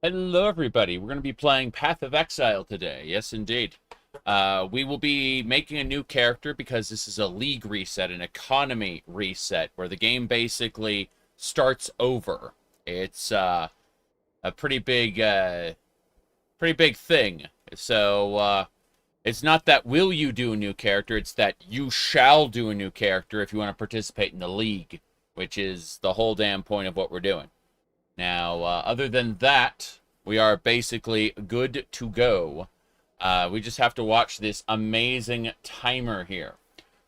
Hello, everybody. We're going to be playing Path of Exile today. Yes, indeed. We will be making a new character because this is a league reset, an economy reset, where the game basically starts over. It's a pretty big thing. So it's not that will you do a new character; it's that you shall do a new character if you want to participate in the league, which is the whole damn point of what we're doing. Now, other than that, we are basically good to go. We just have to watch this amazing timer here.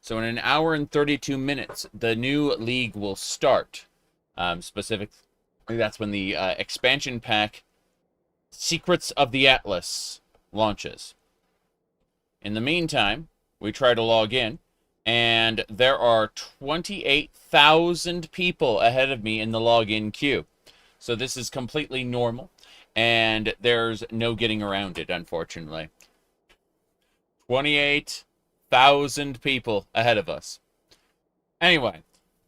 So in an hour and 32 minutes, the new league will start. Specifically, that's when the expansion pack Secrets of the Atlas launches. In the meantime, we try to log in, and there are 28,000 people ahead of me in the login queue. So this is completely normal, and there's no getting around it, unfortunately. 28,000 people ahead of us. Anyway,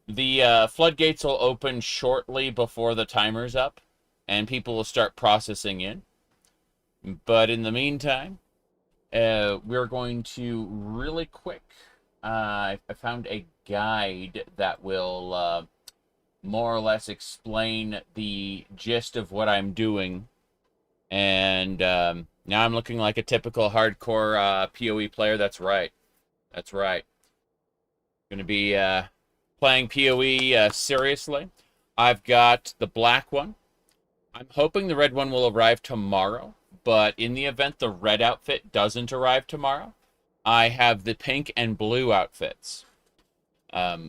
the floodgates will open shortly before the timer's up, and people will start processing in. But in the meantime, we're going to really quick. I found a guide that will more or less explain the gist of what I'm doing. And now I'm looking like a typical hardcore PoE player. That's right. That's right. Going to be playing PoE seriously. I've got the black one. I'm hoping the red one will arrive tomorrow. But in the event the red outfit doesn't arrive tomorrow, I have the pink and blue outfits.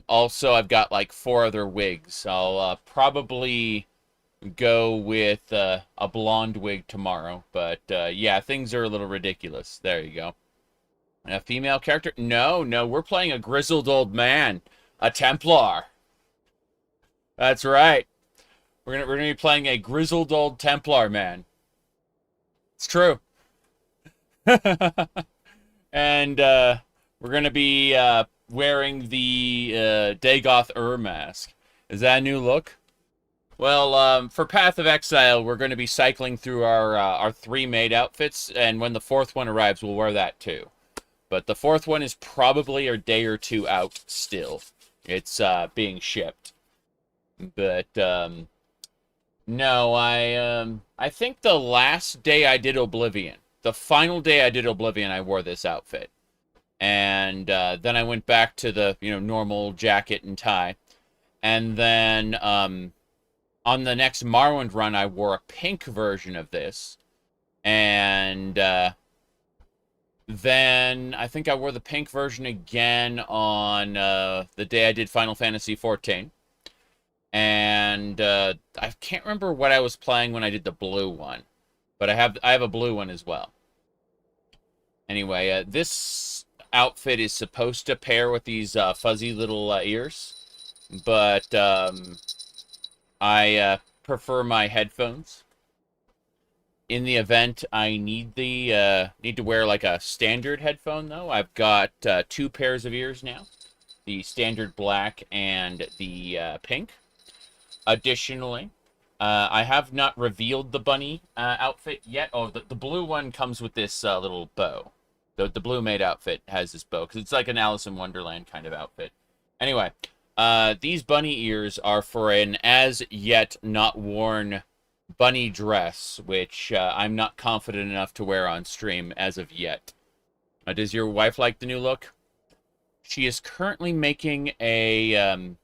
Also, I've got like 4 other wigs. I'll probably go with a blonde wig tomorrow. But yeah, things are a little ridiculous. There you go. A female character? No, we're playing a grizzled old man. A Templar. That's right. We're gonna be playing a grizzled old Templar man. It's true. And we're gonna be wearing the Dagoth mask. Is that a new look? Well, for Path of Exile, we're going to be cycling through our 3 made outfits, and when the 4th one arrives, we'll wear that too. But the 4th one is probably a day or 2 out still. It's being shipped. But no, I think the last day I did Oblivion, the final day I did Oblivion, I wore this outfit. And then I went back to the, normal jacket and tie. And then on the next Morrowind run, I wore a pink version of this. And then I think I wore the pink version again on the day I did Final Fantasy XIV. And I can't remember what I was playing when I did the blue one. But I have a blue one as well. Anyway, this outfit is supposed to pair with these fuzzy little ears. But I prefer my headphones. In the event I need to wear like a standard headphone, though, I've got 2 pairs of ears now, the standard black and the pink. Additionally, I have not revealed the bunny outfit yet. Oh, the blue one comes with this little bow. The blue maid outfit has this bow because it's like an Alice in Wonderland kind of outfit. Anyway. These bunny ears are for an as yet not worn bunny dress, which I'm not confident enough to wear on stream as of yet. Does your wife like the new look? She is currently making a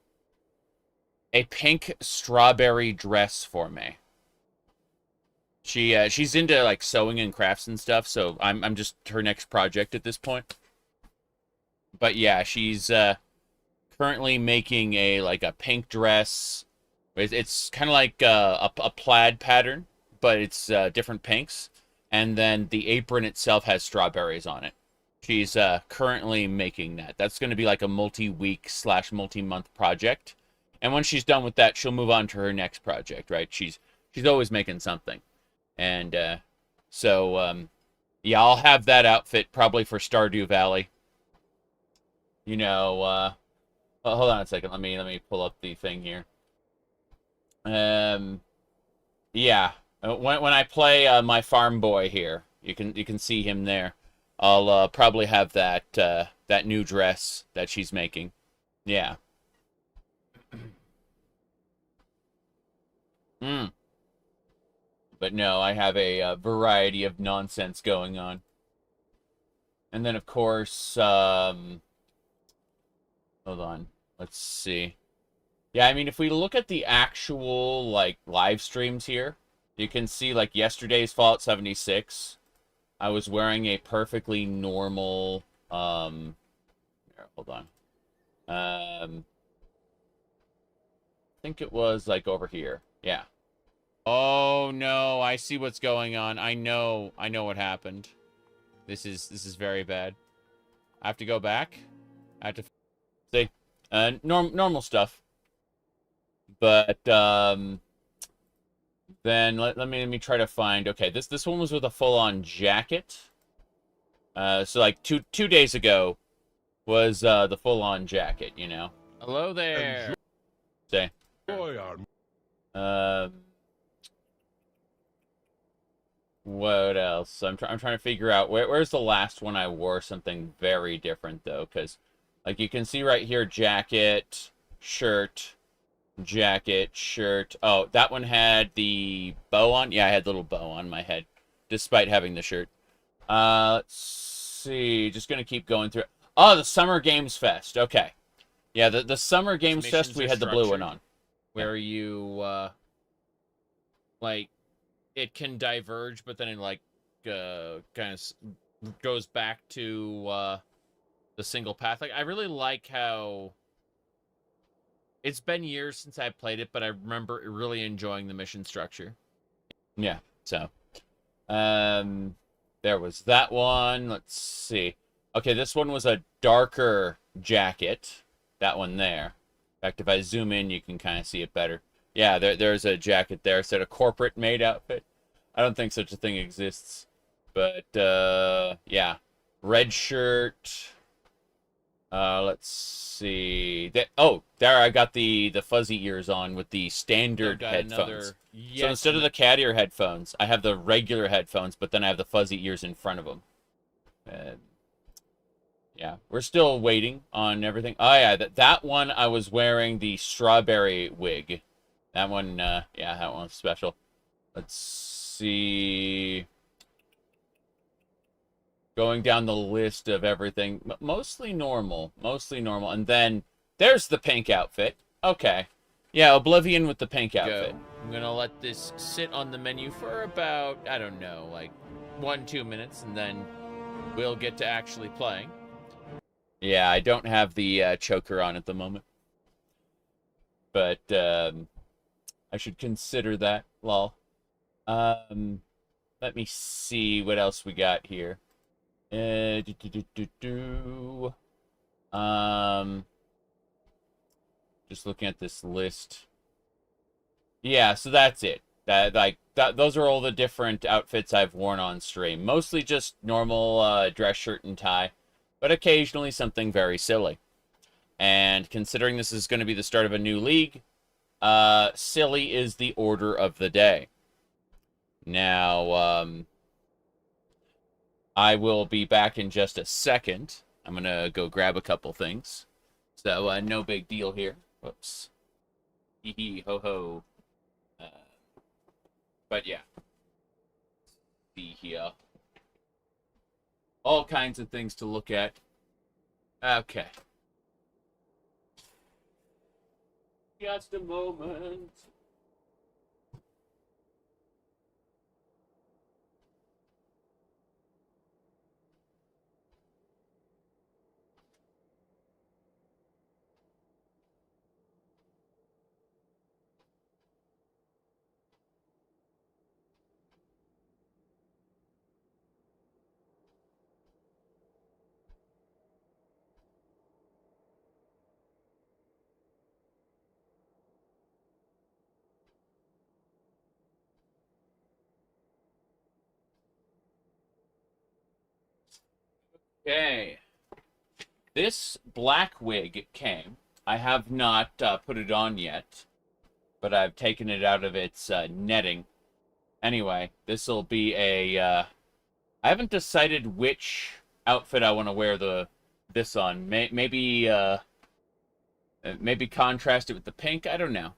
pink strawberry dress for me. She's into like sewing and crafts and stuff, so I'm just her next project at this point. But yeah, she's currently making a pink dress. It's kind of like a plaid pattern, but it's different pinks. And then the apron itself has strawberries on it. She's currently making that. That's going to be like a multi-week / multi-month project. And when she's done with that, she'll move on to her next project, right? She's always making something. And so yeah, I'll have that outfit probably for Stardew Valley. Hold on a second. Let me pull up the thing here. Yeah. When I play my farm boy here, you can see him there. I'll probably have that new dress that she's making. Yeah. Mm. But no, I have a variety of nonsense going on. And then, of course, hold on. Let's see. Yeah, I mean, if we look at the actual, like, live streams here, you can see, like, yesterday's Fallout 76. I was wearing a perfectly normal, here, hold on. I think it was, like, over here. Yeah. Oh, no, I see what's going on. I know what happened. This is very bad. I have to go back. I have to see. Normal stuff. But, then let me try to find. Okay, this one was with a full-on jacket. So like two days ago was the full-on jacket. You know. Hello there. Say. What else? I'm trying to figure out where's the last one I wore something very different though, because like you can see right here, jacket, shirt. Jacket, shirt. Oh, that one had the bow on. Yeah, I had the little bow on my head, despite having the shirt. Let's see. Just gonna keep going through. Oh, the Summer Games Fest. Okay. Yeah, the Summer Games Fest, we had the blue one on. Where you, like, it can diverge, but then it, like, kind of goes back to, the single path. Like, I really like how... It's been years since I played it, but I remember really enjoying the mission structure. Yeah, so. There was that one. Let's see. Okay, this one was a darker jacket. That one there. In fact, if I zoom in, you can kind of see it better. Yeah, there's a jacket there. It's a corporate made outfit. I don't think such a thing exists. But, yeah. Red shirt... let's see. There I got the fuzzy ears on with the standard headphones. So instead of the cat ear headphones, I have the regular headphones, but then I have the fuzzy ears in front of them. Yeah, we're still waiting on everything. Oh yeah, that one I was wearing the strawberry wig. That one, yeah, that one was special. Let's see. Going down the list of everything, mostly normal, and then there's the pink outfit. Okay, yeah, Oblivion with the pink outfit. I'm gonna let this sit on the menu for about, I don't know, like 1-2 minutes, and then we'll get to actually playing. Yeah, I don't have the choker on at the moment, but I should consider that. Lol. Let me see what else we got here. Just looking at this list. Yeah, so that's it. Those are all the different outfits I've worn on stream. Mostly just normal dress shirt and tie, but occasionally something very silly. And considering this is going to be the start of a new league, silly is the order of the day. Now, I will be back in just a second. I'm going to go grab a couple things. So, no big deal here. Whoops. Hee hee ho ho. But yeah. See here. All kinds of things to look at. Okay. Just a moment. Okay. This black wig came. I have not put it on yet, but I've taken it out of its netting. Anyway, this will be a. I haven't decided which outfit I want to wear this on. Maybe contrast it with the pink. I don't know.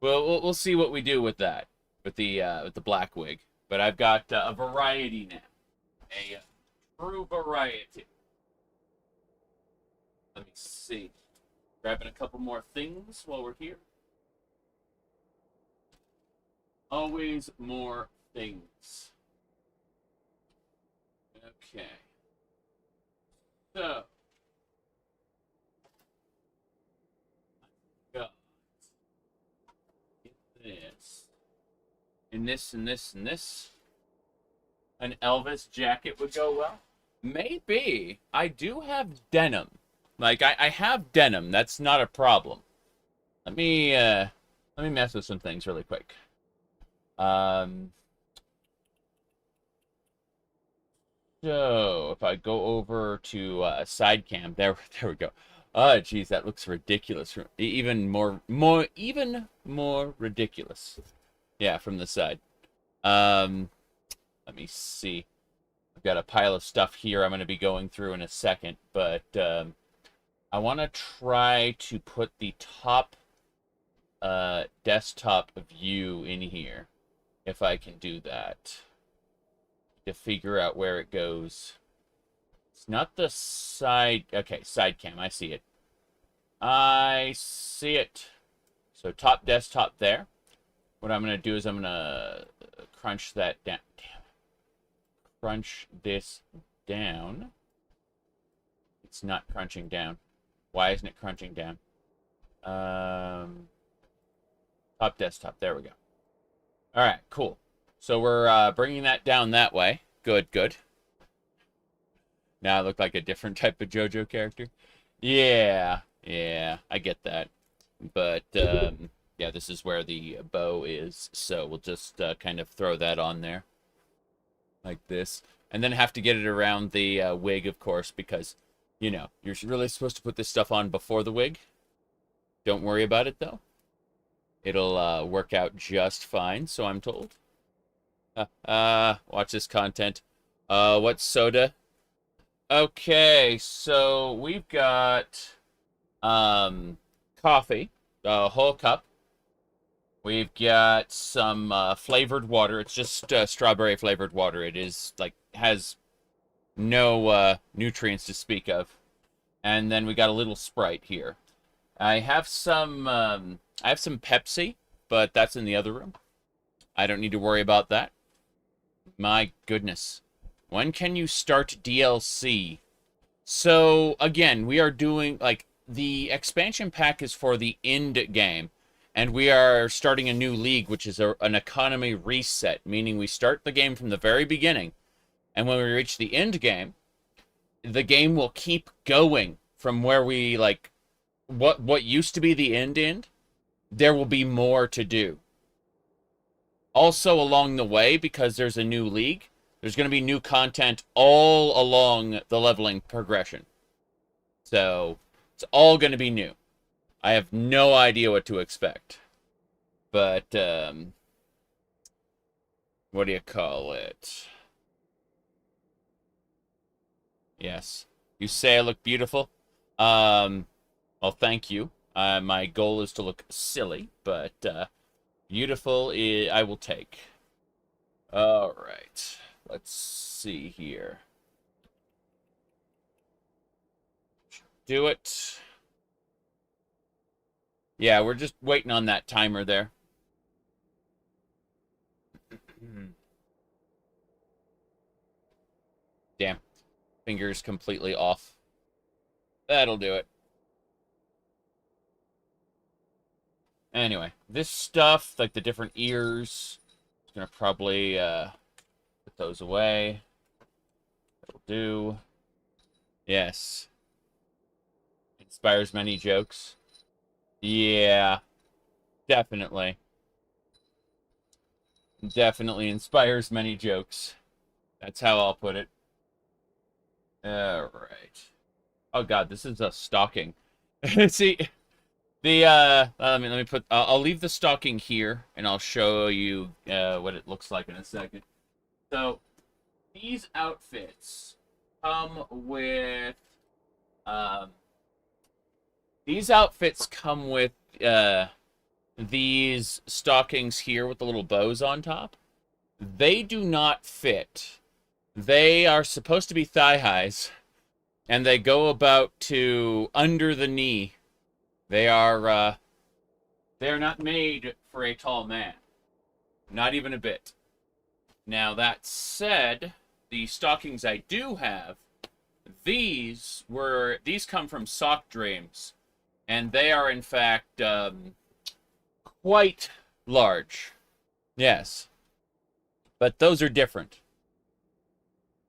Well, we'll see what we do with that, with the black wig. But I've got a variety now, a true variety. Let me see. Grabbing a couple more things while we're here. Always more things. Okay. So. Got this. And this, and this, and this. An Elvis jacket would go well. Maybe. I do have denim. Like, I have denim. That's not a problem. Let me mess with some things really quick. So if I go over to side cam, there we go. Oh, geez, that looks ridiculous. Even more ridiculous. Yeah, from the side. Let me see. I've got a pile of stuff here I'm going to be going through in a second, but I want to try to put the top desktop view in here, if I can do that, to figure out where it goes. It's not the side. Okay, side cam. I see it. I see it. So top desktop there. What I'm going to do is I'm going to crunch that down. Damn. Crunch this down. It's not crunching down. Why isn't it crunching down? Top desktop. There we go. All right, cool. So we're bringing that down that way. Good, good. Now I look like a different type of JoJo character. Yeah, I get that. But, yeah, this is where the bow is. So we'll just kind of throw that on there. Like this. And then have to get it around the wig, of course, because, you know, you're really supposed to put this stuff on before the wig. Don't worry about it, though. It'll work out just fine, so I'm told. Watch this content. What's soda? Okay, so we've got coffee, a whole cup. We've got some flavored water. It's just strawberry flavored water. It is like has no nutrients to speak of. And then we got a little Sprite here. I have some Pepsi, but that's in the other room. I don't need to worry about that. My goodness. When can you start DLC? So, again, we are doing, like, the expansion pack is for the end game, and we are starting a new league, which is an economy reset, meaning we start the game from the very beginning, and when we reach the end game, the game will keep going from where we, like, what used to be the end, there will be more to do. Also, along the way, because there's a new league, there's going to be new content all along the leveling progression. So, it's all going to be new. I have no idea what to expect. But, what do you call it? Yes. You say I look beautiful? Well, thank you. My goal is to look silly, but beautiful I will take. All right. Let's see here. Do it. Yeah, we're just waiting on that timer there. Damn. Fingers completely off. That'll do it. Anyway, this stuff, like the different ears, I'm gonna probably put those away. That'll do. Yes. Inspires many jokes. Yeah. Definitely. Definitely inspires many jokes. That's how I'll put it. Alright. Oh god, this is a stalking. See, let me put. I'll leave the stocking here, and I'll show you what it looks like in a second. So these outfits come with um, these outfits come with these stockings here with the little bows on top. They do not fit. They are supposed to be thigh highs, and they go about to under the knee. They are not made for a tall man. Not even a bit. Now, that said, the stockings I do have, these come from Sock Dreams, and they are in fact quite large. Yes. But those are different.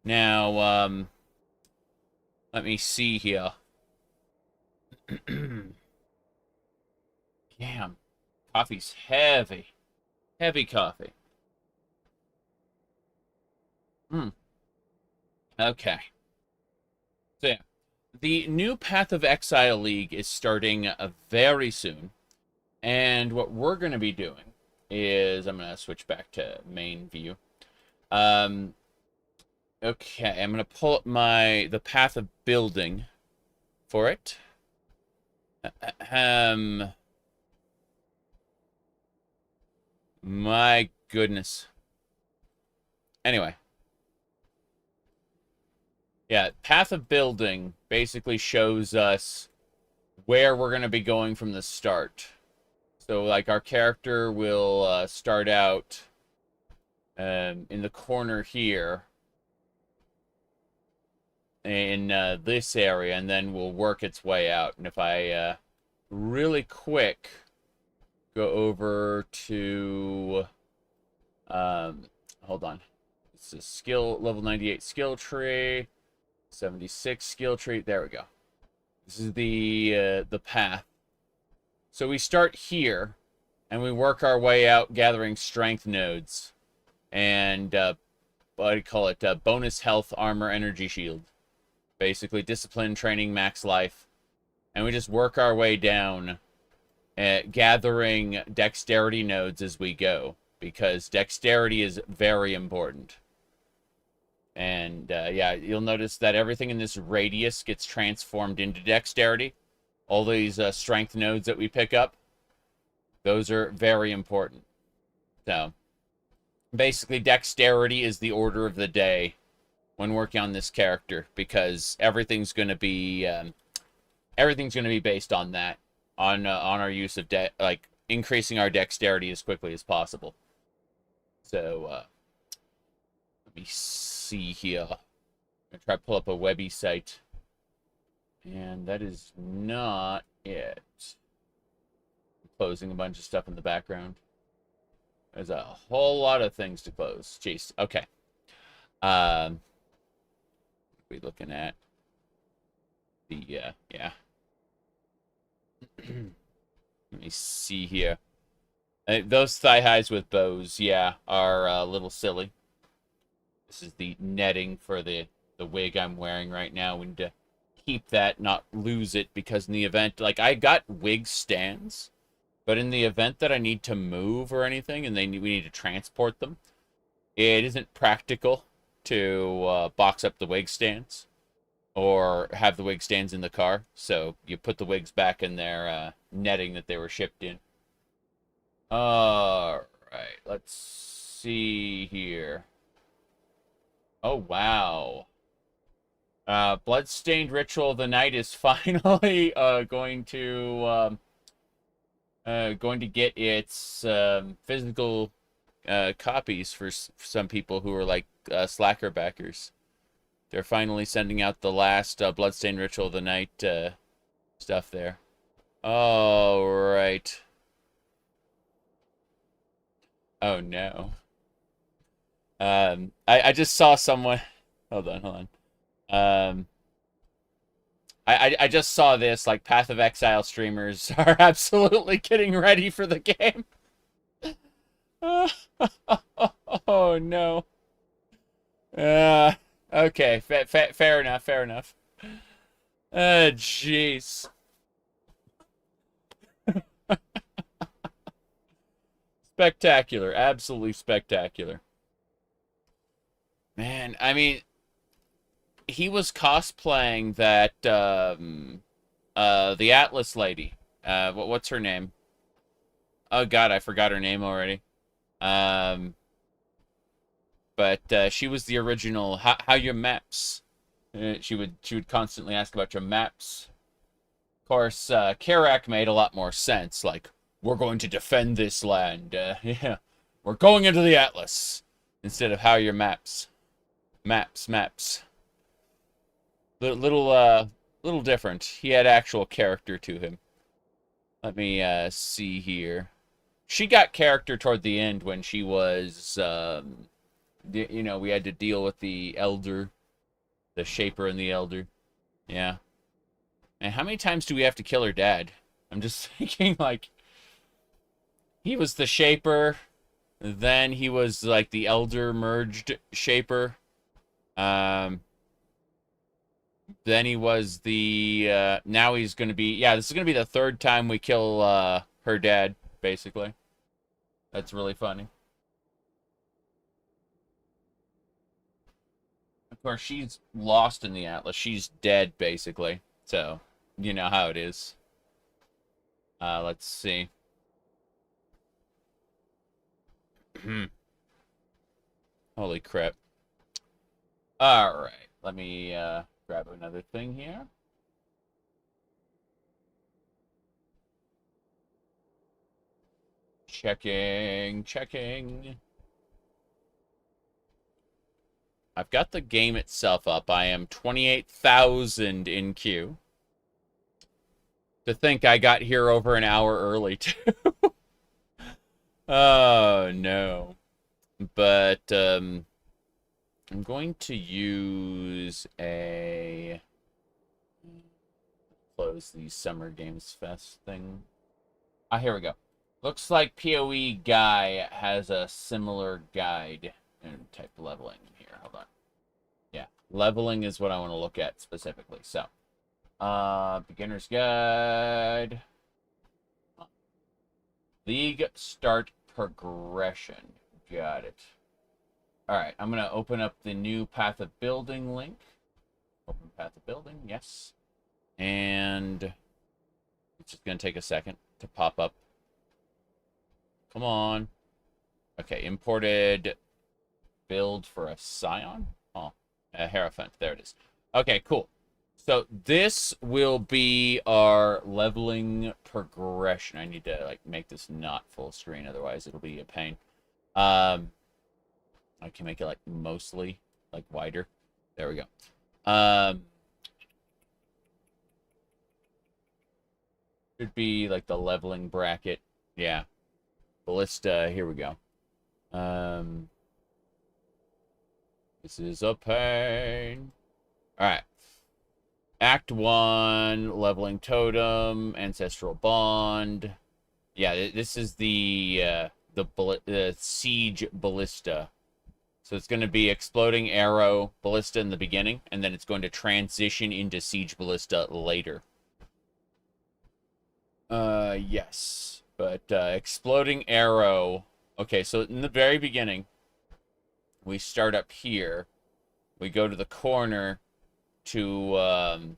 Now, let me see here. Damn. Coffee's heavy. Heavy coffee. Okay. So, yeah. The new Path of Exile League is starting very soon. And what we're going to be doing is... I'm going to switch back to main view. Okay, I'm going to pull up the Path of Building for it. My goodness. Anyway. Yeah, Path of Building basically shows us where we're going to be going from the start. So, like, our character will start out in the corner here in this area, and then will work its way out. And if I really quick go over to hold on, it's a skill level 98 skill tree, 76 skill tree. There we go. This is the path. So we start here, and we work our way out, gathering strength nodes, and what do you call it? Bonus health, armor, energy shield. Basically, discipline, training, max life, and we just work our way down, gathering dexterity nodes as we go, because dexterity is very important. And yeah, you'll notice that everything in this radius gets transformed into dexterity. All these strength nodes that we pick up, those are very important. So, basically, dexterity is the order of the day when working on this character, because everything's going to be based on that, on our use of like increasing our dexterity as quickly as possible. So let me see here. I'm gonna try to pull up a Webby site, and that is not it. I'm closing a bunch of stuff in the background. There's a whole lot of things to close. Jeez. Okay. We're looking at the yeah. Let me see here. Those thigh highs with bows, yeah, are a little silly. This is the netting for the wig I'm wearing right now. We need to keep that, not lose it, because in the event, like, I got wig stands, but in the event that I need to move or anything, and we need to transport them, it isn't practical to box up the wig stands or have the wig stands in the car. So you put the wigs back in their netting that they were shipped in. All right, let's see here. Oh, wow. Bloodstained Ritual of the Night is finally going to get its physical copies for some people who are like slacker backers. They're finally sending out the last Bloodstained Ritual of the Night stuff there. All right. Oh no. I just saw someone. Hold on. I just saw this, like, Path of Exile streamers are absolutely getting ready for the game. Oh no. Okay, fair enough. Jeez. Spectacular. Absolutely spectacular. Man, I mean, he was cosplaying that, the Atlas lady. What's her name? Oh, God, I forgot her name already. Um, but she was the original, how your maps? She would constantly ask about your maps. Of course, Karak made a lot more sense. Like, we're going to defend this land. Yeah, we're going into the Atlas instead of how your maps. Maps. Little different. He had actual character to him. Let me see here. She got character toward the end when she was, we had to deal with the Elder, the Shaper and the Elder. Yeah. And how many times do we have to kill her dad? I'm just thinking, like, he was the Shaper, then he was, like, the Elder merged Shaper. Then he was the, now he's going to be, yeah, this is going to be the third time we kill, her dad, basically. That's really funny. Of course, she's lost in the Atlas. She's dead, basically. So, you know how it is. Let's see. Holy crap. Alright. Let me, grab another thing here. Checking. I've got the game itself up. I am 28,000 in queue. To think I got here over an hour early, too. Oh, no. But, I'm going to use a... Close the Summer Games Fest thing. Ah, here we go. Looks like PoE Guy has a similar guide. And type leveling here. Hold on. Yeah, leveling is what I want to look at specifically. So, beginner's guide. League start progression. Got it. Alright, I'm going to open up the new Path of Building link. Open Path of Building, yes. And it's just going to take a second to pop up. Come on. Okay, imported build for a Scion. Oh, a Hierophant. There it is. Okay, cool. So this will be our leveling progression. I need to like make this not full screen, otherwise it'll be a pain. I can make it like mostly like wider. There we go. Should be like the leveling bracket. Yeah. Ballista, here we go. This is a pain. Alright. Act 1, leveling totem, ancestral bond. Yeah, this is the siege ballista. So it's going to be exploding arrow ballista in the beginning, and then it's going to transition into siege ballista later. Yes. But exploding arrow. Okay, so in the very beginning, we start up here. We go to the corner to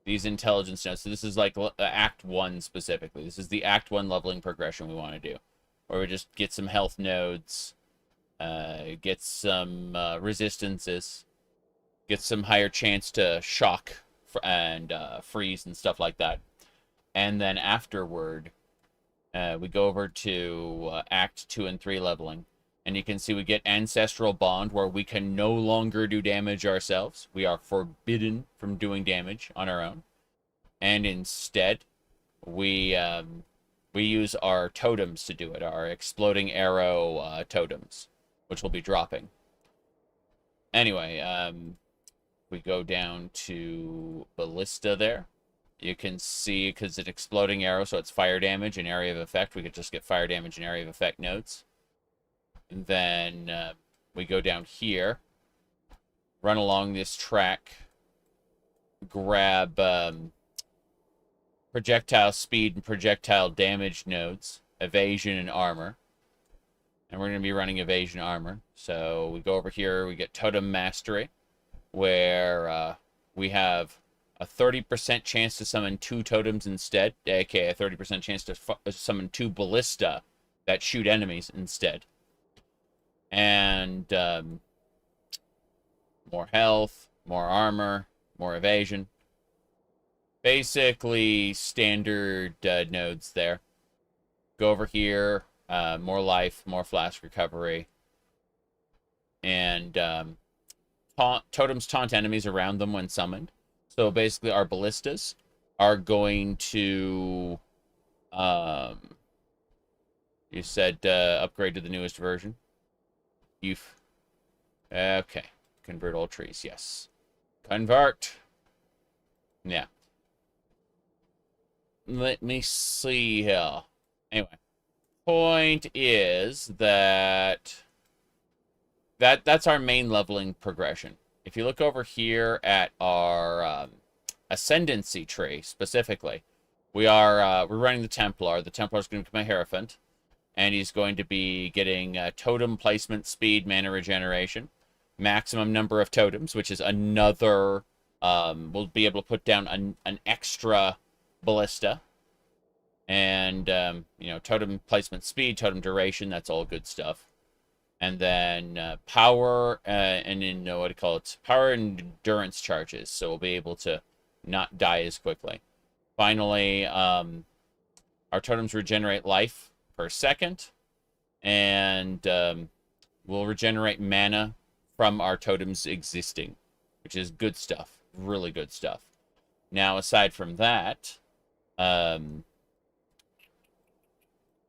these intelligence nodes. So this is like Act 1 specifically. This is the Act 1 leveling progression we want to do. Where we just get some health nodes, get some resistances, get some higher chance to shock and freeze and stuff like that. And then afterward, we go over to Act 2 and 3 leveling. And you can see we get Ancestral Bond, where we can no longer do damage ourselves. We are forbidden from doing damage on our own. And instead, we use our totems to do it, our exploding arrow totems, which will be dropping. Anyway, we go down to Ballista there. You can see, because it's exploding arrow, so it's fire damage and area of effect. We could just get fire damage and area of effect nodes. And then we go down here, run along this track, grab projectile speed and projectile damage nodes, evasion and armor. And we're going to be running evasion armor. So we go over here, we get Totem Mastery, where we have a 30% chance to summon 2 totems instead, aka a 30% chance to summon 2 Ballista that shoot enemies instead. And more health, more armor, more evasion. Basically standard nodes there. Go over here, more life, more flash recovery. And totems taunt enemies around them when summoned. So basically our ballistas are going to, you said upgrade to the newest version. Okay. Convert all trees, yes. Convert. Yeah. Let me see here. Anyway. Point is that's our main leveling progression. If you look over here at our ascendancy tree specifically, we're running the Templar. The Templar is going to become a Hierophant, and he's going to be getting totem placement, speed, mana regeneration, maximum number of totems, which is another. We'll be able to put down an extra Ballista. And, totem placement speed, totem duration, that's all good stuff. And then power, and then, what do you call it? Power and endurance charges, so we'll be able to not die as quickly. Finally, our totems regenerate life per second, and we'll regenerate mana from our totems existing, which is good stuff. Really good stuff. Now, aside from that,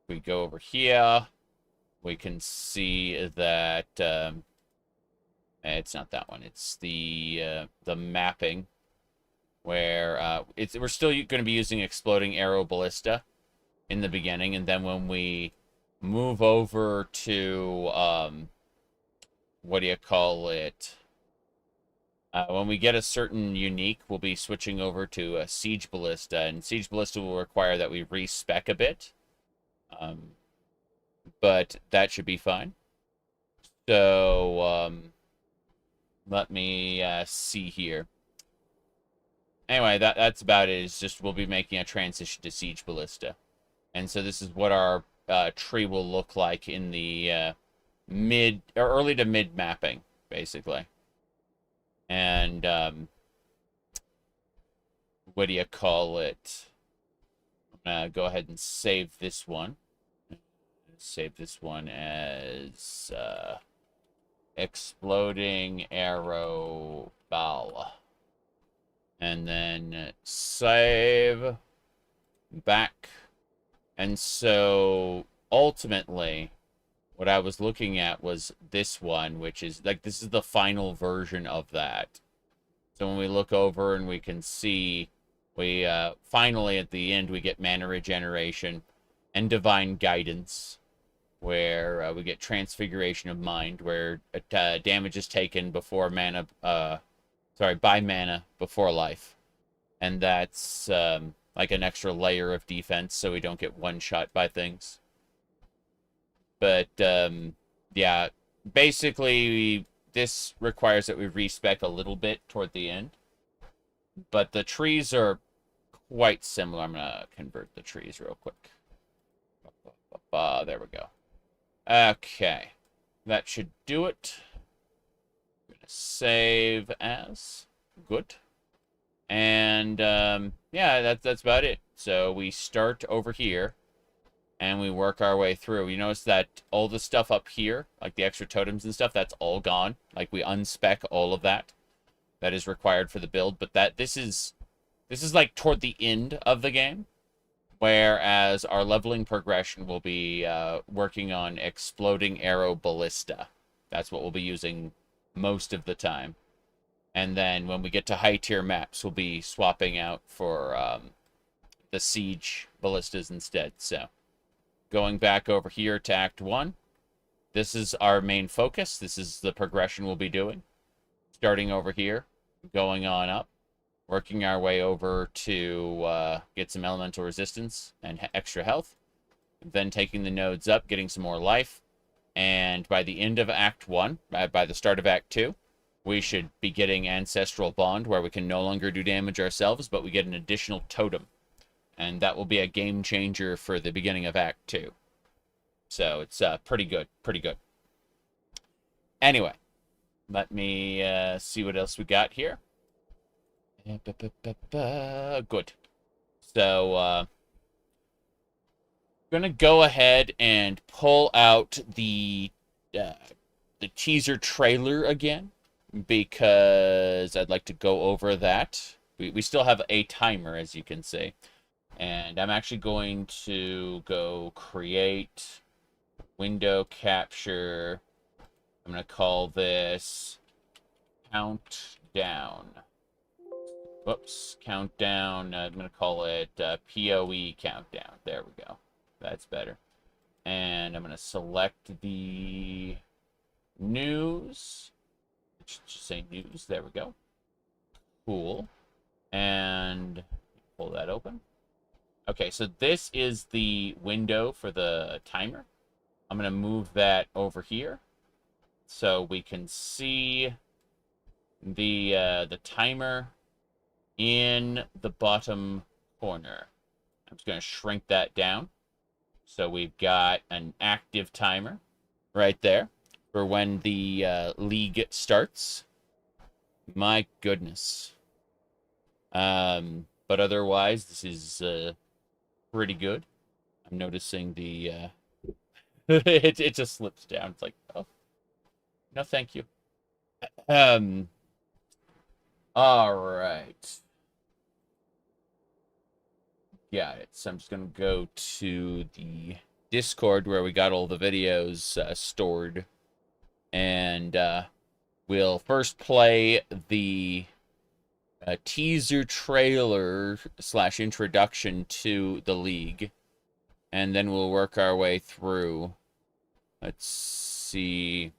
we go over here, we can see that it's not that one. It's the mapping where we're still going to be using exploding arrow ballista in the beginning, and then when we move over to what do you call it? When we get a certain unique, we'll be switching over to a siege ballista, and siege ballista will require that we respec a bit. But that should be fine. So, let me see here. Anyway, that's about it. It's just we'll be making a transition to Siege Ballista. And so this is what our tree will look like in the early to mid mapping, basically. And, what do you call it? I'm going to go ahead and save this one. Save this one as exploding arrow ball. And then save back. And so ultimately what I was looking at was this one, which is like this is the final version of that. So when we look over and we can see we finally at the end we get mana regeneration and divine guidance, where we get Transfiguration of Mind, where damage is taken before mana, by mana before life. And that's like an extra layer of defense, so we don't get one-shot by things. But, yeah, basically, this requires that we respec a little bit toward the end. But the trees are quite similar. I'm going to convert the trees real quick. There we go. Okay, that should do it. I'm gonna save as good, and yeah, that's about it. So we start over here, and we work our way through. You notice that all the stuff up here, like the extra totems and stuff, that's all gone. Like we unspec all of that. That is required for the build, but this is like toward the end of the game. Whereas our leveling progression will be working on exploding arrow ballista. That's what we'll be using most of the time. And then when we get to high tier maps, we'll be swapping out for the siege ballistas instead. So going back over here to Act 1, this is our main focus. This is the progression we'll be doing. Starting over here, going on up. Working our way over to get some elemental resistance and extra health. Then taking the nodes up, getting some more life. And by the end of Act 1, by the start of Act 2, we should be getting Ancestral Bond, where we can no longer do damage ourselves, but we get an additional totem. And that will be a game changer for the beginning of Act 2. So it's pretty good, pretty good. Anyway, let me see what else we got here. Good. So, gonna go ahead and pull out the teaser trailer again, because I'd like to go over that. We still have a timer, as you can see. And I'm actually going to go create window capture. I'm going to call this countdown. Whoops, countdown. I'm going to call it POE countdown. There we go. That's better. And I'm going to select the news. Just say news. There we go. Cool. And pull that open. Okay, so this is the window for the timer. I'm going to move that over here so we can see the timer in the bottom corner. I'm just going to shrink that down. So we've got an active timer right there for when the league starts. My goodness. But otherwise, this is pretty good. I'm noticing the it just slips down. It's like, oh, no, thank you. All right. Got it. So I'm just gonna go to the Discord where we got all the videos stored, and we'll first play the teaser trailer / introduction to the league, and then we'll work our way through. Let's see.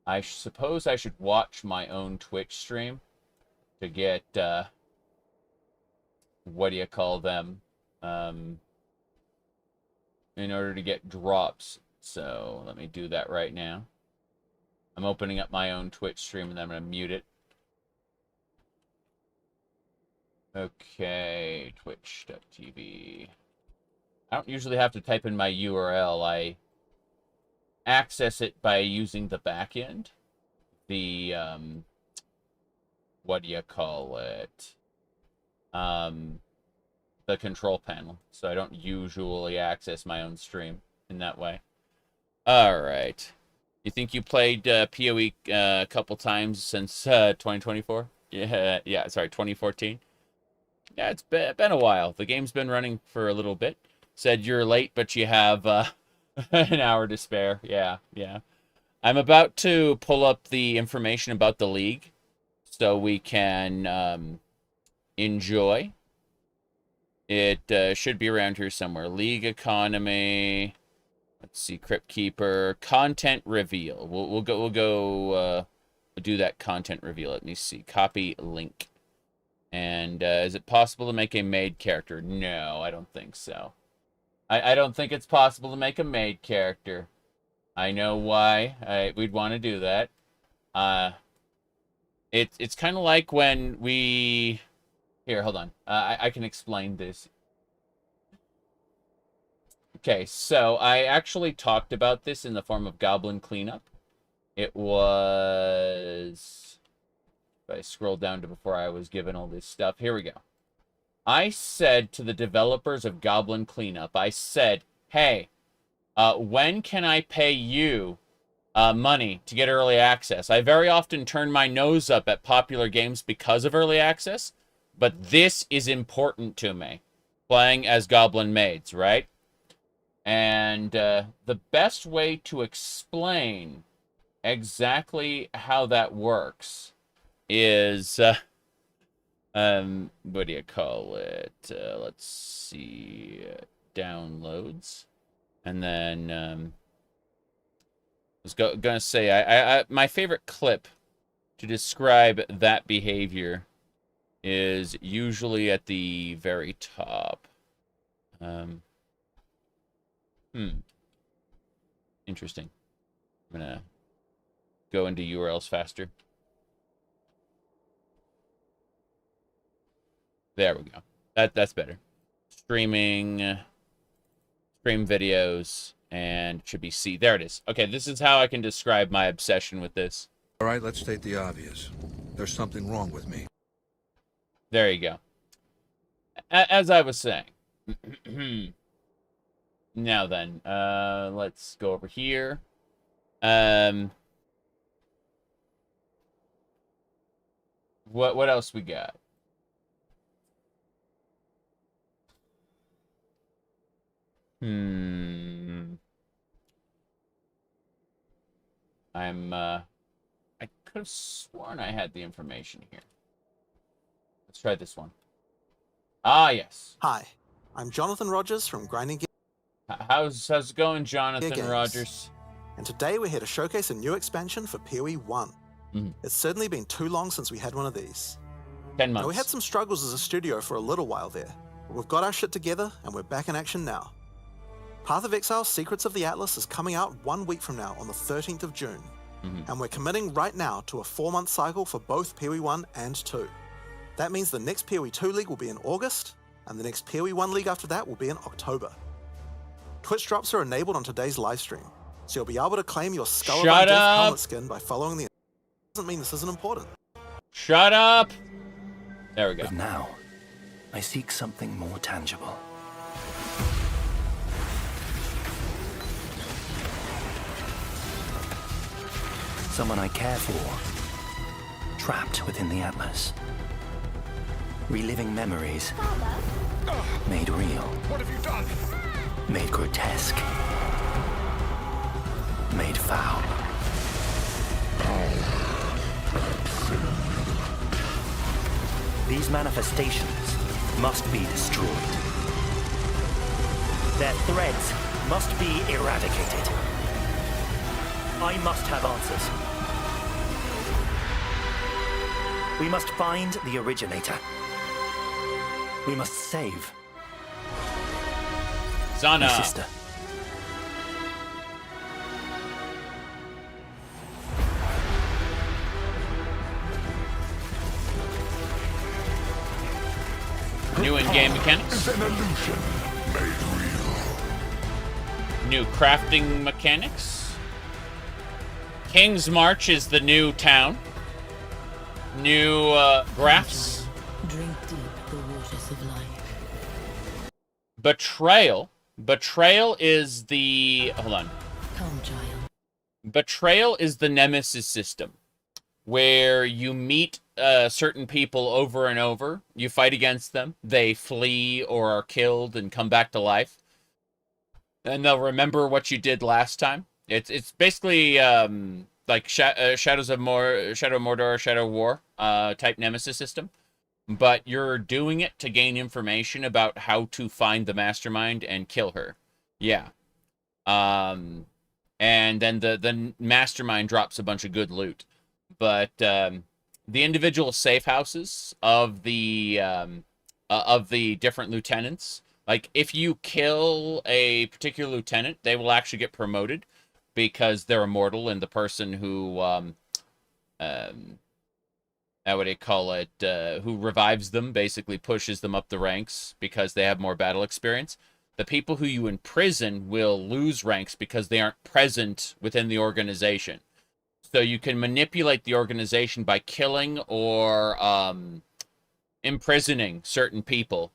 I suppose I should watch my own Twitch stream to get what do you call them, in order to get drops. So let me do that right now. I'm opening up my own Twitch stream, and then I'm going to mute it. Okay, twitch.tv. I don't usually have to type in my URL. I access it by using the backend. The, what do you call it? The control panel. So I don't usually access my own stream in that way. All right. You think you played PoE a couple times since 2024? Yeah, sorry, 2014. Yeah, it's been a while. The game's been running for a little bit. Said you're late, but you have an hour to spare. Yeah. I'm about to pull up the information about the league so we can enjoy. It should be around here somewhere. League economy. Let's see, Crypt Keeper. Content reveal. We'll go do that content reveal. Let me see. Copy link. And is it possible to make a maid character? No, I don't think so. I don't think it's possible to make a maid character. I know why we'd want to do that. It's kind of like when we... Here, hold on. I can explain this. Okay, so I actually talked about this in the form of Goblin Cleanup. It was... If I scroll down to before I was given all this stuff. Here we go. I said to the developers of Goblin Cleanup, I said, hey, when can I pay you money to get early access? I very often turn my nose up at popular games because of early access, but this is important to me, playing as Goblin Maids, right? And the best way to explain exactly how that works is, what do you call it? Let's see, downloads. And then, I was gonna say, my favorite clip to describe that behavior is usually at the very top. Interesting. I'm gonna go into URLs faster. There we go. That's better. Streaming, stream videos, and should be C. There it is. Okay, this is how I can describe my obsession with this. All right, let's state the obvious. There's something wrong with me. There you go. As I was saying. Now then, let's go over here. What else we got? I could have sworn I had the information here. Let's try this one. Ah, yes. Hi, I'm Jonathan Rogers from Grinding Gear. How's it going, Jonathan Games. Rogers? And today we're here to showcase a new expansion for PoE 1. It's certainly been too long since we had one of these. 10 months. Now, we had some struggles as a studio for a little while there, but we've got our shit together and we're back in action now. Path of Exile Secrets of the Atlas is coming out 1 week from now on the 13th of June. And we're committing right now to a 4-month cycle for both PoE 1 and 2. That means the next PoE 2 League will be in August, and the next PoE 1 League after that will be in October. Twitch drops are enabled on today's livestream, so you'll be able to claim your Skull of Undeath helmet skin by following the... Doesn't mean this isn't important. Shut up! There we go. But now, I seek something more tangible. Someone I care for, trapped within the Atlas. Reliving memories, made real. What have you done? Made grotesque. Made foul. These manifestations must be destroyed. Their threads must be eradicated. I must have answers. We must find the originator. We must save Zana. my sister. New in-game mechanics. An illusion made real. New crafting mechanics. King's March is the new town. New graphs. Drink deep the waters of life. Betrayal. Betrayal is the... Hold on. Come, child. Betrayal is the nemesis system, where you meet certain people over and over. You fight against them. They flee or are killed and come back to life. And they'll remember what you did last time. It's basically like Shadow of Mordor, Shadow of War type nemesis system. But you're doing it to gain information about how to find the mastermind and kill her. Yeah. And then the mastermind drops a bunch of good loot. But the individual safe houses of the different lieutenants, like if you kill a particular lieutenant, they will actually get promoted because they're immortal, and the person who what do you call it? Who revives them basically pushes them up the ranks because they have more battle experience. The people who you imprison will lose ranks because they aren't present within the organization. So you can manipulate the organization by killing or imprisoning certain people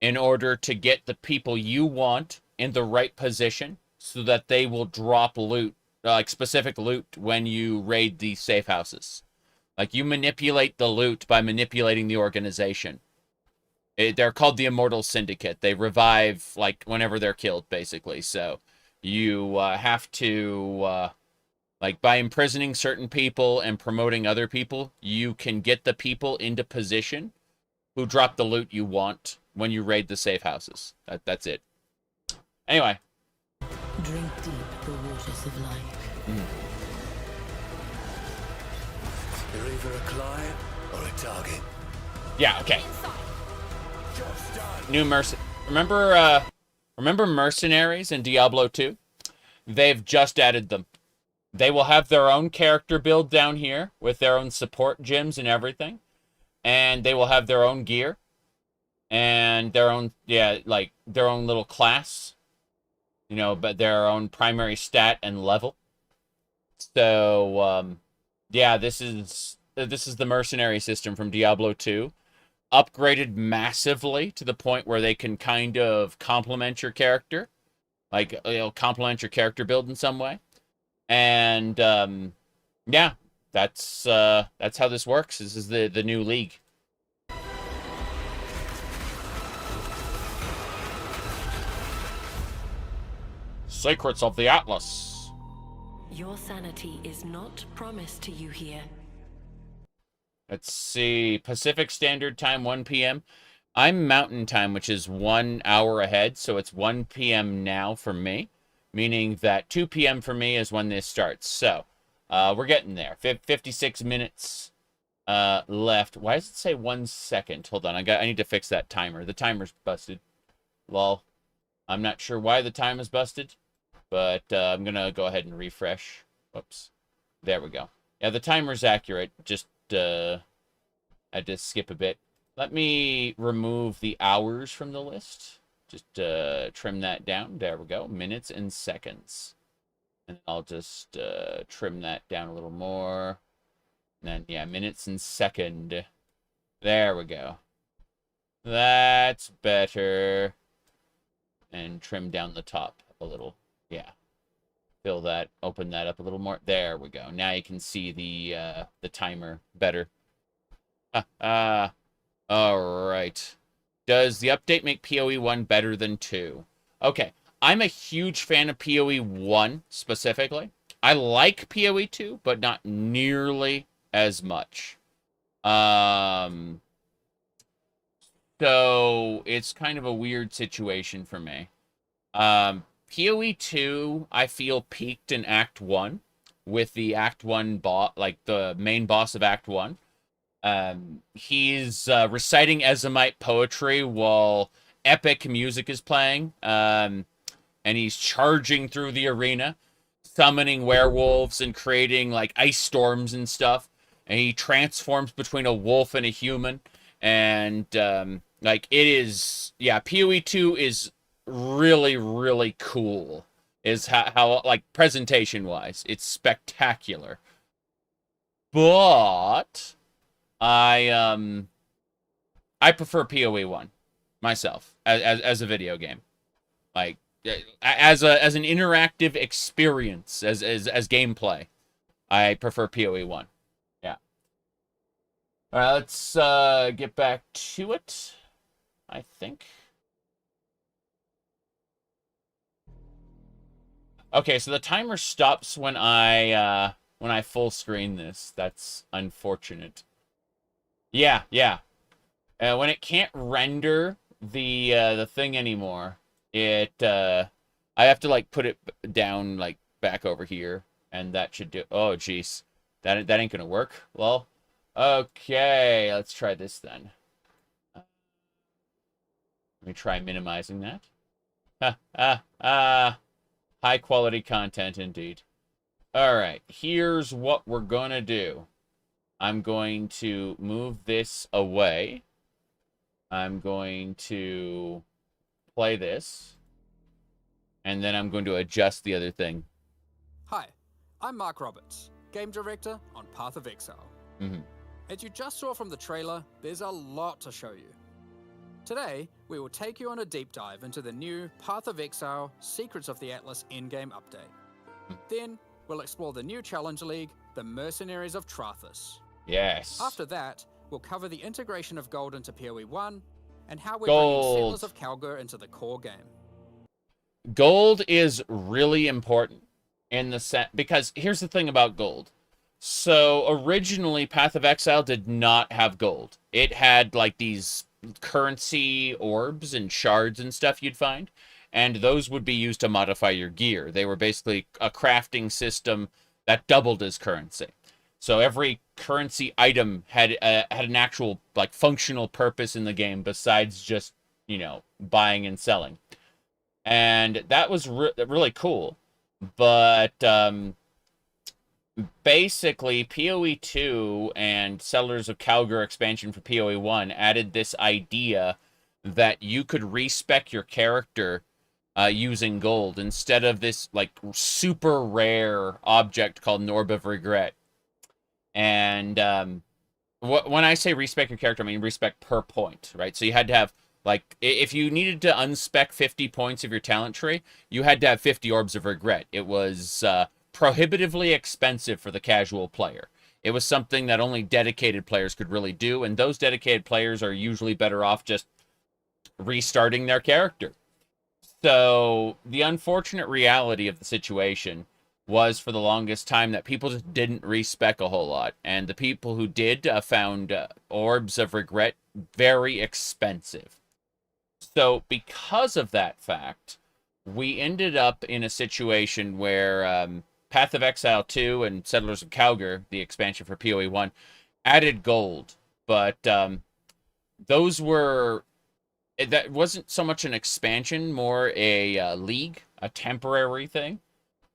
in order to get the people you want in the right position so that they will drop loot, like specific loot, when you raid these safe houses. Like, you manipulate the loot by manipulating the organization. They're called the Immortal Syndicate. They revive, like, whenever they're killed, basically. So you have to, like, by imprisoning certain people and promoting other people, you can get the people into position who drop the loot you want when you raid the safe houses. That's it. Anyway. Drink deep the waters of life. You're either a client or a target. Yeah, okay. New mercenaries. Remember mercenaries in Diablo 2? they've just added them. They will have their own character build down here with their own support gyms and everything. And they will have their own gear and their own, like their own little class, but their own primary stat and level. So, this is the mercenary system from Diablo 2, upgraded massively to the point where they can kind of complement your character, like complement your character build in some way. And that's how this works. This is the new league. Secrets of the Atlas. Your sanity is not promised to you here. Let's see. Pacific Standard Time, 1 p.m. I'm Mountain Time, which is 1 hour ahead, so it's 1 p.m. now for me, meaning that 2 p.m. for me is when this starts. So, we're getting there. 56 minutes left. Why does it say 1 second? Hold on, I need to fix that timer. The timer's busted. Lol. I'm not sure why the time is busted, but I'm gonna go ahead and refresh. Whoops. There we go. Yeah, the timer's accurate. Just I had to skip a bit. Let me remove the hours from the list. Just trim that down. There we go. Minutes and seconds. And I'll just trim that down a little more. And then, yeah, minutes and second. There we go. That's better. And trim down the top a little. Yeah. Fill that, open that up a little more. There we go. Now you can see the timer better. All right. Does the update make PoE 1 better than 2? Okay. I'm a huge fan of PoE 1 specifically. I like PoE 2, but not nearly as much. So it's kind of a weird situation for me. PoE 2, I feel, peaked in Act 1 with the Act 1 boss, like the main boss of Act 1. He's reciting Ezomite poetry while epic music is playing, and he's charging through the arena, summoning werewolves and creating like ice storms and stuff. And he transforms between a wolf and a human, and like it is, yeah. PoE 2 is really, really cool. Is how like presentation wise, it's spectacular. But I prefer PoE 1 myself as a video game, like as an interactive experience, as gameplay. I prefer PoE 1. Yeah. All right, let's get back to it. I think. Okay, so the timer stops when I full screen this. That's unfortunate. Yeah. When it can't render the thing anymore, it I have to like put it down like back over here, and that should do. Oh, jeez, that ain't gonna work. Well, okay, let's try this then. Let me try minimizing that. High quality content indeed. All right, here's what we're gonna do. I'm going to move this away. I'm going to play this. And then I'm going to adjust the other thing. Hi, I'm Mark Roberts, Game Director on Path of Exile. As you just saw from the trailer, there's a lot to show you. Today, we will take you on a deep dive into the new Path of Exile Secrets of the Atlas endgame update. Then, we'll explore the new Challenge League, the Mercenaries of Trathus. Yes. After that, we'll cover the integration of gold into PoE 1 and how we're Gold. bringing Settlers of Kalgur into the core game. Gold is really important in the set, because here's the thing about gold. So originally, Path of Exile did not have gold. It had like these currency orbs and shards and stuff you'd find, and those would be used to modify your gear. They were basically a crafting system that doubled as currency. So every currency item had an actual like functional purpose in the game besides just, buying and selling. And that was really cool. But basically, PoE 2 and Settlers of Calgar expansion for PoE 1 added this idea that you could respec your character using gold instead of this like super rare object called Norb of Regret. And when I say respec your character, I mean respec per point, right? So you had to have, like, if you needed to unspec 50 points of your talent tree, you had to have 50 Orbs of Regret. It was prohibitively expensive for the casual player. It was something that only dedicated players could really do, and those dedicated players are usually better off just restarting their character. So the unfortunate reality of the situation was for the longest time that people just didn't respec a whole lot. And the people who did found Orbs of Regret very expensive. So because of that fact, we ended up in a situation where Path of Exile 2 and Settlers of Calgar, the expansion for PoE 1, added gold. But those were... that wasn't so much an expansion, more a league, a temporary thing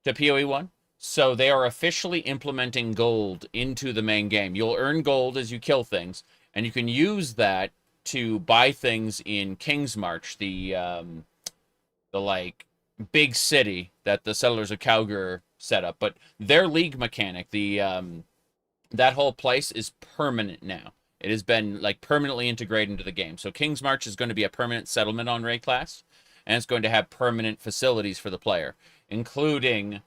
to PoE 1. So they are officially implementing gold into the main game. You'll earn gold as you kill things, and you can use that to buy things in Kingsmarch, the like big city that the Settlers of Calgar set up. But their league mechanic, that whole place is permanent now. It has been like permanently integrated into the game. So Kingsmarch is going to be a permanent settlement on Ray class, and it's going to have permanent facilities for the player, including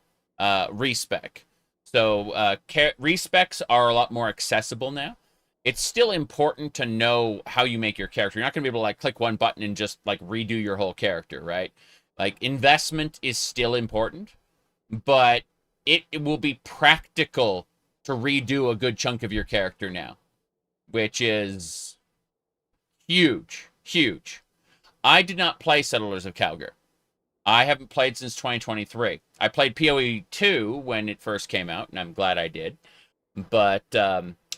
respec. So respecs are a lot more accessible now. It's still important to know how you make your character. You're not going to be able to like click one button and just like redo your whole character, right? Like investment is still important, but it will be practical to redo a good chunk of your character now, which is huge, huge. I did not play Settlers of Calgar. I haven't played since 2023. I played PoE 2 when it first came out, and I'm glad I did. But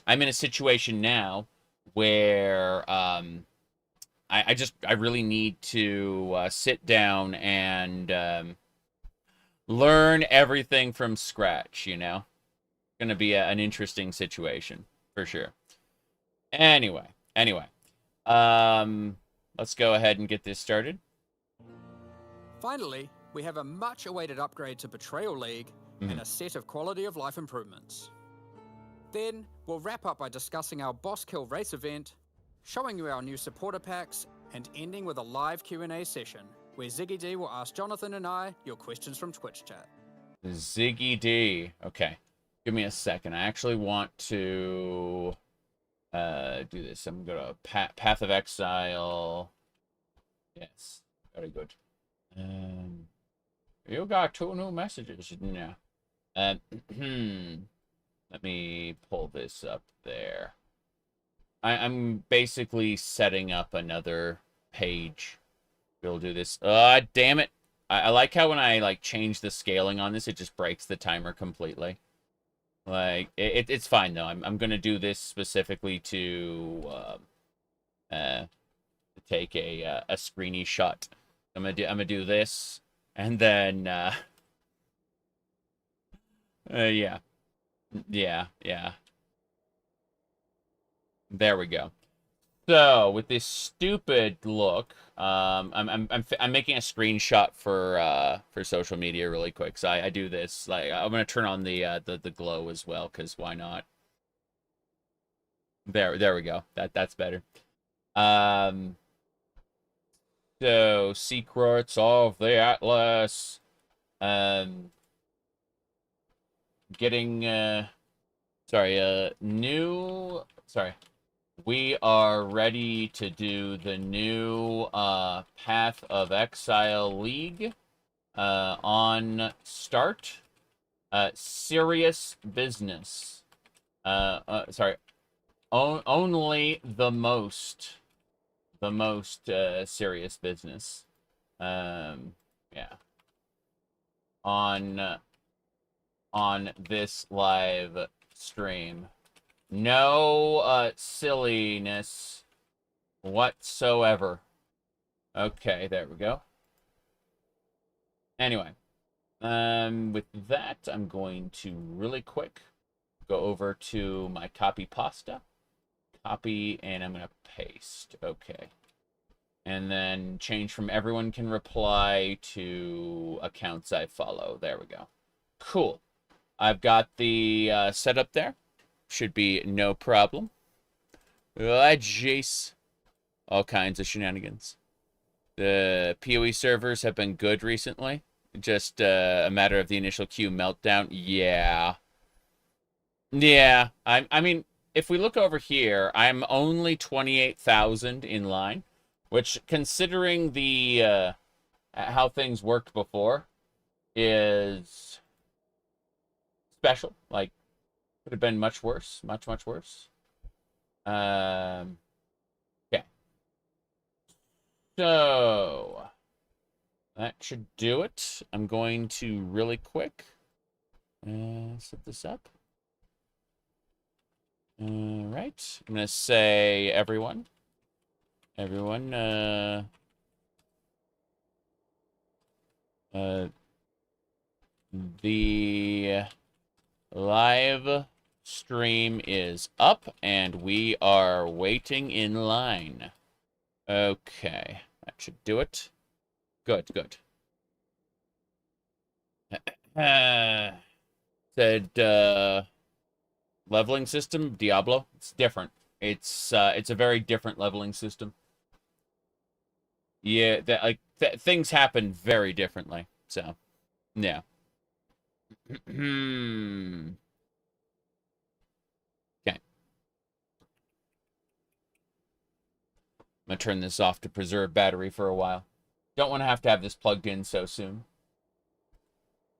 I'm in a situation now where I really need to sit down and learn everything from scratch, you know? It's going to be an interesting situation, for sure. Anyway, let's go ahead and get this started. Finally, we have a much-awaited upgrade to Betrayal League and a set of quality of life improvements. Then, we'll wrap up by discussing our Boss Kill race event, showing you our new supporter packs, and ending with a live Q&A session, where Ziggy D will ask Jonathan and I your questions from Twitch chat. Ziggy D. Okay. Give me a second. I actually want to do this. I'm going to Path of Exile. Yes. Very good. You got 2 new messages now. Let me pull this up there. I'm basically setting up another page. We'll do this. Damn it. I like how when I like change the scaling on this, it just breaks the timer completely. Like it's fine though. I'm gonna do this specifically to take a screeny shot. I'm gonna do this, and then yeah. There we go. So with this stupid look, I'm making a screenshot for social media really quick. So I do this, like I'm gonna turn on the glow as well, because why not? There we go. That's better. So Secrets of the Atlas. We are ready to do the new Path of Exile League on start. Serious business. Only the most serious business. Yeah. On this live stream. No silliness whatsoever. Okay, there we go. Anyway, With that, I'm going to really quick go over to my copy pasta. Copy, and I'm going to paste. Okay. And then change from everyone can reply to accounts I follow. There we go. Cool. I've got the setup there. Should be no problem. Jeez. All kinds of shenanigans. The PoE servers have been good recently. Just a matter of the initial queue meltdown. Yeah. Yeah. I mean, if we look over here, I'm only 28,000 in line. Which, considering the how things worked before, is special. Like, could have been much worse. Much, much worse. Okay. So, that should do it. I'm going to really quick set this up. All right. I'm going to say everyone. Everyone, the live stream is up, and we are waiting in line. Okay, that should do it. Good, good. Said, leveling system, Diablo. It's different. It's a very different leveling system. Yeah, things happen very differently. So, yeah. Okay. I'm gonna turn this off to preserve battery for a while. Don't want to have this plugged in so soon.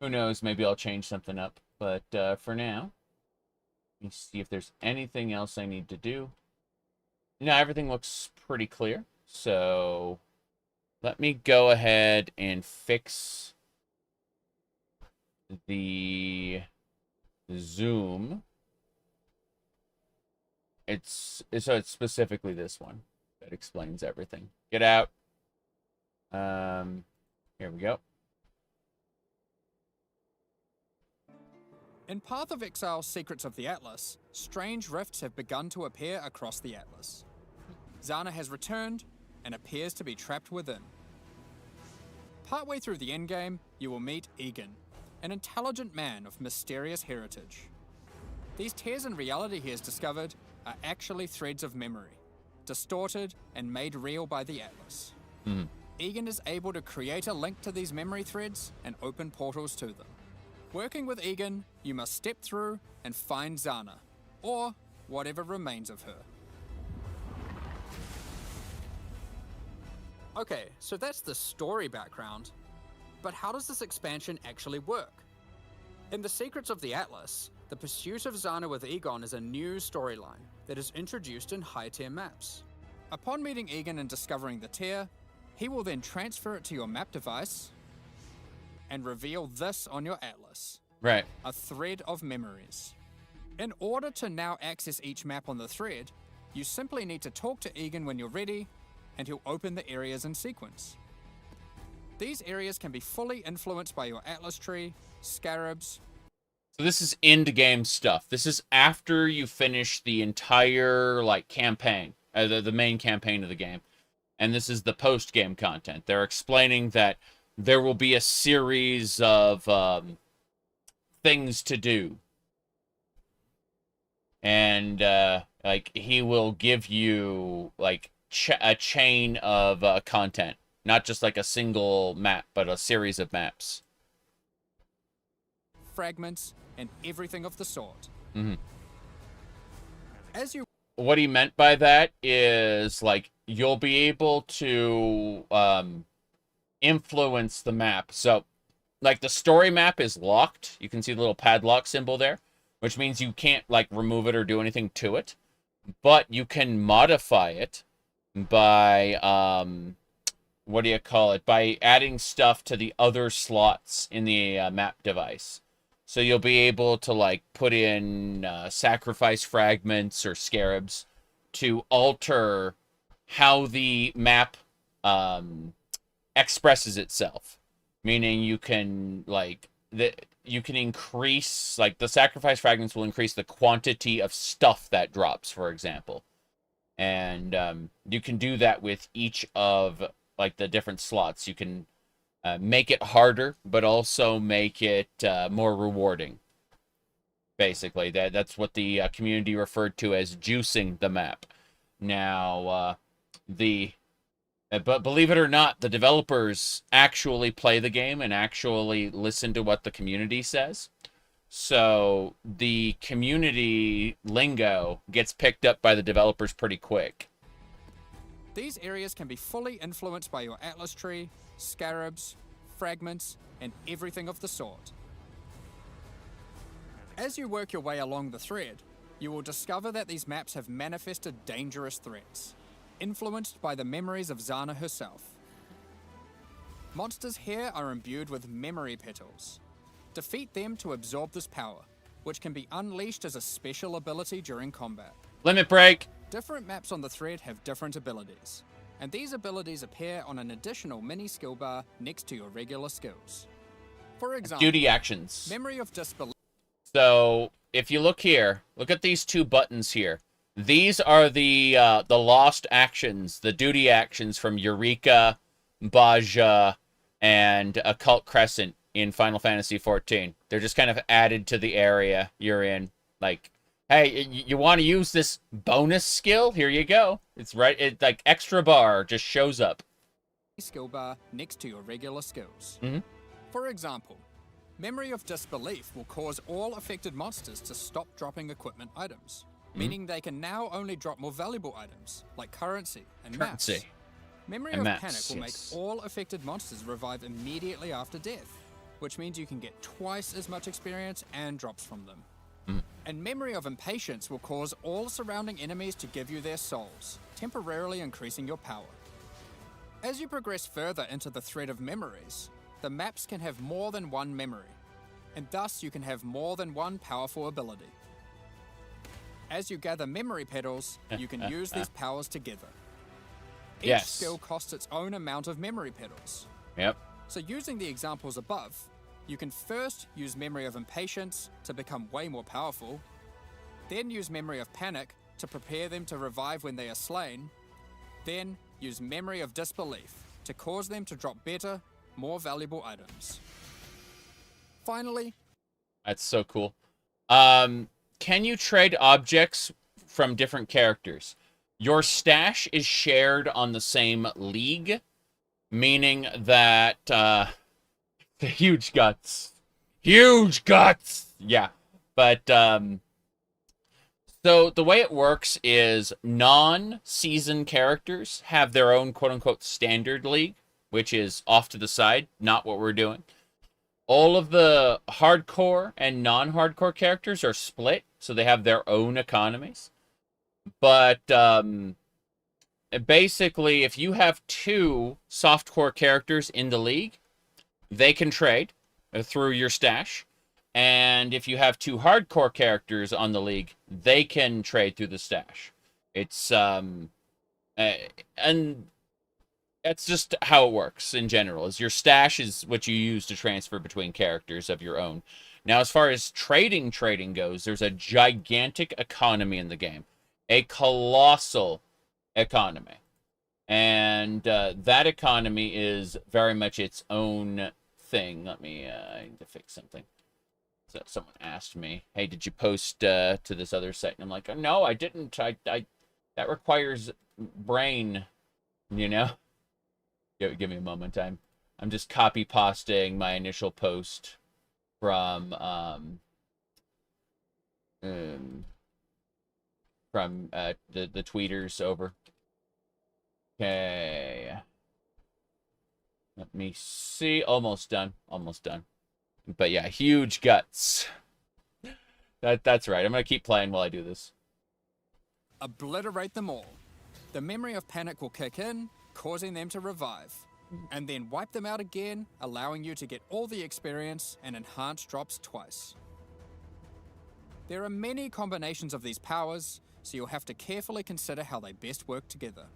Who knows? Maybe I'll change something up. But for now, let me see if there's anything else I need to do. No, everything looks pretty clear. So let me go ahead and fix the zoom. So it's specifically this one that explains everything. Get out. Here we go. In Path of Exile Secrets of the Atlas, strange rifts have begun to appear across the Atlas. Zana has returned and appears to be trapped within. Partway through the endgame, you will meet Egan, an intelligent man of mysterious heritage. These tears in reality he has discovered are actually threads of memory, distorted and made real by the Atlas. Egan is able to create a link to these memory threads and open portals to them. Working with Egan, you must step through and find Zana, or whatever remains of her. Okay, so that's the story background, but how does this expansion actually work? In the Secrets of the Atlas, the pursuit of Zana with Egon is a new storyline that is introduced in high-tier maps. Upon meeting Egan and discovering the tier, he will then transfer it to your map device and reveal this on your atlas. Right. A thread of memories. In order to now access each map on the thread, you simply need to talk to Egan when you're ready, and he'll open the areas in sequence. These areas can be fully influenced by your atlas tree, scarabs. So this is end-game stuff. This is after you finish the entire, campaign, the main campaign of the game. And this is the post-game content. They're explaining that there will be a series of things to do. And, he will give you, a chain of content. Not just, a single map, but a series of maps. Fragments, and everything of the sort. As you... What he meant by that is, you'll be able to influence the map. So, the story map is locked. You can see the little padlock symbol there, which means you can't, remove it or do anything to it. But you can modify it by, by adding stuff to the other slots in the map device. So you'll be able to, put in sacrifice fragments or scarabs to alter how the map expresses itself. Meaning you can, you can increase, like, the sacrifice fragments will increase the quantity of stuff that drops, for example. And you can do that with each of, like, the different slots. You can make it harder, but also make it more rewarding. Basically, that's what the community referred to as juicing the map. Now, but believe it or not, the developers actually play the game and actually listen to what the community says. So the community lingo gets picked up by the developers pretty quick. These areas can be fully influenced by your Atlas tree, scarabs, fragments, and everything of the sort. As you work your way along the thread, you will discover that these maps have manifested dangerous threats, influenced by the memories of Zana herself. Monsters here are imbued with memory petals. Defeat them to absorb this power, which can be unleashed as a special ability during combat. Limit break! Different maps on the thread have different abilities, and these abilities appear on an additional mini skill bar next to your regular skills. For example, Duty actions. Memory of Disbelief. So, if you look here, look at these two buttons here. These are the lost actions, the duty actions from Eureka, Baja, and Occult Crescent in Final Fantasy XIV. They're just kind of added to the area you're in. Like, hey, you want to use this bonus skill? Here you go. It's right, like extra bar just shows up. Skill bar next to your regular skills. Mm-hmm. For example, Memory of Disbelief will cause all affected monsters to stop dropping equipment items, meaning they can now only drop more valuable items, like currency and maps. Memory of Panic will make all affected monsters revive immediately after death, which means you can get twice as much experience and drops from them. And Memory of Impatience will cause all surrounding enemies to give you their souls, temporarily increasing your power. As you progress further into the thread of memories, the maps can have more than one memory, and thus you can have more than one powerful ability. As you gather memory petals, you can use these powers together. Each skill costs its own amount of memory petals. Yep. So using the examples above, you can first use Memory of Impatience to become way more powerful, then use Memory of Panic to prepare them to revive when they are slain, then use Memory of Disbelief to cause them to drop better, more valuable items. Finally, that's so cool. Can you trade objects from different characters? Your stash is shared on the same league, meaning that the huge guts. Yeah. But so the way it works is non-season characters have their own quote-unquote standard league, which is off to the side, not what we're doing. All of the hardcore and non-hardcore characters are split, so they have their own economies. But basically, if you have two softcore characters in the league, they can trade through your stash. And if you have two hardcore characters on the league, they can trade through the stash. It's and that's just how it works in general. Is your stash is what you use to transfer between characters of your own. Now, as far as trading goes, there's a gigantic economy in the game, a colossal economy, and that economy is very much its own thing. Let me I need to fix something. So someone asked me, "Hey, did you post to this other site?" And I'm like, "Oh, no, I didn't. I that requires brain, you know." Give me a moment. I'm just copy pasting my initial post from the tweeters over. Okay. Let me see. Almost done. But yeah, huge guts. That's right. I'm gonna keep playing while I do this. Obliterate them all. The Memory of Panic will kick in, causing them to revive, and then wipe them out again, allowing you to get all the experience and enhanced drops twice. There are many combinations of these powers, so you'll have to carefully consider how they best work together.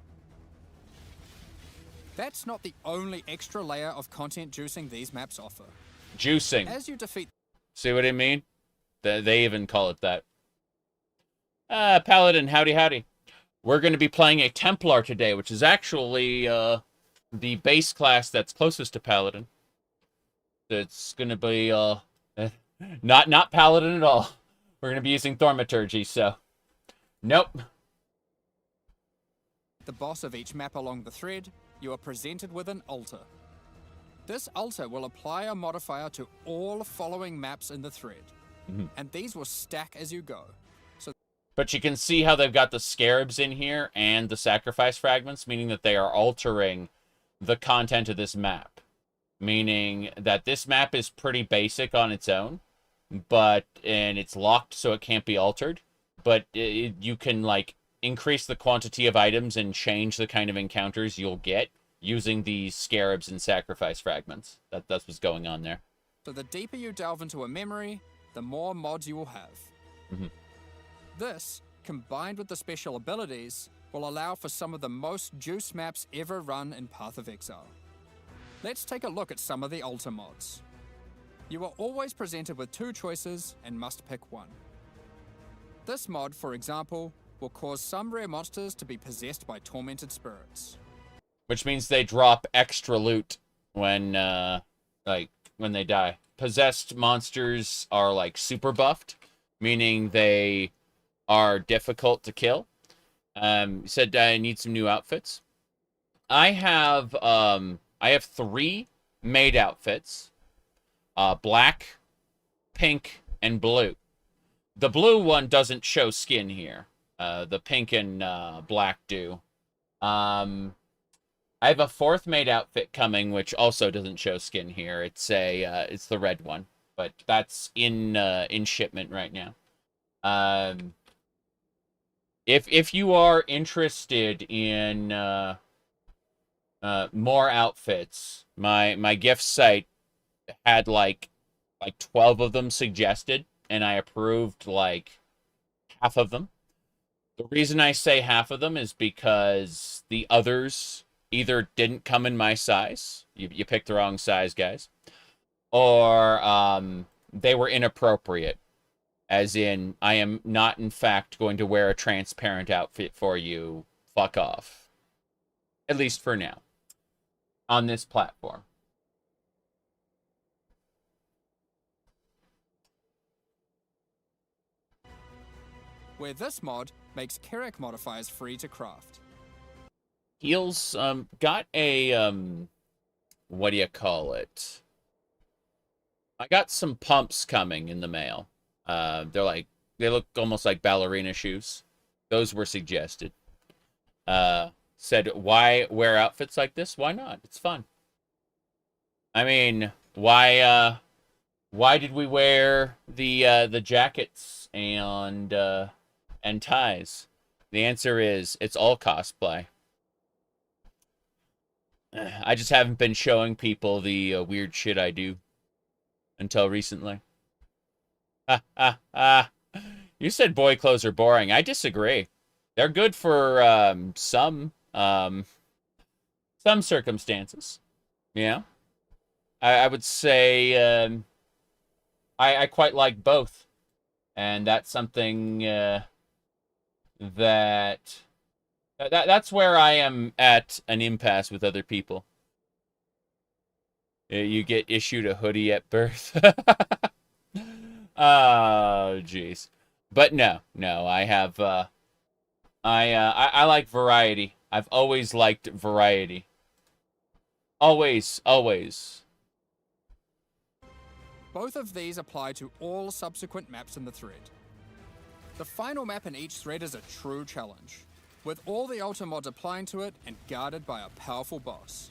That's not the only extra layer of content juicing these maps offer. Juicing. As you defeat See what I mean? They even call it that. Paladin, howdy howdy. We're going to be playing a Templar today, which is actually the base class that's closest to Paladin. It's going to be not Paladin at all. We're going to be using Thaumaturgy, so nope. the boss of each map along the thread, you are presented with an altar. This altar will apply a modifier to all following maps in the thread, and these will stack as you go. But you can see how they've got the scarabs in here and the sacrifice fragments, meaning that they are altering the content of this map. Meaning that this map is pretty basic on its own, and it's locked so it can't be altered. But you can, like, increase the quantity of items and change the kind of encounters you'll get using these scarabs and sacrifice fragments. That's what's going on there. So the deeper you delve into a memory, the more mods you will have. This, combined with the special abilities, will allow for some of the most juice maps ever run in Path of Exile. Let's take a look at some of the altar mods. You are always presented with two choices and must pick one. This mod, for example, will cause some rare monsters to be possessed by tormented spirits. Which means they drop extra loot when they die. Possessed monsters are, like, super buffed, meaning they are difficult to kill. Said I need some new outfits. I have 3 made outfits. Black, pink, and blue. The blue one doesn't show skin here. The pink and black do. I have a 4th made outfit coming, which also doesn't show skin here. It's the red one, but that's in shipment right now. If you are interested in more outfits, my gift site had like 12 of them suggested, and I approved like half of them. The reason I say half of them is because the others either didn't come in my size, you picked the wrong size, guys, or they were inappropriate, as in, I am not, in fact, going to wear a transparent outfit for you. Fuck off. At least for now. On this platform. Where this mod makes Carrack modifiers free to craft. Heels got a what do you call it? I got some pumps coming in the mail. They look almost like ballerina shoes. Those were suggested. Said, why wear outfits like this? Why not? It's fun. I mean, why did we wear the jackets and ties? The answer is it's all cosplay. I just haven't been showing people the weird shit I do until recently. You said boy clothes are boring. I disagree. They're good for some circumstances. Yeah. I would say I quite like both. And that's something that's where I am at an impasse with other people. You get issued a hoodie at birth. Oh, jeez. But no, I have, I like variety. I've always liked variety. Always. Both of these apply to all subsequent maps in the thread. The final map in each thread is a true challenge, with all the altar mods applying to it and guarded by a powerful boss.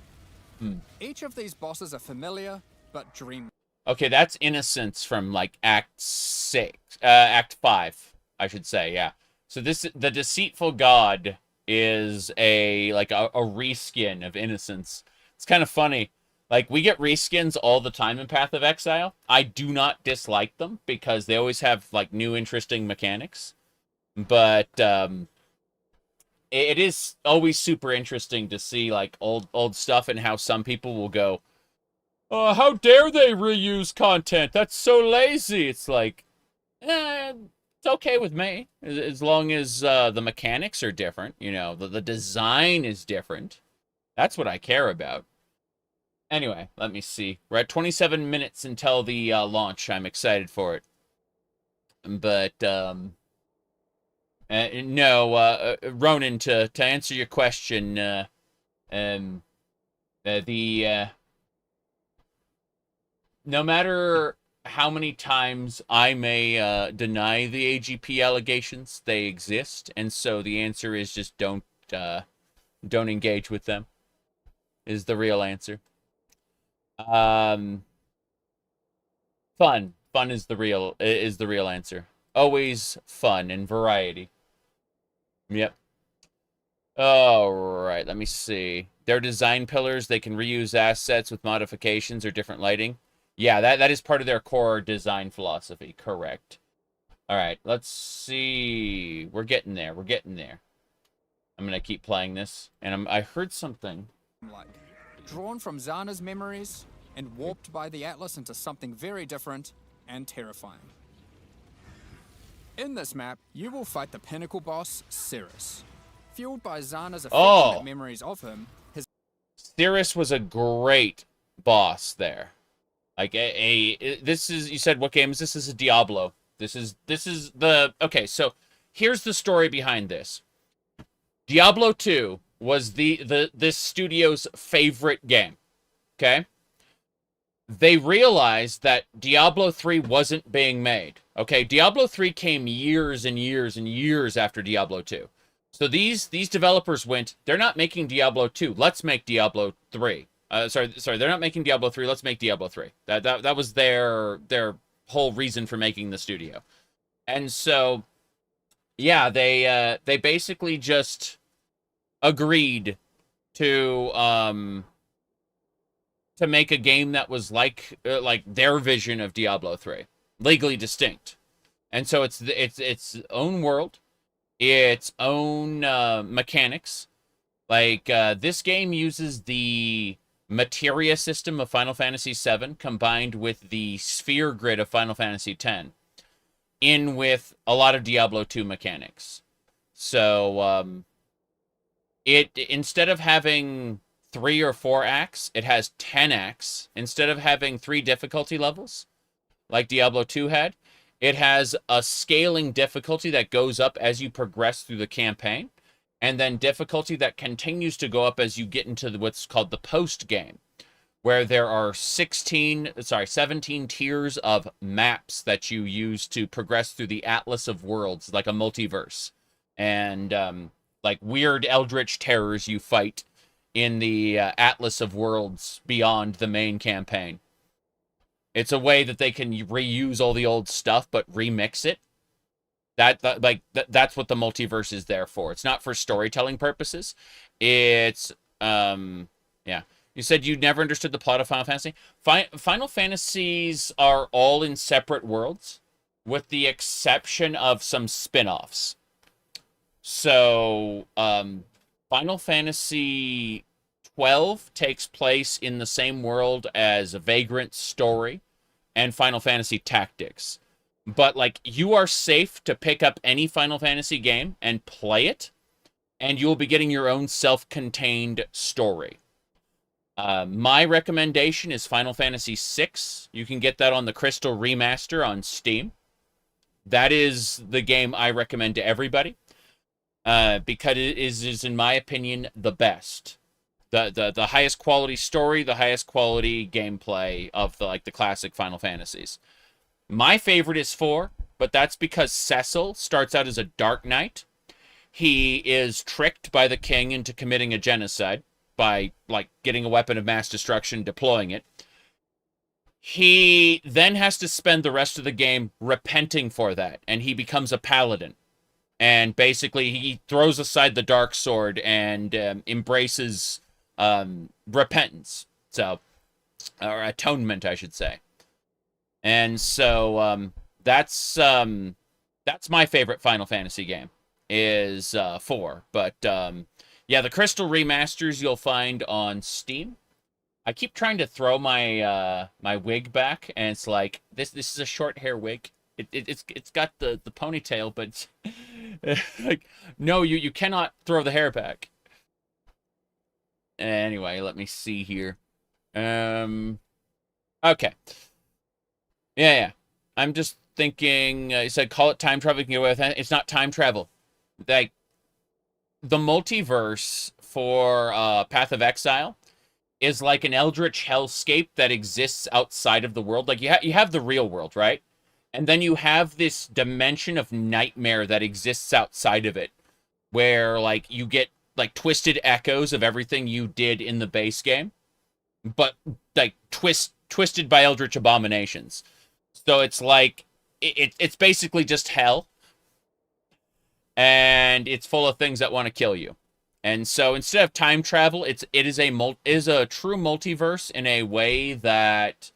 Each of these bosses are familiar, but dream. Okay, that's Innocence from, like, Act 5, I should say, yeah. So the Deceitful God is a reskin of Innocence. It's kind of funny. Like, we get reskins all the time in Path of Exile. I do not dislike them, because they always have, like, new interesting mechanics. But, it is always super interesting to see, like, old stuff and how some people will go, How dare they reuse content? That's so lazy. It's like, it's okay with me. As long as the mechanics are different, you know, the design is different. That's what I care about. Anyway, let me see. We're at 27 minutes until the launch. I'm excited for it. But, no, Ronan, to answer your question, no matter how many times I may deny the AGP allegations, they exist, and so the answer is just don't engage with them. Is the real answer. Fun is the real answer. Always fun and variety. Yep. All right, let me see. Their design pillars, they can reuse assets with modifications or different lighting. Yeah, that is part of their core design philosophy. Correct. All right, let's see. We're getting there. We're getting there. I'm gonna keep playing this, and I heard something. Like, drawn from Zana's memories and warped by the Atlas into something very different and terrifying. In this map, you will fight the Pinnacle boss, Cirrus. Fueled by Zana's affectionate memories of him, Cirrus was a great boss there. Like this is, you said what game is this? This is Diablo. This is the, okay, so here's the story behind this. Diablo 2 was this studio's favorite game. Okay? They realized that Diablo 3 wasn't being made. Okay, Diablo 3 came years and years and years after Diablo 2. So these developers went, they're not making Diablo 2. Let's make Diablo 3. Sorry, they're not making Diablo 3. Let's make Diablo 3. That was their whole reason for making the studio. And so, yeah, they basically just agreed to make a game that was like their vision of Diablo 3, legally distinct. And so it's its own world, its own mechanics. Like this game uses the materia system of Final Fantasy VII combined with the sphere grid of Final Fantasy X, in with a lot of Diablo 2 mechanics. So it, instead of having 3 or 4 acts, it has 10 acts. Instead of having 3 difficulty levels, like Diablo 2 had, it has a scaling difficulty that goes up as you progress through the campaign, and then difficulty that continues to go up as you get into what's called the post-game, where there are 17 tiers of maps that you use to progress through the Atlas of Worlds, like a multiverse, and like weird eldritch terrors you fight in the Atlas of Worlds beyond the main campaign. It's a way that they can reuse all the old stuff, but remix it. That's what the multiverse is there for. It's not for storytelling purposes. It's, yeah. You said you never understood the plot of Final Fantasy? Final Fantasies are all in separate worlds, with the exception of some spin-offs. So, Final Fantasy 12 takes place in the same world as Vagrant's story and Final Fantasy Tactics. But, like, you are safe to pick up any Final Fantasy game and play it, and you'll be getting your own self-contained story. My recommendation is Final Fantasy VI. You can get that on the Crystal Remaster on Steam. That is the game I recommend to everybody, because it is, in my opinion, the best. The highest quality story, the highest quality gameplay of the classic Final Fantasies. My favorite is 4, but that's because Cecil starts out as a Dark Knight. He is tricked by the king into committing a genocide by, like, getting a weapon of mass destruction, deploying it. He then has to spend the rest of the game repenting for that, and he becomes a paladin. And basically, he throws aside the dark sword and embraces repentance. So, or atonement, I should say. And so that's my favorite Final Fantasy game, is 4. But yeah, the Crystal Remasters you'll find on Steam. I keep trying to throw my my wig back, and it's like this is a short hair wig. It's got the ponytail, but like no, you cannot throw the hair back. Anyway, let me see here. Okay. Yeah. I'm just thinking. You said call it time travel. You can get away with it. It's not time travel. Like the multiverse for Path of Exile is like an eldritch hellscape that exists outside of the world. Like you have the real world, right? And then you have this dimension of nightmare that exists outside of it, where like you get like twisted echoes of everything you did in the base game, but like twisted by eldritch abominations. So it's like it's basically just hell, and it's full of things that want to kill you. And so instead of time travel, it is a true multiverse in a way that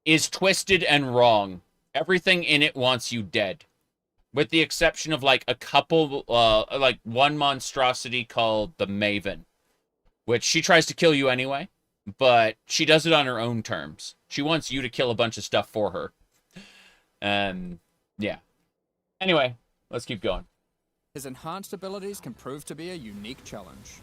is twisted and wrong. Everything in it wants you dead, with the exception of like a couple, like one monstrosity called the Maven, which she tries to kill you anyway, but she does it on her own terms. She wants you to kill a bunch of stuff for her. Yeah. Anyway, let's keep going. His enhanced abilities can prove to be a unique challenge.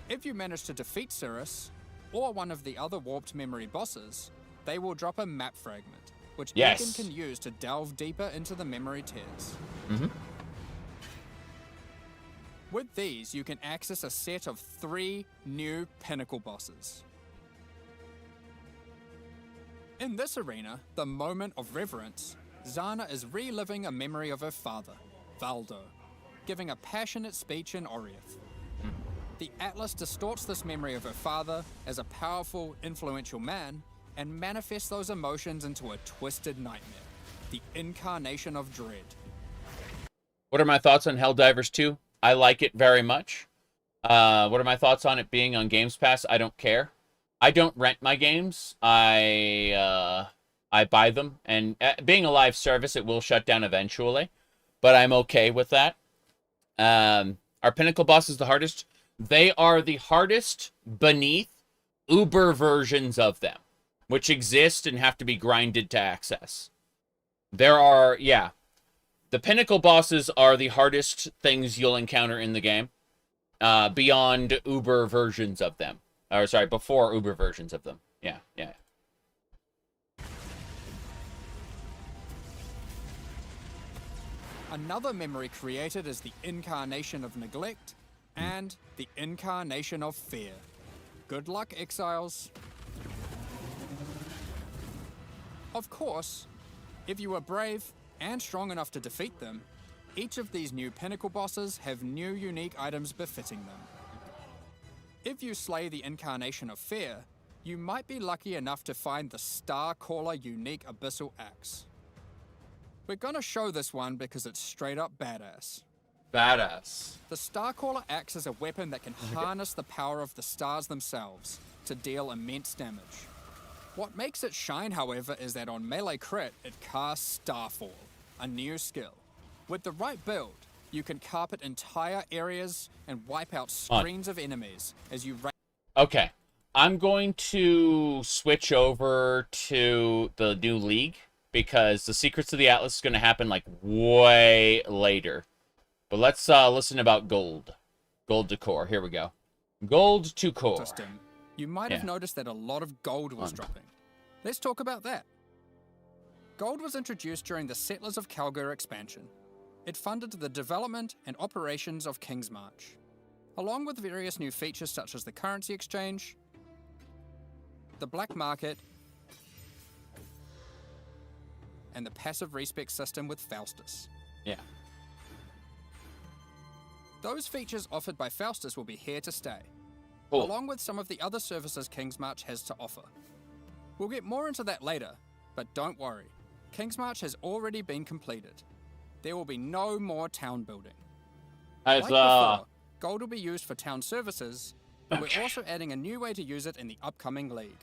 If you manage to defeat Cirrus, or one of the other warped memory bosses, they will drop a map fragment, which Egan can use to delve deeper into the memory tears. With these, you can access a set of 3 new Pinnacle bosses. In this arena, the Moment of Reverence, Zana is reliving a memory of her father, Valdo, giving a passionate speech in Oriath. The Atlas distorts this memory of her father as a powerful, influential man, and manifests those emotions into a twisted nightmare, the incarnation of dread. What are my thoughts on Helldivers 2? I like it very much. What are my thoughts on it being on Games Pass? I don't care. I don't rent my games. I buy them, and being a live service, it will shut down eventually, but I'm okay with that. Are Pinnacle bosses the hardest? They are the hardest beneath Uber versions of them, which exist and have to be grinded to access. There are, the Pinnacle bosses are the hardest things you'll encounter in the game, beyond Uber versions of them. Or, sorry, before Uber versions of them. Yeah. Another memory created is the incarnation of neglect and the incarnation of fear. Good luck, exiles. Of course, if you are brave and strong enough to defeat them, each of these new Pinnacle bosses have new unique items befitting them. If you slay the incarnation of fear, you might be lucky enough to find the Starcaller unique Abyssal Axe. We're gonna show this one because it's straight up badass. Badass. The Starcaller Axe is a weapon that can harness the power of the stars themselves to deal immense damage. What makes it shine, however, is that on melee crit, it casts Starfall, a new skill. With the right build, you can carpet entire areas and wipe out screens of enemies as you... Okay. I'm going to switch over to the new league, because the Secrets of the Atlas is going to happen, like, way later. But let's listen about gold. Gold to core. Here we go. Gold to core. You might have noticed that a lot of gold was dropping. Let's talk about that. Gold was introduced during the Settlers of Kalgur expansion. It funded the development and operations of King's March, along with various new features such as the currency exchange, the black market, and the passive respec system with Faustus. Yeah. Those features offered by Faustus will be here to stay, cool, along with some of the other services King's March has to offer. We'll get more into that later, but don't worry, King's March has already been completed. There will be no more town building. Like before, gold will be used for town services, but we're also adding a new way to use it in the upcoming league.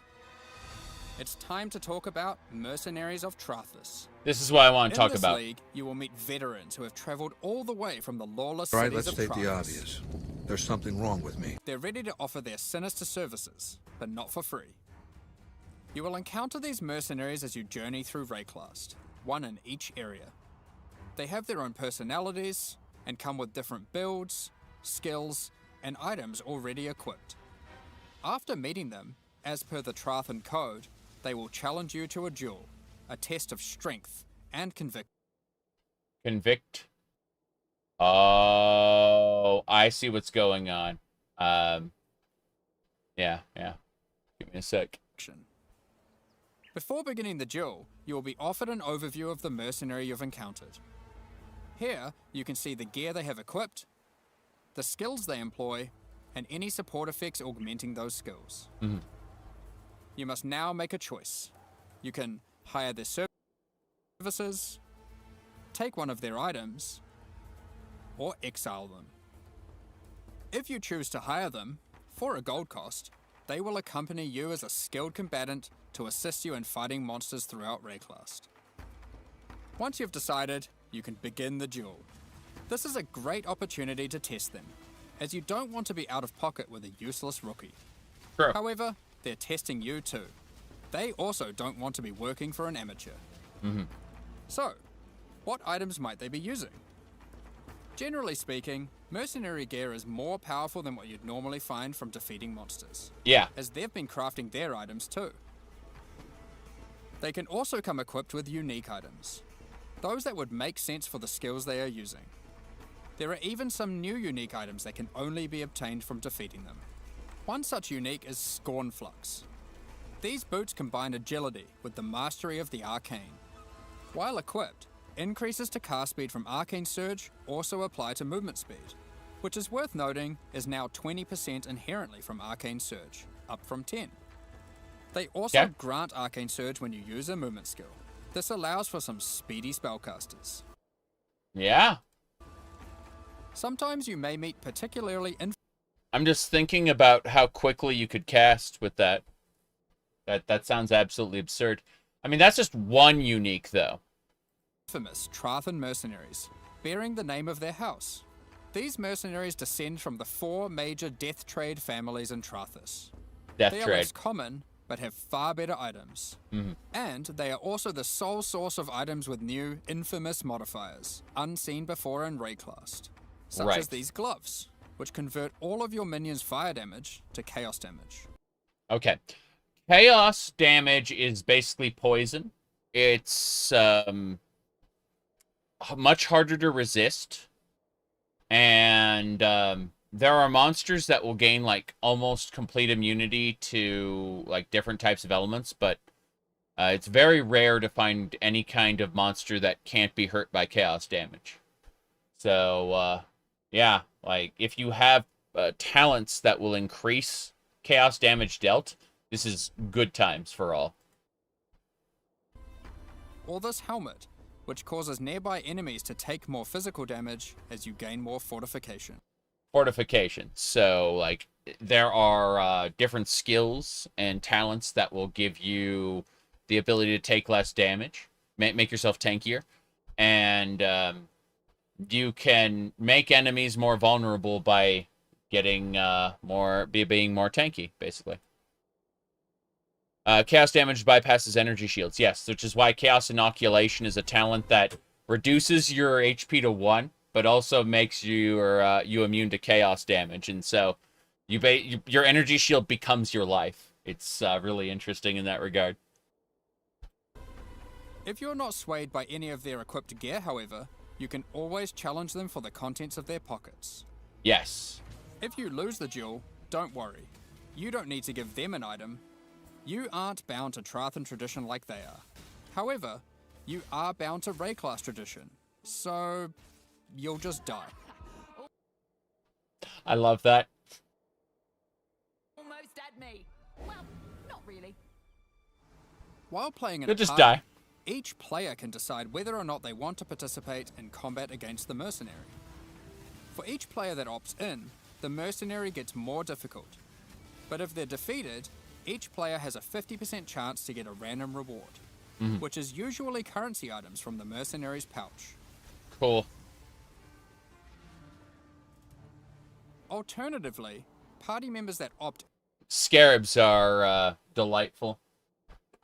It's time to talk about Mercenaries of Trathus. This is what I want to talk about. In this league, you will meet veterans who have traveled all the way from the lawless All right, cities let's of state Trathus. the obvious. There's something wrong with me. They're ready to offer their sinister services, but not for free. You will encounter these mercenaries as you journey through Rayclast, one in each area. They have their own personalities and come with different builds, skills, and items already equipped. After meeting them, as per the Hierophant code, they will challenge you to a duel, a test of strength and conviction. Convict. Oh, I see what's going on. Yeah. Give me a sec. Before beginning the duel, you will be offered an overview of the mercenary you've encountered. Here, you can see the gear they have equipped, the skills they employ, and any support effects augmenting those skills. You must now make a choice. You can hire their services, take one of their items, or exile them. If you choose to hire them, for a gold cost, they will accompany you as a skilled combatant to assist you in fighting monsters throughout Rayclast. Once you've decided, you can begin the duel. This is a great opportunity to test them, as you don't want to be out of pocket with a useless rookie. Sure. However, they're testing you too. They also don't want to be working for an amateur. So, what items might they be using? Generally speaking, mercenary gear is more powerful than what you'd normally find from defeating monsters, Yeah. as they've been crafting their items too. They can also come equipped with unique items, those that would make sense for the skills they are using. There are even some new unique items that can only be obtained from defeating them. One such unique is Scornflux. These boots combine agility with the mastery of the arcane. While equipped, increases to cast speed from Arcane Surge also apply to movement speed, which is worth noting is now 20% inherently from Arcane Surge, up from 10. They also grant Arcane Surge when you use a movement skill. This allows for some speedy spellcasters. Yeah. Sometimes you may meet particularly I'm just thinking about how quickly you could cast with that. That sounds absolutely absurd. I mean, that's just one unique, though. infamous Hierophant mercenaries, bearing the name of their house. These mercenaries descend from the 4 major death trade families in Trathis. Death They are trade. less common, but have far better items. And they are also the sole source of items with new, infamous modifiers, unseen before in Rayclast, such as these gloves, which convert all of your minions' fire damage to chaos damage. Okay. Chaos damage is basically poison. It's much harder to resist. And there are monsters that will gain like almost complete immunity to like different types of elements, but it's very rare to find any kind of monster that can't be hurt by chaos damage. So yeah, like if you have talents that will increase chaos damage dealt, this is good times for all. Or this helmet, which causes nearby enemies to take more physical damage as you gain more fortification. Fortification. So, like, there are different skills and talents that will give you the ability to take less damage, make yourself tankier, and you can make enemies more vulnerable by getting being more tanky, basically. Chaos damage bypasses energy shields, yes, which is why Chaos Inoculation is a talent that reduces your HP to 1, but also makes you immune to chaos damage, and so your energy shield becomes your life. It's really interesting in that regard. If you're not swayed by any of their equipped gear, however, you can always challenge them for the contents of their pockets. Yes. If you lose the duel, don't worry. You don't need to give them an item. You aren't bound to Hierophant tradition like they are. However, you are bound to Rayclast tradition, so you'll just die. I love that. Almost at me. Well, not really. While playing in You'll a just party, die. each player can decide whether or not they want to participate in combat against the mercenary. For each player that opts in, the mercenary gets more difficult. But if they're defeated, each player has a 50% chance to get a random reward, which is usually currency items from the mercenary's pouch. Cool. Alternatively, party members that opt Scarabs are delightful.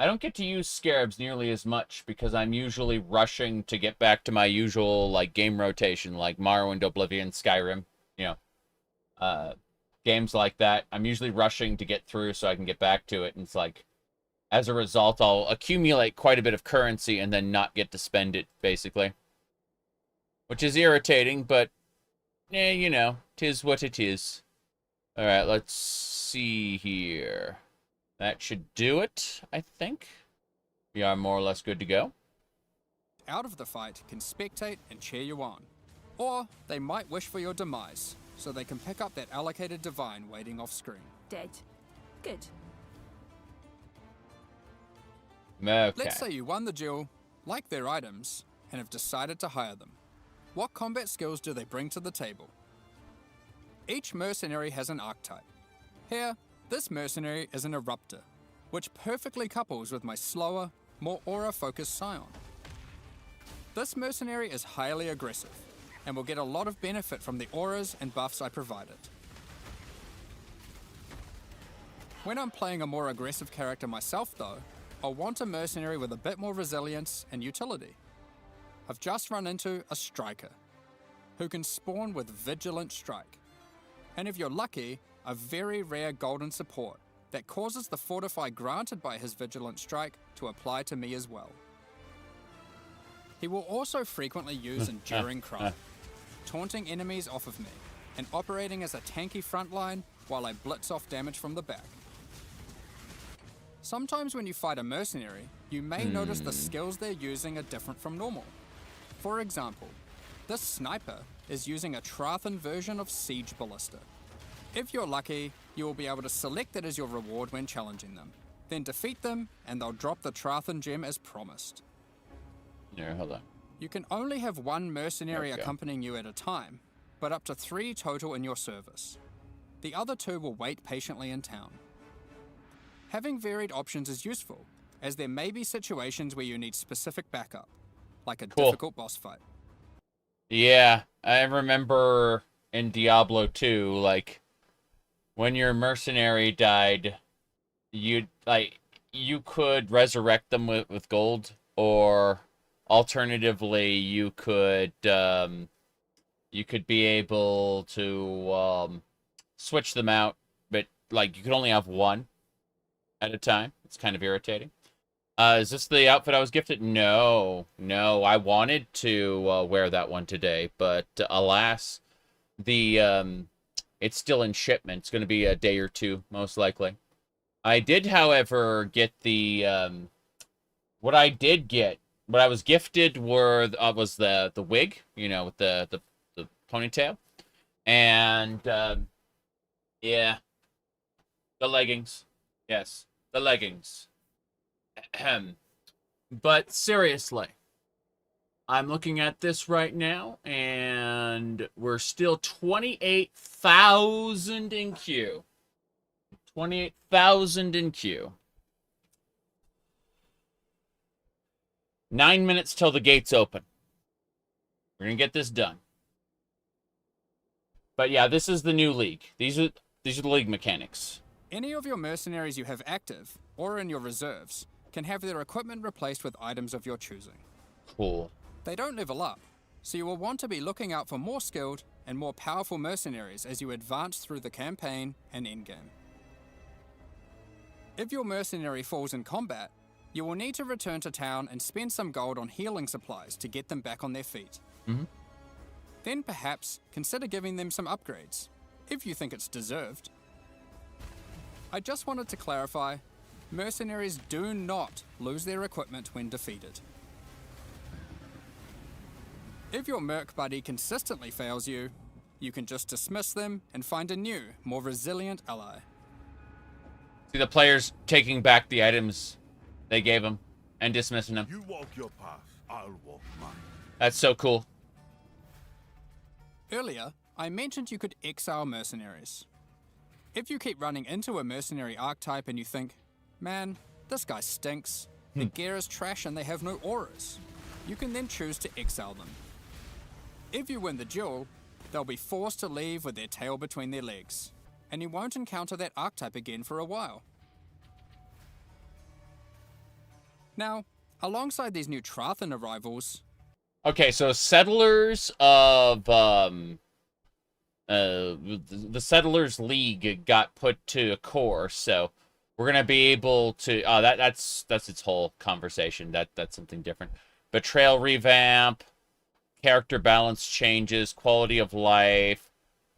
I don't get to use scarabs nearly as much because I'm usually rushing to get back to my usual like game rotation, like Morrowind, Oblivion, Skyrim, you know, games like that. I'm usually rushing to get through so I can get back to it, and it's like, as a result, I'll accumulate quite a bit of currency and then not get to spend it, basically. Which is irritating, but, you know, 'tis what it is. Alright, let's see here. That should do it, I think. We are more or less good to go. out of the fight can spectate and cheer you on. Or they might wish for your demise, so they can pick up that allocated divine waiting off screen. Dead. Good. Okay. Let's say you won the duel, like their items, and have decided to hire them. What combat skills do they bring to the table? Each mercenary has an archetype. Here, this mercenary is an Eruptor, which perfectly couples with my slower, more aura-focused Scion. This mercenary is highly aggressive, and will get a lot of benefit from the auras and buffs I provided. When I'm playing a more aggressive character myself though, I'll want a mercenary with a bit more resilience and utility. I've just run into a Striker, who can spawn with Vigilant Strike. And if you're lucky, a very rare golden support that causes the fortify granted by his Vigilant Strike to apply to me as well. He will also frequently use Enduring Cry, taunting enemies off of me, and operating as a tanky frontline while I blitz off damage from the back. Sometimes when you fight a mercenary, you may notice the skills they're using are different from normal. For example, this sniper is using a Trathan version of Siege Ballista. If you're lucky, you will be able to select it as your reward when challenging them. Then defeat them, and they'll drop the Trathan gem as promised. Yeah, hold on. You can only have one mercenary Okay. accompanying you at a time, but up to 3 total in your service. The other 2 will wait patiently in town. Having varied options is useful, as there may be situations where you need specific backup, like a Cool. difficult boss fight. Yeah, I remember in Diablo 2, like, when your mercenary died, you could resurrect them with gold, or alternatively, you could be able to switch them out, but like you could only have one at a time. It's kind of irritating. Is this the outfit I was gifted? No, I wanted to wear that one today, but alas, it's still in shipment. It's going to be a day or two, most likely. I did, however, get what I was gifted was the wig, with the ponytail, and yeah, the leggings. Yes, the leggings. Ahem. But seriously, I'm looking at this right now, and we're still 28,000 in queue. 28,000 in queue. 9 minutes till the gates open. We're gonna get this done. But yeah, this is the new league. These are the league mechanics. Any of your mercenaries you have active, or in your reserves, can have their equipment replaced with items of your choosing. Cool. They don't level up, so you will want to be looking out for more skilled and more powerful mercenaries as you advance through the campaign and endgame. If your mercenary falls in combat, you will need to return to town and spend some gold on healing supplies to get them back on their feet. Then perhaps consider giving them some upgrades, if you think it's deserved. I just wanted to clarify, mercenaries do not lose their equipment when defeated. If your merc buddy consistently fails you, you can just dismiss them and find a new, more resilient ally. See the players taking back the items they gave them and dismissing them. You walk your path, I'll walk mine. That's so cool. Earlier, I mentioned you could exile mercenaries. If you keep running into a mercenary archetype and you think, man, this guy stinks, the gear is trash and they have no auras, you can then choose to exile them. If you win the duel, they'll be forced to leave with their tail between their legs, and you won't encounter that archetype again for a while. Now, alongside these new Trathan arrivals... Okay, so Settlers of, the Settlers League got put to a core, so we're gonna be able to, that's its whole conversation. That's something different. Betrayal revamp, character balance changes, quality of life,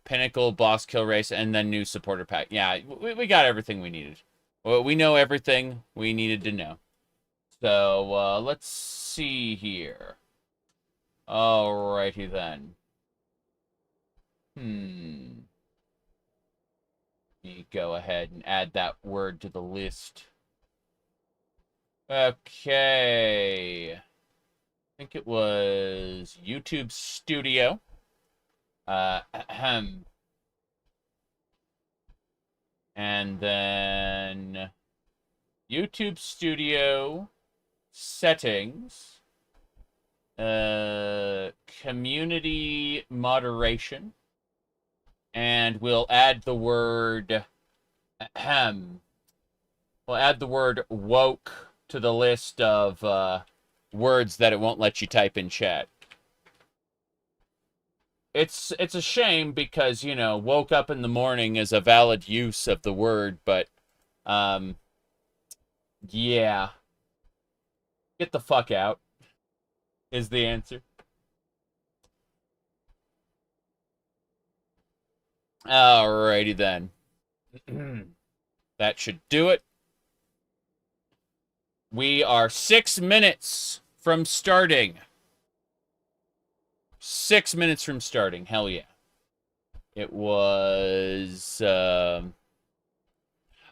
Pinnacle boss kill race, and then new supporter pack. Yeah, we got everything we needed. Well, we know everything we needed to know. So, let's see here. Alrighty then. Let me go ahead and add that word to the list. Okay. I think it was YouTube Studio. And then YouTube Studio settings, community moderation, and we'll add the word woke to the list of words that it won't let you type in chat. It's a shame because, you know, woke up in the morning is a valid use of the word, but yeah. Get the fuck out is the answer. Alrighty then. That should do it. We are 6 minutes from starting. 6 minutes from starting. Hell yeah. It was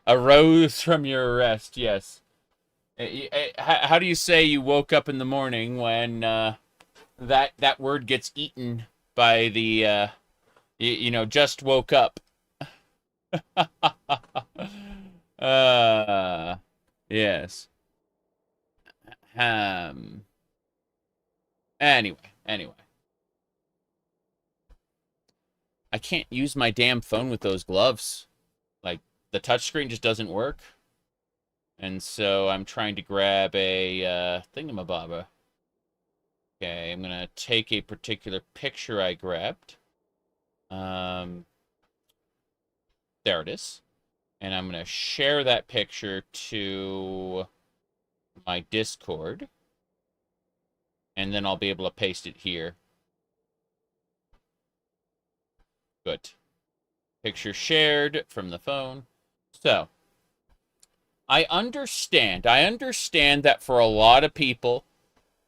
arose from your rest. Yes. How do you say you woke up in the morning when that word gets eaten by the you know, just woke up? Yes. Anyway. I can't use my damn phone with those gloves. Like, the touchscreen just doesn't work. And so I'm trying to grab a thingamabobber. Okay, I'm going to take a particular picture I grabbed. There it is. And I'm going to share that picture to my Discord. And then I'll be able to paste it here. Good. Picture shared from the phone. So, I understand that for a lot of people,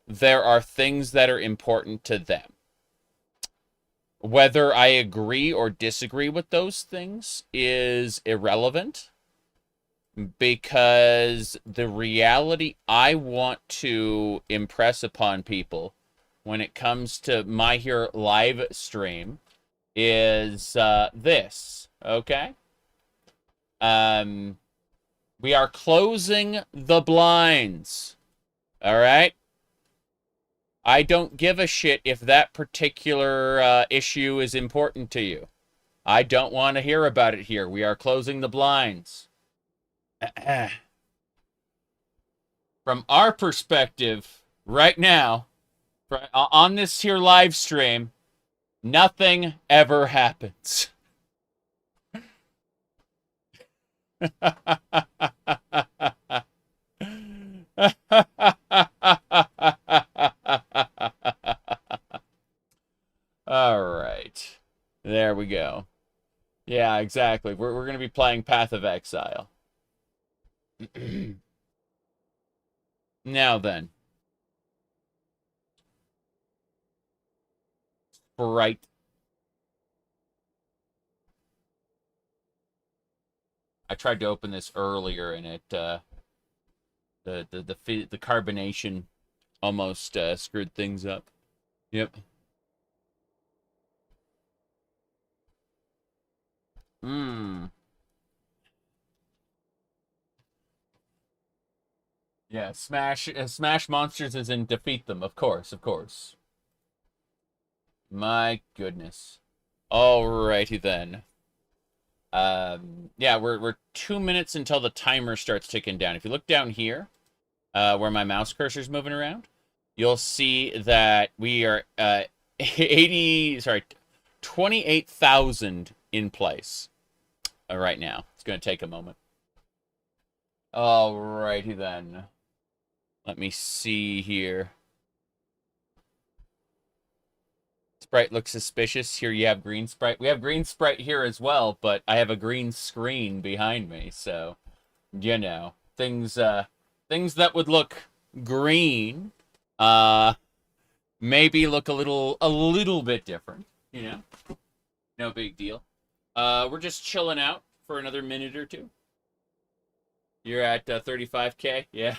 there are things that are important to them. Whether I agree or disagree with those things is irrelevant, because the reality I want to impress upon people when it comes to my here live stream is this, okay? We are closing the blinds, all right? I don't give a shit if that particular issue is important to you. I don't want to hear about it here. We are closing the blinds. From our perspective, right now, on this here live stream, nothing ever happens. All right. There we go. Yeah, exactly. We're going to be playing Path of Exile. Now then. Sprite. I tried to open this earlier and it the carbonation almost screwed things up. Yep. Yeah, smash monsters as in defeat them, of course. My goodness. Alrighty then. Yeah, we're 2 minutes until the timer starts ticking down. If you look down here, where my mouse cursor's moving around, you'll see that we are 28,000 in place right now. It's going to take a moment. Alrighty then. Let me see here. Sprite looks suspicious. Here you have green sprite. We have green sprite here as well, but I have a green screen behind me, so you know, things that would look green maybe look a little bit different, you know. No big deal. We're just chilling out for another minute or two. You're at 35K, yeah.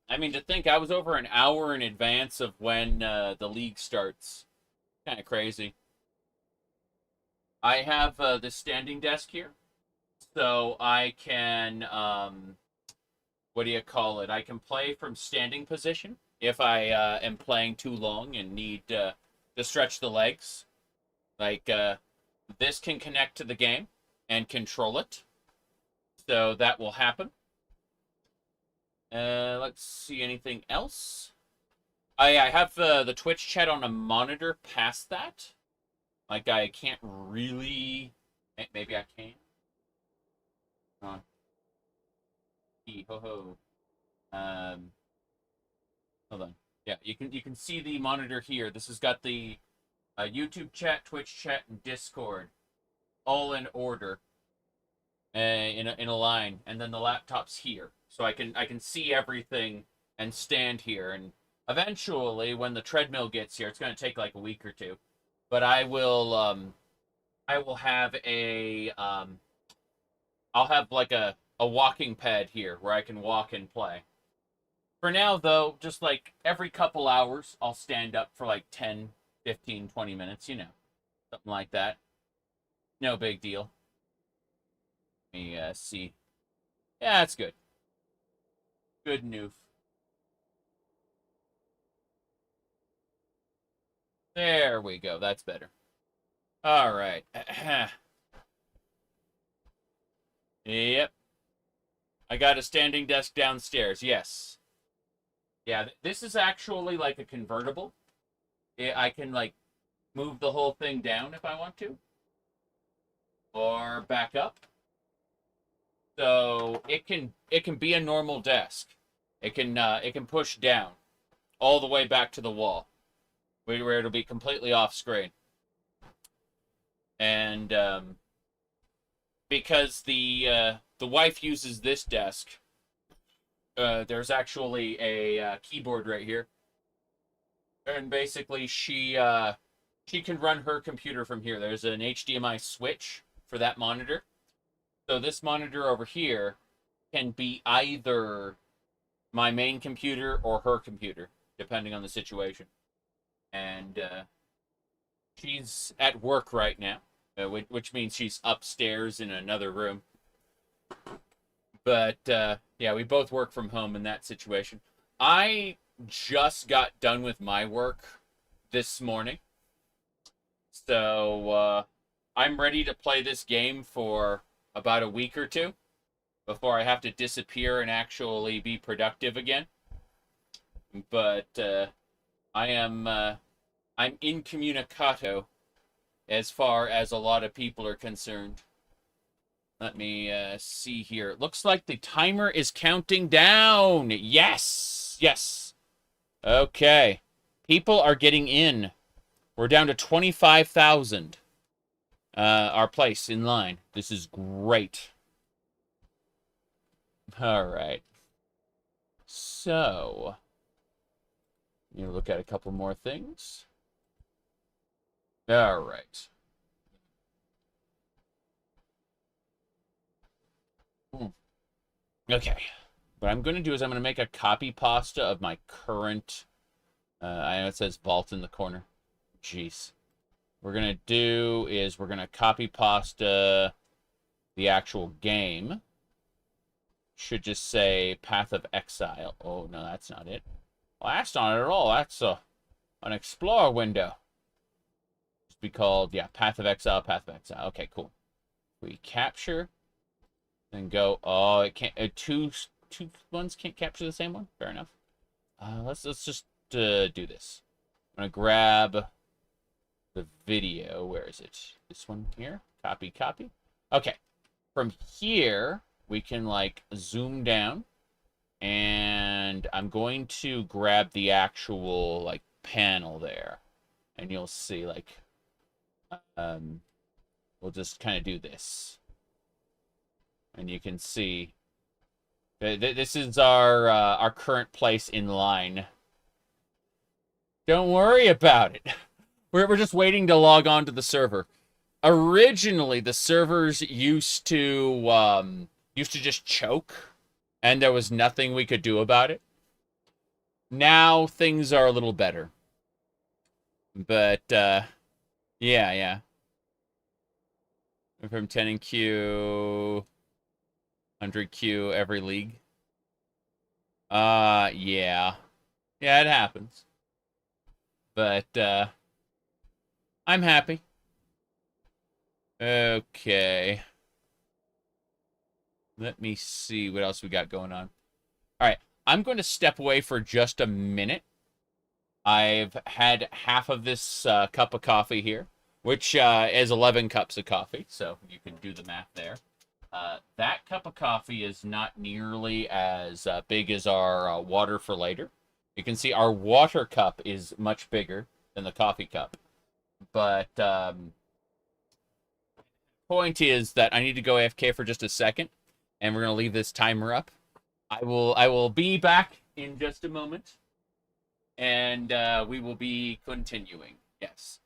I mean, to think I was over an hour in advance of when the league starts. Kind of crazy. I have this standing desk here, so I can, what do you call it? I can play from standing position if I am playing too long and need to stretch the legs. Like, this can connect to the game and control it, so that will happen. Let's see, anything else? I have the Twitch chat on a monitor past that. Like, I can't really... Maybe I can. Hold on. Ho-ho. Hold on. Yeah, you can see the monitor here. This has got the YouTube chat, Twitch chat, and Discord all in order, in a line, and then the laptop's here. So I can see everything and stand here, and eventually, when the treadmill gets here, it's going to take like a week or two. But I will have I'll have like a walking pad here where I can walk and play. For now, though, just like every couple hours, I'll stand up for like 10, 15, 20 minutes, you know, something like that. No big deal. Let me see. Yeah, that's good. Good news. There we go. That's better. All right. Yep. I got a standing desk downstairs. Yes. Yeah, this is actually like a convertible. I can like move the whole thing down if I want to, or back up. So it can be a normal desk. It can push down all the way back to the wall, where it'll be completely off screen. And because the wife uses this desk, there's actually a keyboard right here, and basically she can run her computer from here. There's an HDMI switch for that monitor. So this monitor over here can be either my main computer or her computer, depending on the situation. And she's at work right now, which means she's upstairs in another room. But, yeah, we both work from home in that situation. I just got done with my work this morning. So, I'm ready to play this game for about a week or two before I have to disappear and actually be productive again. But I'm incommunicato as far as a lot of people are concerned. Let me see here. It looks like the timer is counting down. Yes! Yes. Okay. People are getting in. We're down to 25,000. Our place in line. This is great. All right. So, you look at a couple more things. All right. Okay. What I'm going to do is I'm going to make a copy pasta of my current... I know it says vault in the corner. Jeez. What we're going to do is we're going to copy pasta the actual game. Should just say Path of Exile. Oh, no, that's not it. Well, that's not it at all. That's an Explorer window. be called, yeah, Path of Exile, Path of Exile. Okay, cool. We capture, then go. Oh, it can't. Two ones can't capture the same one. Fair enough. Let's just do this. I'm gonna grab the video. Where is it? This one here. Copy, copy. Okay. From here, we can like zoom down, and I'm going to grab the actual like panel there, and you'll see like, we'll just kind of do this, and you can see this is our current place in line. Don't worry about it. We're just waiting to log on to the server. Originally, the servers used to just choke, and there was nothing we could do about it. Now things are a little better. But yeah. From 10 in queue, 100 queue every league. Yeah. Yeah, it happens. But I'm happy. Okay. Let me see what else we got going on. All right. I'm going to step away for just a minute. I've had half of this cup of coffee here, which is 11 cups of coffee, so you can do the math there. That cup of coffee is not nearly as big as our water for later. You can see our water cup is much bigger than the coffee cup. But point is that I need to go AFK for just a second, and we're going to leave this timer up. I will be back in just a moment, and we will be continuing. Yes.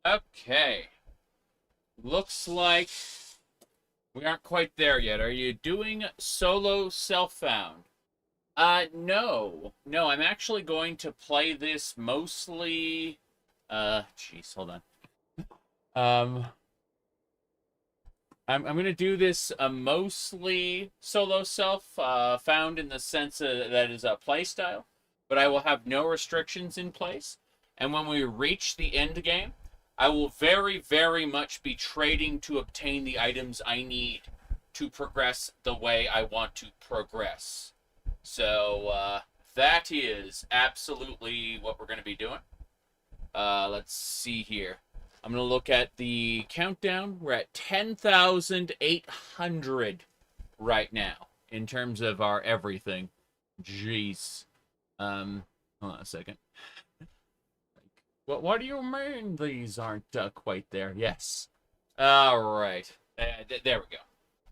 Okay. Looks like we aren't quite there yet. Are you doing solo self-found? No. No, I'm actually going to play this mostly... jeez, hold on. I'm going to do this mostly solo self-found in the sense that is a play style, but I will have no restrictions in place. And when we reach the end game, I will very, very much be trading to obtain the items I need to progress the way I want to progress. So, that is absolutely what we're going to be doing. Let's see here. I'm going to look at the countdown. We're at 10,800 right now in terms of our everything. Jeez. Hold on a second. What do you mean these aren't quite there? Yes. All right. There we go.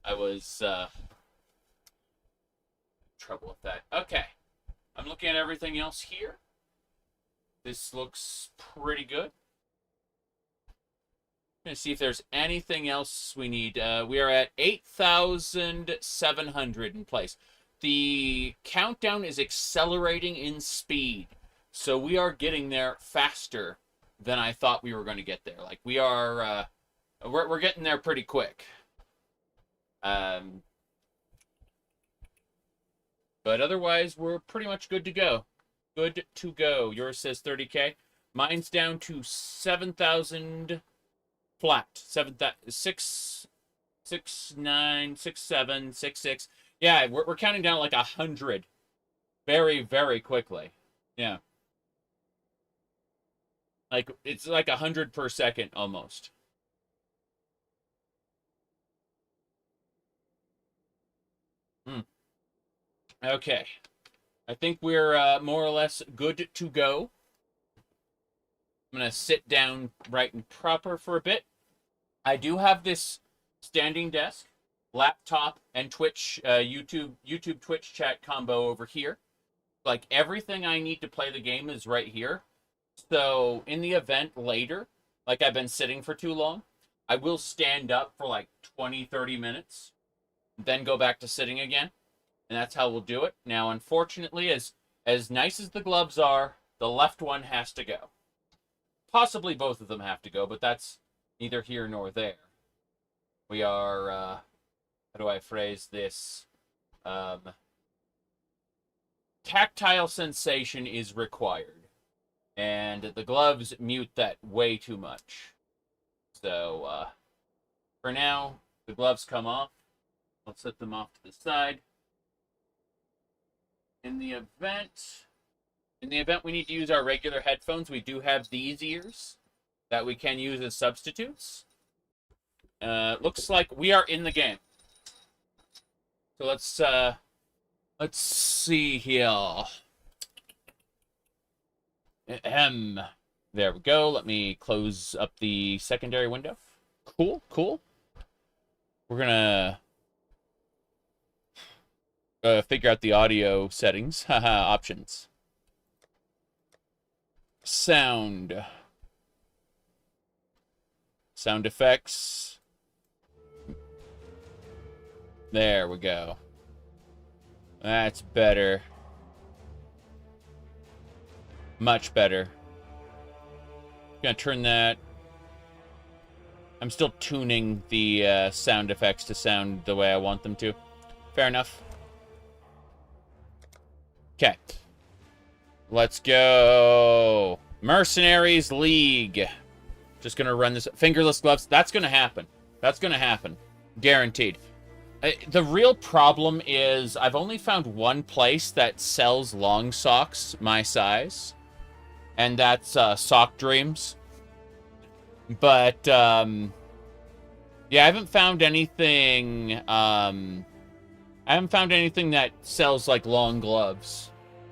I was trouble with that. Okay. I'm looking at everything else here. This looks pretty good. I'm going to see if there's anything else we need. We are at 8,700 in place. The countdown is accelerating in speed. So we are getting there faster than I thought we were going to get there. Like, we are... we're getting there pretty quick. But otherwise, we're pretty much good to go. Good to go. Yours says 30K. Mine's down to 7,000 flat. 6, 9, 6, 7, 6, 6. Yeah, we're counting down like 100 very, very quickly. Yeah. Like, it's like 100 per second almost. Okay. I think we're more or less good to go. I'm going to sit down right and proper for a bit. I do have this standing desk, laptop, and Twitch, YouTube Twitch chat combo over here. Like, everything I need to play the game is right here. So, in the event later, like I've been sitting for too long, I will stand up for like 20, 30 minutes, then go back to sitting again. And that's how we'll do it. Now, unfortunately, as nice as the gloves are, the left one has to go. Possibly both of them have to go, but that's neither here nor there. We are, how do I phrase this? Tactile sensation is required. And the gloves mute that way too much. So, for now, the gloves come off. I'll set them off to the side. In the event we need to use our regular headphones, we do have these ears that we can use as substitutes. Looks like we are in the game. So let's see here. There we go. Let me close up the secondary window. Cool, cool. We're gonna figure out the audio settings. Haha, options. Sound. Sound effects. There we go. That's better. Much better. Gonna turn that. I'm still tuning the sound effects to sound the way I want them to. Fair enough. Okay. Let's go. Mercenaries League. Just gonna run this. Fingerless gloves. That's gonna happen. That's gonna happen. Guaranteed. The real problem is I've only found one place that sells long socks my size. And that's Sock Dreams. But, yeah, I haven't found anything, I haven't found anything that sells, like, long gloves.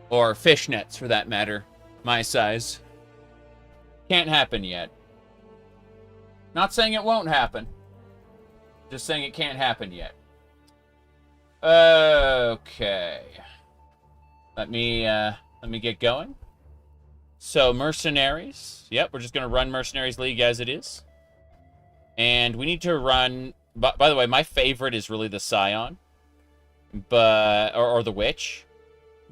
Or fishnets, for that matter. My size. Can't happen yet. Not saying it won't happen. Just saying it can't happen yet. Okay. Let me get going. So, Mercenaries. Yep, we're just going to run Mercenaries League as it is. And we need to run... By the way, my favorite is really the Scion. But... Or the Witch.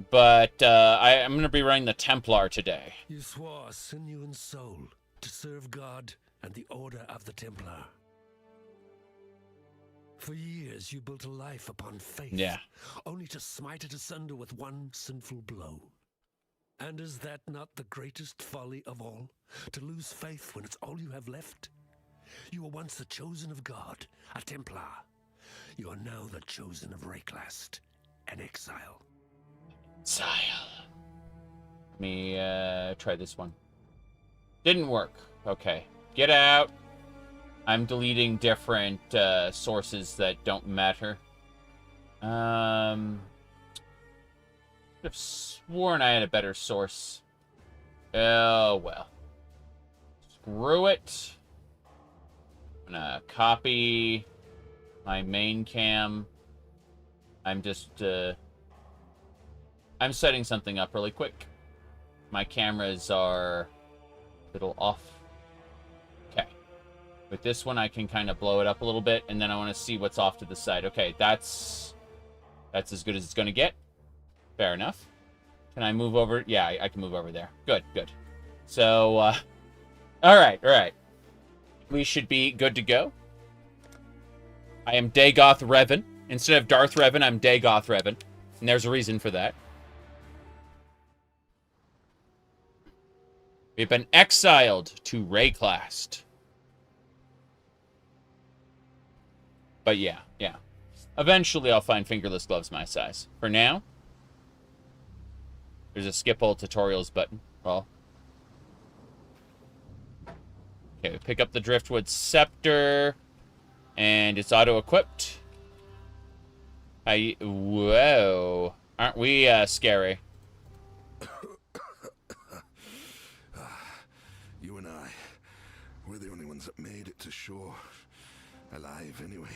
But I'm going to be running the Templar today. You swore sinew and soul to serve God and the Order of the Templar. For years you built a life upon faith. Yeah. Only to smite it asunder with one sinful blow. And is that not the greatest folly of all? To lose faith when it's all you have left? You were once the chosen of God, a Templar. You are now the chosen of Rayclast, an exile. Let me try this one. Didn't work. Okay. Get out. I'm deleting different sources that don't matter. I've sworn I had a better source. Oh, well. Screw it. I'm gonna copy my main cam. I'm just I'm setting something up really quick. My cameras are a little off. Okay. With this one, I can kind of blow it up a little bit, and then I want to see what's off to the side. Okay, that's as good as it's going to get. Fair enough. Can I move over? Yeah, I can move over there. Good, good. So, all right. We should be good to go. I am Dagoth Revan. Instead of Darth Revan, I'm Dagoth Revan. And there's a reason for that. We've been exiled to Rayclast. But yeah. Eventually I'll find fingerless gloves my size. For now, there's a skip all tutorials button. Well. Okay, we pick up the Driftwood Scepter. And it's auto-equipped. Whoa. Aren't we scary? You and I, we're the only ones that made it to shore. Alive, anyway.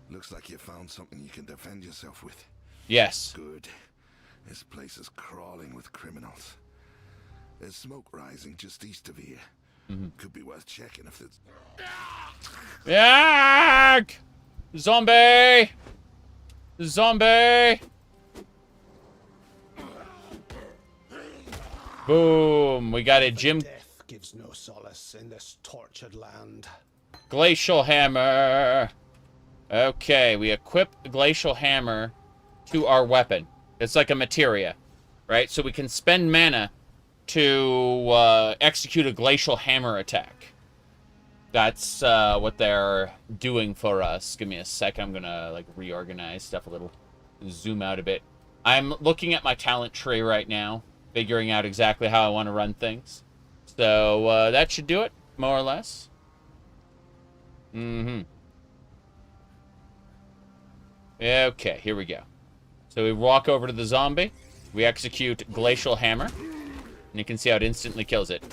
Looks like you found something you can defend yourself with. Yes. Good. This place is crawling with criminals. There's smoke rising just east of here. Could be worth checking if it's... Yak! Zombie! Zombie! Boom! We got a gym... Death gives no solace in this tortured land. Glacial Hammer! Okay, we equip the Glacial Hammer to our weapon. It's like a materia, right? So we can spend mana to execute a Glacial Hammer attack. That's what they're doing for us. Give me a second. I'm gonna like reorganize stuff a little. Zoom out a bit. I'm looking at my talent tree right now, figuring out exactly how I want to run things. So that should do it, more or less. Okay, here we go. So we walk over to the zombie. We execute Glacial Hammer. And you can see how it instantly kills it.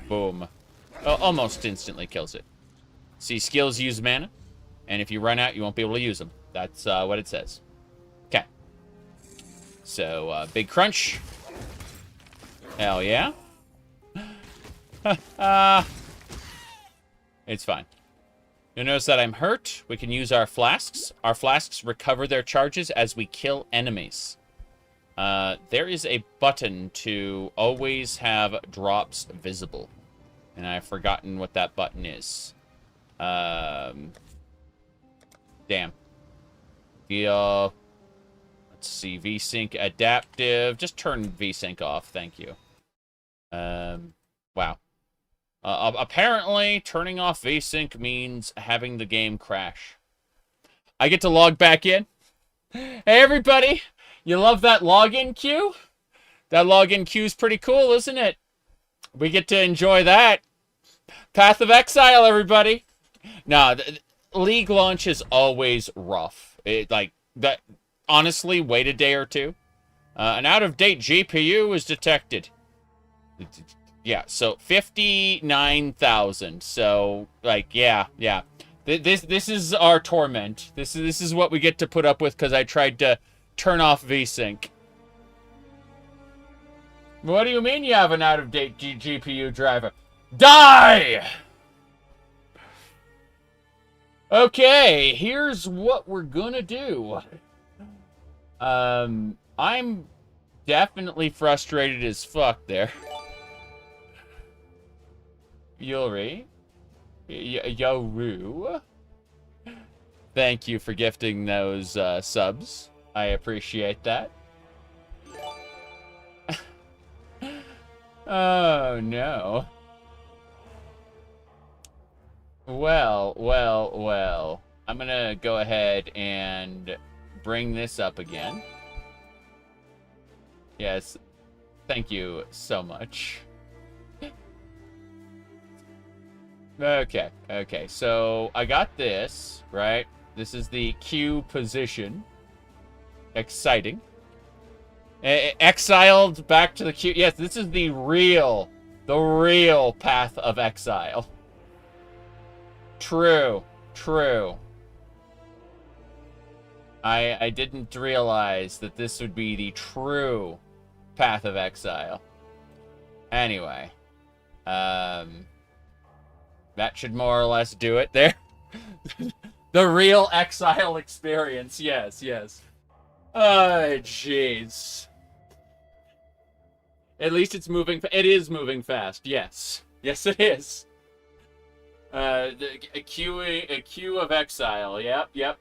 Boom. Oh, almost instantly kills it. See, skills use mana. And if you run out, you won't be able to use them. That's what it says. Okay. So, big crunch. Hell yeah. It's fine. You'll notice that I'm hurt. We can use our flasks. Our flasks recover their charges as we kill enemies. There is a button to always have drops visible. And I've forgotten what that button is. Damn. Let's see. VSync adaptive. Just turn VSync off. Thank you. Wow. Apparently, turning off VSync means having the game crash. I get to log back in. Hey, everybody. You love that login queue? That login queue is pretty cool, isn't it? We get to enjoy that. Path of Exile, everybody. No, League launch is always rough. Honestly, wait a day or two. An out-of-date GPU was detected. Yeah, so 59,000. So, yeah. This is our torment. This is what we get to put up with because I tried to turn off VSync. What do you mean you have an out-of-date GPU driver? Die! Okay, here's what we're gonna do. I'm definitely frustrated as fuck there. Yoru. Thank you for gifting those subs. I appreciate that. Oh, no. Well. I'm gonna go ahead and bring this up again. Yes. Thank you so much. Okay. So, I got this, right? This is the Q position. Exciting. Exiled back to the Q. Yes, this is the real Path of Exile. True. I didn't realize that this would be the true Path of Exile. Anyway. That should more or less do it there. The real Exile experience. Yes, yes. Jeez. At least it's moving. It is moving fast. Yes. Yes, it is. A queue of Exile. Yep, yep.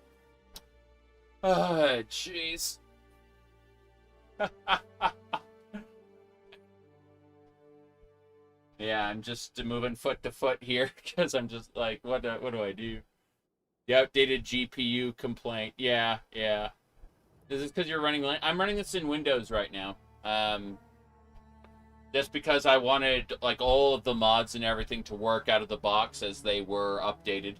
Jeez. Yeah, I'm just moving foot to foot here because I'm just like, what do I do? The outdated GPU complaint. Yeah, yeah. Is this because you're running? I'm running this in Windows right now. Just because I wanted like all of the mods and everything to work out of the box as they were updated.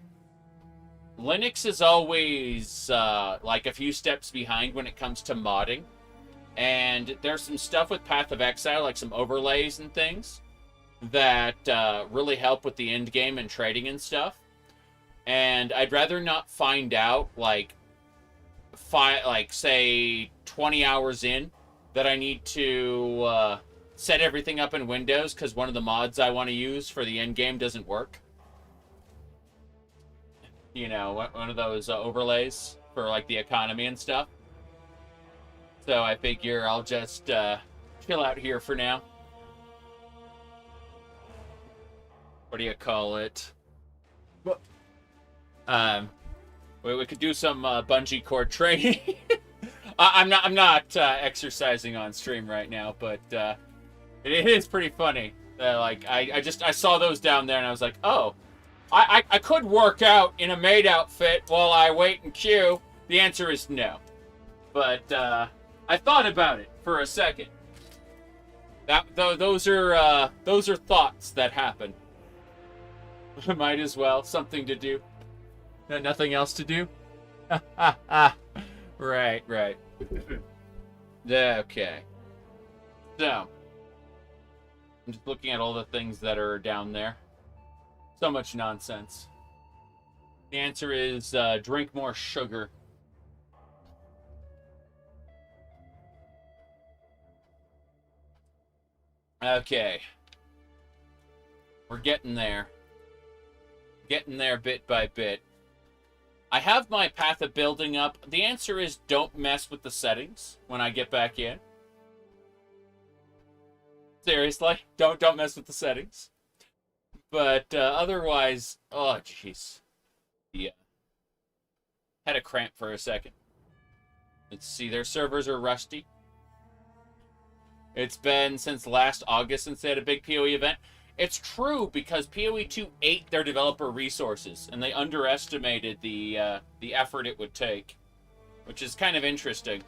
Linux is always like a few steps behind when it comes to modding, and there's some stuff with Path of Exile, like some overlays and things that really help with the end game and trading and stuff. And I'd rather not find out like say 20 hours in that I need to set everything up in Windows because one of the mods I want to use for the end game doesn't work. You know, one of those overlays for like the economy and stuff. So I figure I'll just chill out here for now. What do you call it? We could do some bungee cord training. I'm not exercising on stream right now, but it is pretty funny. Like I saw those down there and I was like, oh, I could work out in a maid outfit while I wait in queue. The answer is no, but I thought about it for a second. Those are thoughts that happen. Might as well. Something to do. Nothing else to do? Right. Okay. So, I'm just looking at all the things that are down there. So much nonsense. The answer is drink more sugar. Okay. We're getting there. Getting there bit by bit. I have my path of building up. The answer is don't mess with the settings when I get back in. Seriously, don't mess with the settings. But otherwise, oh jeez. Yeah. Had a cramp for a second. Let's see, their servers are rusty. It's been since last August since they had a big PoE event. It's true because PoE 2 ate their developer resources, and they underestimated the effort it would take, which is kind of interesting.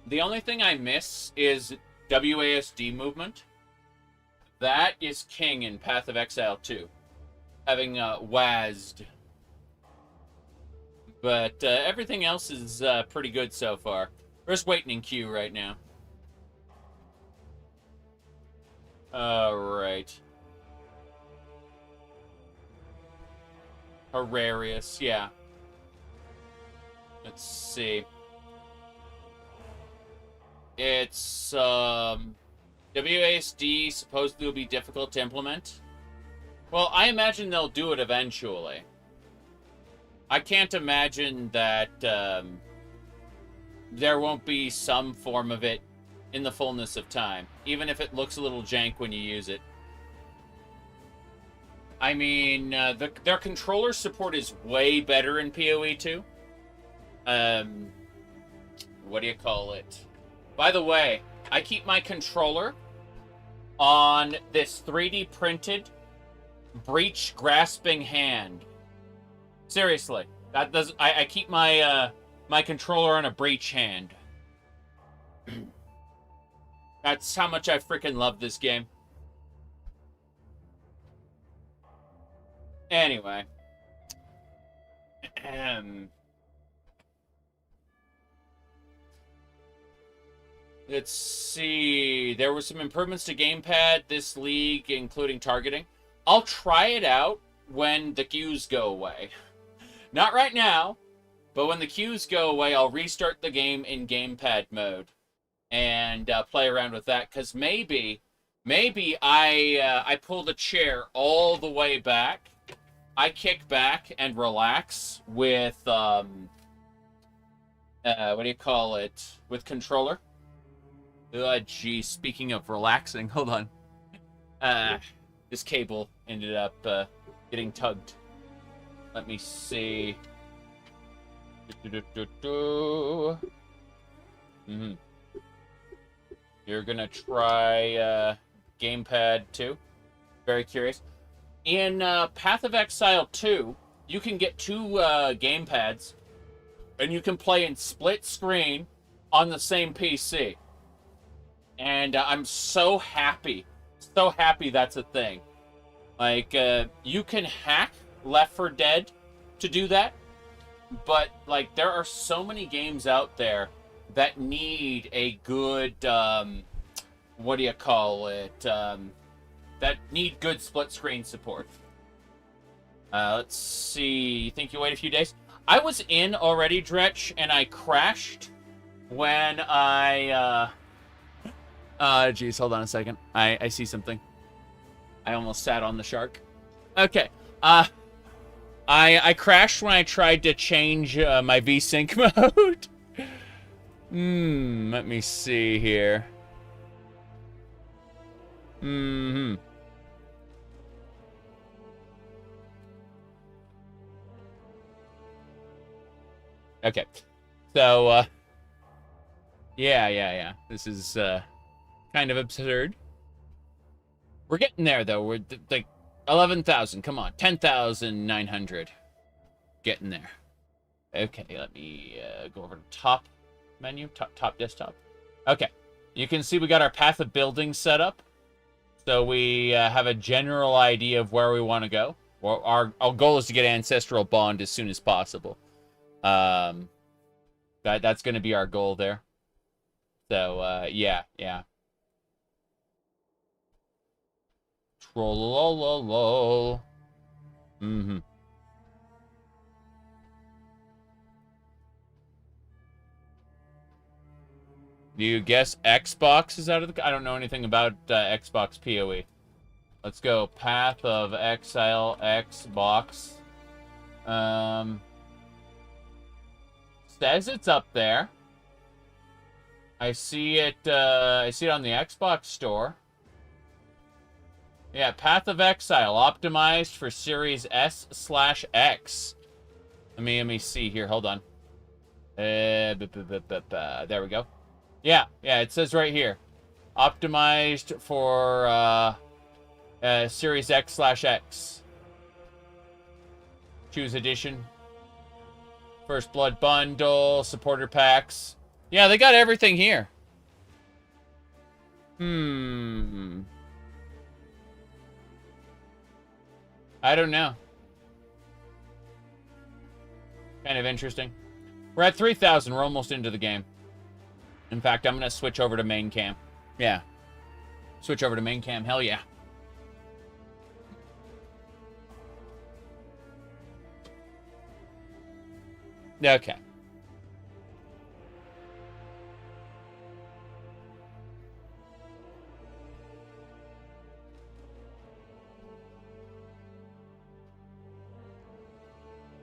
The only thing I miss is WASD movement. That is king in Path of Exile 2, having WASD. But everything else is pretty good so far. We're just waiting in queue right now. Alright. Hilarious, yeah. Let's see. It's, WASD supposedly will be difficult to implement. Well, I imagine they'll do it eventually. I can't imagine that, there won't be some form of it in the fullness of time, even if it looks a little jank when you use it. I mean, their controller support is way better in PoE 2. What do you call it? By the way, I keep my controller on this 3D printed breach grasping hand. Seriously, that does. I keep my my controller on a breach hand. That's how much I freaking love this game. Anyway. Let's see. There were some improvements to gamepad this league, including targeting. I'll try it out when the queues go away. Not right now, but when the queues go away, I'll restart the game in gamepad mode and play around with that. Because maybe I pull the chair all the way back. I kick back and relax with, what do you call it? With controller. Geez, speaking of relaxing, hold on. This cable ended up getting tugged. Let me see. You're gonna try gamepad 2. Very curious. In Path of Exile 2, you can get 2 gamepads, and you can play in split screen on the same PC. And I'm so happy that's a thing. Like, you can hack Left 4 Dead to do that, but, like, there are so many games out there that need a good, what do you call it, that need good split screen support. Let's see, you think you wait a few days? I was in already, Dretch, and I crashed when I, geez, hold on a second. I see something. I almost sat on the shark. Okay. I crashed when I tried to change my VSync mode. Let me see here. Okay. So, yeah. This is kind of absurd. We're getting there, though. We're like 11,000. Come on, 10,900. Getting there. Okay, let me go over to top menu, top desktop. Okay, you can see we got our path of building set up, so we have a general idea of where we want to go. Well, our goal is to get ancestral bond as soon as possible. That's going to be our goal there. So yeah. Trollololol. Do you guess Xbox is out of the... I don't know anything about Xbox PoE. Let's go. Path of Exile, Xbox. Says it's up there. I see it on the Xbox store. Yeah, Path of Exile, optimized for Series S/X. Let me see here. Hold on. There we go. Yeah, it says right here. Optimized for Series X/X. Choose edition. First Blood bundle, supporter packs. Yeah, they got everything here. I don't know. Kind of interesting. We're at 3,000. We're almost into the game. In fact, I'm going to switch over to main cam. Yeah. Switch over to main cam. Hell yeah. Okay.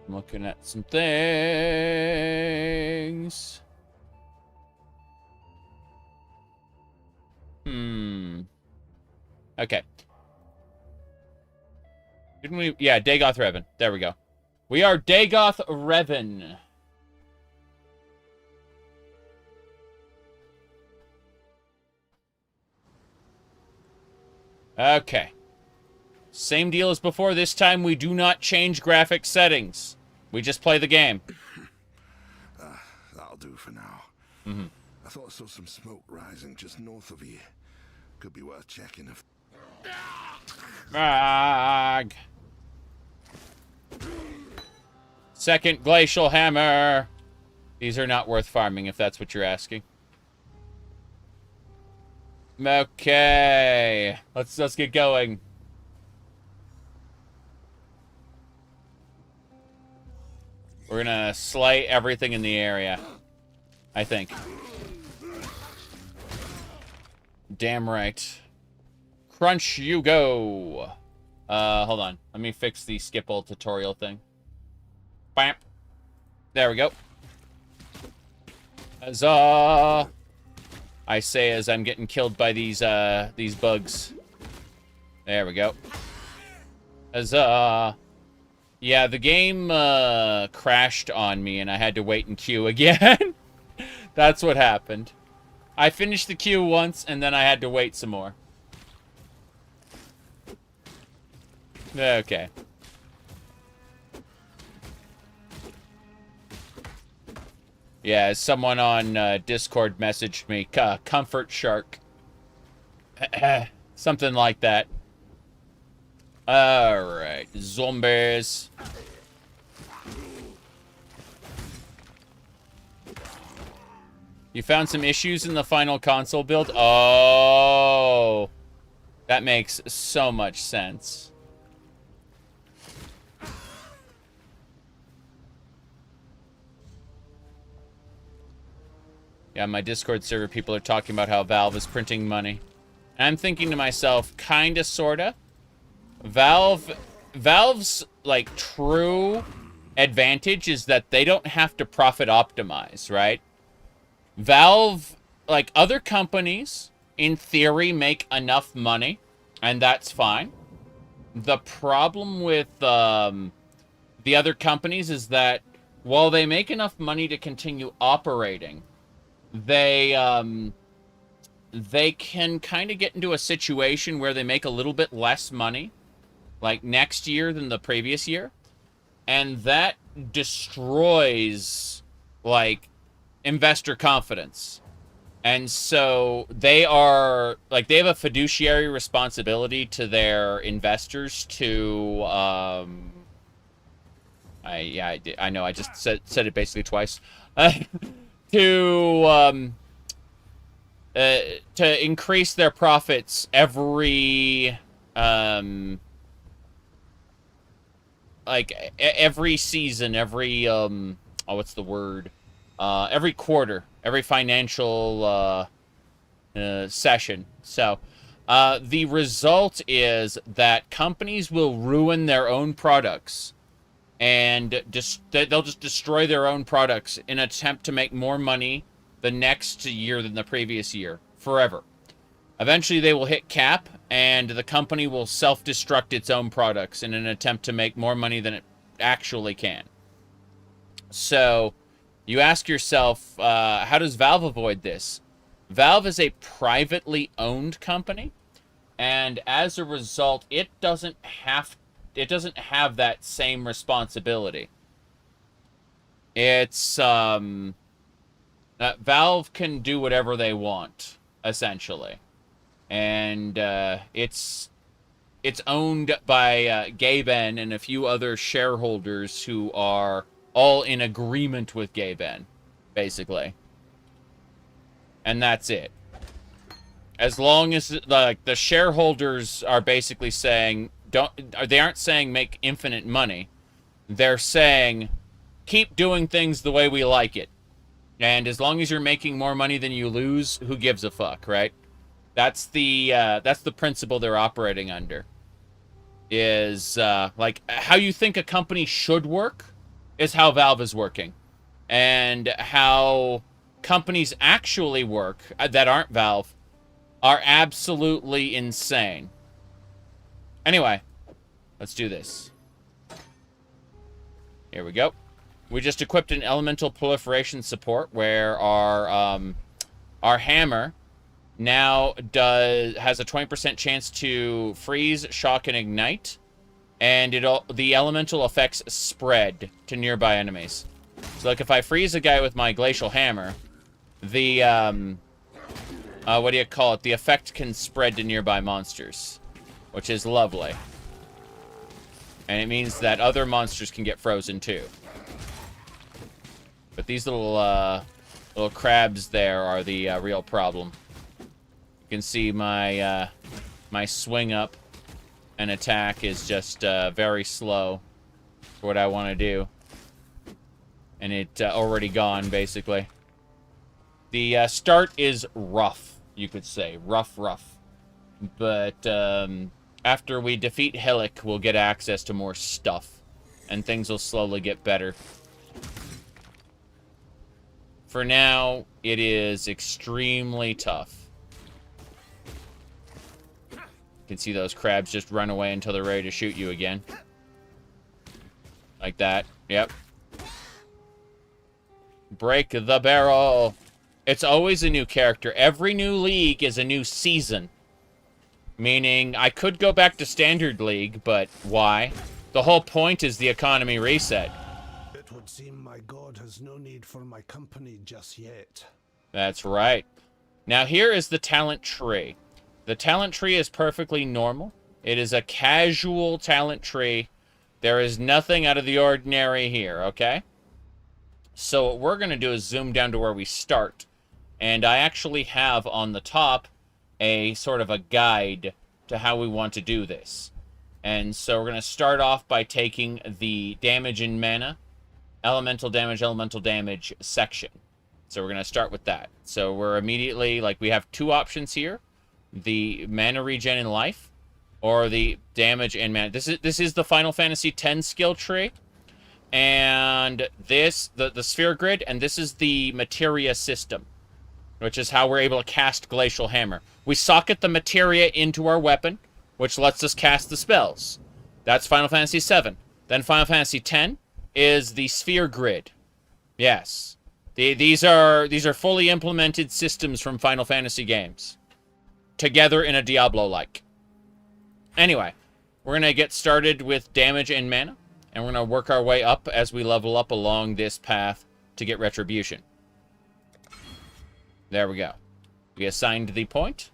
I'm looking at some things. Okay. Didn't we? Yeah, Dagoth Revan. There we go. We are Dagoth Revan. Okay. Same deal as before. This time we do not change graphic settings. We just play the game. That'll do for now. I thought I saw some smoke rising just north of here. Could be worth checking if... Rag. Second glacial hammer. These are not worth farming, if that's what you're asking. Okay. Let's get going. We're gonna slay everything in the area. I think. Damn right. Crunch you go. Hold on. Let me fix the skip all tutorial thing. Bam. There we go. Huzzah! I say as I'm getting killed by these bugs. There we go. Huzzah! Yeah, the game crashed on me and I had to wait in queue again. That's what happened. I finished the queue once and then I had to wait some more. Okay. Yeah, someone on Discord messaged me, Comfort Shark. Something like that. Alright, zombies. You found some issues in the final console build? Oh, that makes so much sense. Yeah, my Discord server people are talking about how Valve is printing money. And I'm thinking to myself, kinda, sorta. Valve's, like, true advantage is that they don't have to profit optimize, right? Valve, like, other companies, in theory, make enough money, and that's fine. The problem with the other companies is that while they make enough money to continue operating, they can kind of get into a situation where they make a little bit less money, like next year than the previous year, and that destroys, like, investor confidence. And so they are, like, they have a fiduciary responsibility to their investors to, I know, I just said it basically twice. To increase their profits every, like, every season, every, what's the word? Every quarter, every financial, session. So, the result is that companies will ruin their own products. And they'll just destroy their own products in an attempt to make more money the next year than the previous year. Forever. Eventually, they will hit cap, and the company will self-destruct its own products in an attempt to make more money than it actually can. So, you ask yourself, how does Valve avoid this? Valve is a privately owned company, and as a result, it doesn't have that same responsibility. It's, Valve can do whatever they want, essentially. And, it's owned by, Gaben and a few other shareholders who are all in agreement with Gaben, basically. And that's it. As long as, like, the shareholders are basically saying, they aren't saying make infinite money. They're saying keep doing things the way we like it. And as long as you're making more money than you lose, who gives a fuck, right? That's the principle they're operating under. Is like how you think a company should work is how Valve is working. And how companies actually work that aren't Valve are absolutely insane. Anyway, let's do this. Here we go. We just equipped an elemental proliferation support where our hammer now has a 20% chance to freeze, shock, and ignite, and the elemental effects spread to nearby enemies. So, like, if I freeze a guy with my glacial hammer, the what do you call it? The effect can spread to nearby monsters, which is lovely. And it means that other monsters can get frozen too. But these little crabs there are the real problem. You can see my my swing up and attack is just very slow for what I want to do. And it already gone, basically. The start is rough, you could say. Rough. But after we defeat Hillock, we'll get access to more stuff. And things will slowly get better. For now, it is extremely tough. You can see those crabs just run away until they're ready to shoot you again. Like that. Yep. Break the barrel. It's always a new character. Every new league is a new season. Meaning, I could go back to Standard League, but why? The whole point is the economy reset. It would seem my god has no need for my company just yet. That's right. Now here is the talent tree. The talent tree is perfectly normal. It is a casual talent tree. There is nothing out of the ordinary here, okay? So what we're going to do is zoom down to where we start. And I actually have on the top a sort of a guide to how we want to do this. And so we're going to start off by taking the damage and mana, elemental damage section. So we're going to start with that. So we're immediately, like, we have two options here. The mana regen in life, or the damage and mana. This is the Final Fantasy X skill tree. And this, the sphere grid, and this is the materia system, which is how we're able to cast Glacial Hammer. We socket the materia into our weapon, which lets us cast the spells. That's Final Fantasy VII. Then Final Fantasy X is the sphere grid. Yes. These are fully implemented systems from Final Fantasy games. Together in a Diablo-like. Anyway, we're going to get started with damage and mana. And we're going to work our way up as we level up along this path to get Retribution. There we go. We assigned the point.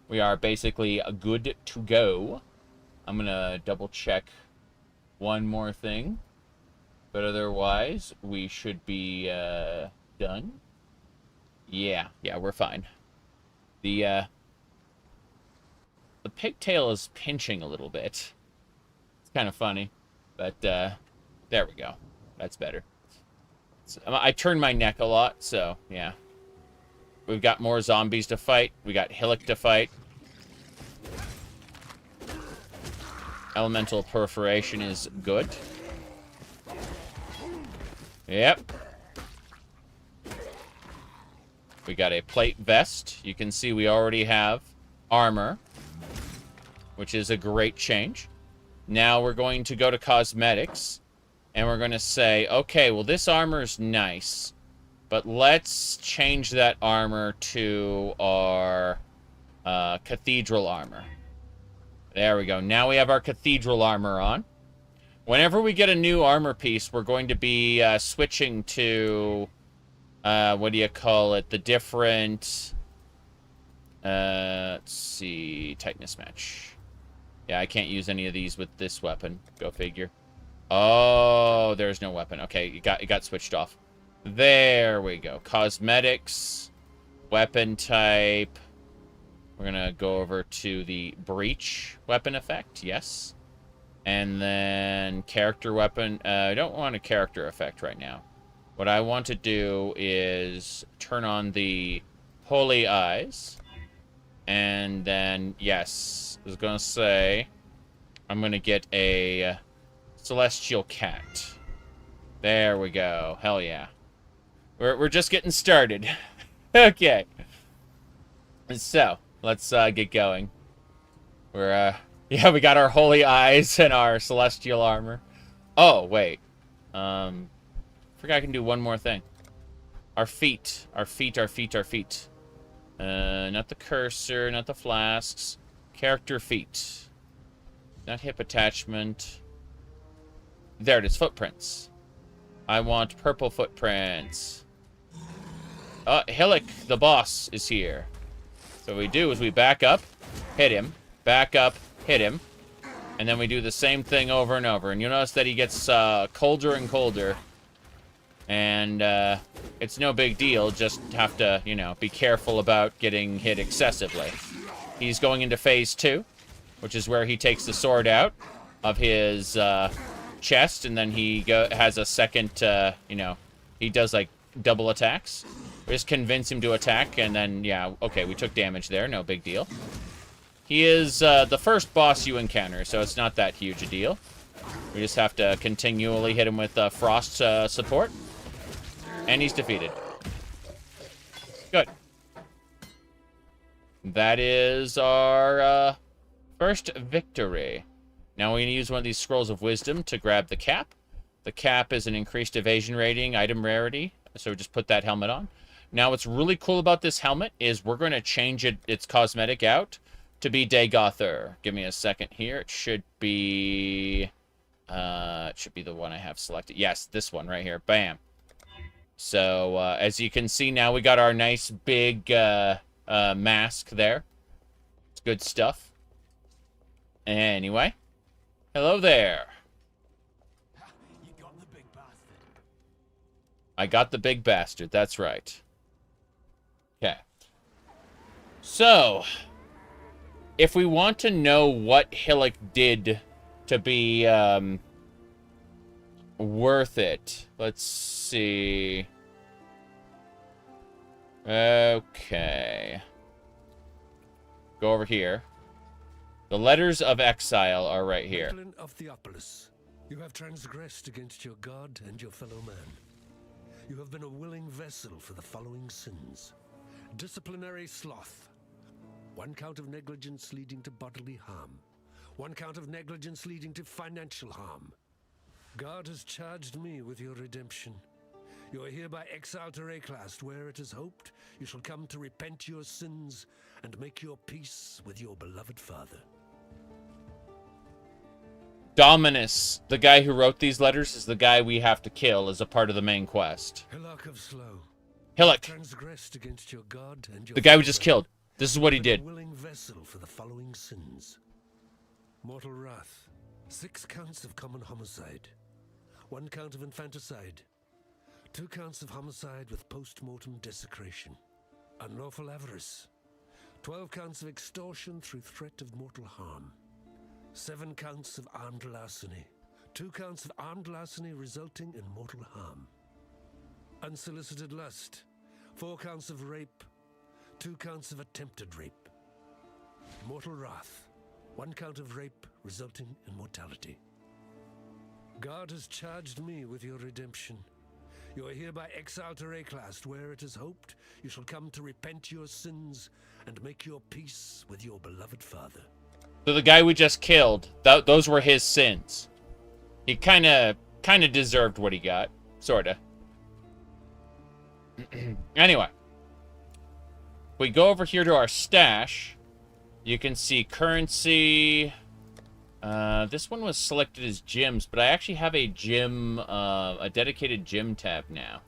We are basically good to go. I'm going to double check one more thing. But otherwise, we should be done. Yeah, we're fine. The pigtail is pinching a little bit. It's kind of funny. But, there we go. That's better. So, I turn my neck a lot, so, yeah. We've got more zombies to fight. We got Hillock to fight. Elemental Perforation is good. Yep. We got a plate vest. You can see we already have armor, which is a great change. Now we're going to go to cosmetics, and we're going to say, okay, well, this armor's nice, but let's change that armor to our cathedral armor. There we go. Now we have our cathedral armor on. Whenever we get a new armor piece, we're going to be switching to, what do you call it, the different, let's see, tightness match. Yeah, I can't use any of these with this weapon. Go figure. Oh, there's no weapon. Okay, it got switched off. There we go. Cosmetics, weapon type. We're gonna go over to the breach weapon effect. Yes. And then character weapon. I don't want a character effect right now. What I want to do is turn on the holy eyes. And then, yes, I was going to say, I'm going to get a celestial cat. There we go. Hell yeah. We're just getting started. Okay. So, let's get going. We're, yeah, we got our holy eyes and our celestial armor. Oh, wait. Forgot I can do one more thing. Our feet. Our feet. Not the cursor, not the flasks. Character feet. Not hip attachment. There it is, footprints. I want purple footprints. Hillock, the boss, is here. So what we do is we back up, hit him, back up, hit him, and then we do the same thing over and over. And you'll notice that he gets colder and colder. And it's no big deal, just have to, you know, be careful about getting hit excessively. He's going into phase 2, which is where he takes the sword out of his chest, and then he has a second, you know, He does, like, double attacks. We just convince him to attack, and then, yeah, okay, we took damage there. No big deal. He is the first boss you encounter, so it's not that huge a deal. We just have to continually hit him with frost support. And he's defeated. Good. That is our first victory. Now we use one of these Scrolls of Wisdom to grab the cap. The cap is an increased evasion rating, item rarity, so we just put that helmet on. Now what's really cool about this helmet is we're going to change its cosmetic out to be Dagother. Give me a second here. It should be the one I have selected. Yes, this one right here. Bam. So, as you can see now, we got our nice big mask there. It's good stuff. Anyway. Hello there. You got the big bastard. I got the big bastard. That's right. Okay. So, if we want to know what Hillock did to be worth it, let's see. Okay. Go over here. The letters of exile are right here. Of Theopolis, you have transgressed against your god and your fellow man. You have been a willing vessel for the following sins. Disciplinary sloth. 1 count of negligence leading to bodily harm. 1 count of negligence leading to financial harm. God has charged me with your redemption. You are hereby exiled to Rayclast, where it is hoped you shall come to repent your sins and make your peace with your beloved father. Dominus, the guy who wrote these letters, is the guy we have to kill as a part of the main quest. Hillock of Slow. Hillock. Transgressed against your God and your the guy we just killed. This is what he did. Willing vessel for the following sins. Mortal wrath. 6 counts of common homicide. 1 count of infanticide. 2 counts of homicide with post-mortem desecration. Unlawful avarice. 12 counts of extortion through threat of mortal harm. 7 counts of armed larceny. 2 counts of armed larceny resulting in mortal harm. Unsolicited lust. 4 counts of rape. 2 counts of attempted rape. Mortal wrath. 1 count of rape resulting in mortality. God has charged me with your redemption. You are hereby exiled to Rayclast, where it is hoped you shall come to repent your sins and make your peace with your beloved father. So the guy we just killed, those were his sins. He kind of deserved what he got, sorta. Anyway, we go over here to our stash. You can see currency. This one was selected as gyms, but I actually have a gym, a dedicated gym tab now.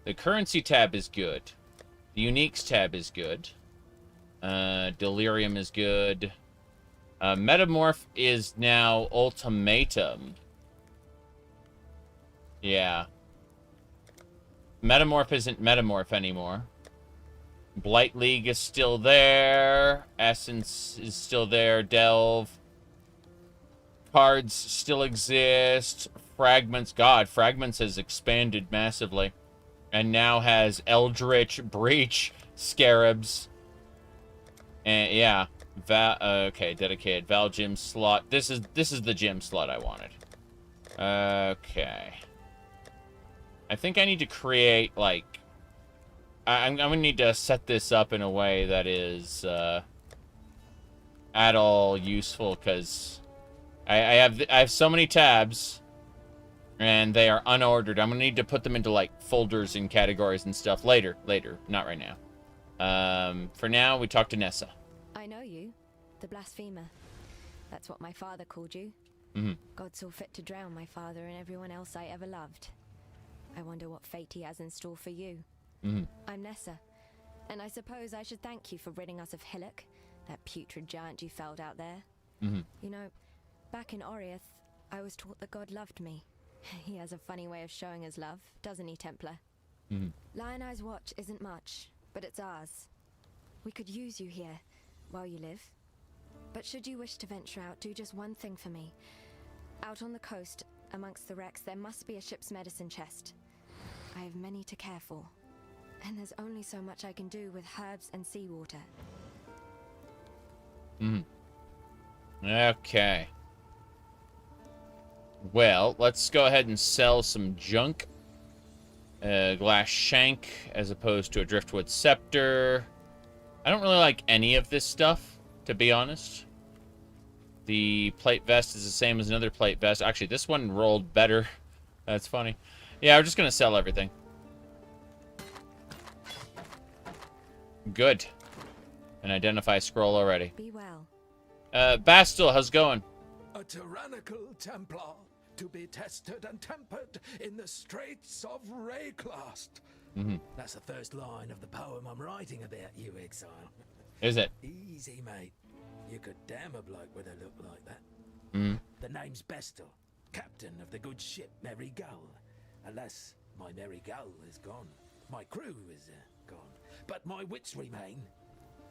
The currency tab is good. The uniques tab is good. Delirium is good. Metamorph is now ultimatum. Yeah. Metamorph isn't Metamorph anymore. Blight League is still there. Essence is still there. Delve. Cards still exist. Fragments. God, Fragments has expanded massively. And now has Eldritch, Breach, Scarabs. And yeah. Okay, dedicated. Val gym slot. This is the gym slot I wanted. Okay. I think I need to create, like... I'm gonna need to set this up in a way that is, at all useful, because I have so many tabs, and they are unordered. I'm gonna need to put them into, like, folders and categories and stuff later, not right now. For now, we talk to Nessa. I know you, the blasphemer. That's what my father called you. Mm-hmm. God saw fit to drown my father and everyone else I ever loved. I wonder what fate he has in store for you. Mm-hmm. I'm Nessa, and I suppose I should thank you for ridding us of Hillock, that putrid giant you felled out there. Mm-hmm. You know, back in Oriath, I was taught that God loved me. He has a funny way of showing his love, doesn't he, Templar? Mm-hmm. Lion Eye's watch isn't much, but it's ours. We could use you here, while you live. But should you wish to venture out, do just one thing for me. Out on the coast, amongst the wrecks, there must be a ship's medicine chest. I have many to care for. And there's only so much I can do with herbs and seawater. Okay. Well, let's go ahead and sell some junk. Glass shank as opposed to a driftwood scepter. I don't really like any of this stuff, to be honest. The plate vest is the same as another plate vest. Actually, this one rolled better. That's funny. Yeah, we're just going to sell everything. Good. An identify scroll already. Be well. Bastil, how's it going? A tyrannical Templar to be tested and tempered in the straits of Rayclast. That's the first line of the poem I'm writing about you, Exile. Is it? Easy, mate. You could damn a bloke with a look like that. The name's Bestel, captain of the good ship Merry Gull. Alas, my Merry Gull is gone. My crew is gone. But my wits remain,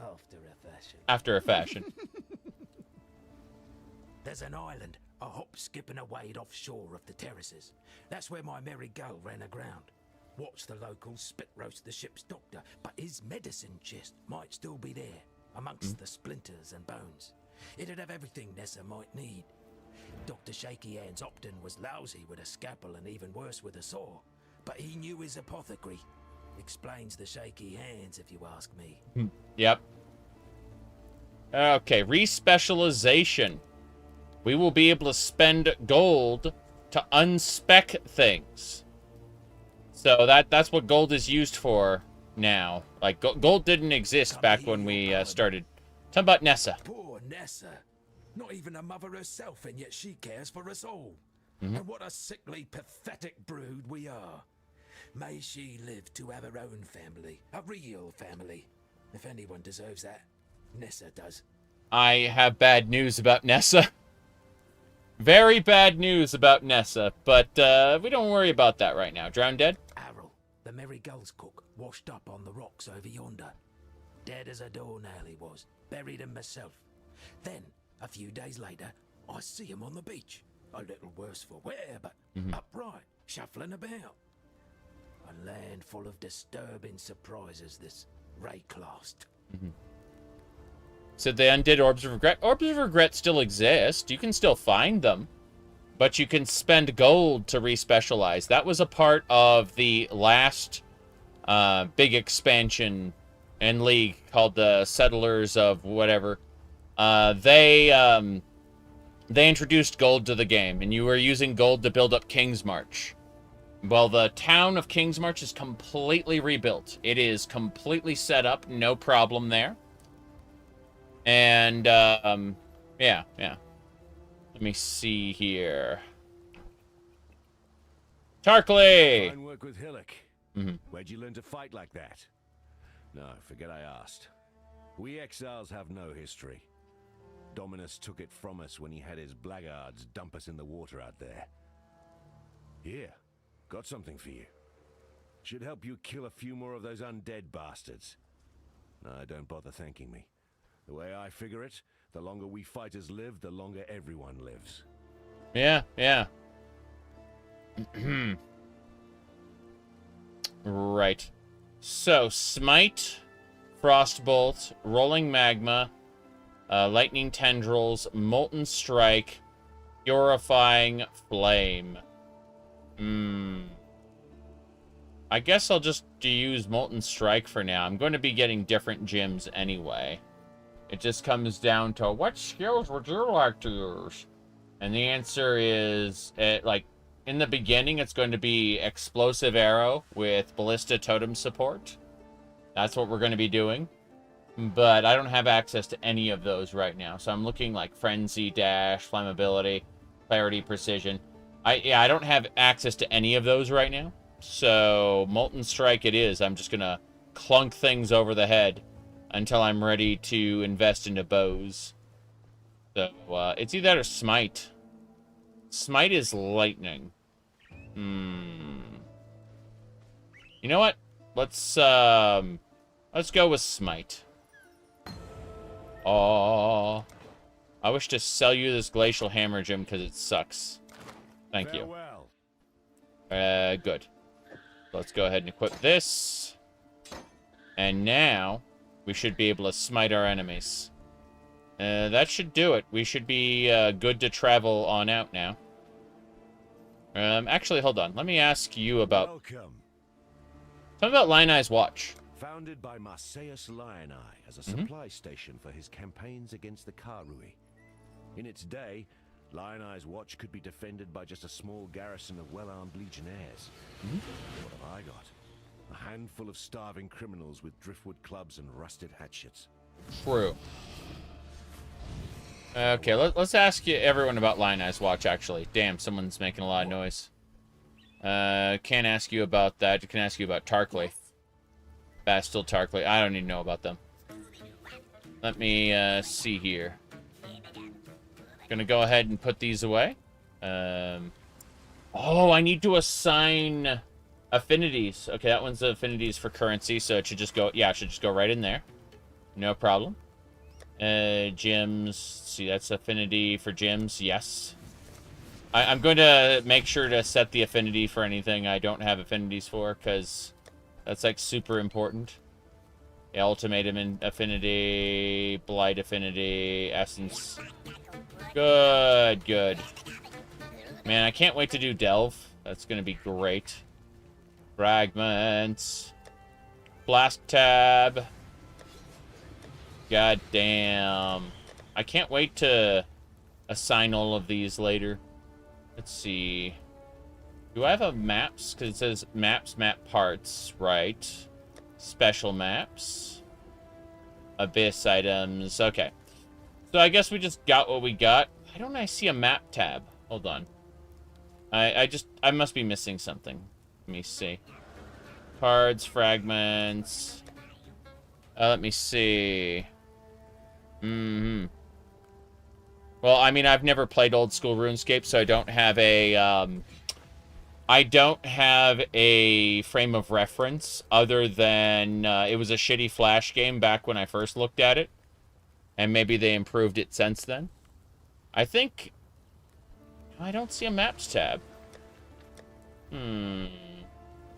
after a fashion. After a fashion. There's an island, a hop, skip and a wade offshore of the terraces. That's where my Merry Gull ran aground. Watched the locals spit roast the ship's doctor, but his medicine chest might still be there, amongst the splinters and bones. It'd have everything Nessa might need. Dr. Shaky Hands Opton was lousy with a scalpel and even worse with a saw, but he knew his apothecary. Explains the shaky hands, if you ask me. Yep. Okay, respecialization. We will be able to spend gold to unspec things. So that's what gold is used for now. Like, gold didn't exist back when we started. Tell me about Nessa. Poor Nessa. Not even a mother herself, and yet she cares for us all. And what a sickly, pathetic brood we are. May she live to have her own family. A real family. If anyone deserves that, Nessa does. I have bad news about Nessa. Very bad news about Nessa, but we don't worry about that right now. Drowned dead? Arrol, the Merry Gull's cook, washed up on the rocks over yonder. Dead as a doornail he was. Buried him myself. Then, a few days later, I see him on the beach. A little worse for wear, but upright, shuffling about. A land full of disturbing surprises, this Rayclast. Said they undid Orbs of Regret. Orbs of Regret still exist. You can still find them. But you can spend gold to respecialize. That was a part of the last big expansion in League called the Settlers of whatever. They introduced gold to the game, and you were using gold to build up Kingsmarch. Well, the town of Kingsmarch is completely rebuilt. It is completely set up, no problem there. And, yeah. Let me see here. Tarkley! Fine work with Hillock. Where'd you learn to fight like that? No, forget I asked. We exiles have no history. Dominus took it from us when he had his blackguards dump us in the water out there. Here, got something for you. Should help you kill a few more of those undead bastards. No, don't bother thanking me. The way I figure it, the longer we fighters live, the longer everyone lives. Yeah. Right. So, Smite, Frostbolt, Rolling Magma, Lightning Tendrils, Molten Strike, Purifying Flame. I guess I'll just use Molten Strike for now. I'm going to be getting different gems anyway. It just comes down to, what skills would you like to use? And the answer is, like, in the beginning, it's going to be Explosive Arrow with Ballista Totem support. That's what we're going to be doing. But I don't have access to any of those right now. So I'm looking like Frenzy, Dash, Flammability, Clarity, Precision. I don't have access to any of those right now. So Molten Strike it is. I'm just going to clunk things over the head until I'm ready to invest into bows. So, it's either that or Smite. Smite is lightning. You know what? Let's go with Smite. Oh, I wish to sell you this Glacial Hammer gem because it sucks. Thank you. Farewell. Good. Let's go ahead and equip this. And now, we should be able to smite our enemies. That should do it. We should be good to travel on out now. Actually, hold on. Let me ask you about... Welcome. Tell me about Lioneye's Watch. Founded by Marseus Lioneye as a supply station for his campaigns against the Karui. In its day, Lioneye's Watch could be defended by just a small garrison of well-armed legionnaires. What have I got? A handful of starving criminals with driftwood clubs and rusted hatchets. True. Okay, let's ask everyone about Lioneye's Watch, actually. Damn, someone's making a lot of noise. Can't ask you about that. I can ask you about Tarkley. Bastille Tarkley. I don't even know about them. Let me see here. Gonna go ahead and put these away. Oh, I need to assign affinities. Okay, that one's the affinities for currency, so it should just go... Yeah, it should just go right in there. No problem. Gems. See, that's affinity for gems. Yes. I'm going to make sure to set the affinity for anything I don't have affinities for, because that's, like, super important. Yeah, ultimatum affinity, blight affinity, essence. Good, good. Man, I can't wait to do Delve. That's going to be great. Fragments. Blast tab. God damn. I can't wait to assign all of these later. Let's see. Do I have a maps? Because it says maps, map parts, right? Special maps. Abyss items. Okay. So I guess we just got what we got. Why don't I see a map tab? Hold on. I must be missing something. Let me see. Cards, fragments. Let me see. Well, I mean, I've never played old school RuneScape, so I don't have a frame of reference other than it was a shitty Flash game back when I first looked at it, and maybe they improved it since then. I think I don't see a maps tab. So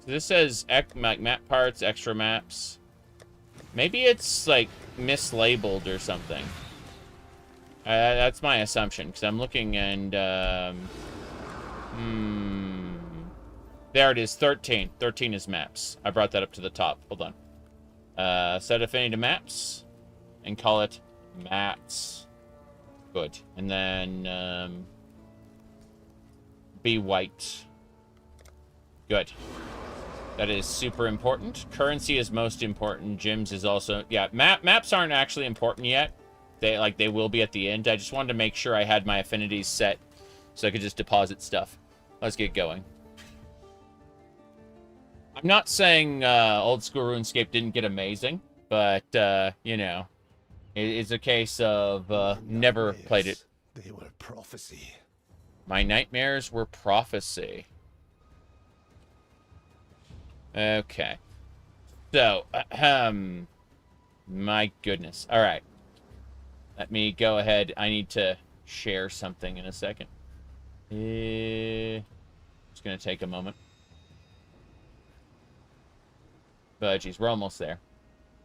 this says map parts, extra maps. Maybe it's like mislabeled or something. That's my assumption, because I'm looking and there it is, 13. 13 is maps. I brought that up to the top. Hold on. Set affinity to maps and call it mats. Good. And then be white. Good. That is super important. Currency is most important. Gems is also... Yeah, maps aren't actually important yet. They will be at the end. I just wanted to make sure I had my affinities set so I could just deposit stuff. Let's get going. I'm not saying old school RuneScape didn't get amazing, but, you know, it's a case of never played it. They were prophecy. My nightmares were prophecy. Okay. So, my goodness. All right. Let me go ahead. I need to share something in a second. It's going to take a moment. But, geez, we're almost there.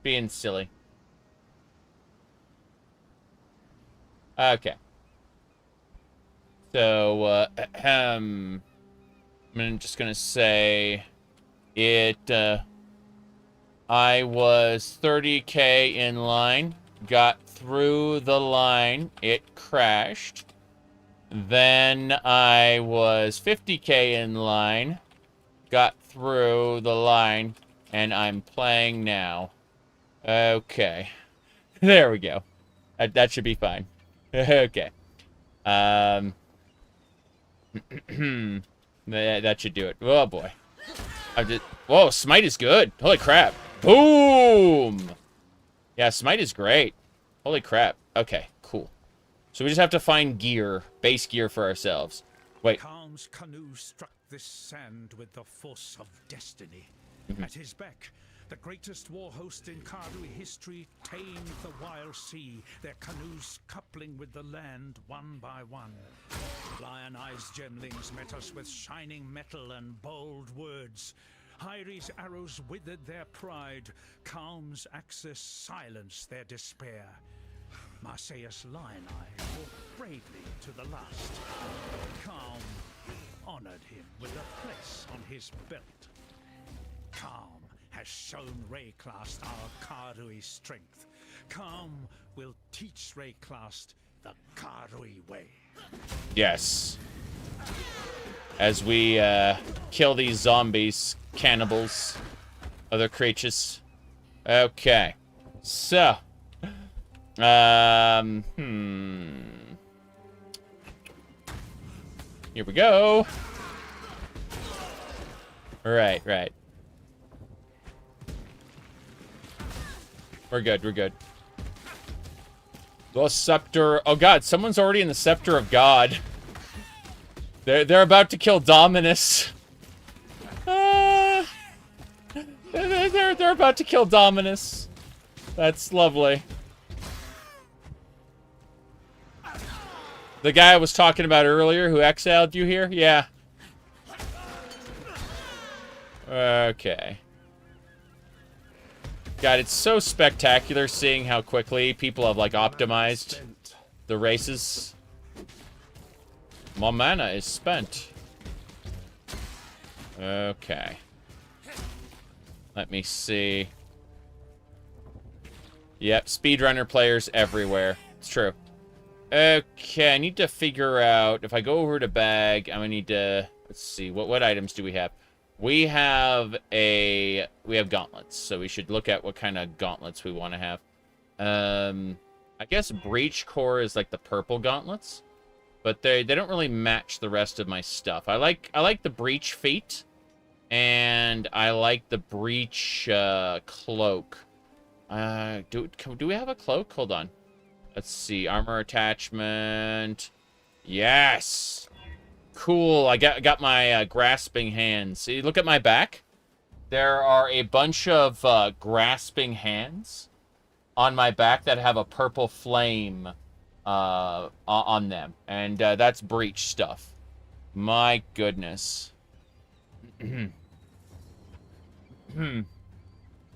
Being silly. Okay. So, I'm just going to say I was 30K in line, got through the line, it crashed. Then I was 50K in line, got through the line, and I'm playing now. Okay. There we go. That should be fine. Okay. That should do it. Oh, boy. Whoa, Smite is good. Holy crap. Boom! Yeah, Smite is great. Holy crap. Okay, cool. So we just have to find gear, base gear for ourselves. Wait. Khan's canoe struck this sand with the force of destiny. At his beck, the greatest war host in Karui history tamed the wild sea, their canoes coupling with the land one by one. Lion-eyes gemlings met us with shining metal and bold words. Hyri's arrows withered their pride. Calm's axis silenced their despair. Marseilles Lioneye fought bravely to the last. Calm honored him with a place on his belt. Calm has shown Rayclast our Karui strength. Calm will teach Rayclast the Karui way. Yes. As we kill these zombies, cannibals, other creatures. Okay. So. Here we go. Right. We're good. The Scepter. Oh god, someone's already in the Scepter of God. They're about to kill Dominus. They're about to kill Dominus. That's lovely. The guy I was talking about earlier who exiled you here? Yeah. Okay. God, it's so spectacular seeing how quickly people have, like, optimized the races. My mana is spent. Okay. Let me see. Yep, speedrunner players everywhere. It's true. Okay, I need to figure out, if I go over to bag, I'm gonna need to, let's see, what items do we have? We have gauntlets, so we should look at what kind of gauntlets we want to have. I guess breach core is like the purple gauntlets, but they don't really match the rest of my stuff. I like the breach feet, and I like the breach cloak. Do we have a cloak? Hold on. Let's see. Armor attachment. Yes. Cool. I got my grasping hands. See, look at my back. There are a bunch of grasping hands on my back that have a purple flame on them, and that's breach stuff. My goodness.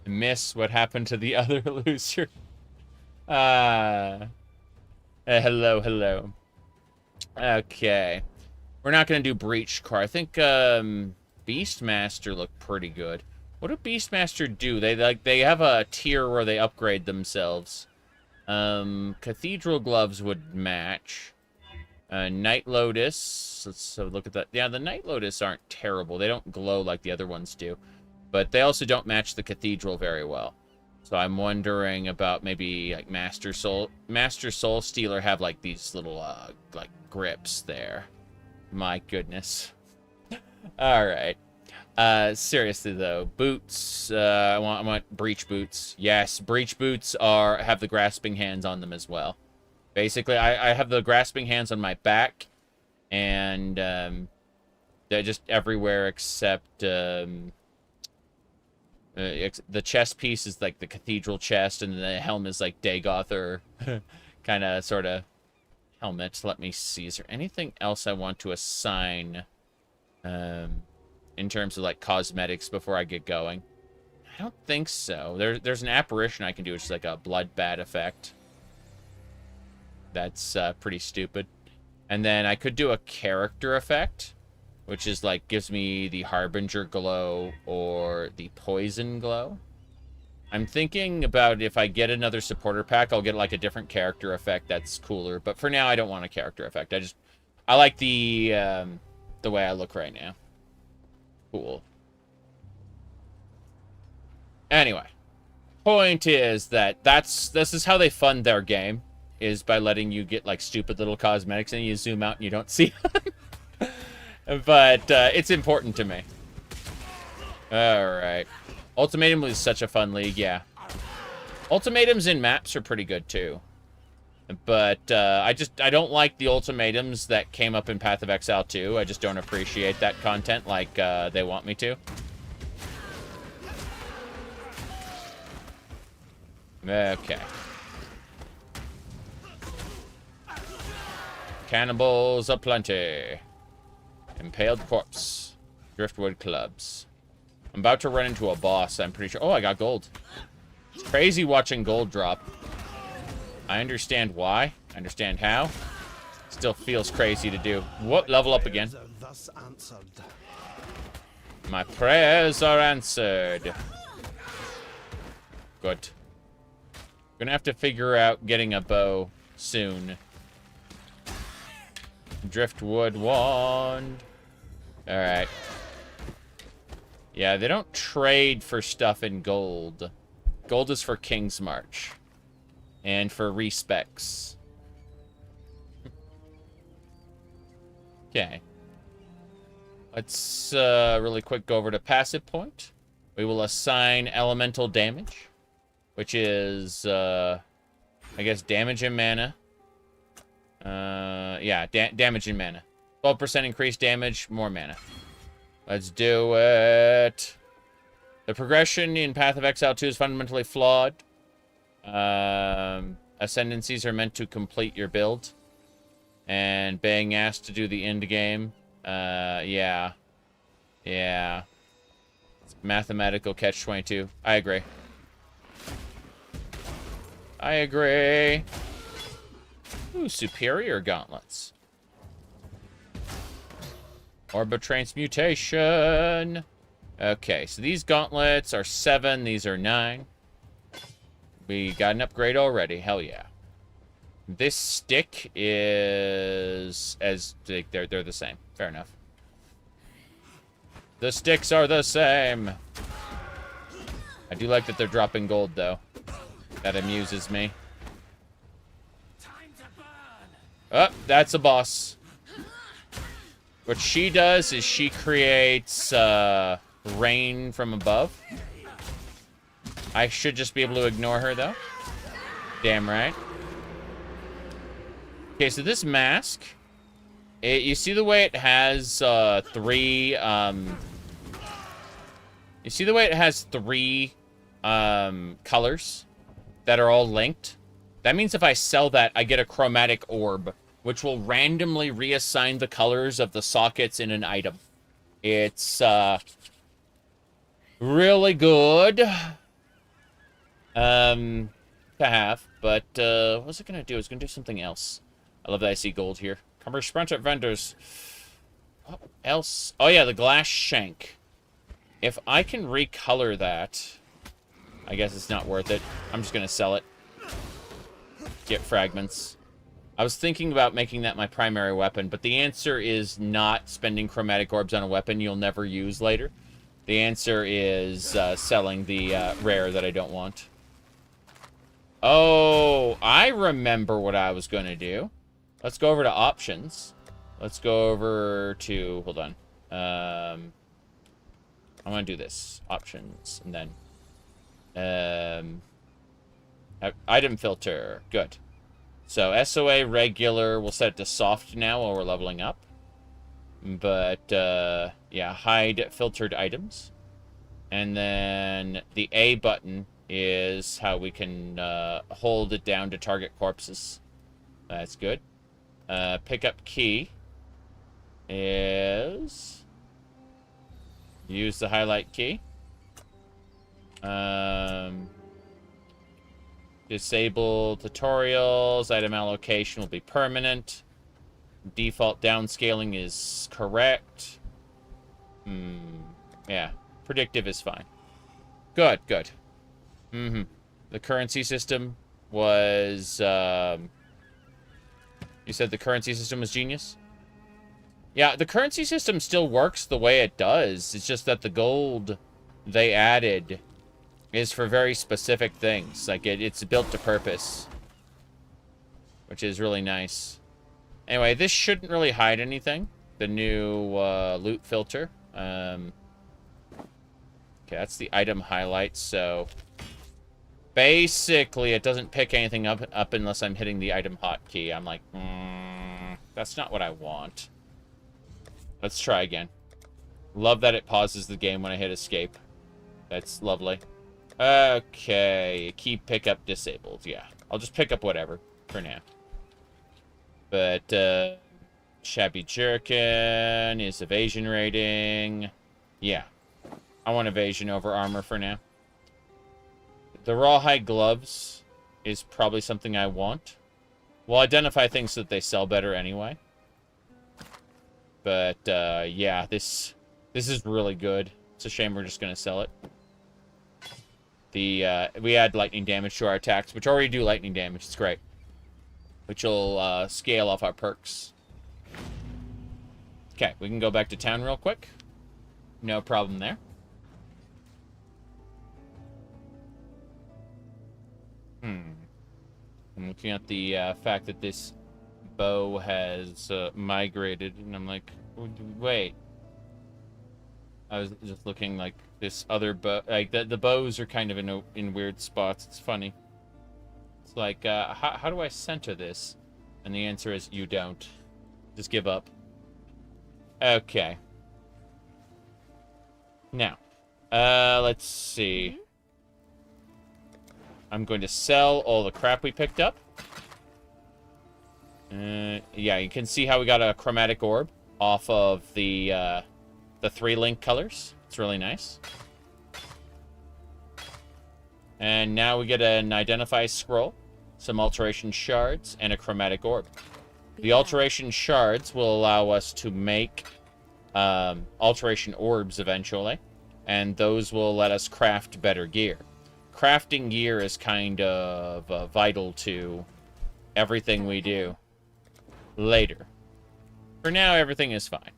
Miss, what happened to the other loser? Hello. Okay. We're not going to do breach core. I think Beastmaster looked pretty good. What do Beastmaster do? They have a tier where they upgrade themselves. Cathedral gloves would match. Night Lotus. Let's have a look at that. Yeah, the Night Lotus aren't terrible. They don't glow like the other ones do. But they also don't match the Cathedral very well. So I'm wondering about maybe like Master Soul Stealer have like these little like grips there. My goodness. All right. Seriously though, boots. I want breach boots. Yes, breach boots have the grasping hands on them as well. Basically, I have the grasping hands on my back, and they're just everywhere except the chest piece is like the cathedral chest, and the helmet is like Dagoth or kind of sort of helmet. Let me see. Is there anything else I want to assign in terms of like cosmetics before I get going? I don't think so. There's an apparition I can do, which is like a bloodbath effect. That's pretty stupid. And then I could do a character effect, which is like gives me the Harbinger glow or the poison glow. I'm thinking about if I get another supporter pack, I'll get like a different character effect that's cooler. But for now, I don't want a character effect. I like the way I look right now. Cool. Anyway, point is that this is how they fund their game, is by letting you get like stupid little cosmetics and you zoom out and you don't see them. But it's important to me. Alright. Ultimatum is such a fun league, yeah. Ultimatums in maps are pretty good too. But I don't like the ultimatums that came up in Path of Exile 2. I just don't appreciate that content like they want me to. Okay. Cannibals aplenty. Impaled corpse. Driftwood clubs. I'm about to run into a boss, I'm pretty sure. Oh, I got gold. It's crazy watching gold drop. I understand why. I understand how. Still feels crazy to do. What? Level up again. My prayers are answered. Good. Gonna have to figure out getting a bow soon. Driftwood wand. Alright. Yeah, they don't trade for stuff in gold. Gold is for King's March. And for respecs. Okay. Let's really quick go over to passive point. We will assign elemental damage, which is, I guess, damage and mana. Yeah, damage and mana. 12% increased damage, more mana. Let's do it. The progression in Path of Exile 2 is fundamentally flawed. Ascendancies are meant to complete your build. And being asked to do the end game. Yeah. Yeah. It's mathematical catch-22. I agree. I agree. Ooh, superior gauntlets. Orba transmutation. Okay, so these gauntlets are 7. These are 9. We got an upgrade already. Hell yeah. This stick is they're the same. Fair enough. The sticks are the same. I do like that they're dropping gold though. That amuses me. Oh, that's a boss. What she does is she creates rain from above. I should just be able to ignore her though. Damn right. Okay, so this mask, you see the way it has three colors that are all linked? That means if I sell that, I get a chromatic orb, which will randomly reassign the colors of the sockets in an item. It's really good to have, but what's it gonna do? It's gonna do something else. I love that I see gold here. Come sprint at vendors. What else? Oh yeah, the glass shank. If I can recolor that, I guess it's not worth it. I'm just gonna sell it. Get fragments. I was thinking about making that my primary weapon, but the answer is not spending chromatic orbs on a weapon you'll never use later. The answer is selling the rare that I don't want. Oh, I remember what I was gonna do. Let's go over to options. Let's go over to, hold on. I'm going to do this. Options, and then item filter. Good. So SOA regular, we'll set it to soft now while we're leveling up. But, yeah, hide filtered items. And then the A button is how we can hold it down to target corpses. That's good. Pickup key is use the highlight key. Disable tutorials. Item allocation will be permanent. Default downscaling is correct. Yeah. Predictive is fine. Good, good. The currency system was... You said the currency system was genius? Yeah, the currency system still works the way it does. It's just that the gold they added is for very specific things. Like, it's built to purpose. Which is really nice. Anyway, this shouldn't really hide anything. The new loot filter. Okay, that's the item highlights, so... Basically, it doesn't pick anything up unless I'm hitting the item hotkey. I'm like, that's not what I want. Let's try again. Love that it pauses the game when I hit escape. That's lovely. Okay, key pickup disabled. Yeah, I'll just pick up whatever for now. But, Shabby Jerkin is evasion rating. Yeah. I want evasion over armor for now. The rawhide gloves is probably something I want. We'll identify things so that they sell better anyway. But, yeah, this is really good. It's a shame we're just going to sell it. We add lightning damage to our attacks, which already do lightning damage. It's great. Which will scale off our perks. Okay, we can go back to town real quick. No problem there. I'm looking at the fact that this bow has migrated, and I'm like, wait. I was just looking like this other bow, like the bows are kind of in weird spots. It's funny. It's like, how do I center this? And the answer is you don't. Just give up. Okay. Now, let's see. I'm going to sell all the crap we picked up. Yeah, you can see how we got a chromatic orb off of the 3 link colors. It's really nice. And now we get an identify scroll, some alteration shards, and a chromatic orb. The alteration shards will allow us to make alteration orbs eventually, and those will let us craft better gear. Crafting gear is kind of vital to everything we do later. For now, everything is fine.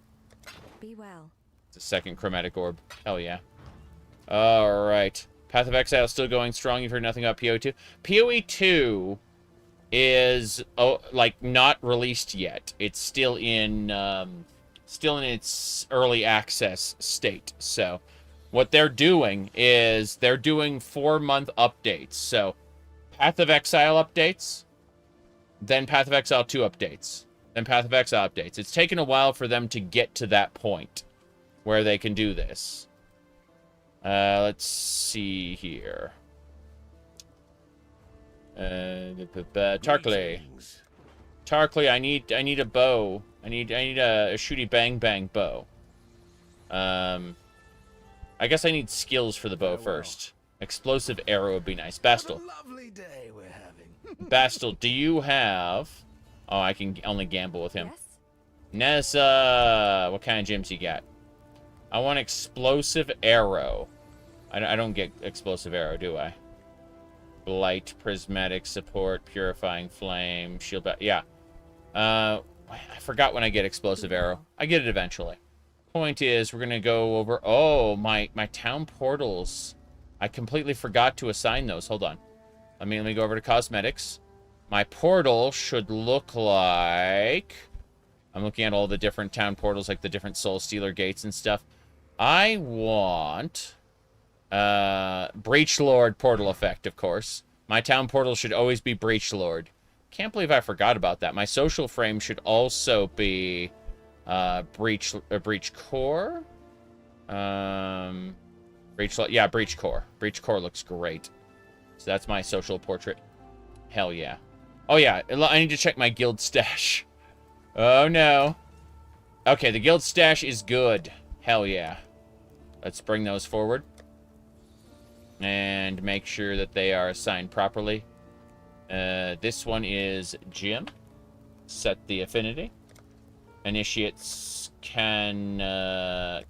Be well. It's a second chromatic orb. Hell yeah. Alright. Path of Exile is still going strong. You've heard nothing about PoE2. PoE2 is, like, not released yet. It's still in its early access state. So, what they're doing is they're doing 4-month updates. So, Path of Exile updates, then Path of Exile 2 updates, then Path of Exile updates. It's taken a while for them to get to that point where they can do this. Let's see here. Tarkley. Tarkley, I need a bow. I need a shooty bang bang bow. I guess I need skills for the bow first. Explosive arrow would be nice. Bastel. Lovely day we're having. Bastel, do you have... Oh, I can only gamble with him. Yes? Nessa! What kind of gems you got? I want explosive arrow. I don't get explosive arrow, do I? Blight, prismatic support, purifying flame, shield... Yeah. I forgot when I get explosive arrow. I get it eventually. Point is, we're going to go over... Oh, my town portals. I completely forgot to assign those. Hold on. Let me go over to cosmetics. My portal should look like... I'm looking at all the different town portals, like the different Soul Stealer gates and stuff. I want... Breach Lord portal effect, of course. My town portal should always be Breach Lord. Can't believe I forgot about that. My social frame should also be... Breach Core? Yeah, Breach Core. Breach Core looks great. So that's my social portrait. Hell yeah. Oh yeah, I need to check my guild stash. Oh no. Okay, the guild stash is good. Hell yeah. Let's bring those forward. And make sure that they are assigned properly. This one is Jim. Set the affinity. Initiates cannot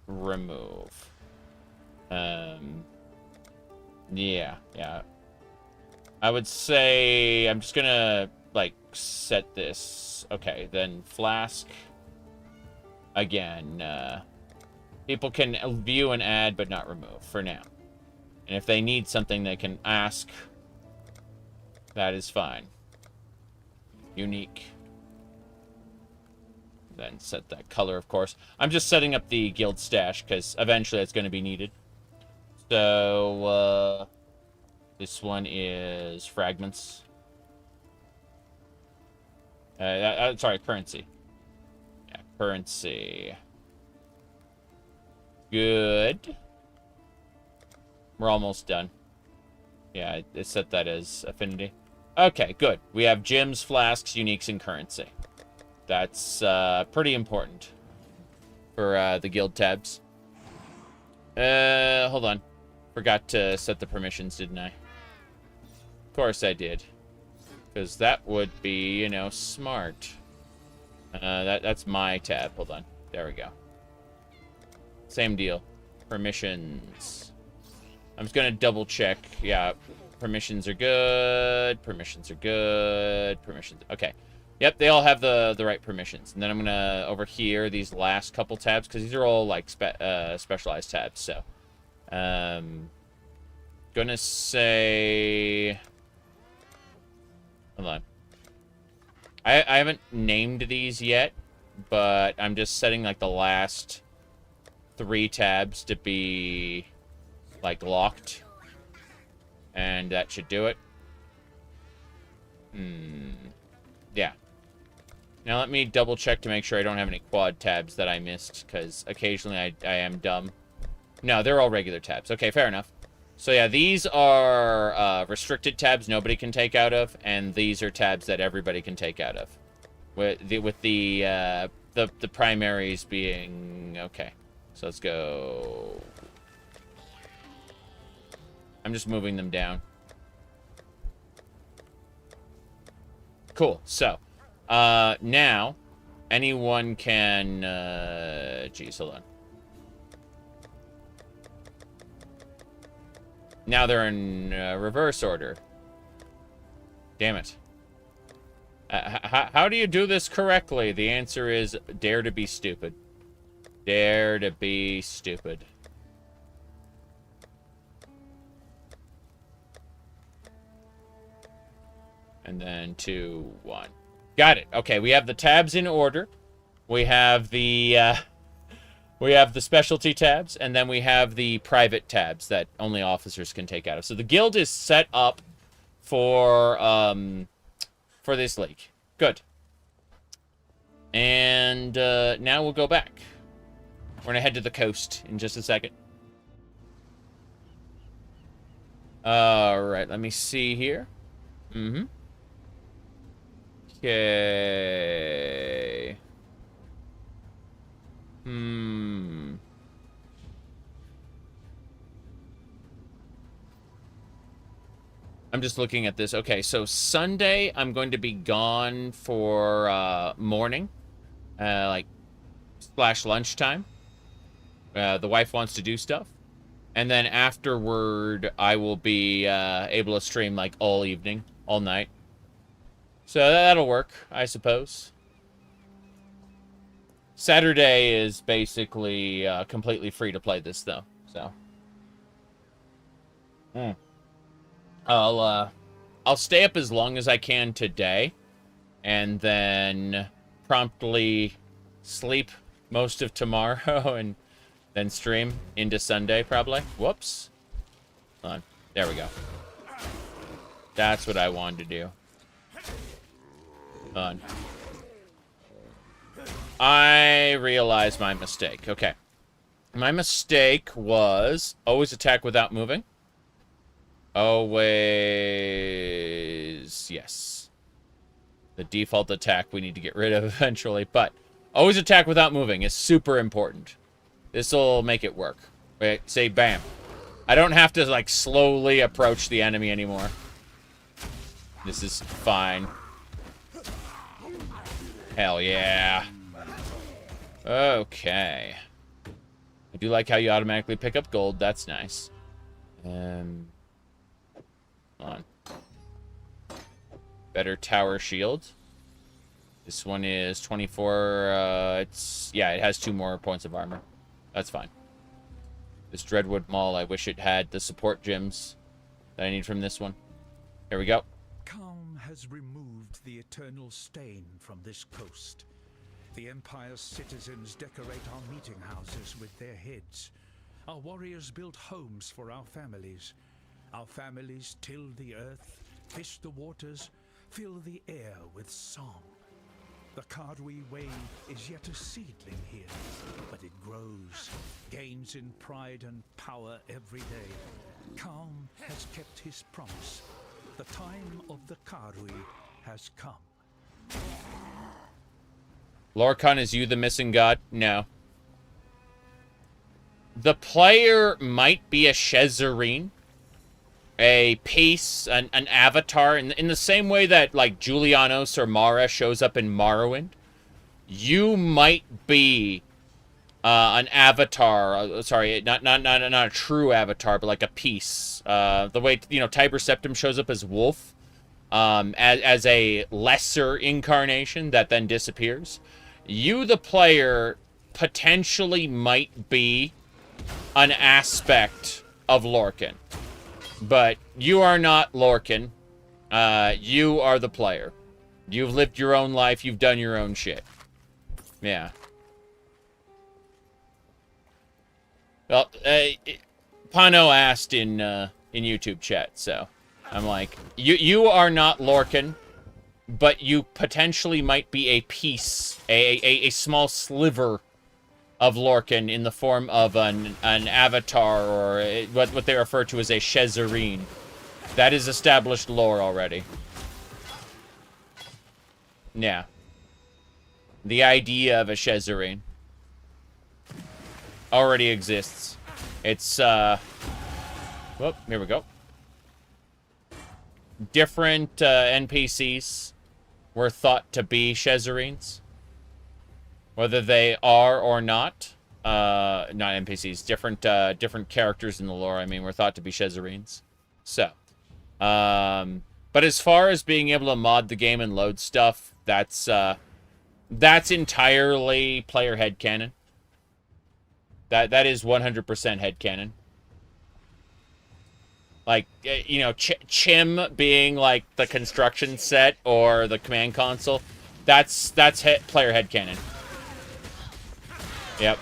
remove. Yeah. I would say I'm just gonna like set this. Okay, then Flask. Again, people can view and add, but not remove for now. And if they need something, they can ask. That is fine. Unique. Then set that color, of course. I'm just setting up the guild stash, because eventually it's going to be needed. So, this one is fragments. Sorry, currency. Yeah, currency. Good. We're almost done. Yeah, I set that as affinity. Okay, good. We have gems, flasks, uniques, and currency. That's pretty important for the guild tabs. Hold on. Forgot to set the permissions, didn't I? Of course I did. Because that would be, you know, smart. That's my tab. Hold on. There we go. Same deal. Permissions. I'm just gonna double check. Yeah, permissions are good. Permissions are good. Permissions. Okay. Yep, they all have the right permissions. And then I'm gonna over here these last couple tabs because these are all like specialized tabs. So, gonna say. Hold on. I haven't named these yet, but I'm just setting like the last 3 tabs to be like locked, and that should do it. Yeah. Now let me double check to make sure I don't have any quad tabs that I missed, because occasionally I am dumb. No, they're all regular tabs. Okay, fair enough. So yeah, these are restricted tabs nobody can take out of, and these are tabs that everybody can take out of. With the primaries being okay. So let's go. I'm just moving them down. Cool. So now anyone can. Geez, hold on. Now they're in reverse order. Damn it. How do you do this correctly? The answer is dare to be stupid. Dare to be stupid. And then 2, 1. Got it. Okay, we have the tabs in order. We have the specialty tabs, and then we have the private tabs that only officers can take out of. So the guild is set up for this league. Good. And now we'll go back. We're gonna head to the coast in just a second. All right, let me see here. Okay. I'm just looking at this. Okay, so Sunday I'm going to be gone for morning, like / lunchtime. The wife wants to do stuff, and then afterward I will be able to stream like all evening, all night. So that'll work, I suppose. Saturday is basically completely free to play this, though. So, I'll stay up as long as I can today, and then promptly sleep most of tomorrow, and then stream into Sunday, probably. Whoops. Hold on. There we go. That's what I wanted to do. Hold on. I realized my mistake. Okay. My mistake was always attack without moving. Always... Yes. The default attack we need to get rid of eventually, but always attack without moving is super important. This'll make it work. Wait, say bam. I don't have to, like, slowly approach the enemy anymore. This is fine. Hell yeah. Okay. I do like how you automatically pick up gold. That's nice. Hold on. Better tower shield. This one is 24. Yeah, it has 2 more points of armor. That's fine. This Dreadwood Mall, I wish it had the support gems that I need from this one. Here we go. Calm has removed the eternal stain from this coast. The Empire's citizens decorate our meeting houses with their heads. Our warriors build homes for our families. Our families till the earth, fish the waters, fill the air with song. The Cardui Way is yet a seedling here, but it grows, gains in pride and power every day. Calm has kept his promise. The time of the Cardui has come. Lorcan, is you the missing god? No. The player might be a Shezareen, a piece, an avatar, in the same way that, like, Julianos or Mara shows up in Morrowind. You might be an avatar, sorry, not a true avatar, but like a piece. The way, you know, Tiber Septim shows up as Wolf, as a lesser incarnation that then disappears. You, the player, potentially might be an aspect of Lorcan. But you are not Lorcan. You are the player. You've lived your own life. You've done your own shit. Yeah. Well, Pano asked in YouTube chat, so I'm like, you are not Lorcan, but you potentially might be a piece, a small sliver of Lorcan in the form of an avatar, or what they refer to as a Shezareen. That is established lore already. Yeah. The idea of a Shezareen already exists. It's, whoop, here we go. Different NPCs were thought to be Shezareens. Whether they are or not. Not NPCs. Different characters in the lore, I mean, were thought to be Shezareens. So. But as far as being able to mod the game and load stuff, that's entirely player headcanon. That is 100% headcanon. Like, you know, Chim being, like, the construction set or the command console, that's player headcanon. Yep.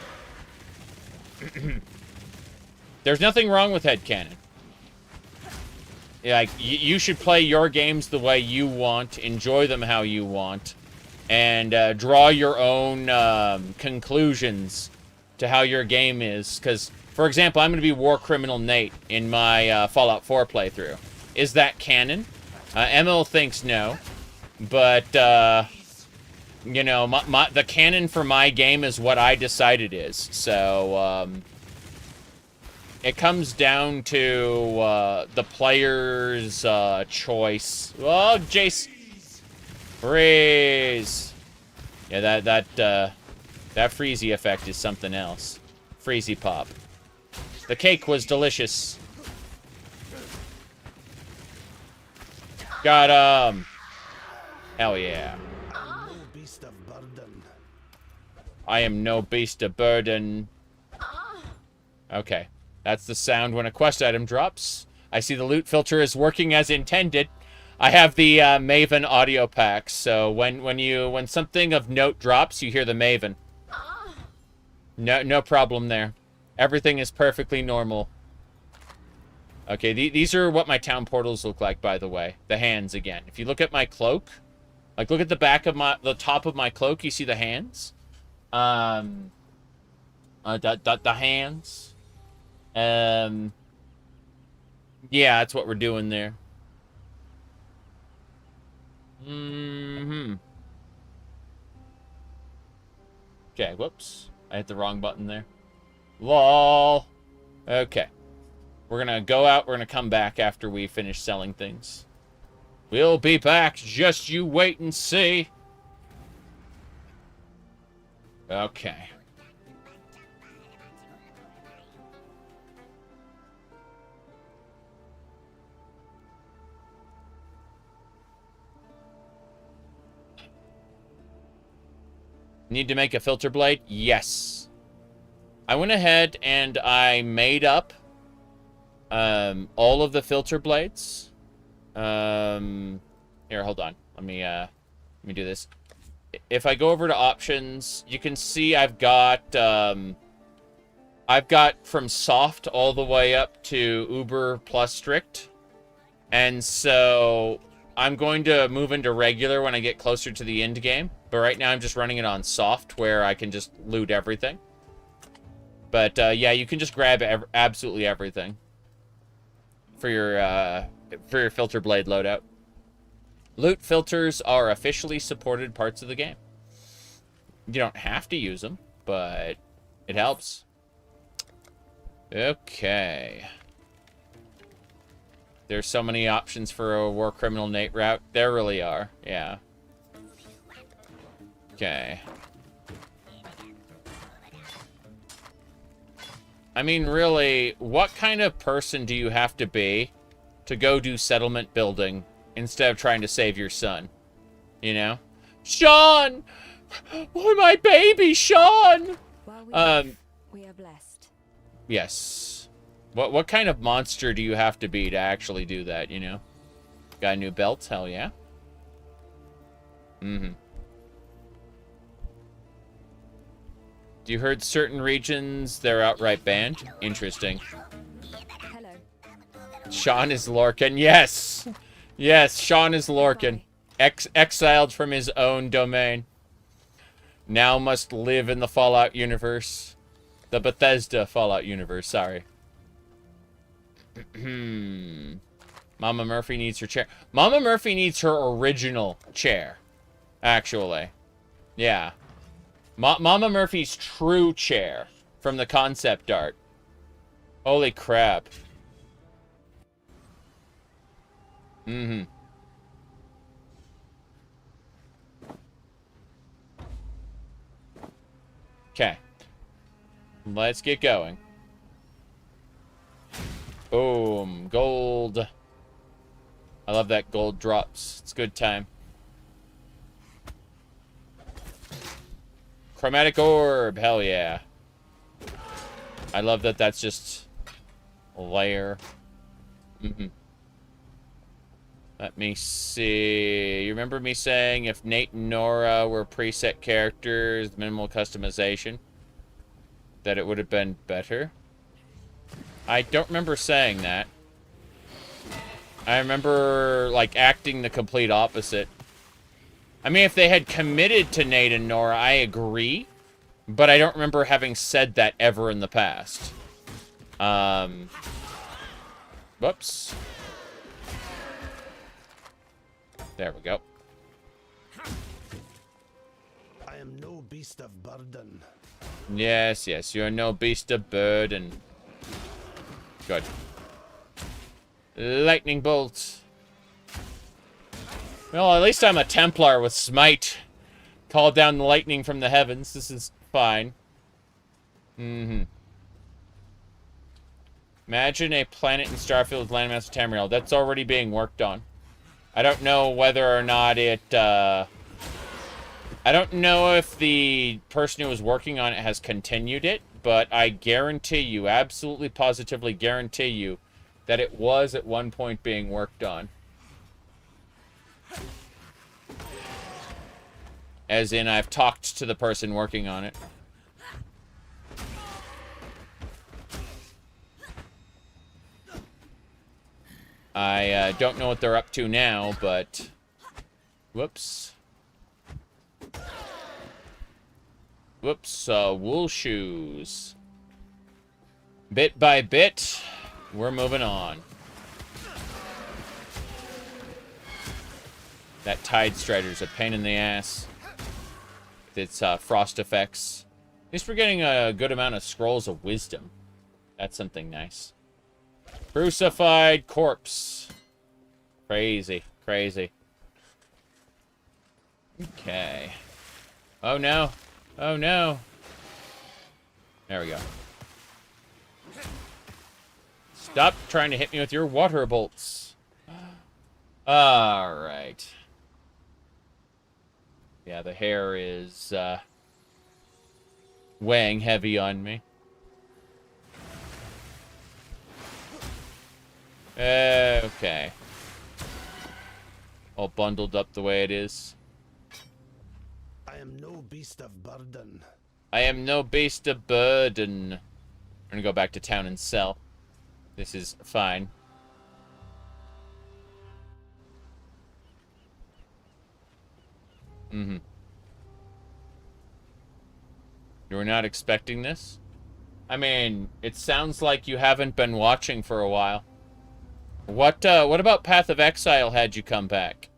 There's nothing wrong with headcanon. Like, you should play your games the way you want, enjoy them how you want, and draw your own conclusions to how your game is. Because, for example, I'm going to be War Criminal Nate in my Fallout 4 playthrough. Is that canon? ML thinks no. But, you know, the canon for my game is what I decide it is. So, it comes down to the player's choice. Oh, Jace! Freeze! Yeah, that freezy effect is something else. Freezy pop. The cake was delicious. Got him! Hell yeah. I am no beast of burden. Okay. That's the sound when a quest item drops. I see the loot filter is working as intended. I have the Maven audio pack, so when something of note drops, you hear the Maven. No problem there. Everything is perfectly normal. Okay, these are what my town portals look like, by the way. The hands again. If you look at my cloak, like look at the back of the top of my cloak, you see the hands. The hands. Yeah, that's what we're doing there. Okay, whoops. I hit the wrong button there. LOL. Okay. We're gonna go out, we're gonna come back after we finish selling things. We'll be back, just you wait and see. Okay. Need to make a filter blade? Yes. I went ahead and I made up all of the filter blades. Here, hold on. Let me do this. If I go over to options, you can see I've got from soft all the way up to uber plus strict. And so I'm going to move into regular when I get closer to the end game. But right now I'm just running it on soft where I can just loot everything. But yeah, you can just grab absolutely everything for your filter blade loadout. Loot filters are officially supported parts of the game. You don't have to use them, but it helps. Okay. There's so many options for a war criminal Nate route. There really are. Yeah. Okay. I mean, really, what kind of person do you have to be to go do settlement building instead of trying to save your son? You know? Sean! Oh, my baby, Sean! We are blessed. Yes. What kind of monster do you have to be to actually do that, you know? Got a new belt? Hell yeah. Mm-hmm. You heard certain regions, they're outright banned? Interesting. Hello. Sean is Lorcan. Yes! Yes, Sean is Lorcan. Exiled from his own domain. Now must live in the Fallout universe. The Bethesda Fallout universe, sorry. Mama Murphy needs her chair. Mama Murphy needs her original chair. Actually. Yeah. Mama Murphy's true chair from the concept art. Holy crap. Mm-hmm. Okay. Let's get going. Boom. Gold. I love that gold drops. It's a good time. Chromatic orb. Hell yeah. I love that that's just a layer. Mm-hmm. Let me see. You remember me saying if Nate and Nora were preset characters, minimal customization, that it would have been better? I don't remember saying that. I remember, like, acting the complete opposite. I mean, if they had committed to Nate and Nora, I agree. But I don't remember having said that ever in the past. Whoops. There we go. I am no beast of burden. Yes, yes, you're no beast of burden. Good. Lightning bolt. Well, at least I'm a Templar with smite. Call down the lightning from the heavens. This is fine. Mm-hmm. Imagine a planet in Starfield with Landmaster Tamriel. That's already being worked on. I don't know whether or not it, I don't know if the person who was working on it has continued it, but I guarantee you, absolutely positively guarantee you, that it was at one point being worked on. As in, I've talked to the person working on it. I don't know what they're up to now, but... Whoops. Whoops, wool shoes. Bit by bit, we're moving on. That Tide Strider's a pain in the ass. With its frost effects. At least we're getting a good amount of scrolls of wisdom. That's something nice. Crucified corpse. Crazy, crazy. Okay. Oh no. Oh no. There we go. Stop trying to hit me with your water bolts. Alright. Yeah, the hair is weighing heavy on me. Okay. All bundled up the way it is. I am no beast of burden. I am no beast of burden. I'm gonna go back to town and sell. This is fine. Mm-hmm. You were not expecting this? I mean, it sounds like you haven't been watching for a while. What about Path of Exile had you come back?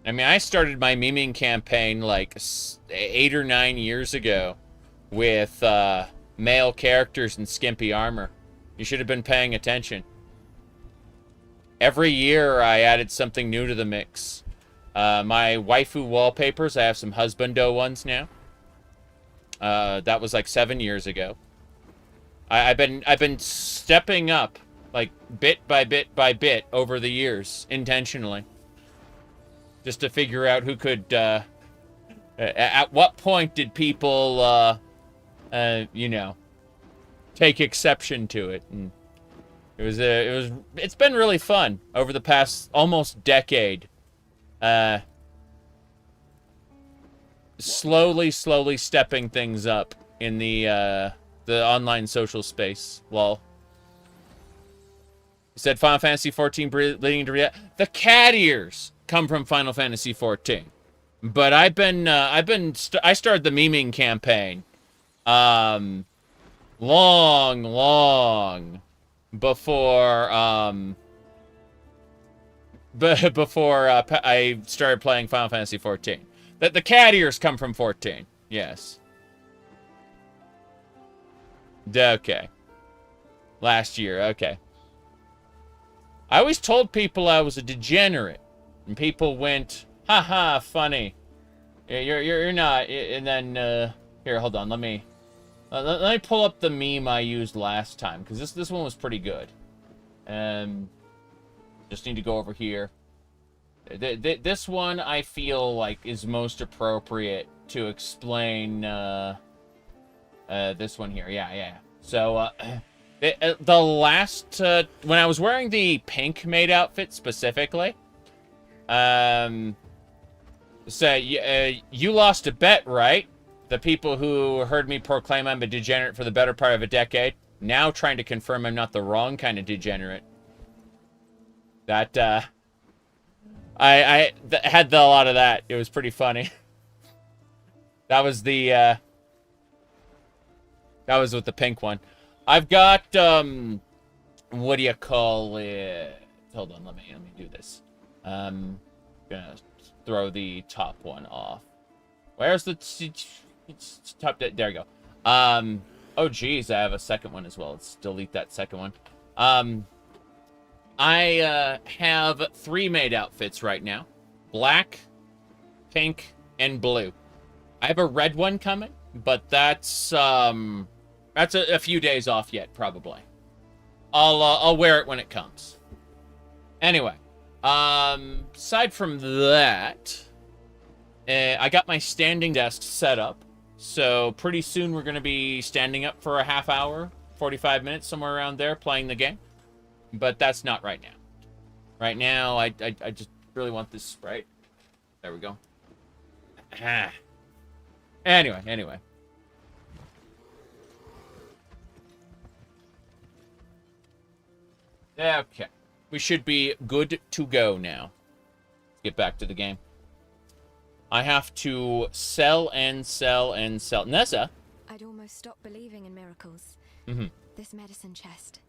I mean, I started my memeing campaign like 8 or 9 years ago with male characters in skimpy armor. You should have been paying attention. Every year I added something new to the mix. My waifu wallpapers, I have some husbando ones now. That was like 7 years ago. I've been stepping up like bit by bit by bit over the years intentionally, just to figure out who could. At what point did people, you know, take exception to it? And it's been really fun over the past almost decade. Slowly stepping things up in the online social space. Lol. He said Final Fantasy 14 leading to the cat ears come from Final Fantasy 14. But I started the memeing campaign long before I started playing Final Fantasy 14. The cat ears come from 14. Yes. Okay. Last year. Okay. I always told people I was a degenerate, and people went, "Haha, funny. You're not." And then here, hold on. Let me pull up the meme I used last time, because this one was pretty good. Just need to go over here. This one I feel like is most appropriate to explain this one here. Yeah. So the last when I was wearing the pink maid outfit specifically, so you lost a bet, right? The people who heard me proclaim I'm a degenerate for the better part of a decade, now trying to confirm I'm not the wrong kind of degenerate. That I had a lot of that. It was pretty funny. That was the that was with the pink one. I've got what do you call it? Hold on, let me do this. Gonna throw the top one off. Where's the top? There we go. Oh geez, I have a second one as well. Let's delete that second one. I have 3 maid outfits right now: black, pink, and blue. I have a red one coming, but that's a few days off yet, probably. I'll wear it when it comes. Anyway, aside from that, I got my standing desk set up, so pretty soon we're going to be standing up for a half hour, 45 minutes, somewhere around there, playing the game. But that's not right now. Right now, I just really want this sprite. There we go. Anyway. Okay. We should be good to go now. Let's get back to the game. I have to sell and sell and sell. Nessa? I'd almost stopped believing in miracles. This medicine chest.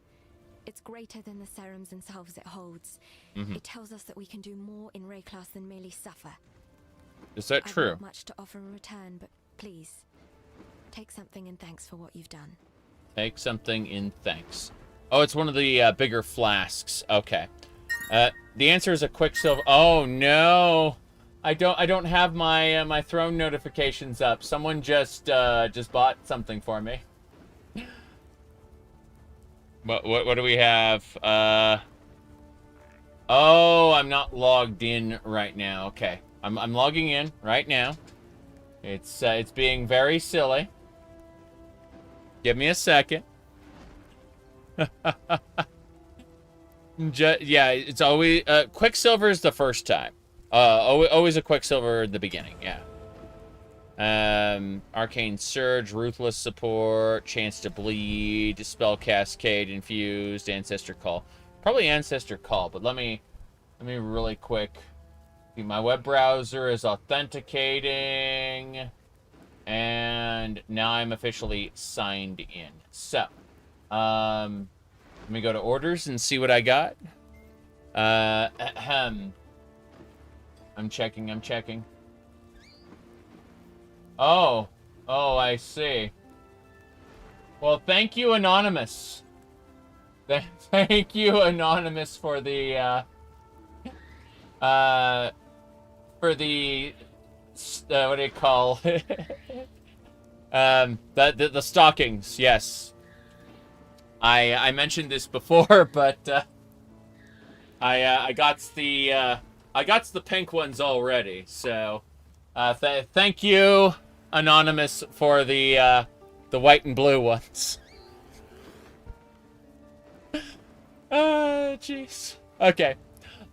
It's greater than the serums and salves it holds. It tells us that we can do more in Ray class than merely suffer. Is that true? I've not much to offer in return, but please, take something in thanks for what you've done. Take something in thanks. Oh, it's one of the bigger flasks. Okay. The answer is a Quicksilver. Oh no, I don't have my my throne notifications up. Someone just bought something for me. What do we have? Oh, I'm not logged in right now. Okay, I'm logging in right now. It's being very silly. Give me a second. Yeah, it's always Quicksilver is the first time. Always a Quicksilver at the beginning. Yeah. Arcane Surge, Ruthless Support, Chance to Bleed, Spell Cascade, Infused, Ancestor Call. Probably Ancestor Call, but let me really quick. My web browser is authenticating, and now I'm officially signed in. So, let me go to orders and see what I got. I'm checking. Oh, I see. Well, thank you, Anonymous. Thank you, Anonymous, for the what do you call the stockings? Yes, I mentioned this before, but I got the pink ones already. So thank you, Anonymous, for the white and blue ones. Jeez. Okay.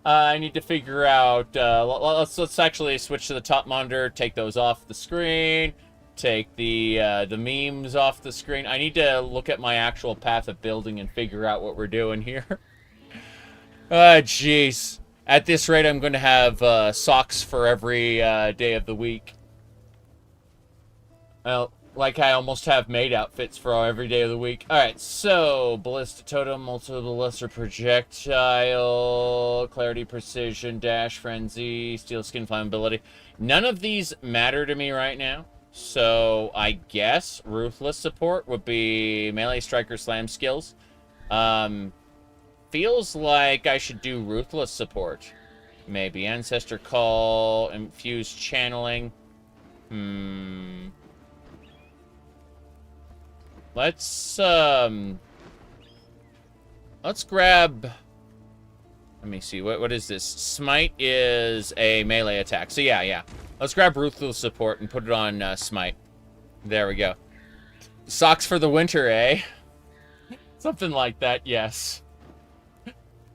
I need to figure out, let's actually switch to the top monitor, take those off the screen, take the memes off the screen. I need to look at my actual path of building and figure out what we're doing here. Jeez. At this rate, I'm going to have socks for every day of the week. Well, like I almost have maid outfits for every day of the week. Alright, so Ballista Totem, multiple lesser projectile, clarity, precision, dash, frenzy, steel skin, flammability. None of these matter to me right now. So I guess ruthless support would be melee, striker, slam skills. Feels like I should do ruthless support. Maybe ancestor call, infused channeling. Let's grab, let me see, what is this? Smite is a melee attack. So yeah. Let's grab Ruthless Support and put it on Smite. There we go. Socks for the winter, eh? Something like that, yes.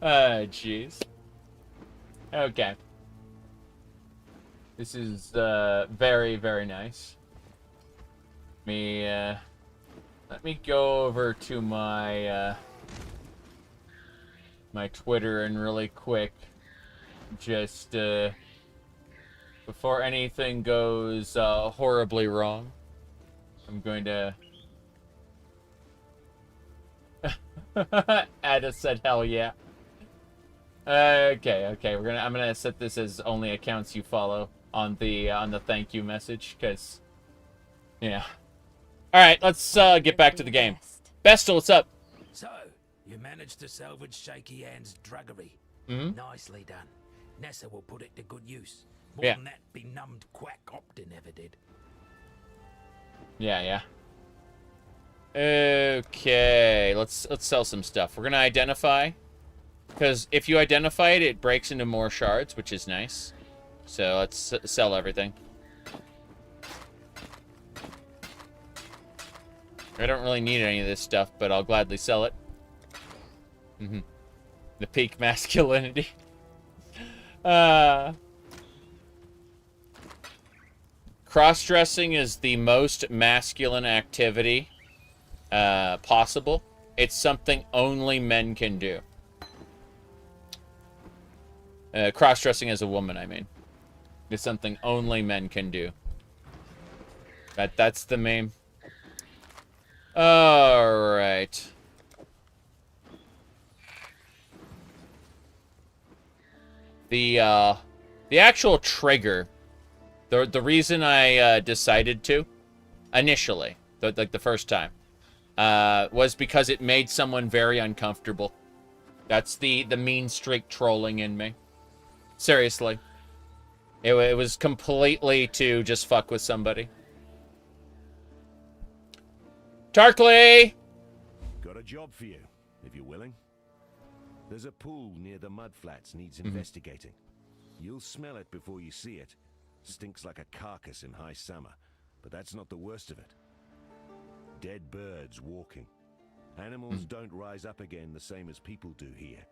Jeez. Okay. This is very, very nice. Let me go over to my my Twitter and really quick, just before anything goes horribly wrong, I'm going to Ada said hell yeah. Okay, I'm gonna set this as only accounts you follow on the thank you message, because yeah. Alright, let's get back to the game. Bestel, what's up? So, you managed to salvage Shaky Hand's druggery. Nicely done. Nessa will put it to good use. More than that benumbed quack Optin ever did. Yeah. Okay, let's sell some stuff. We're gonna identify, because if you identify it, it breaks into more shards, which is nice. So let's sell everything. I don't really need any of this stuff, but I'll gladly sell it. The peak masculinity. Cross-dressing is the most masculine activity possible. It's something only men can do. Cross-dressing as a woman, I mean. It's something only men can do. That's the main... Alright. The actual trigger, the reason I decided to, initially, like the first time, was because it made someone very uncomfortable. That's the mean streak trolling in me. Seriously. It was completely to just fuck with somebody. Tarkley! Got a job for you, if you're willing. There's a pool near the mudflats needs investigating. You'll smell it before you see it. Stinks like a carcass in high summer, but that's not the worst of it. Dead birds walking. Animals don't rise up again the same as people do here.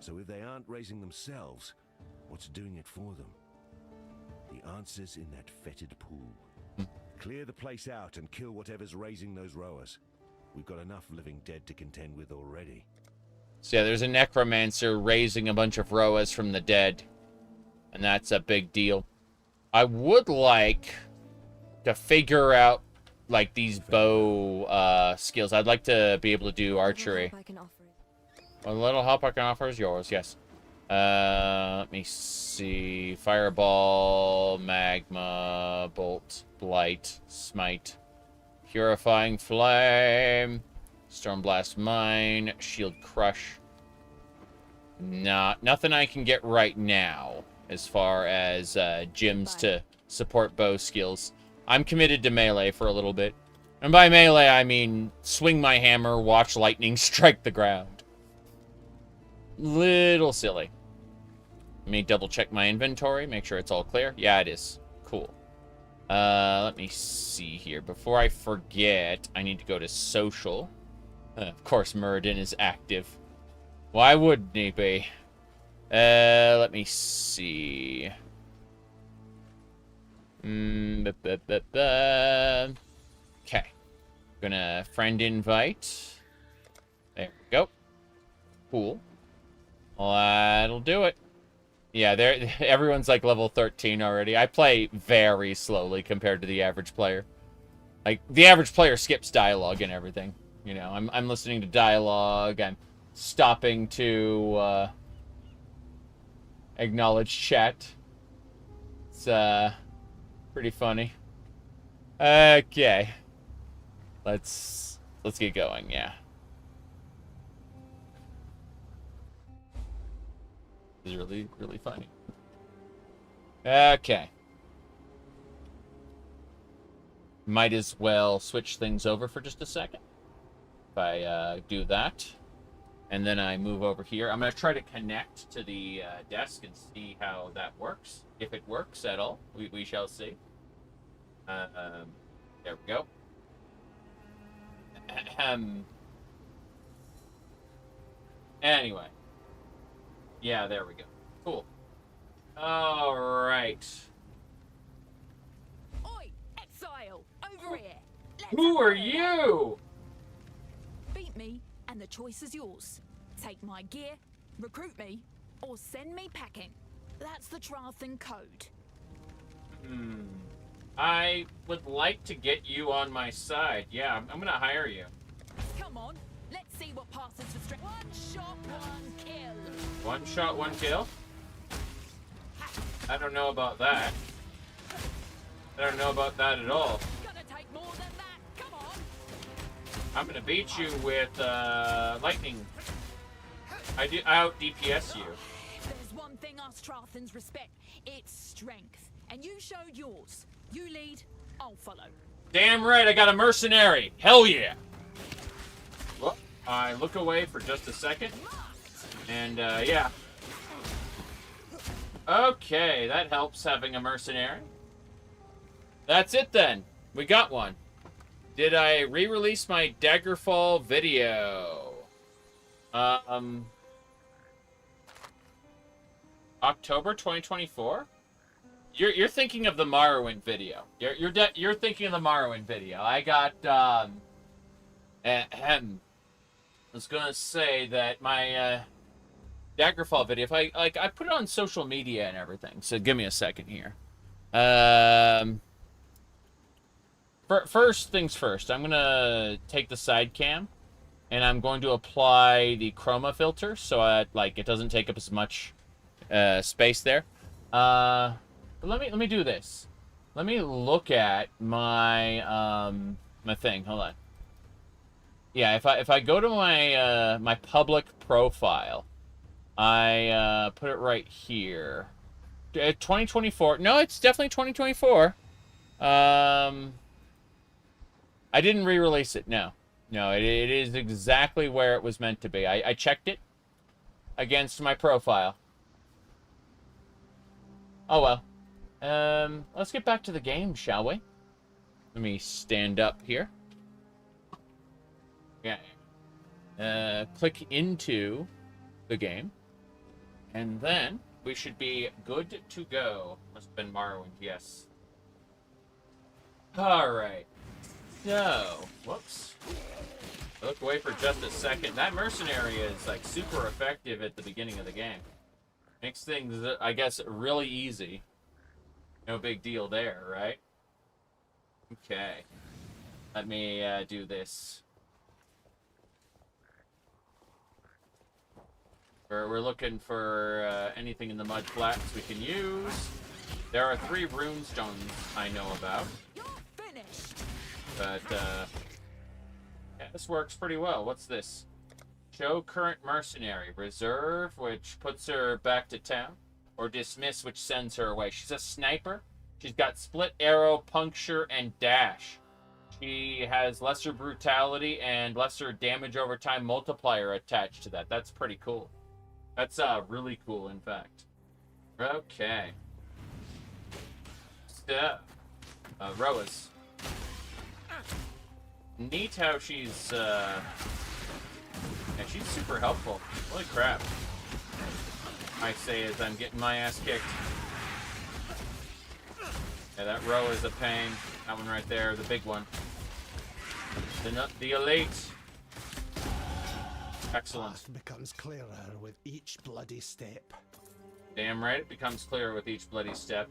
So if they aren't raising themselves, what's doing it for them? The answer's in that fetid pool. Clear the place out and kill whatever's raising those rowers. We've got enough living dead to contend with already. So yeah, there's a necromancer raising a bunch of Roas from the dead. And that's a big deal. I would like to figure out, like, these bow skills. I'd like to be able to do archery. A little help I can offer is yours, yes. Let me see. Fireball, magma, bolt, blight, smite, purifying flame, stormblast mine, shield crush. Nothing I can get right now as far as gyms to support bow skills. I'm committed to melee for a little bit. And by melee, I mean swing my hammer, watch lightning strike the ground. Little silly. Let me double check my inventory, make sure it's all clear. Yeah, it is. Cool. Let me see here. Before I forget, I need to go to social. Of course, Muradin is active. Why wouldn't he be? Let me see. Okay. Gonna friend invite. There we go. Cool. Well, that'll do it. Yeah, everyone's like level 13 already. I play very slowly compared to the average player. Like, the average player skips dialogue and everything. You know, I'm listening to dialogue. I'm stopping to acknowledge chat. It's pretty funny. Okay. Let's get going, yeah. This is really, really funny. Okay. Might as well switch things over for just a second. If I do that. And then I move over here. I'm going to try to connect to the desk and see how that works. If it works at all, we shall see. There we go. Anyway. Yeah, there we go. Cool. All right. Oi, Exile, over here. Who are you? Beat me, and the choice is yours. Take my gear, recruit me, or send me packing. That's the Trathan code. I would like to get you on my side. Yeah, I'm gonna hire you. Come on, let's see what passes for strength. One shot, one kill. One shot, one kill? I don't know about that. I don't know about that at all. Gonna take more than that. Come on. I'm gonna beat you with lightning. I out DPS you. There's one thing us Trathans respect. It's strength. And you showed yours. You lead, I'll follow. Damn right, I got a mercenary. Hell yeah. Well, I look away for just a second. And, yeah. Okay, that helps having a mercenary. That's it then. We got one. Did I re-release my Daggerfall video? October 2024? You're thinking of the Morrowind video. You're thinking of the Morrowind video. I got I was gonna say that my Daggerfall video. If I put it on social media and everything. So give me a second here. First things first. I'm gonna take the side cam, and I'm going to apply the chroma filter so it doesn't take up as much space there. But let me do this. Let me look at my my thing. Hold on. Yeah, if I go to my my public profile, I put it right here. 2024. No, it's definitely 2024. I didn't re-release it. No, it is exactly where it was meant to be. I checked it against my profile. Oh well. Let's get back to the game, shall we? Let me stand up here. Yeah. Click into the game. And then we should be good to go. Must have been Morrowind, yes. Alright. So, whoops. Look away for just a second. That mercenary is like super effective at the beginning of the game. Makes things, I guess, really easy. No big deal there, right? Okay. Let me do this. We're looking for anything in the mud flats we can use. There are 3 rune stones I know about. But, yeah, this works pretty well. What's this? Show current mercenary. Reserve, which puts her back to town. Or dismiss, which sends her away. She's a sniper. She's got split arrow, puncture, and dash. She has lesser brutality and lesser damage over time multiplier attached to that. That's pretty cool. That's really cool, in fact. Okay. Stuff. Roas. Neat how she's, yeah, she's super helpful. Holy crap. I say as I'm getting my ass kicked. Yeah, that row is a pain. That one right there, the big one. The elite. Excellent. Path becomes clearer with each bloody step. Damn right, it becomes clearer with each bloody step.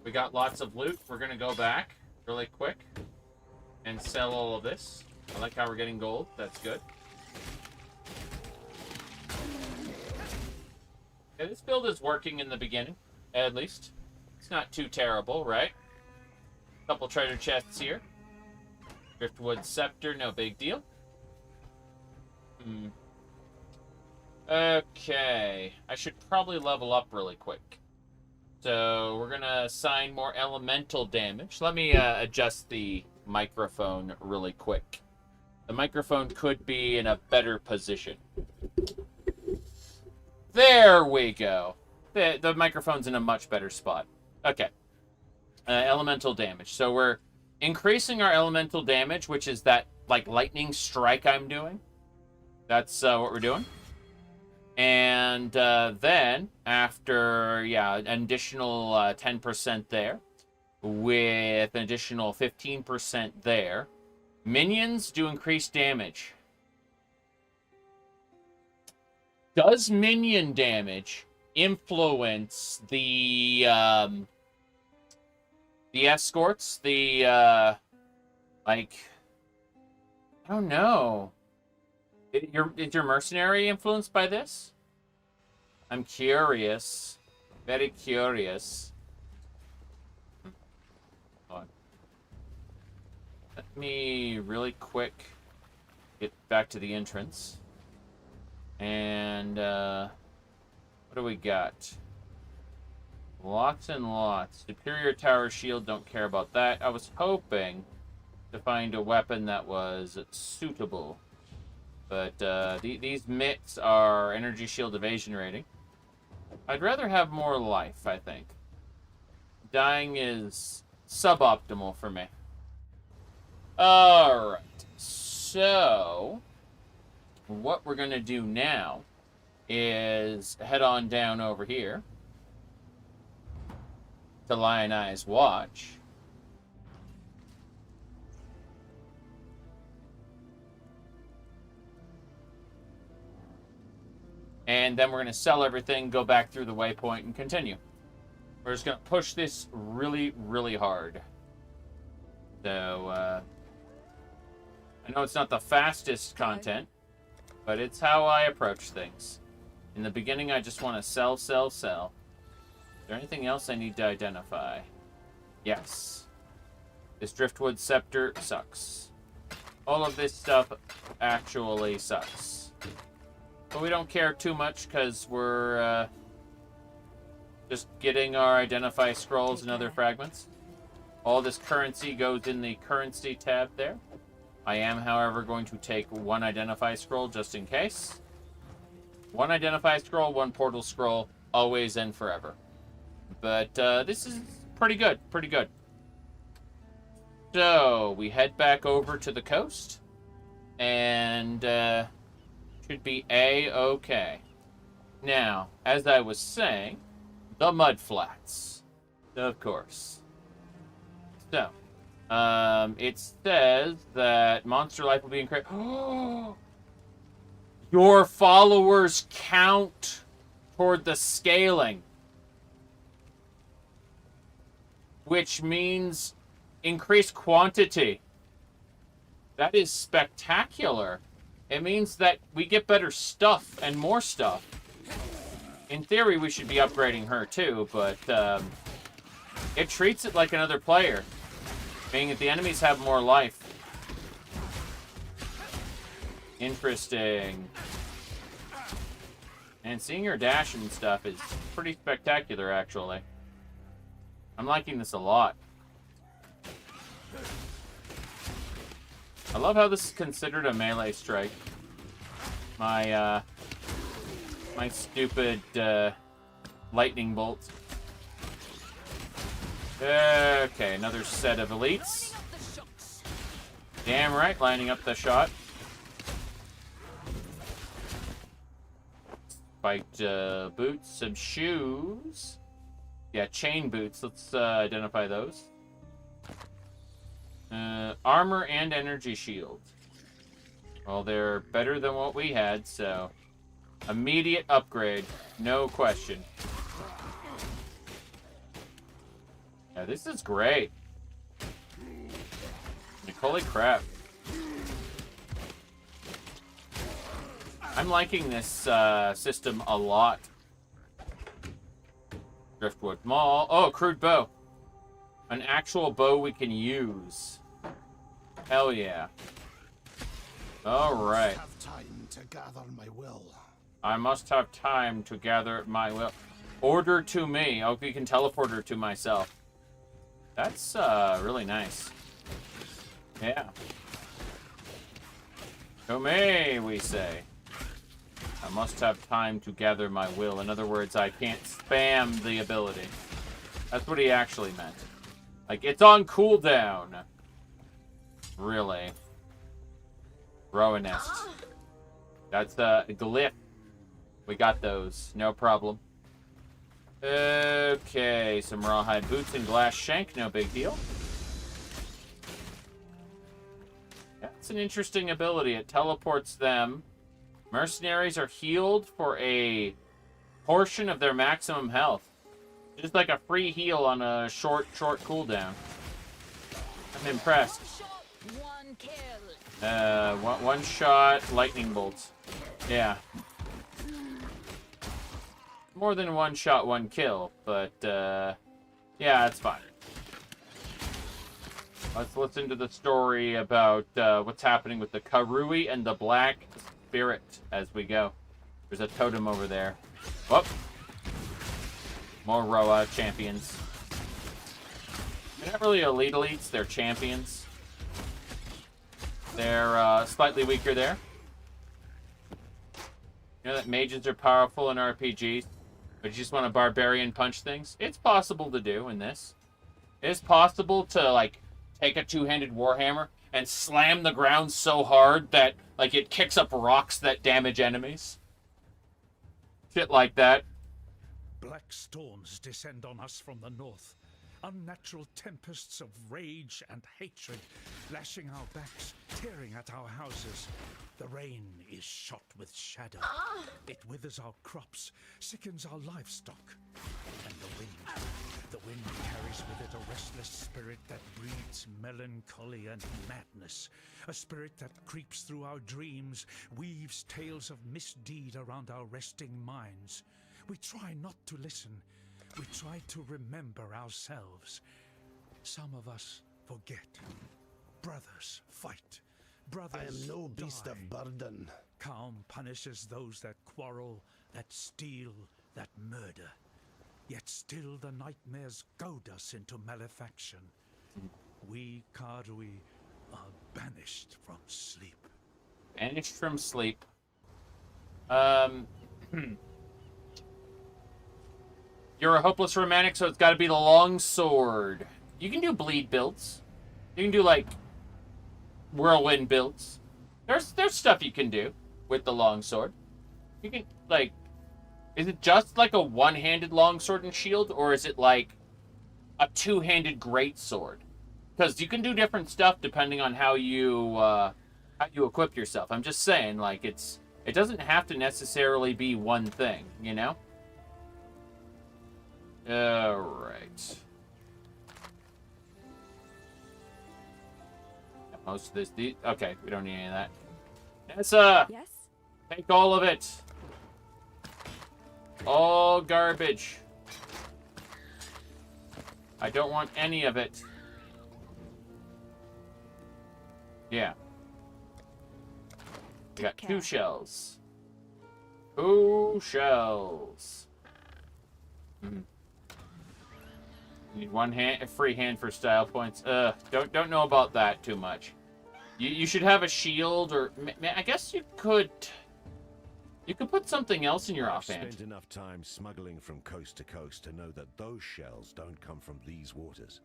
We got lots of loot. We're gonna go back really quick and sell all of this. I like how we're getting gold. That's good. Yeah, this build is working in the beginning, at least. It's not too terrible, right? Couple treasure chests here. Driftwood scepter, no big deal. Okay. I should probably level up really quick. So we're going to assign more elemental damage. Let me adjust the microphone really quick. The microphone could be in a better position. There we go. The microphone's in a much better spot. Okay. Elemental damage. So we're increasing our elemental damage, which is that, like, lightning strike I'm doing. That's what we're doing. And then, after, yeah, an additional 10% there, with an additional 15% there, minions do increased damage. Does minion damage influence the escorts? The, like, I don't know. Is your mercenary influenced by this? I'm curious. Very curious. Hold on. Let me really quick get back to the entrance. And, what do we got? Lots and lots. Superior tower shield, don't care about that. I was hoping to find a weapon that was suitable. But these mitts are energy shield evasion rating. I'd rather have more life, I think. Dying is suboptimal for me. Alright. So, what we're going to do now is head on down over here to Lionize Watch. And then we're going to sell everything, go back through the waypoint, and continue. We're just going to push this really, really hard. So, I know it's not the fastest content, but it's how I approach things. In the beginning, I just want to sell, sell, sell. Is there anything else I need to identify? Yes. This Driftwood Scepter sucks. All of this stuff actually sucks. But we don't care too much because we're just getting our identify scrolls and other fragments. All this currency goes in the currency tab there. I am, however, going to take one identify scroll just in case. One identify scroll, one portal scroll, always and forever. But this is pretty good, pretty good. So we head back over to the coast and should be A-okay. Now, as I was saying, the mud flats, of course. So, it says that monster life will be increased. Your followers count toward the scaling, which means increased quantity. That is spectacular. It means that we get better stuff and more stuff. In theory, we should be upgrading her too, but it treats it like another player, meaning that the enemies have more life. Interesting. And seeing her dash and stuff is pretty spectacular, actually. I'm liking this a lot. I love how this is considered a melee strike. My stupid lightning bolt. Okay, another set of elites. Damn right, lining up the shot. Spiked boots, some shoes. Yeah, chain boots. Let's identify those. Armor and energy shield. Well, they're better than what we had, so immediate upgrade, no question. Yeah, this is great. Like, holy crap. I'm liking this system a lot. Driftwood Mall. Oh, crude bow. An actual bow we can use. Hell yeah. Alright. I must have time to gather my will. I must have time to gather my will. Order to me. Oh, we can teleport her to myself. That's really nice. Yeah. To me, we say. I must have time to gather my will. In other words, I can't spam the ability. That's what he actually meant. Like, it's on cooldown. Really. Rowan nest. That's a glyph. We got those. No problem. Okay, some rawhide boots and glass shank. No big deal. That's an interesting ability. It teleports them. Mercenaries are healed for a portion of their maximum health. Just like a free heal on a short cooldown. I'm impressed. One shot lightning bolts. Yeah. More than one shot, one kill, but yeah, that's fine. Let's listen to the story about what's happening with the Karui and the Black Spirit as we go. There's a totem over there. Whoop. More Roa champions. They're not really elite elites, they're champions. They're slightly weaker there. You know that mages are powerful in RPGs, but you just want to barbarian punch things? It's possible to do in this. It's possible to, like, take a two-handed warhammer and slam the ground so hard that, like, it kicks up rocks that damage enemies. Shit like that. Black storms descend on us from the north. Unnatural tempests of rage and hatred, lashing our backs, tearing at our houses. The rain is shot with shadow. It withers our crops, sickens our livestock. And the wind carries with it a restless spirit that breeds melancholy and madness. A spirit that creeps through our dreams, weaves tales of misdeed around our resting minds. We try not to listen. We try to remember ourselves. Some of us forget. Brothers fight. Brothers I am no beast die. of burden. Calm punishes those that quarrel, that steal, that murder. Yet still the nightmares goad us into malefaction. We Karui are banished from sleep. Banished from sleep. You're a hopeless romantic, so it's got to be the long sword. You can do bleed builds. You can do, like, whirlwind builds. There's stuff you can do with the long sword. You can, like, is it just like a one-handed longsword and shield, or is it like a two-handed greatsword? Because you can do different stuff depending on how you equip yourself. I'm just saying, like, it doesn't have to necessarily be one thing, you know? Alright. Most of this... Okay, we don't need any of that. Nessa! Yes? Take all of it. All garbage. I don't want any of it. Yeah. We got 2 shells. 2 shells. Need 1 hand, a free hand for style points. Don't know about that too much. You should have a shield, or I guess you could. You could put something else in your offhand. I've spent enough time smuggling from coast to coast to know that those shells don't come from these waters.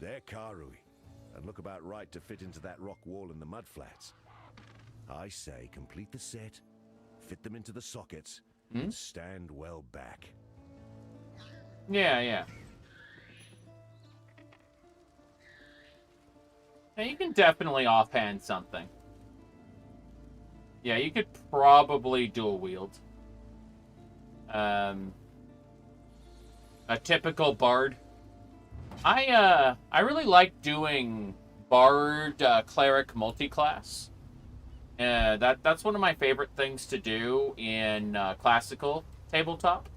They're Karui, and look about right to fit into that rock wall in the mudflats. I say complete the set, fit them into the sockets, and stand well back. Yeah. Now you can definitely offhand something. Yeah, you could probably dual wield. A typical bard. I really like doing bard cleric multi-class. That's one of my favorite things to do in classical tabletop.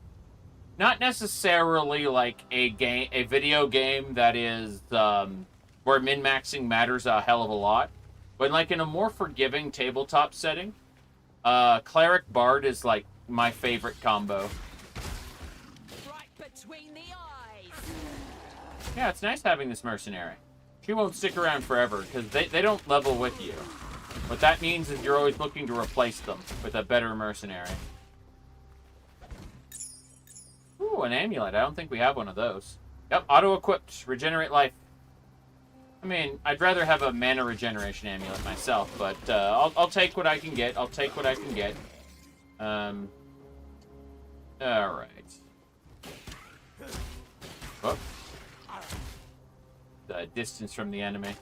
Not necessarily like a video game that is where min-maxing matters a hell of a lot. But like in a more forgiving tabletop setting, Cleric Bard is like my favorite combo. Right between the eyes. Yeah, it's nice having this mercenary. She won't stick around forever because they don't level with you. What that means is you're always looking to replace them with a better mercenary. Ooh, an amulet. I don't think we have one of those. Yep, auto-equipped. Regenerate life. I mean, I'd rather have a mana regeneration amulet myself, but I'll take what I can get. I'll take what I can get. Alright. Oh. The distance from the enemy.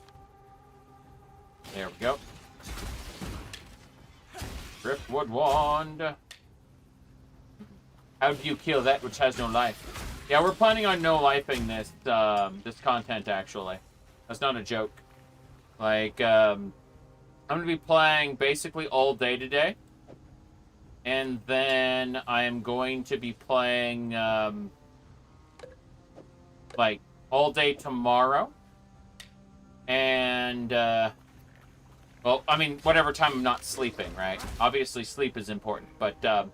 There we go. Driftwood Wand. How do you kill that which has no life? Yeah, we're planning on no-lifing this, this content, actually. That's not a joke. Like, I'm going to be playing basically all day today. And then I am going to be playing, like, all day tomorrow. And, well, I mean, whatever time I'm not sleeping, right? Obviously, sleep is important. But,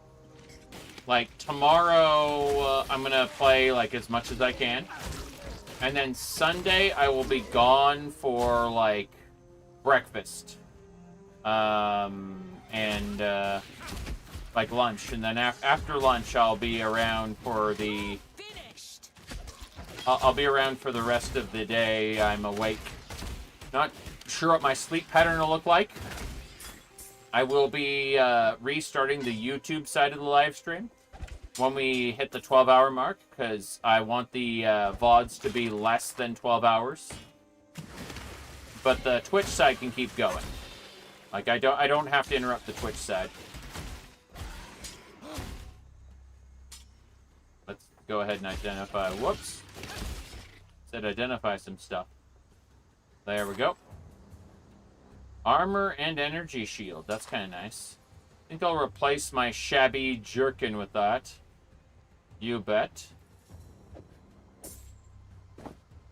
like, tomorrow, I'm going to play, like, as much as I can. And then Sunday, I will be gone for, like, breakfast. And, like, lunch. And then after lunch, I'll be around for the... I'll be around for the rest of the day. I'm awake. Not sure what my sleep pattern will look like. I will be restarting the YouTube side of the live stream when we hit the 12-hour mark, because I want the VODs to be less than 12 hours. But the Twitch side can keep going. Like, I don't have to interrupt the Twitch side. Let's go ahead and identify. Whoops. Said identify some stuff. There we go. Armor and energy shield. That's kind of nice. I think I'll replace my shabby jerkin with that. You bet.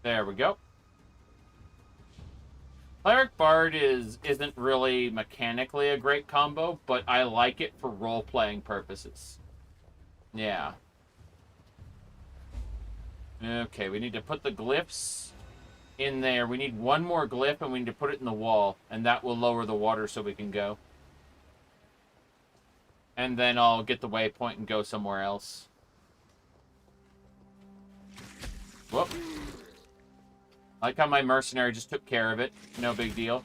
There we go. Cleric Bard isn't really mechanically a great combo, but I like it for role-playing purposes. Yeah. Okay, we need to put the glyphs in there. We need one more glyph, and we need to put it in the wall, and that will lower the water so we can go. And then I'll get the waypoint and go somewhere else. Whoop. I like how my mercenary just took care of it. No big deal.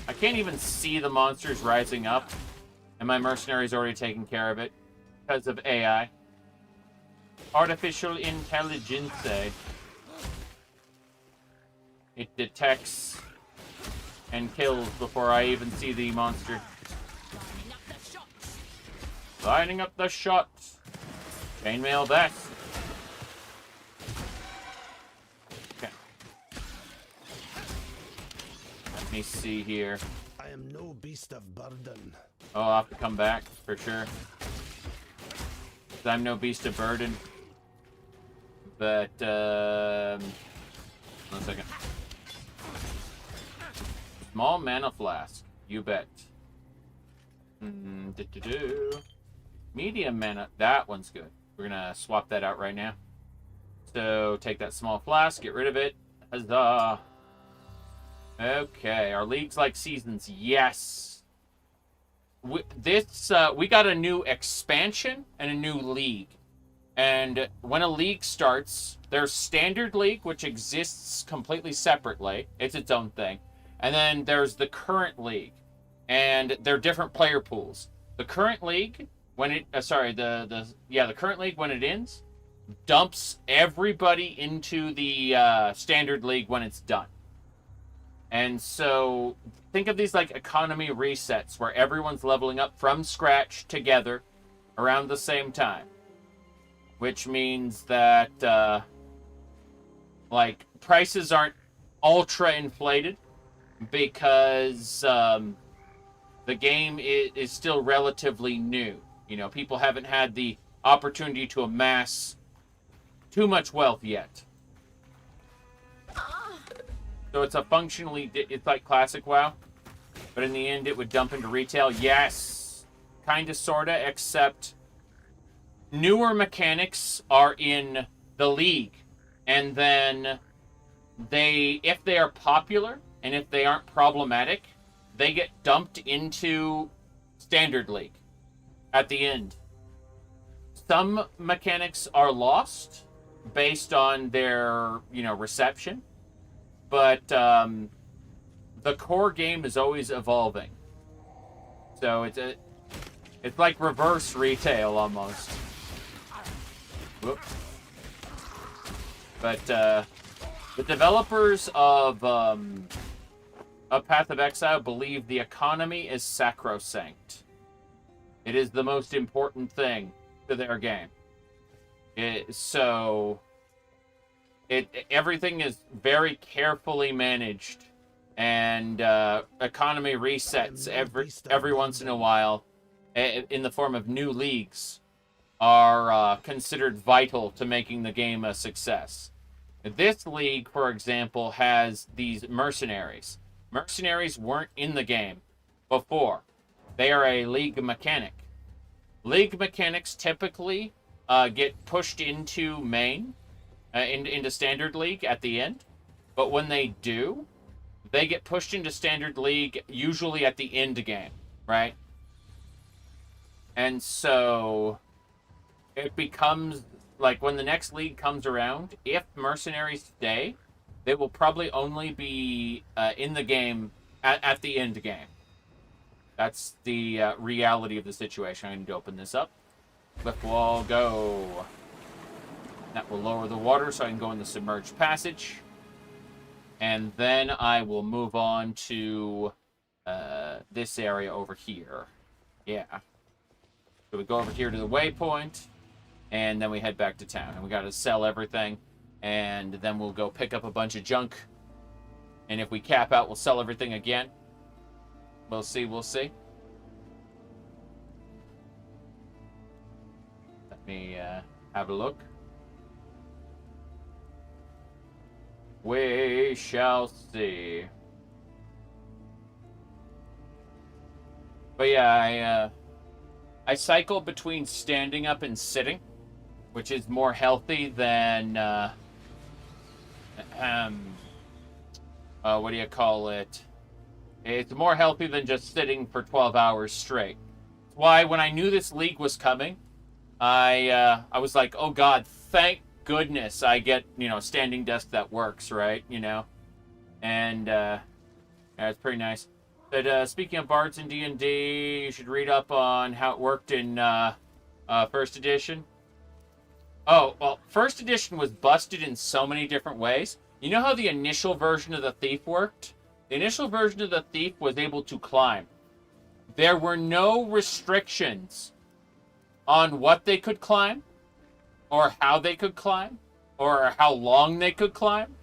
I can't even see the monsters rising up, and my mercenary's already taken care of it because of AI. Artificial intelligence. It detects and kills before I even see the monster. Lining up the shots. Chainmail vest. Okay. Let me see here. I am no beast of burden. Oh, I'll have to come back, for sure. 'Cause I'm no beast of burden. But, 1 second. Small mana flask. You bet. Medium mana. That one's good. We're gonna swap that out right now. So, take that small flask, get rid of it. Huzzah. Okay, our league's like seasons. Yes. We got a new expansion and a new league. And when a league starts, there's Standard League, which exists completely separately. It's its own thing. And then there's the current league. And they're different player pools. The current league, when it... the current league, when it ends, dumps everybody into the Standard League when it's done. And so think of these like economy resets where everyone's leveling up from scratch together around the same time. Which means that like prices aren't ultra inflated because the game is still relatively new. You know, people haven't had the opportunity to amass too much wealth yet. So it's a functionally, it's like classic WoW, but in the end it would dump into retail. Yes, kinda, sorta, except newer mechanics are in the league, and then if they are popular and if they aren't problematic, they get dumped into Standard League at the end. Some mechanics are lost based on their, reception. But the core game is always evolving. So it's like reverse retail almost. Whoop. But the developers of Path of Exile believe the economy is sacrosanct. It is the most important thing to their game. Everything is very carefully managed, and economy resets every once in a while in the form of new leagues are considered vital to making the game a success. This league, for example, has these mercenaries. Mercenaries weren't in the game before. They are a league mechanic. League mechanics typically get pushed into main, into Standard League at the end. But when they do, they get pushed into Standard League usually at the end game, right? And so it becomes like when the next league comes around, if mercenaries stay, they will probably only be in the game at the end game. That's the reality of the situation. I need to open this up. Cliff wall, go. That will lower the water so I can go in the submerged passage. And then I will move on to this area over here. Yeah. So we go over here to the waypoint, and then we head back to town. And we got to sell everything, and then we'll go pick up a bunch of junk. And if we cap out, we'll sell everything again. We'll see, we'll see. Let me have a look. We shall see. But yeah, I cycle between standing up and sitting, which is more healthy than what do you call it? It's more healthy than just sitting for 12 hours straight. That's why when I knew this league was coming, I was like, oh God, thank goodness I get, a standing desk that works, right? And yeah, it's pretty nice. But speaking of bards in D&D, you should read up on how it worked in first edition. Oh, well, first edition was busted in so many different ways. You know how the initial version of the Thief worked? The initial version of the Thief was able to climb. There were no restrictions on what they could climb, or how they could climb, or how long they could climb,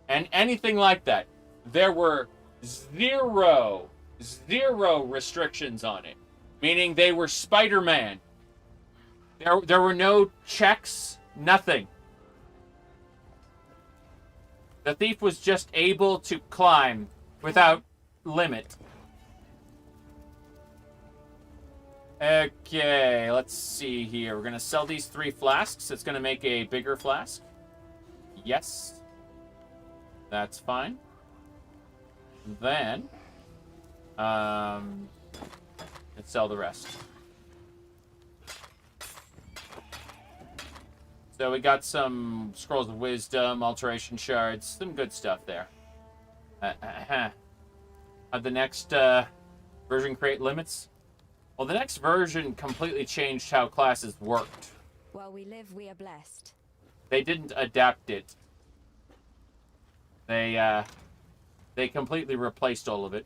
and anything like that. There were zero 0 restrictions on it. Meaning they were Spider-Man. There were no checks, nothing. The thief was just able to climb without limit. Okay, let's see here. We're going to sell these 3 flasks. It's going to make a bigger flask. Yes. That's fine. Then, let's sell the rest. So we got some Scrolls of Wisdom, Alteration Shards, some good stuff there. The next version create limits? Well, the next version completely changed how classes worked. While we live, we are blessed. They didn't adapt it. They completely replaced all of it.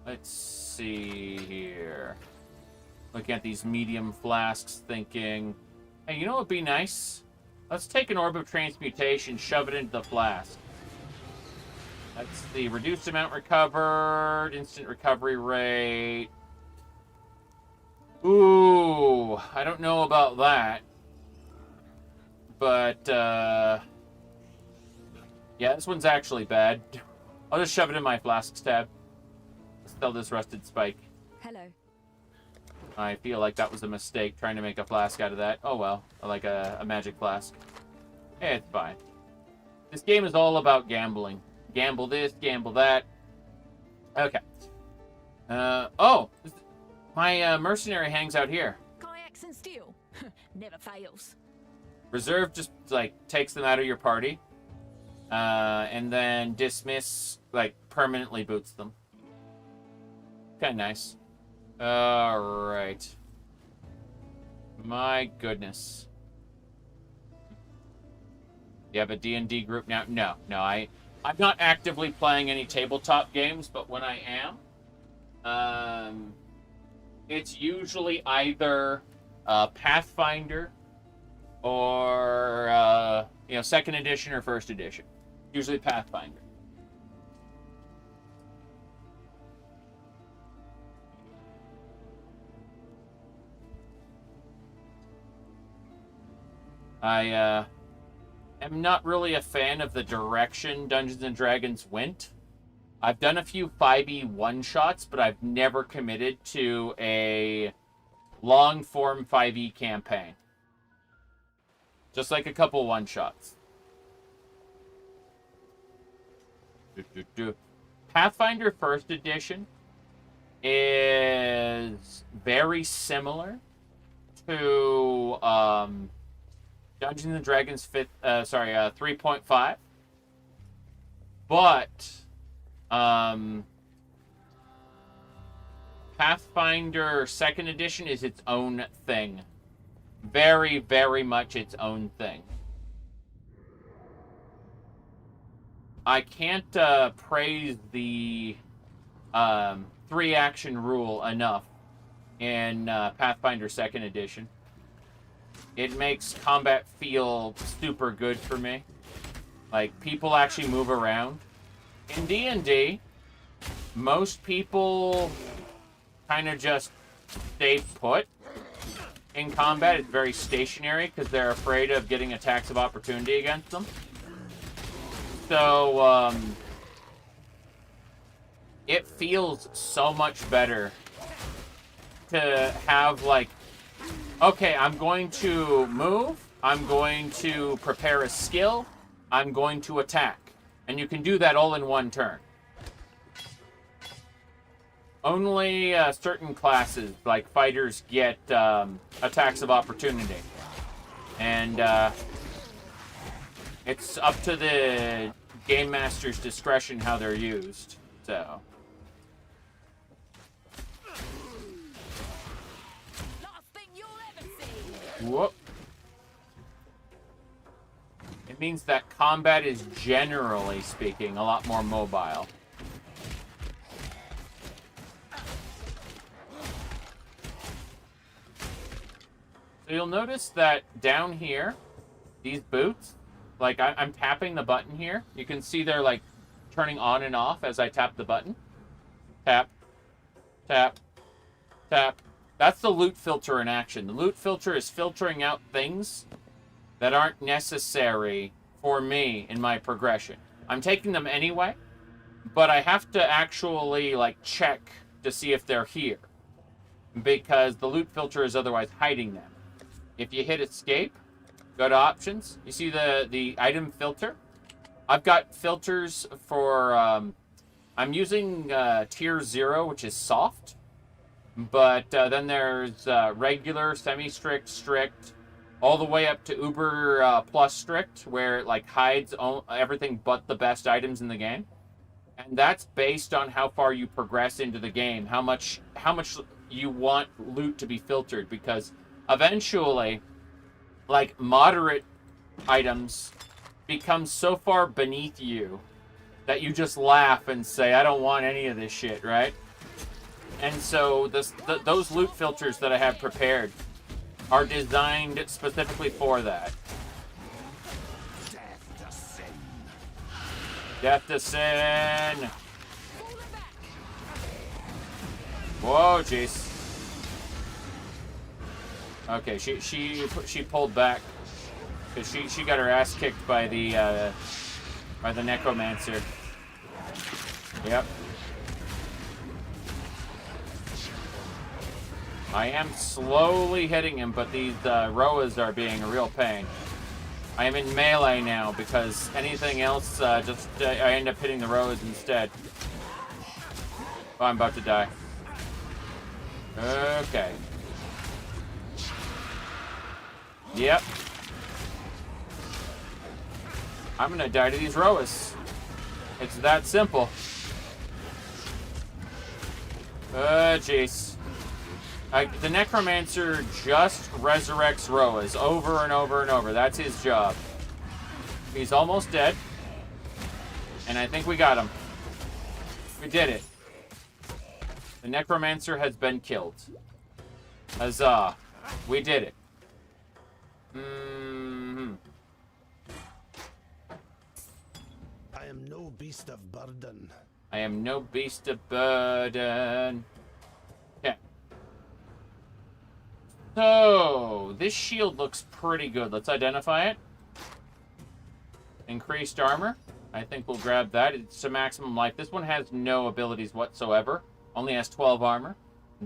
Let's see here. Looking at these medium flasks, thinking, hey, you know what would be nice? Let's take an Orb of Transmutation, shove it into the flask. That's the reduced amount recovered, instant recovery rate. Ooh, I don't know about that. But, yeah, this one's actually bad. I'll just shove it in my flasks tab. Let's sell this Rusted Spike. Hello. I feel like that was a mistake, trying to make a flask out of that. Oh well, like a magic flask. It's fine. This game is all about gambling. Gamble this, gamble that. Okay. Oh! My mercenary hangs out here. Kayaks and steel. Never fails. Reserve just, like, takes them out of your party. And then dismiss, like, permanently boots them. Kinda nice. Alright. My goodness. You have a D&D group now? No, I'm not actively playing any tabletop games, but when I am, it's usually either Pathfinder or, 2nd edition or 1st edition. Usually Pathfinder. I am not really a fan of the direction Dungeons & Dragons went. I've done a few 5e one-shots, but I've never committed to a long-form 5e campaign. Just like a couple one-shots. Pathfinder 1st Edition is very similar to Dungeons & Dragons 3.5. But Pathfinder 2nd Edition is its own thing. Very, very much its own thing. I can't praise the 3-action rule enough in Pathfinder 2nd Edition. It makes combat feel super good for me. Like, people actually move around. In D&D, most people kind of just stay put. In combat, it's very stationary because they're afraid of getting attacks of opportunity against them. So, it feels so much better to have, like, okay, I'm going to move, I'm going to prepare a skill, I'm going to attack. And you can do that all in one turn. Only certain classes, like fighters, get attacks of opportunity. And it's up to the game master's discretion how they're used. So. Whoop. It means that combat is, generally speaking, a lot more mobile. So you'll notice that down here, these boots, like I'm tapping the button here. You can see they're like turning on and off as I tap the button. Tap. Tap. Tap. That's the loot filter in action. The loot filter is filtering out things that aren't necessary for me in my progression. I'm taking them anyway, but I have to actually, like, check to see if they're here, because the loot filter is otherwise hiding them. If you hit escape, go to options, you see the item filter. I've got filters for, I'm using tier 0, which is soft, but then there's regular, semi-strict, strict, all the way up to Uber plus strict, where it like hides everything but the best items in the game. And that's based on how far you progress into the game, how much you want loot to be filtered, because eventually, like, moderate items become so far beneath you that you just laugh and say, I don't want any of this shit, right? And so those loot filters that I have prepared are designed specifically for that. Death to sin. Whoa, jeez. Okay, she pulled back because she got her ass kicked by the necromancer. Yep. I am slowly hitting him, but these Roas are being a real pain. I am in melee now because anything else, I end up hitting the Roas instead. Oh, I'm about to die. Okay. Yep. I'm gonna die to these Roas. It's that simple. Jeez. The Necromancer just resurrects Roas over and over and over. That's his job. He's almost dead. And I think we got him. We did it. The Necromancer has been killed. Huzzah. We did it. I am no beast of burden. I am no beast of burden. Okay. So, this shield looks pretty good. Let's identify it. Increased armor. I think we'll grab that. It's a maximum life. This one has no abilities whatsoever. Only has 12 armor.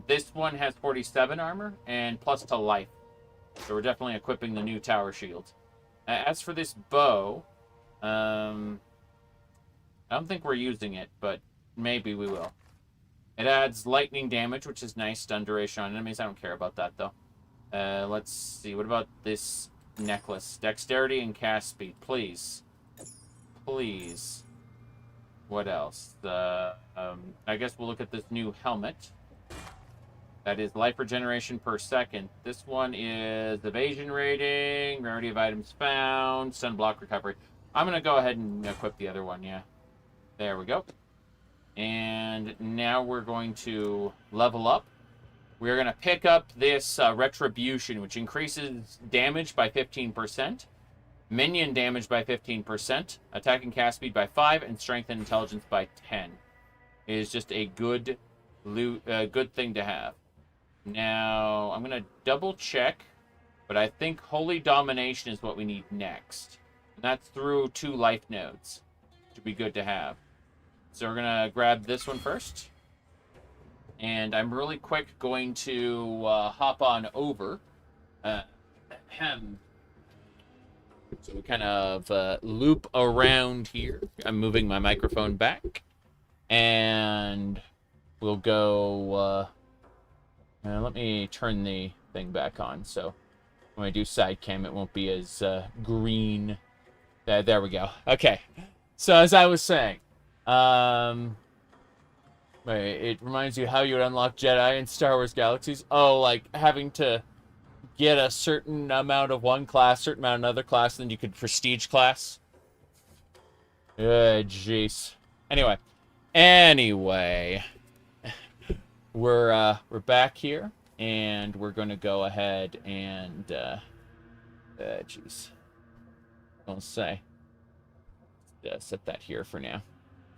This one has 47 armor and plus to life. So we're definitely equipping the new tower shield. As for this bow, I don't think we're using it, but maybe we will. It adds lightning damage, which is nice. Stun duration on enemies. I don't care about that, though. Let's see. What about this necklace? Dexterity and cast speed. Please. Please. What else? I guess we'll look at this new helmet. That is life regeneration per second. This one is evasion rating, rarity of items found, stun block recovery. I'm going to go ahead and equip the other one, yeah. There we go. And now we're going to level up. We're going to pick up this Retribution, which increases damage by 15%, minion damage by 15%, attack and cast speed by 5, and strength and intelligence by 10. It is just a good thing to have. Now, I'm going to double check, but I think Holy Domination is what we need next. And that's through 2 life nodes. Should be good to have. So we're going to grab this one first. And I'm really quick going to hop on over. So we kind of loop around here. I'm moving my microphone back. And we'll go... let me turn the thing back on, so when I do side cam, it won't be as green. There we go. Okay. So as I was saying, it reminds you how you would unlock Jedi in Star Wars Galaxies. Oh, like having to get a certain amount of one class, certain amount of another class, then you could prestige class. Jeez. Anyway. We're back here, and we're going to go ahead and, jeez. I'll say. Set that here for now.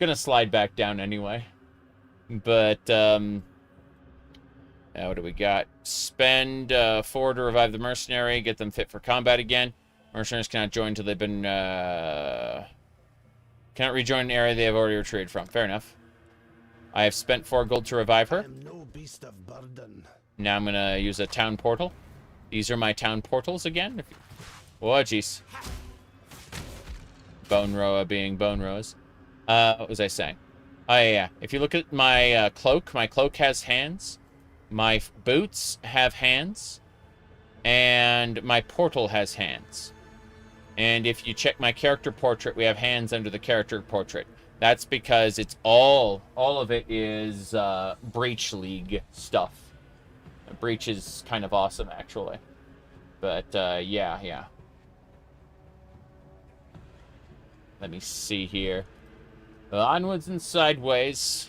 Gonna slide back down anyway. But, what do we got? Spend 4 to revive the mercenary, get them fit for combat again. Mercenaries cannot join until they've been, cannot rejoin an area they have already retreated from. Fair enough. I have spent 4 gold to revive her. No beast of burden. Now I'm gonna use a town portal. These are my town portals again. Oh, jeez. Bone Roa being Bone Roas. What was I saying? Oh, yeah. If you look at my cloak has hands. My boots have hands. And my portal has hands. And if you check my character portrait, we have hands under the character portrait. That's because it's all of it is Breach League stuff. Breach is kind of awesome, actually. But, yeah. Let me see here. Onwards and sideways.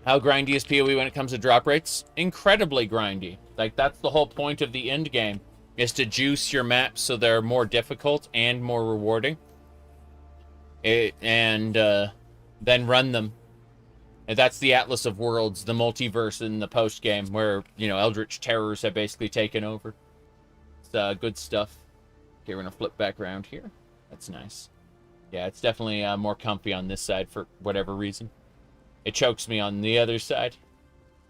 How grindy is PoE when it comes to drop rates? Incredibly grindy. Like, that's the whole point of the end game, is to juice your maps so they're more difficult and more rewarding. And then run them. And that's the Atlas of Worlds, the multiverse in the post-game, where, you know, Eldritch Terrors have basically taken over. It's good stuff. Okay, we're going to flip back around here. That's nice. Yeah, it's definitely more comfy on this side for whatever reason. It chokes me on the other side.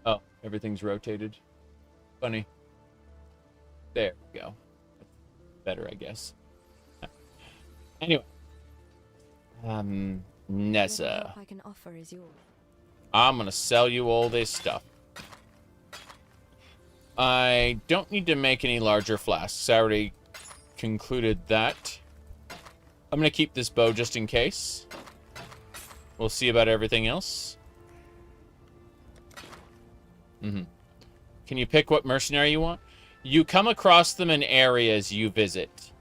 Oh, everything's rotated. Funny. There we go. Better, I guess. Anyway. Nessa. I can offer is yours. I'm gonna sell you all this stuff. I don't need to make any larger flasks. I already concluded that. I'm gonna keep this bow just in case. We'll see about everything else. Can you pick what mercenary you want? You come across them in areas you visit.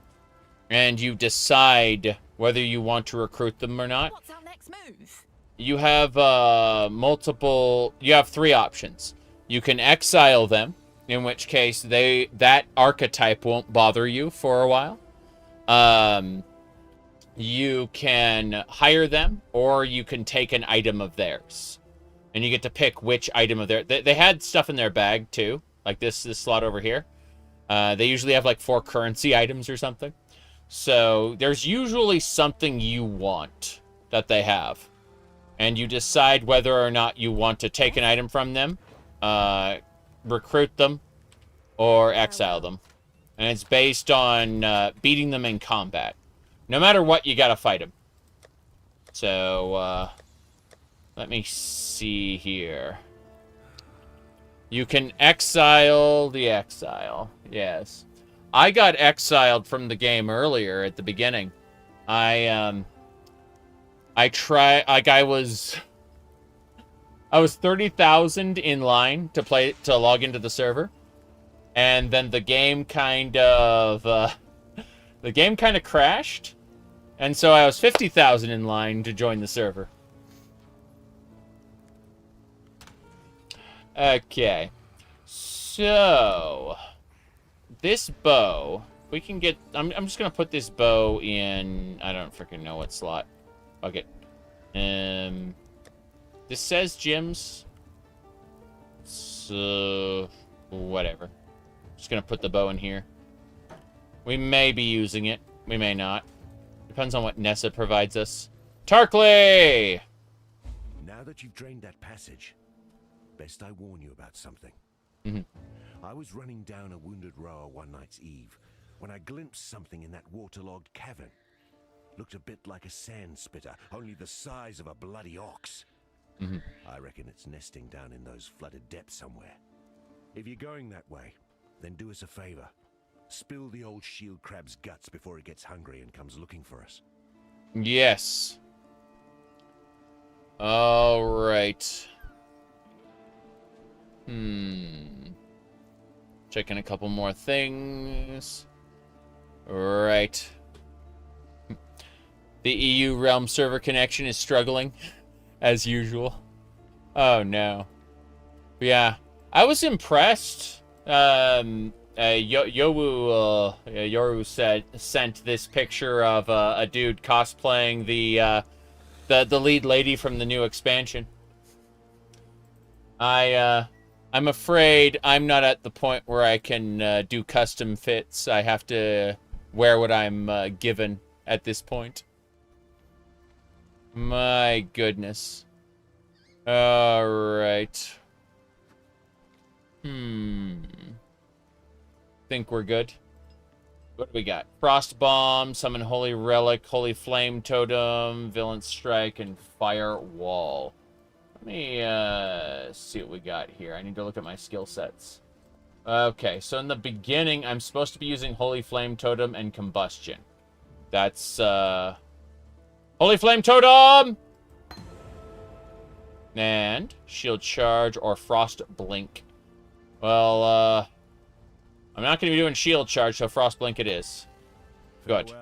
And you decide whether you want to recruit them or not. What's our next move? You have you have 3 options. You can exile them, in which case that archetype won't bother you for a while. You can hire them, or you can take an item of theirs. And you get to pick which item of theirs. They had stuff in their bag, too. Like this slot over here. They usually have like 4 currency items or something. So there's usually something you want that they have. And you decide whether or not you want to take an item from them, recruit them, or exile them. And it's based on beating them in combat. No matter what, you gotta fight them. So, let me see here. You can exile the exile. Yes. I got exiled from the game earlier at the beginning. I was 30,000 in line to log into the server. And then the game kind of crashed. And so I was 50,000 in line to join the server. Okay. So this bow, we can get... I'm just going to put this bow in... I don't freaking know what slot. Okay. This says gems. So... whatever. Just going to put the bow in here. We may be using it. We may not. Depends on what Nessa provides us. Tarkley! Now that you've drained that passage, best I warn you about something. I was running down a wounded rower one night's eve when I glimpsed something in that waterlogged cavern. Looked a bit like a sand spitter, only the size of a bloody ox. I reckon it's nesting down in those flooded depths somewhere. If you're going that way, then do us a favor. Spill the old shield crab's guts before it gets hungry and comes looking for us. Yes. All right. Checking a couple more things. Right. The EU Realm server connection is struggling, as usual. Oh, no. Yeah. I was impressed. Yoru sent this picture of a dude cosplaying the lead lady from the new expansion. I'm afraid I'm not at the point where I can do custom fits. I have to wear what I'm given at this point. My goodness. All right. Think we're good. What do we got? Frost Bomb, Summon Holy Relic, Holy Flame Totem, Villain Strike, and Fire Wall. Let me see what we got here. I need to look at my skill sets. Okay, so in the beginning, I'm supposed to be using Holy Flame Totem and Combustion. That's, Holy Flame Totem! And Shield Charge or Frost Blink. Well, I'm not going to be doing Shield Charge, so Frost Blink it is. Good.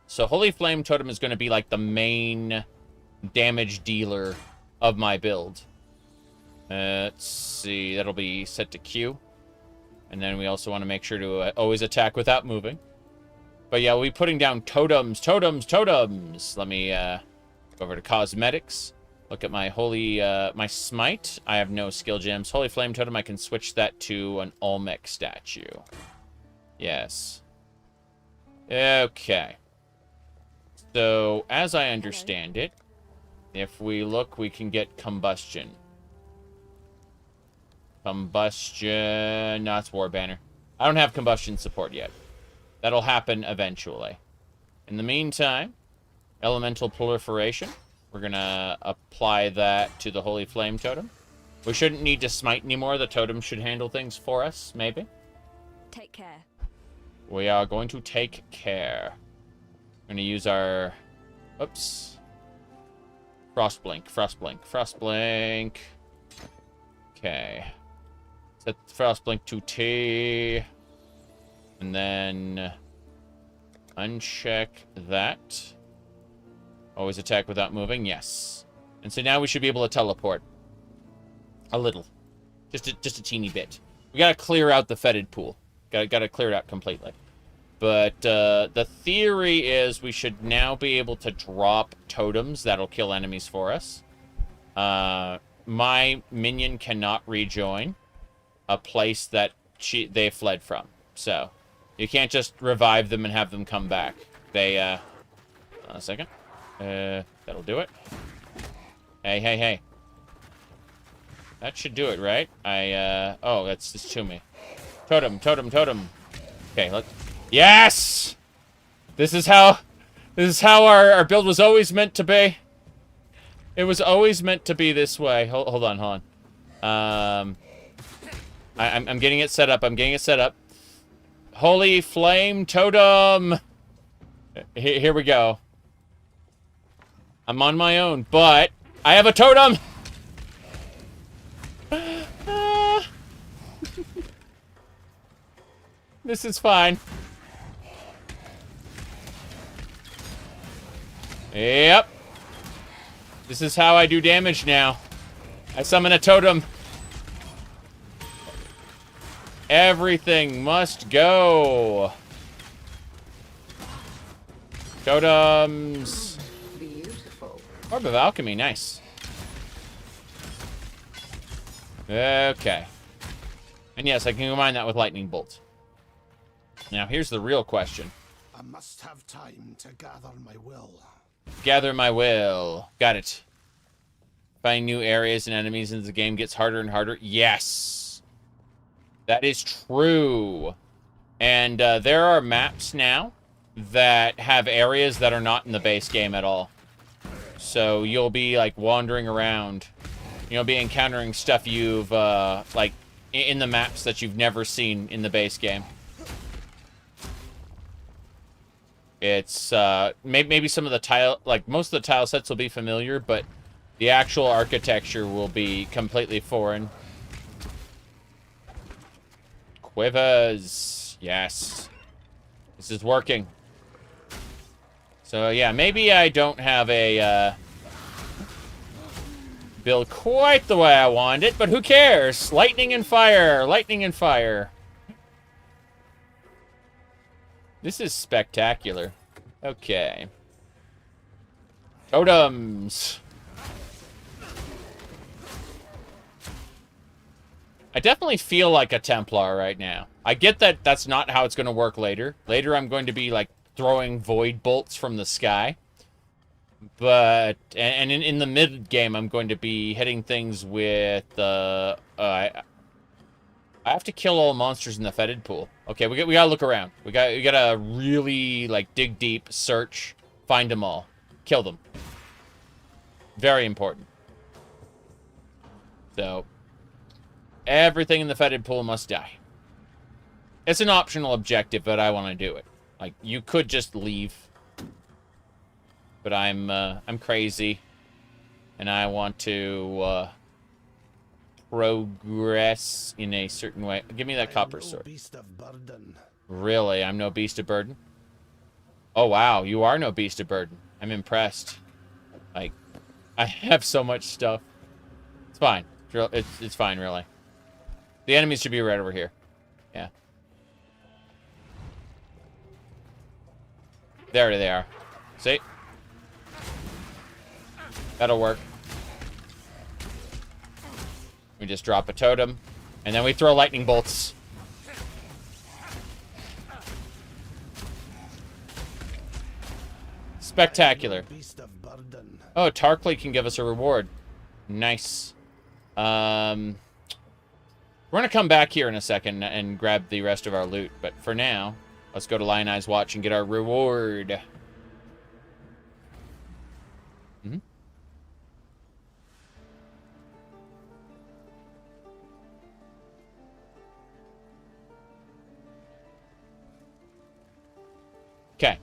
So Holy Flame Totem is going to be like the main damage dealer of my build. Let's see. That'll be set to Q. And then we also want to make sure to always attack without moving. But yeah, we'll be putting down totems, totems, totems. Let me go over to Cosmetics. Look at my my Smite. I have no skill gems. Holy Flame Totem, I can switch that to an Olmec statue. Yes. Okay. So, as I understand it, if we look, we can get Combustion. Combustion... No, it's War Banner. I don't have Combustion support yet. That'll happen eventually. In the meantime, Elemental Proliferation. We're going to apply that to the Holy Flame Totem. We shouldn't need to smite anymore. The totem should handle things for us, maybe. Take care. We are going to take care. We're going to use our... Oops. Frost Blink, Frost Blink, Frost Blink. Okay. Set Frost Blink to T. And then... uncheck that. Always attack without moving, yes. And so now we should be able to teleport. A little. Just a teeny bit. We gotta clear out the fetid pool. Gotta clear it out completely. But the theory is we should now be able to drop totems that'll kill enemies for us. My minion cannot rejoin a place that they fled from. So, you can't just revive them and have them come back. They, a second. That'll do it. Hey, hey, hey. That should do it, right? Oh, that's just to me. Totem, totem, totem. Okay, let's... Yes! This is how our build was always meant to be. It was always meant to be this way. Hold on. I'm getting it set up. I'm getting it set up. Holy Flame Totem. Here we go. I'm on my own, but I have a totem. This is fine. Yep. This is how I do damage now. I summon a totem. Everything must go. Totems. Beautiful. Orb of Alchemy, nice. Okay. And yes, I can combine that with Lightning Bolt. Now, here's the real question. I must have time to gather my will. Gather my will. Got it. Find new areas and enemies as the game gets harder and harder. Yes. That is true. And there are maps now that have areas that are not in the base game at all. So you'll be, like, wandering around. You'll be encountering stuff you've, like, in the maps that you've never seen in the base game. It's, maybe some of the tile, like, most of the tile sets will be familiar, but the actual architecture will be completely foreign. Quivers. Yes. This is working. So, yeah, maybe I don't have a, build quite the way I wanted it, but who cares? Lightning and fire. Lightning and fire. This is spectacular. Okay. Totems. I definitely feel like a Templar right now. I get that that's not how it's going to work later. Later I'm going to be, like, throwing void bolts from the sky. But, and in the mid-game, I'm going to be hitting things with, I have to kill all monsters in the fetid pool. Okay, we gotta look around. We gotta really, like, dig deep, search, find them all. Kill them. Very important. So, everything in the fetid pool must die. It's an optional objective, but I want to do it. Like, you could just leave. But I'm crazy. And I want to, progress in a certain way. Give me that copper sword. Beast of burden. Really? I'm no beast of burden? Oh, wow. You are no beast of burden. I'm impressed. Like, I have so much stuff. It's fine. It's fine, really. The enemies should be right over here. Yeah. There they are. See? That'll work. We just drop a totem, and then we throw lightning bolts. Spectacular. Oh, Tarkley can give us a reward. Nice. We're gonna come back here in a second and grab the rest of our loot, but for now, let's go to Lionized Watch and get our reward. Mm-hmm. Okay.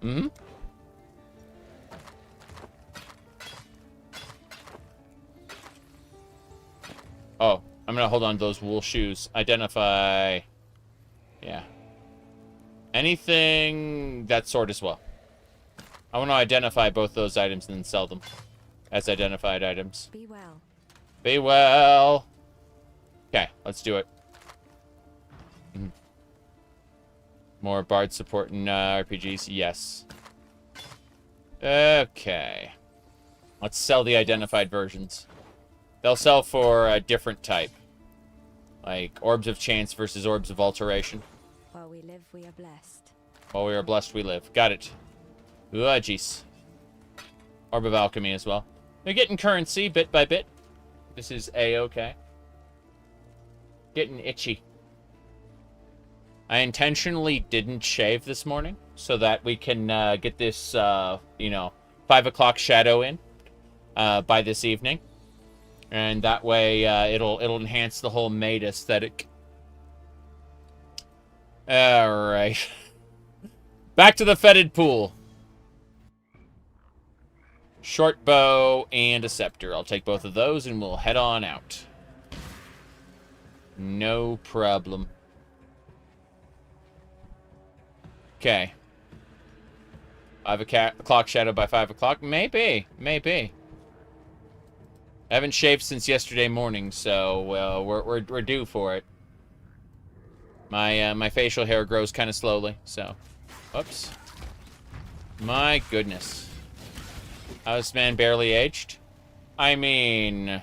Mm-hmm. Oh, I'm gonna hold on to those wool shoes. Identify. Yeah. Anything that sort as well. I want to identify both those items and then sell them as identified items. Be well. Be well. Okay, let's do it. Mm-hmm. More bard support in RPGs? Yes. Okay. Let's sell the identified versions. They'll sell for a different type. Like, Orbs of Chance versus Orbs of Alteration. While we live, we are blessed. While we are blessed, we live. Got it. Ooh, jeez. Orb of Alchemy as well. They're getting currency bit by bit. This is A-okay. Getting itchy. I intentionally didn't shave this morning so that we can get this, 5 o'clock shadow in by this evening. And that way, it'll enhance the whole maid aesthetic. Alright. Back to the fetid pool. Short bow and a scepter. I'll take both of those and we'll head on out. No problem. Okay. 5 o'clock shadow by 5 o'clock? Maybe. Maybe. I haven't shaved since yesterday morning, so we're due for it. My facial hair grows kind of slowly, so. Whoops. My goodness. How is this man barely aged? I mean,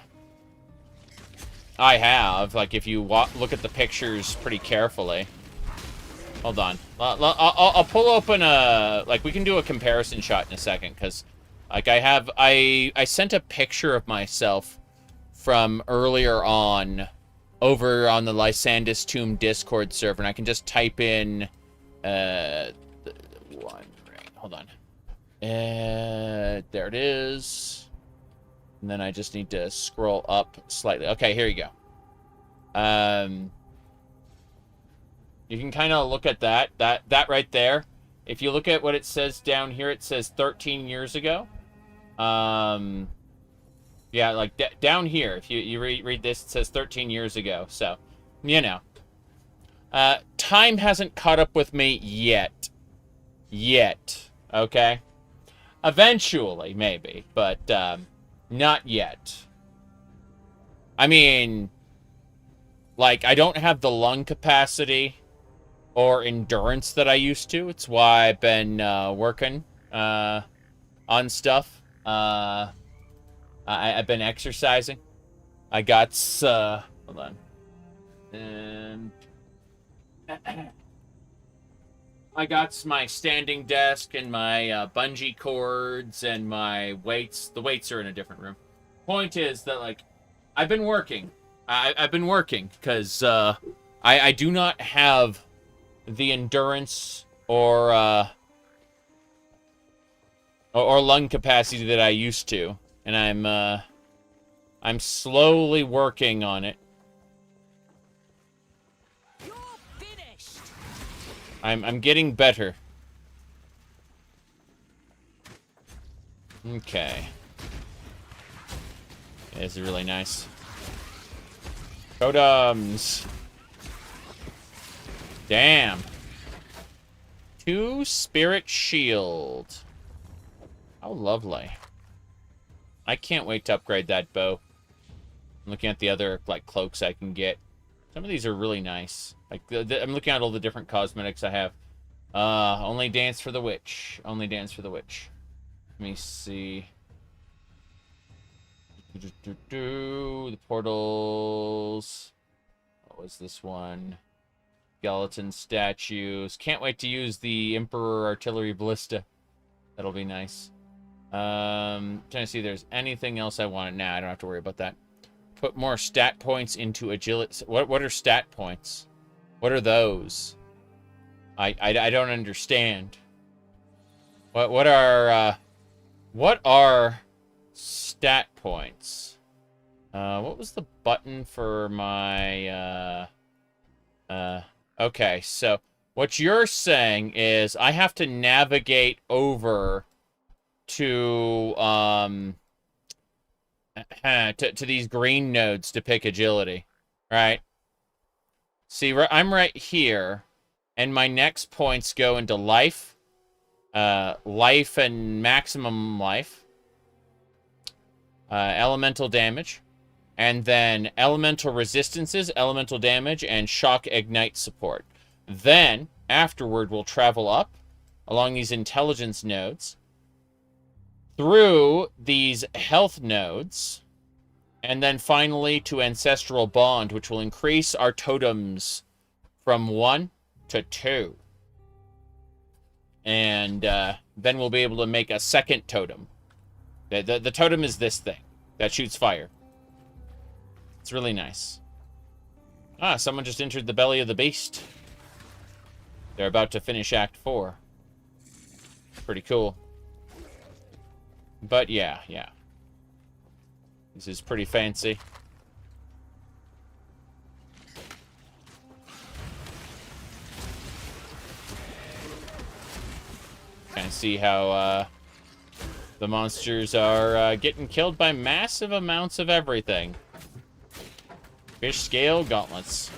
I have. Like, if you look at the pictures pretty carefully. Hold on. I'll pull open a... Like, we can do a comparison shot in a second, because... Like, I sent a picture of myself from earlier on over on the Lysandus Tomb Discord server, and I can just type in, hold on. There it is. And then I just need to scroll up slightly. Okay, here you go. You can kind of look at that right there. If you look at what it says down here, it says 13 years ago. Yeah, like down here, if you read this, it says 13 years ago. So, you know. Time hasn't caught up with me yet. Okay? Eventually, maybe, but not yet. I mean, like, I don't have the lung capacity or endurance that I used to. It's why I've been working on stuff. I've been exercising. I got hold on. And I got my standing desk and my bungee cords and my weights. The weights are in a different room. Point is that, like, I've been working. I've been working because I do not have the endurance or lung capacity that I used to, and I'm slowly working on it. You're finished. I'm getting better. Okay. Yeah, this is really nice. Totems. Damn. 2 spirit shield. How lovely. I can't wait to upgrade that bow. I'm looking at the other, like, cloaks I can get. Some of these are really nice. Like, I'm looking at all the different cosmetics I have. Only dance for the witch. Only dance for the witch. Let me see. The portals. What was this one? Skeleton statues. Can't wait to use the Emperor Artillery Ballista. That'll be nice. Trying to see if there's anything else I wanted. Nah, I don't have to worry about that. Put more stat points into agility. What are stat points? What are those? I don't understand. What are stat points? What was the button for my okay, so what you're saying is I have to navigate over to these green nodes to pick agility, right? See, I'm right here, and my next points go into life, life and maximum life, elemental damage, and then elemental resistances, elemental damage, and shock ignite support. Then, afterward, we'll travel up along these intelligence nodes, through these health nodes, and then finally to Ancestral Bond, which will increase our totems from 1 to 2. And then we'll be able to make a second totem. The totem is this thing that shoots fire. It's really nice. Ah, someone just entered the belly of the beast. They're about to finish Act 4. Pretty cool. But yeah. This is pretty fancy. Kind of see how the monsters are getting killed by massive amounts of everything. Fish scale gauntlets.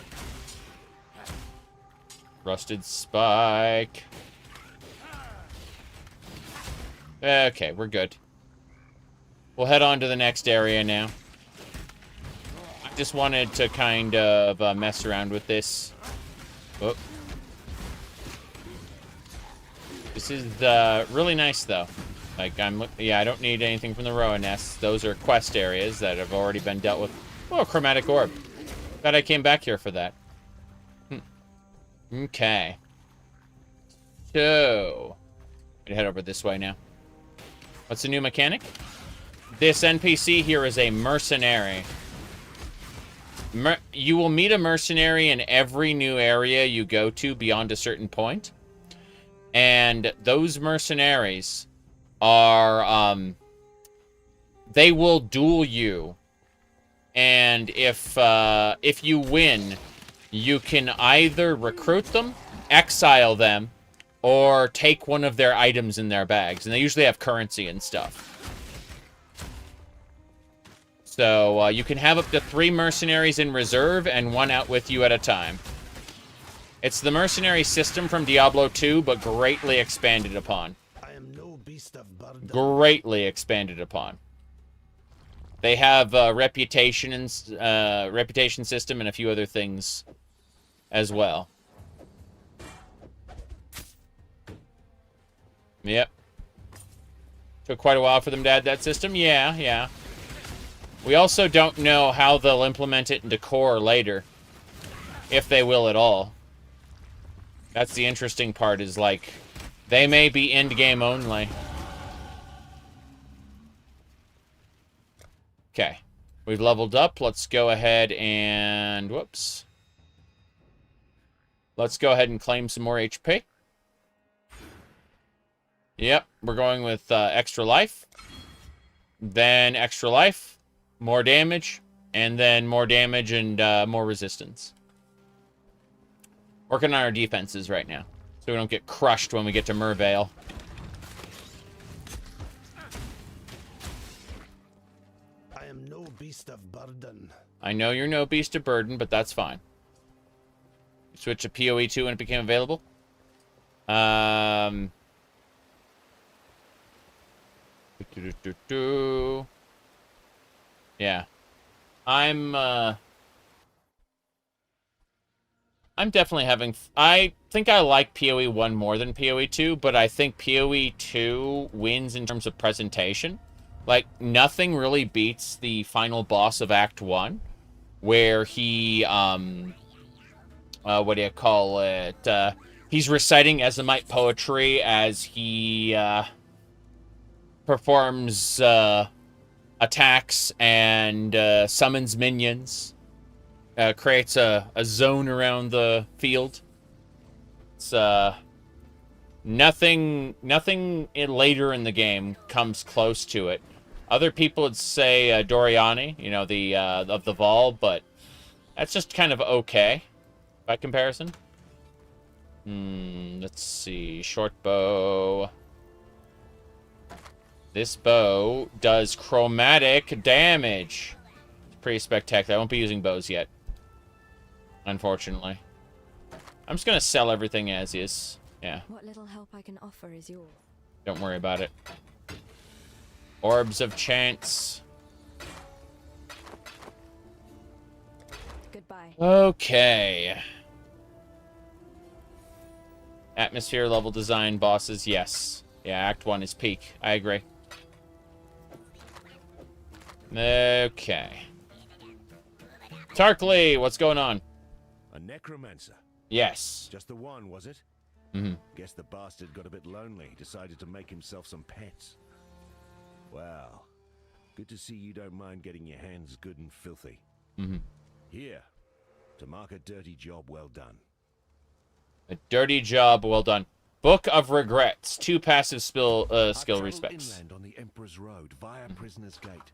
Rusted spike. Okay, we're good. We'll head on to the next area now. I just wanted to kind of mess around with this. Oh. This is really nice, though. Like, I don't need anything from the Roa nests. Those are quest areas that have already been dealt with. Oh, chromatic orb. Glad I came back here for that. Okay. So, I'm gonna head over this way now. What's the new mechanic? This NPC here is a mercenary. You will meet a mercenary in every new area you go to beyond a certain point. And those mercenaries are, they will duel you. And if you win, you can either recruit them, exile them, or take one of their items in their bags. And they usually have currency and stuff. So you can have up to 3 mercenaries in reserve and 1 out with you at a time. It's the mercenary system from Diablo 2, but greatly expanded upon. I am no beast of burden. Greatly expanded upon. They have reputation system and a few other things as well. Yep. Took quite a while for them to add that system. Yeah, yeah. We also don't know how they'll implement it into core later. If they will at all. That's the interesting part, is like, they may be end game only. Okay. We've leveled up. Let's go ahead and... Whoops. Let's go ahead and claim some more HP. Yep, we're going with extra life. Then extra life. More damage. And then more damage and more resistance. Working on our defenses right now. So we don't get crushed when we get to Mervale. I am no beast of burden. I know you're no beast of burden, but that's fine. Switch to PoE 2 when it became available. Yeah. I'm definitely having... I think I like PoE 1 more than PoE 2, but I think PoE 2 wins in terms of presentation. Like, nothing really beats the final boss of Act 1, where he, what do you call it? He's reciting Ezomite poetry as he, performs, attacks and, summons minions. Creates a zone around the field. It's, nothing later in the game comes close to it. Other people would say Doriani, you know, the of the Vol, but that's just kind of okay by comparison. Let's see. Short bow. This bow does chromatic damage. It's pretty spectacular. I won't be using bows yet, unfortunately. I'm just gonna sell everything as is. Yeah. What little help I can offer is yours. Don't worry about it. Orbs of Chance. Goodbye. Okay. Atmosphere, level design, bosses, yes. Yeah, Act 1 is peak. I agree. Okay. Tarkley, what's going on? A necromancer? Yes. Just the one, was it? Mm-hmm. Guess the bastard got a bit lonely, decided to make himself some pets. Well, good to see you don't mind getting your hands good and filthy. Mm-hmm. Here, to mark a dirty job well done. A dirty job well done. Book of Regrets. 2 passive skill respects. Inland on the Emperor's Road via Prisoner's Gate.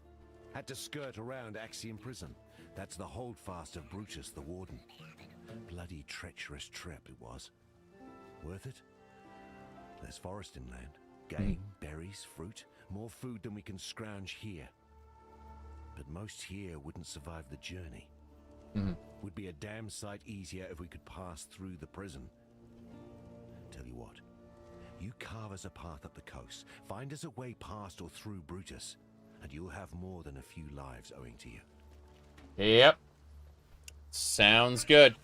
Had to skirt around Axiom Prison. That's the holdfast of Brutus the Warden. Bloody treacherous trip it was. Worth it? There's forest inland. Game, berries, fruit. More food than we can scrounge here. But most here wouldn't survive the journey. Would be a damn sight easier if we could pass through the prison. Tell you what, you carve us a path up the coast, find us a way past or through Brutus, and you'll have more than a few lives owing to you. Yep. Sounds good.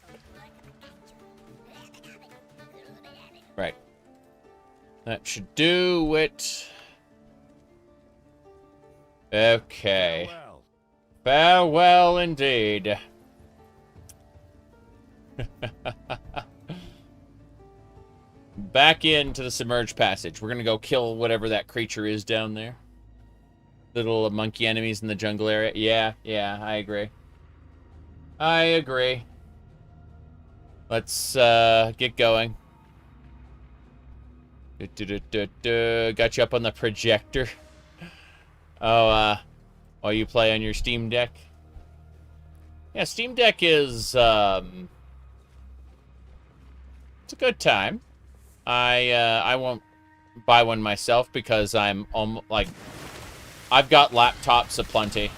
Right. That should do it. Okay. Farewell. Farewell indeed. Back into the submerged passage. We're gonna go kill whatever that creature is down there. Little monkey enemies in the jungle area. Yeah, I agree. I agree. Let's get going. Got you up on the projector. Oh, while you play on your Steam Deck. Yeah, Steam Deck is it's a good time. I won't buy one myself because I'm like, I've got laptops aplenty.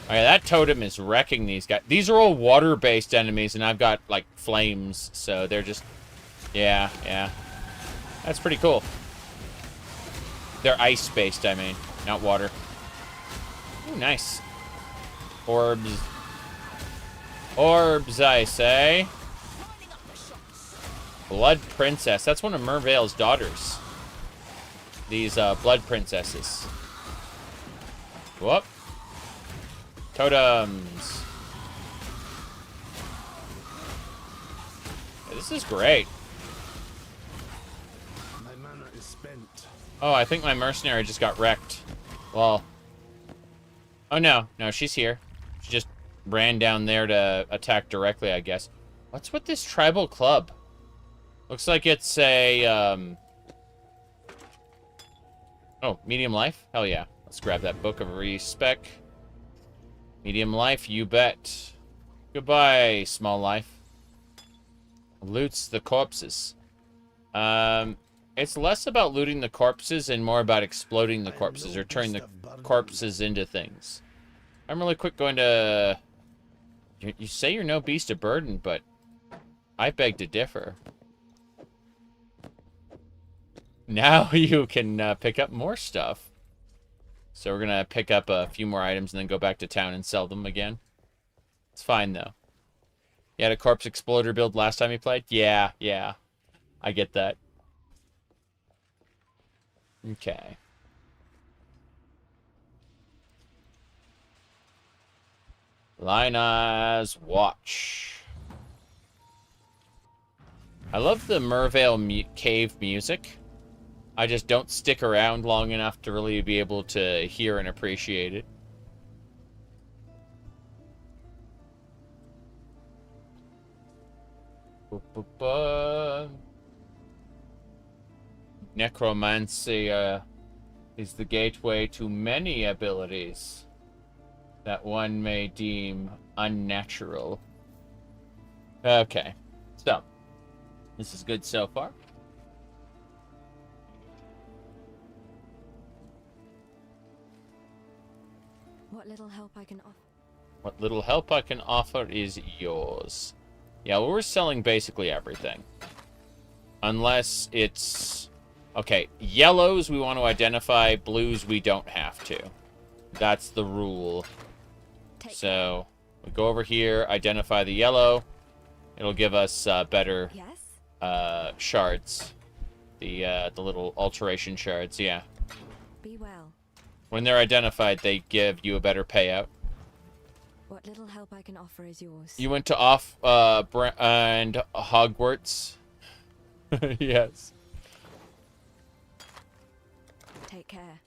Okay, that totem is wrecking these guys. These are all water-based enemies, and I've got like flames, so they're just, yeah. That's pretty cool. They're ice-based, I mean, not water. Ooh, nice. Orbs. Orbs, I say. Blood Princess. That's one of Mervale's daughters. These Blood Princesses. Whoop. Totems. Yeah, this is great. My mana is spent. Oh, I think my mercenary just got wrecked. Well. Oh, no. No, she's here. She just ran down there to attack directly, I guess. What's with this tribal club? Looks like it's a, Oh, medium life? Hell yeah. Let's grab that book of Spec. Medium life, you bet. Goodbye, small life. Loots the corpses. It's less about looting the corpses and more about exploding the corpses or turning the corpses into things. I'm really quick going to... You say you're no beast of burden, but I beg to differ. Now you can pick up more stuff. So we're going to pick up a few more items and then go back to town and sell them again. It's fine, though. You had a corpse exploder build last time you played? Yeah. I get that. Okay. Lina's Watch. I love the Mervale cave music. I just don't stick around long enough to really be able to hear and appreciate it. Necromancy is the gateway to many abilities that one may deem unnatural. Okay, so this is good so far. What little help I can offer. What little help I can offer is yours. Yeah, well, we're selling basically everything. Unless it's... Okay, yellows we want to identify, blues we don't have to. That's the rule. So, we go over here, identify the yellow. It'll give us better shards. The little alteration shards, yeah. Be well. When they're identified, they give you a better payout. What little help I can offer is yours. You went to and Hogwarts. Yes. Take care.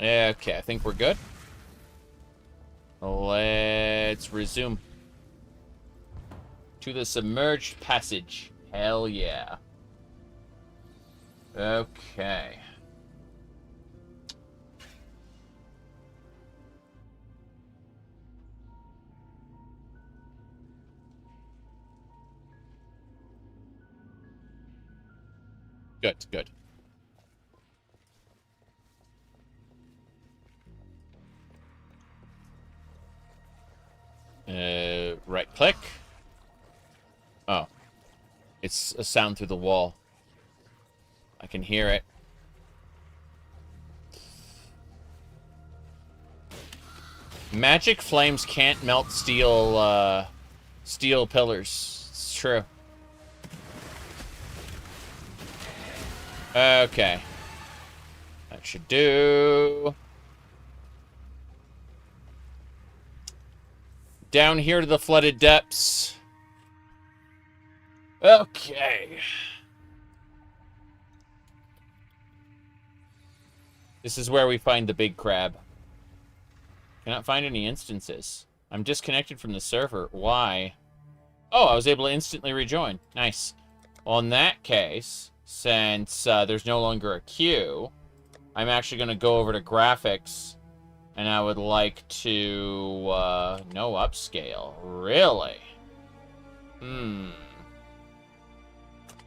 Okay, I think we're good. Let's resume to the submerged passage. Hell yeah. Okay. Good. Right click. Oh. It's a sound through the wall. I can hear it. Magic flames can't melt steel pillars. It's true. Okay. That should do. Down here to the flooded depths. Okay. This is where we find the big crab. Cannot find any instances. I'm disconnected from the server. Why? Oh, I was able to instantly rejoin. Nice. Well, in that case, since there's no longer a queue, I'm actually going to go over to graphics, and I would like to, no upscale. Really?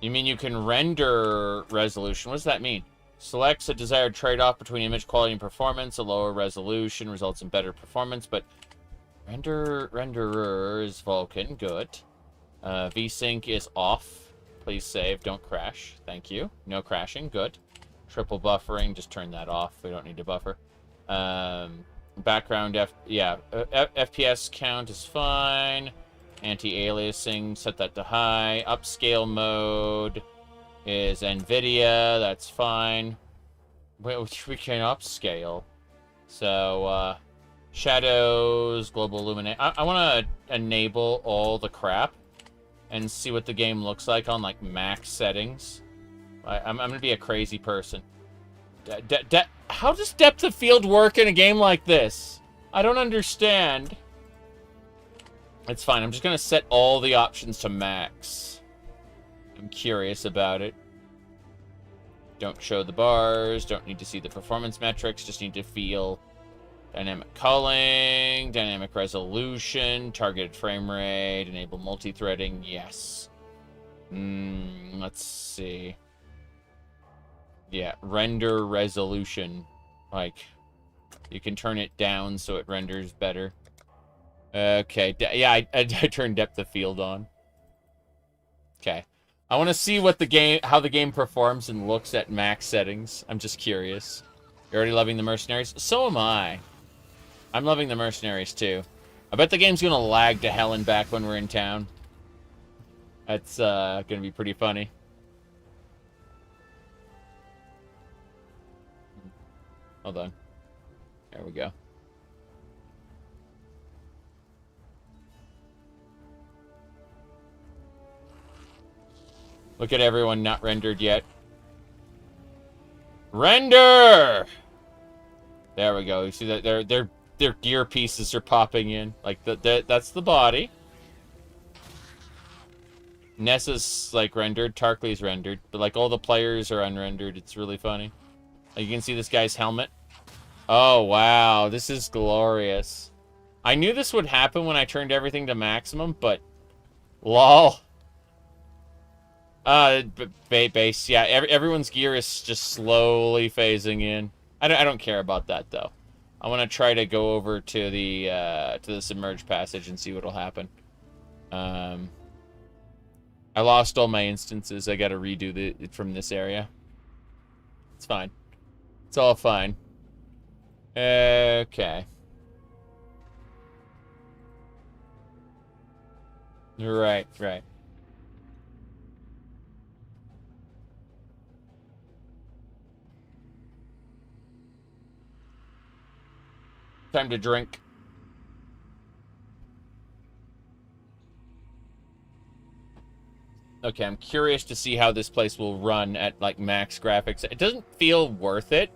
You mean you can render resolution? What does that mean? Selects a desired trade-off between image quality and performance. A lower resolution results in better performance, but renderer is Vulkan. Good. VSync is off. Please save. Don't crash. Thank you. No crashing. Good. Triple buffering. Just turn that off. We don't need to buffer. Background FPS count is fine. Anti-aliasing, set that to high. Upscale mode is NVIDIA, that's fine. We can upscale. So, shadows, global illuminate. I want to enable all the crap and see what the game looks like on, like, max settings. I'm going to be a crazy person. How does depth of field work in a game like this? I don't understand. It's fine. I'm just going to set all the options to max. I'm curious about it. Don't show the bars. Don't need to see the performance metrics. Just need to feel dynamic culling, dynamic resolution, targeted frame rate, enable multi-threading. Yes. Let's see. Yeah, render resolution. Like, you can turn it down so it renders better. Okay, yeah, I turned depth of field on. Okay. I want to see what how the game performs and looks at max settings. I'm just curious. You're already loving the mercenaries? So am I. I'm loving the mercenaries too. I bet the game's gonna lag to hell and back when we're in town. That's gonna be pretty funny. Hold on. There we go. Look at everyone not rendered yet. Render! There we go. You see that their gear pieces are popping in. Like that's the body. Nessa's like rendered, Tarkley's rendered, but like all the players are unrendered. It's really funny. Like, you can see this guy's helmet. Oh wow, this is glorious. I knew this would happen when I turned everything to maximum, but lol. Base, yeah. Everyone's gear is just slowly phasing in. I don't care about that though. I want to try to go over to the submerged passage and see what'll happen. I lost all my instances. I got to redo it from this area. It's fine. It's all fine. Okay. Right. Time to drink. Okay, I'm curious to see how this place will run at, like, max graphics. It doesn't feel worth it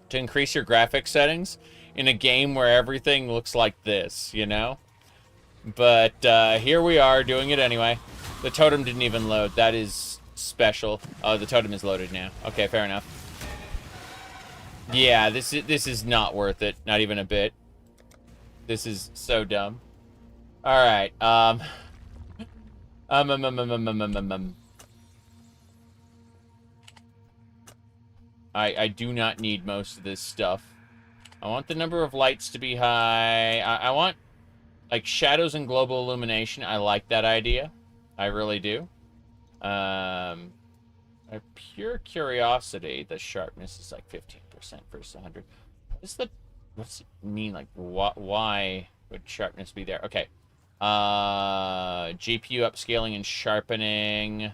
to increase your graphics settings in a game where everything looks like this, you know? But here we are doing it anyway. The totem didn't even load. That is special. Oh, the totem is loaded now. Okay, fair enough. Yeah, this is not worth it. Not even a bit. This is so dumb. All right. I do not need most of this stuff. I want the number of lights to be high. I want, like, shadows and global illumination. I like that idea. I really do. A pure curiosity, the sharpness is like 15% versus 100. What's it mean? Like, why would sharpness be there? Okay. GPU upscaling and sharpening.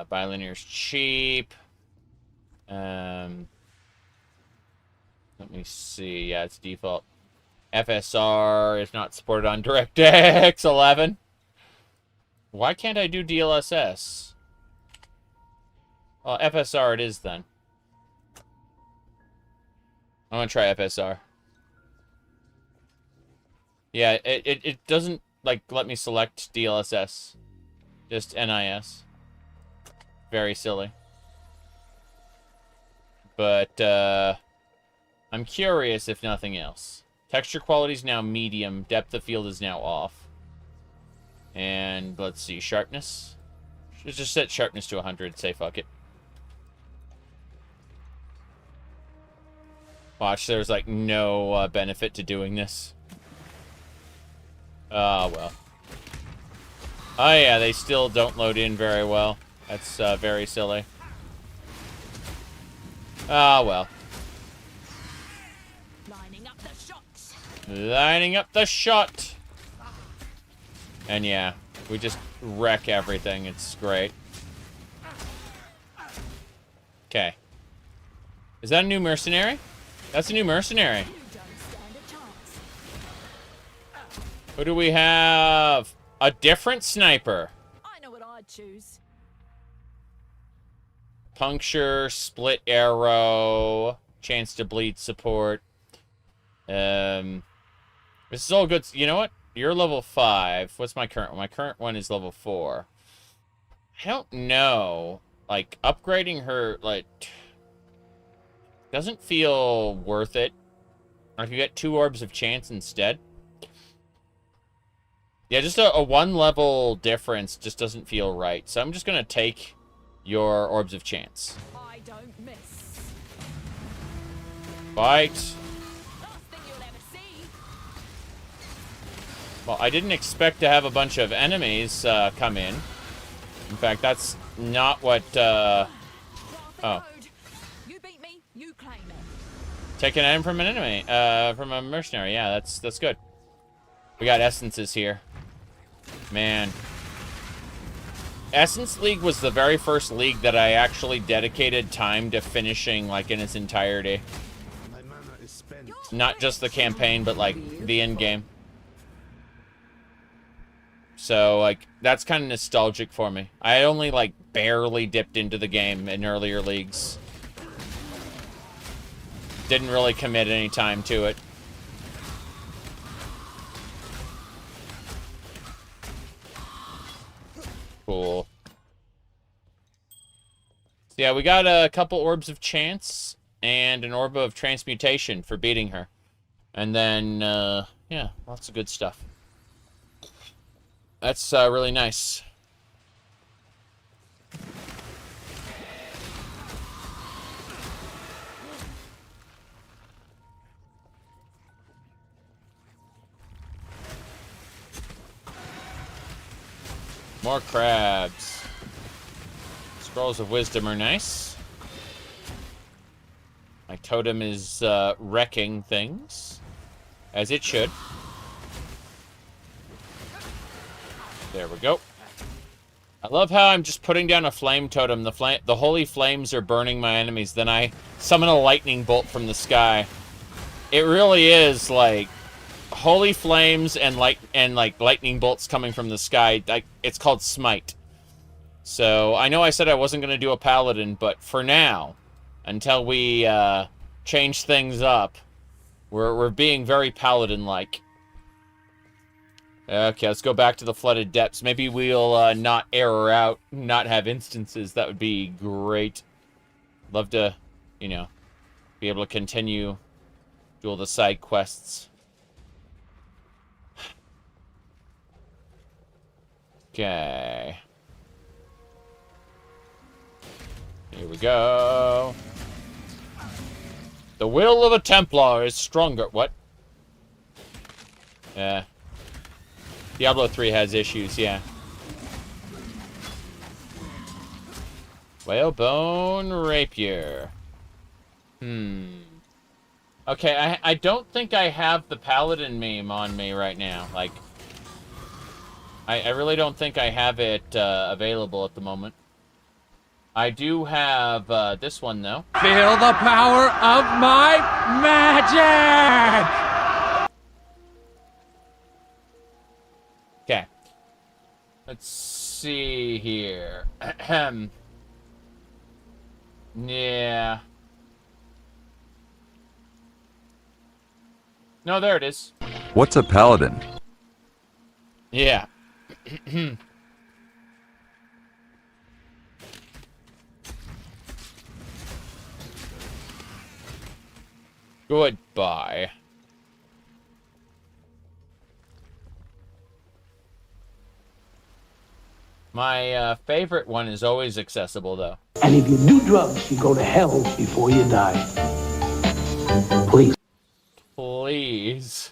Bilinear is cheap. Let me see. Yeah, it's default. FSR is not supported on DirectX 11. Why can't I do DLSS? Well, FSR it is then. I'm gonna try FSR. Yeah, it doesn't, like, let me select DLSS. Just NIS. Very silly. But, I'm curious if nothing else. Texture quality is now medium. Depth of field is now off. And, let's see, sharpness. Just set sharpness to 100. Say fuck it. Watch, there's, like, no benefit to doing this. Oh, well. Oh, yeah, they still don't load in very well. That's very silly. Oh, well. Lining up the shots. Lining up the shot. And yeah, we just wreck everything. It's great. Okay. Is that a new mercenary? That's a new mercenary. Who do we have? A different sniper. I know what I'd choose. Puncture, split arrow, chance to bleed support. This is all good. You know what? You're level 5. What's my current one? My current one is level 4. I don't know. Like, upgrading her, like, doesn't feel worth it. Or if you get 2 orbs of chance instead. Yeah, just a 1 level difference just doesn't feel right. So I'm just going to take your orbs of chance. I don't miss. Fight. Well, I didn't expect to have a bunch of enemies come in. In fact, that's not what... Oh. You beat me, you claim it. Take an item from an enemy. From a mercenary. Yeah, that's good. We got essences here. Man. Essence League was the very first league that I actually dedicated time to finishing, like, in its entirety. Not just the campaign, but, like, the end game. So, like, that's kind of nostalgic for me. I only, like, barely dipped into the game in earlier leagues. Didn't really commit any time to it. Cool. So yeah, we got a couple orbs of chance and an orb of transmutation for beating her. And then, yeah, lots of good stuff. That's really nice. More crabs. Scrolls of wisdom are nice. My totem is wrecking things. As it should. There we go. I love how I'm just putting down a flame totem. The holy flames are burning my enemies. Then I summon a lightning bolt from the sky. It really is like holy flames and lightning bolts coming from the sky. It's called Smite. So I know I said I wasn't going to do a paladin, but for now, until we change things up, we're being very paladin-like. Okay, let's go back to the flooded depths. Maybe we'll not error out, not have instances. That would be great. Love to, you know, be able to continue do all the side quests. Okay. Here we go. The will of a Templar is stronger. What? Yeah. Diablo 3 has issues, yeah. Whalebone Rapier. Okay, I don't think I have the Paladin meme on me right now. Like, I really don't think I have it available at the moment. I do have this one, though. Feel the power of my magic! Okay. Let's see here. Yeah. No, there it is. What's a paladin? Yeah. Goodbye. My favorite one is always accessible, though. And if you do drugs, you go to hell before you die. Please. Please.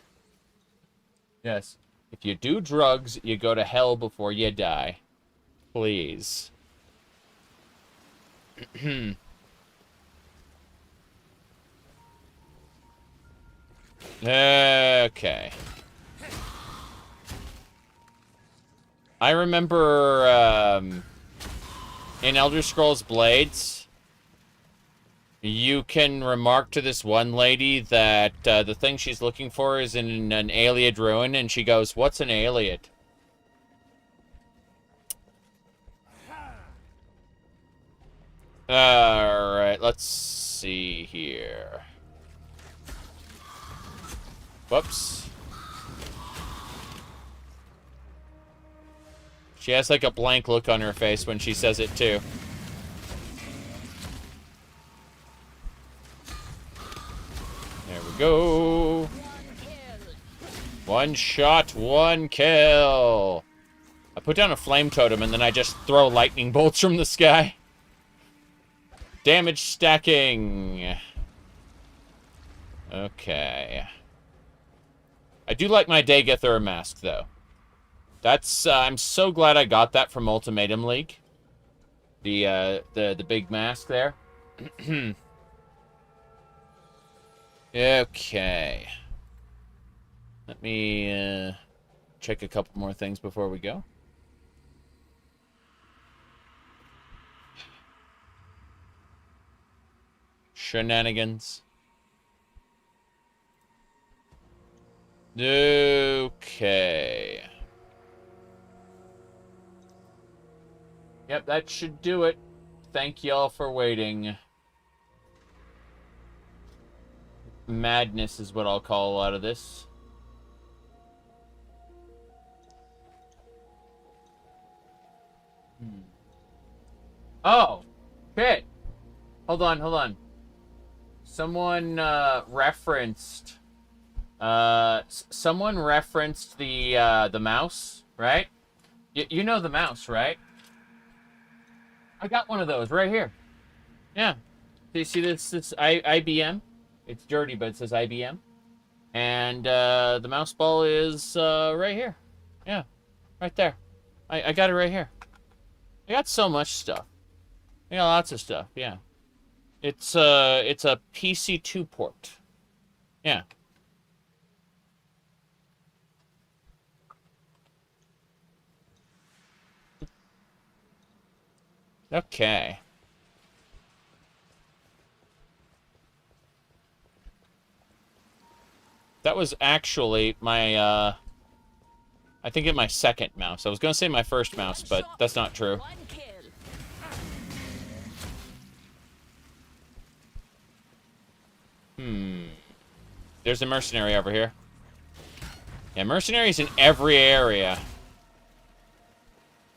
Yes. If you do drugs, you go to hell before you die. Please. Okay. I remember in Elder Scrolls Blades, you can remark to this one lady that the thing she's looking for is in an Ayleid ruin, and she goes, "What's an Ayleid?" Alright, let's see here. Whoops. She has like a blank look on her face when she says it too. There we go. One shot, one kill. I put down a flame totem and then I just throw lightning bolts from the sky. Damage stacking. Okay. I do like my Daegathur mask, though. That's, I'm so glad I got that from Ultimatum League. The big mask there. Okay. Let me, check a couple more things before we go. Shenanigans. Okay. Yep, that should do it. Thank y'all for waiting. Madness is what I'll call out of this. Oh, shit. Hold on. Someone referenced the mouse, right? You know the mouse, right? I got one of those right here. Yeah. Do you see this IBM? It's dirty, but it says IBM. And the mouse ball is right here. Yeah, right there. I got it right here. I got so much stuff. I got lots of stuff, yeah. It's a PC2 port. Yeah. Okay. That was actually my, I think my second mouse. I was going to say my first mouse, but that's not true. There's a mercenary over here. Yeah, mercenaries in every area.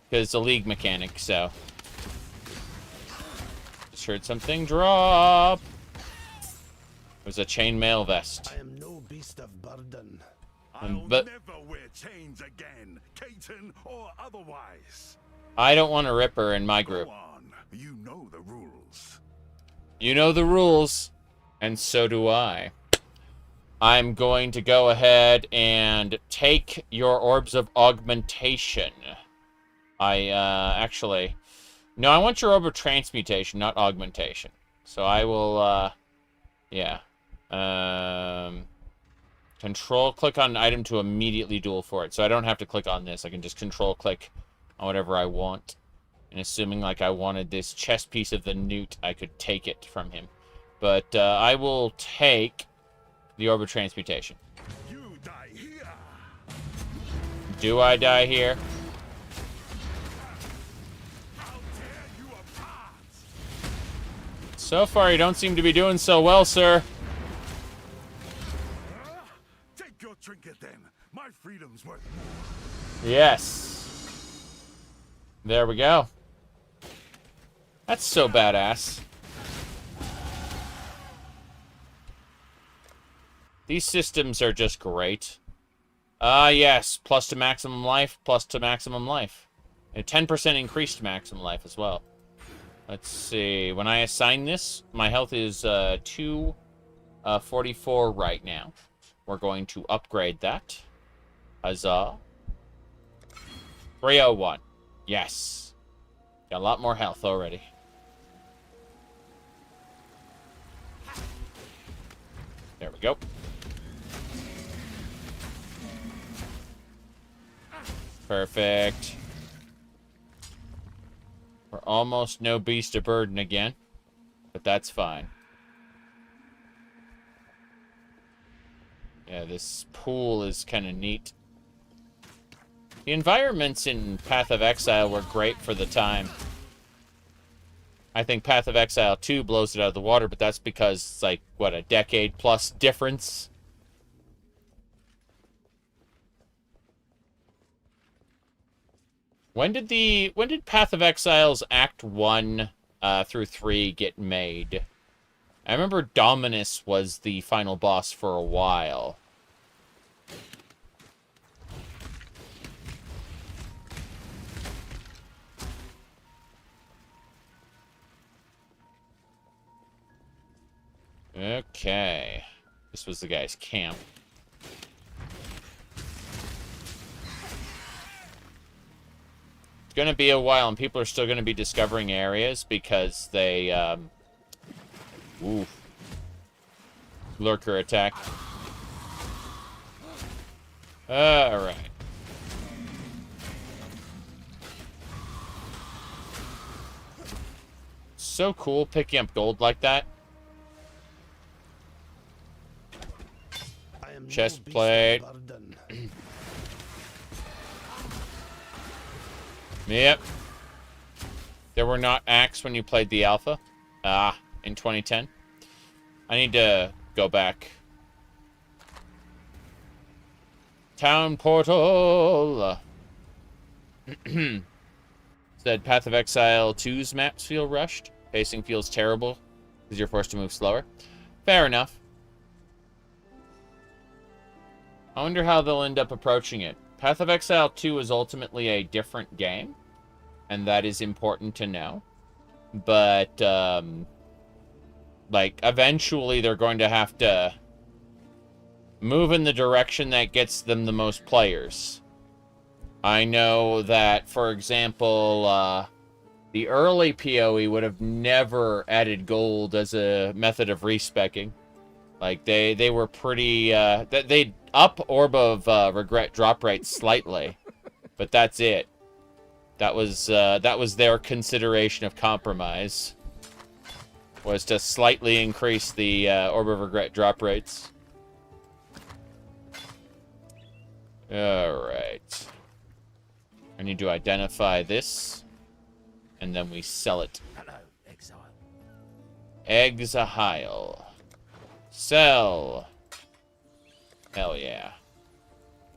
Because it's a league mechanic, so. Just heard something drop. It was a chainmail vest. I am no beast of burden. I'll never wear chains again, Caton or otherwise. I don't want a ripper in my group. Go on. You know the rules. You know the rules, and so do I. I'm going to go ahead and take your orbs of augmentation. Actually... No, I want your orb of transmutation, not augmentation. So I will, yeah. Control click on an item to immediately duel for it. So I don't have to click on this. I can just control click on whatever I want. And assuming like I wanted this chest piece of the newt, I could take it from him. But I will take the orb of transmutation. You die here. Do I die here? So far, you don't seem to be doing so well, sir. Take your trinket then. My freedom's worth. Yes. There we go. That's so badass. These systems are just great. Yes. Plus to maximum life, plus to maximum life. A 10% increased maximum life as well. Let's see. When I assign this, my health is 244 right now. We're going to upgrade that. Huzzah. 301. Yes. Got a lot more health already. There we go. Perfect. almost no beast of burden again, but that's fine. Yeah, this pool is kind of neat. The environments in Path of Exile were great for the time. I think Path of Exile 2 blows it out of the water, but that's because it's like, what, a decade plus difference? When did Path of Exile's Act 1 through 3 get made? I remember Dominus was the final boss for a while. Okay. This was the guy's camp. It's going to be a while, and people are still going to be discovering areas because they, ooh. Lurker attack. Alright. So cool picking up gold like that. Chest plate. Yep. There were not acts when you played the alpha. In 2010. I need to go back. Town portal. Said Path of Exile 2's maps feel rushed. Pacing feels terrible because you're forced to move slower. Fair enough. I wonder how they'll end up approaching it. Path of Exile 2 is ultimately a different game, and that is important to know. But, like, eventually they're going to have to move in the direction that gets them the most players. I know that, for example, the early PoE would have never added gold as a method of respecking. Like, they were pretty, they'd up Orb of Regret drop rate slightly, but that's it. That was their consideration of compromise, was to slightly increase the Orb of Regret drop rates. Alright. I need to identify this, and then we sell it. Hello, Exile. Exile. Sell. Hell yeah.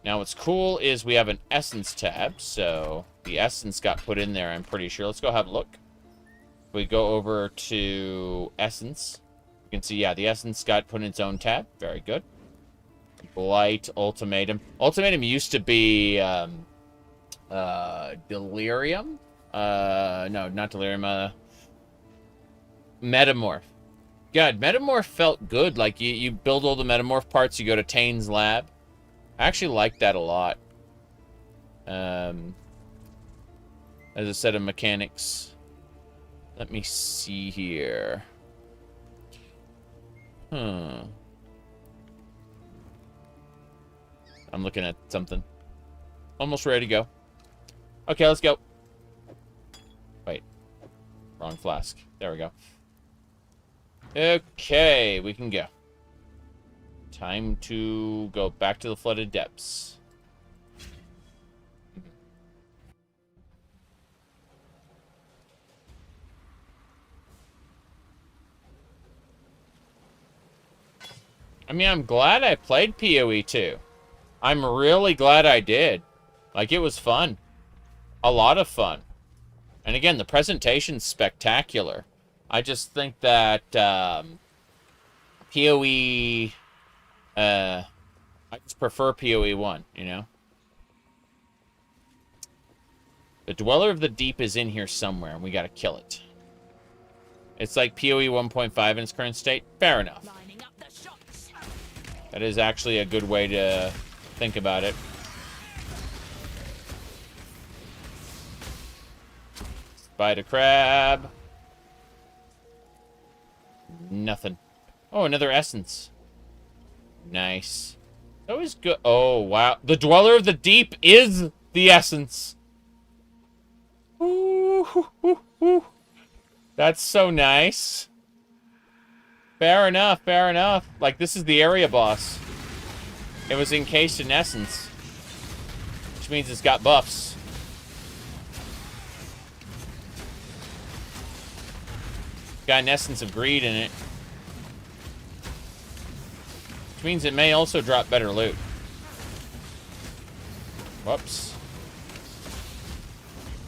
Now what's cool is we have an essence tab, so the essence got put in there, I'm pretty sure. Let's go have a look. If we go over to essence, you can see, yeah, the essence got put in its own tab. Very good. Blight, Ultimatum. Ultimatum used to be Delirium. No, not Delirium. Metamorph. God, Metamorph felt good. Like, you build all the Metamorph parts, you go to Tane's lab. I actually like that a lot. As a set of mechanics. Let me see here. I'm looking at something. Almost ready to go. Okay, let's go. Wait. Wrong flask. There we go. Okay, we can go. Time to go back to the flooded depths. I mean, I'm glad I played PoE 2. I'm really glad I did. Like, it was fun. A lot of fun. And again, the presentation's spectacular. I just think that PoE... I just prefer PoE 1, you know? The Dweller of the Deep is in here somewhere, and we gotta kill it. It's like PoE 1.5 in its current state. Fair enough. That is actually a good way to think about it. Spider crab. Nothing. Oh, another essence. Nice. That was good. Oh, wow. The Dweller of the Deep is the essence. Ooh, ooh, ooh, Whew. That's so nice. Fair enough, fair enough. Like, this is the area boss. It was encased in essence. Which means it's got buffs. Got an essence of greed in it. Which means it may also drop better loot. Whoops.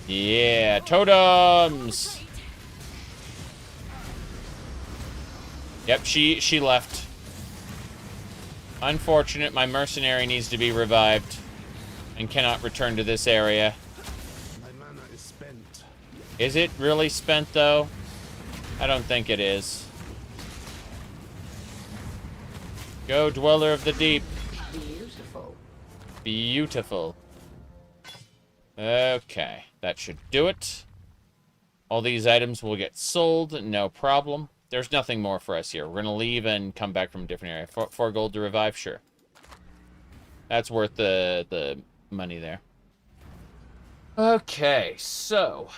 Yeah, totems! Yep, she left. Unfortunate, my mercenary needs to be revived and cannot return to this area. My mana is spent. Is it really spent, though? I don't think it is. Go, Dweller of the Deep. Beautiful. Beautiful. Okay, that should do it. All these items will get sold, no problem. There's nothing more for us here. We're gonna leave and come back from a different area. 4 gold to revive, sure. That's worth the money there. Okay, so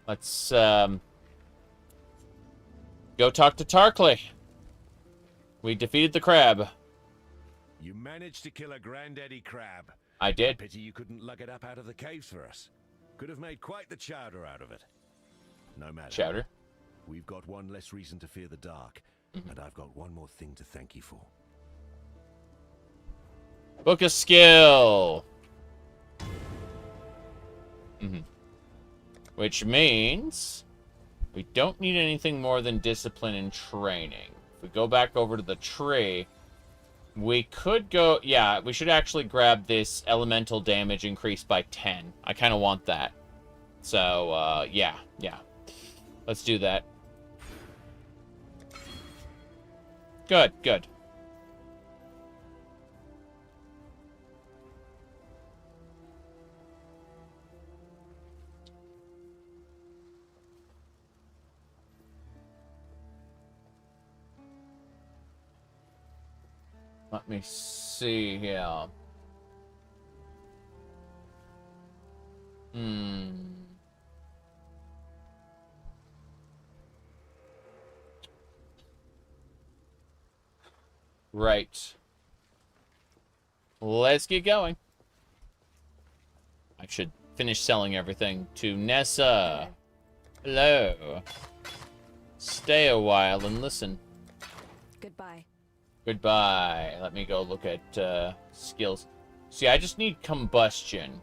let's go talk to Tarkley. We defeated the crab. You managed to kill a granddaddy crab. I did. Pity you couldn't lug it up out of the caves for us. Could have made quite the chowder out of it. No matter. Chowder? We've got one less reason to fear the dark, and I've got one more thing to thank you for. Book of Skill. Which means we don't need anything more than discipline and training. If we go back over to the tree, we could go... Yeah, we should actually grab this elemental damage increased by 10. I kind of want that. So, yeah. Let's do that. Good, good. Let me see here. Right. Let's get going. I should finish selling everything to Nessa. Hello. Stay a while and listen. Goodbye. Goodbye. Let me go look at skills. See, I just need combustion.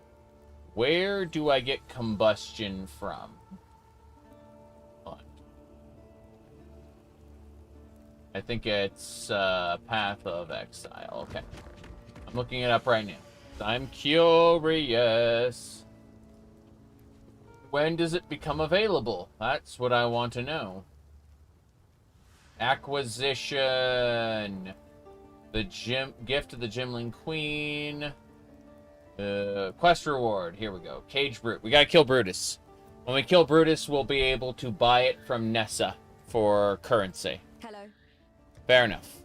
Where do I get combustion from? I think it's Path of Exile. Okay. I'm looking it up right now. I'm curious. When does it become available? That's what I want to know. Acquisition. The gift of the Gimling Queen. Quest reward. Here we go. Cage Brute. We gotta kill Brutus. When we kill Brutus, we'll be able to buy it from Nessa for currency. Hello. Fair enough.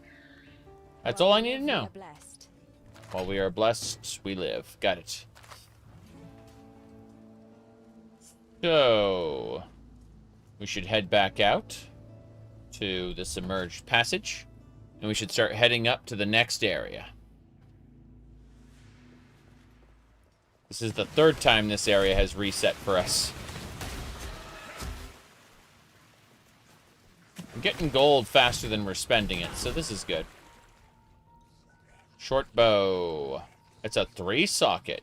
That's all I need to know. While we are blessed, we live. Got it. So, we should head back out to the submerged passage, and we should start heading up to the next area. This is the 3rd time this area has reset for us. I'm getting gold faster than we're spending it, so this is good. Short bow. It's a 3-socket.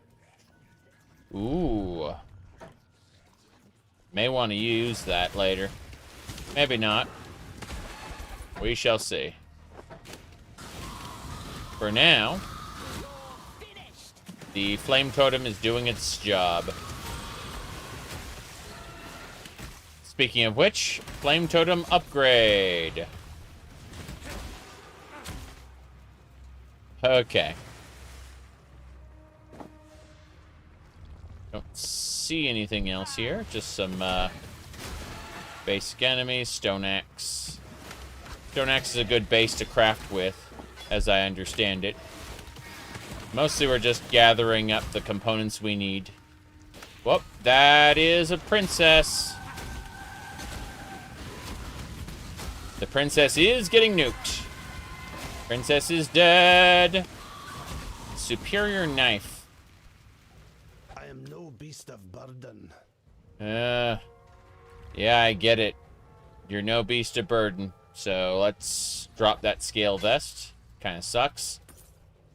Ooh. May want to use that later. Maybe not. We shall see. For now, the flame totem is doing its job. Speaking of which, flame totem upgrade. Okay. Don't see anything else here. Just some basic enemies. Stone axe. Stone axe is a good base to craft with, as I understand it. Mostly we're just gathering up the components we need. Whoop, that is a princess. The princess is getting nuked. Princess is dead. Superior knife. I am no beast of burden. Yeah, I get it. You're no beast of burden. So let's drop that scale vest. Kind of sucks.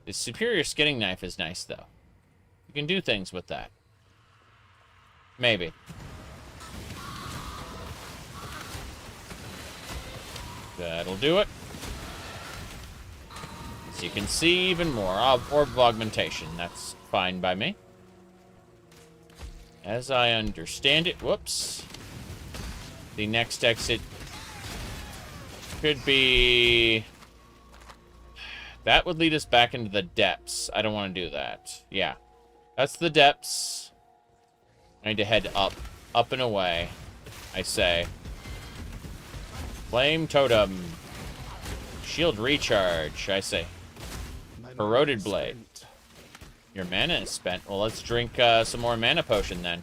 The superior skinning knife is nice, though. You can do things with that. Maybe. That'll do it. So you can see even more. Orb of augmentation. That's fine by me. As I understand it, whoops. The next exit could be... That would lead us back into the depths. I don't want to do that. Yeah. That's the depths. I need to head up. Up and away, I say. Flame totem. Shield recharge, I say. Corroded blade. Your mana is spent. Well, let's drink some more mana potion then.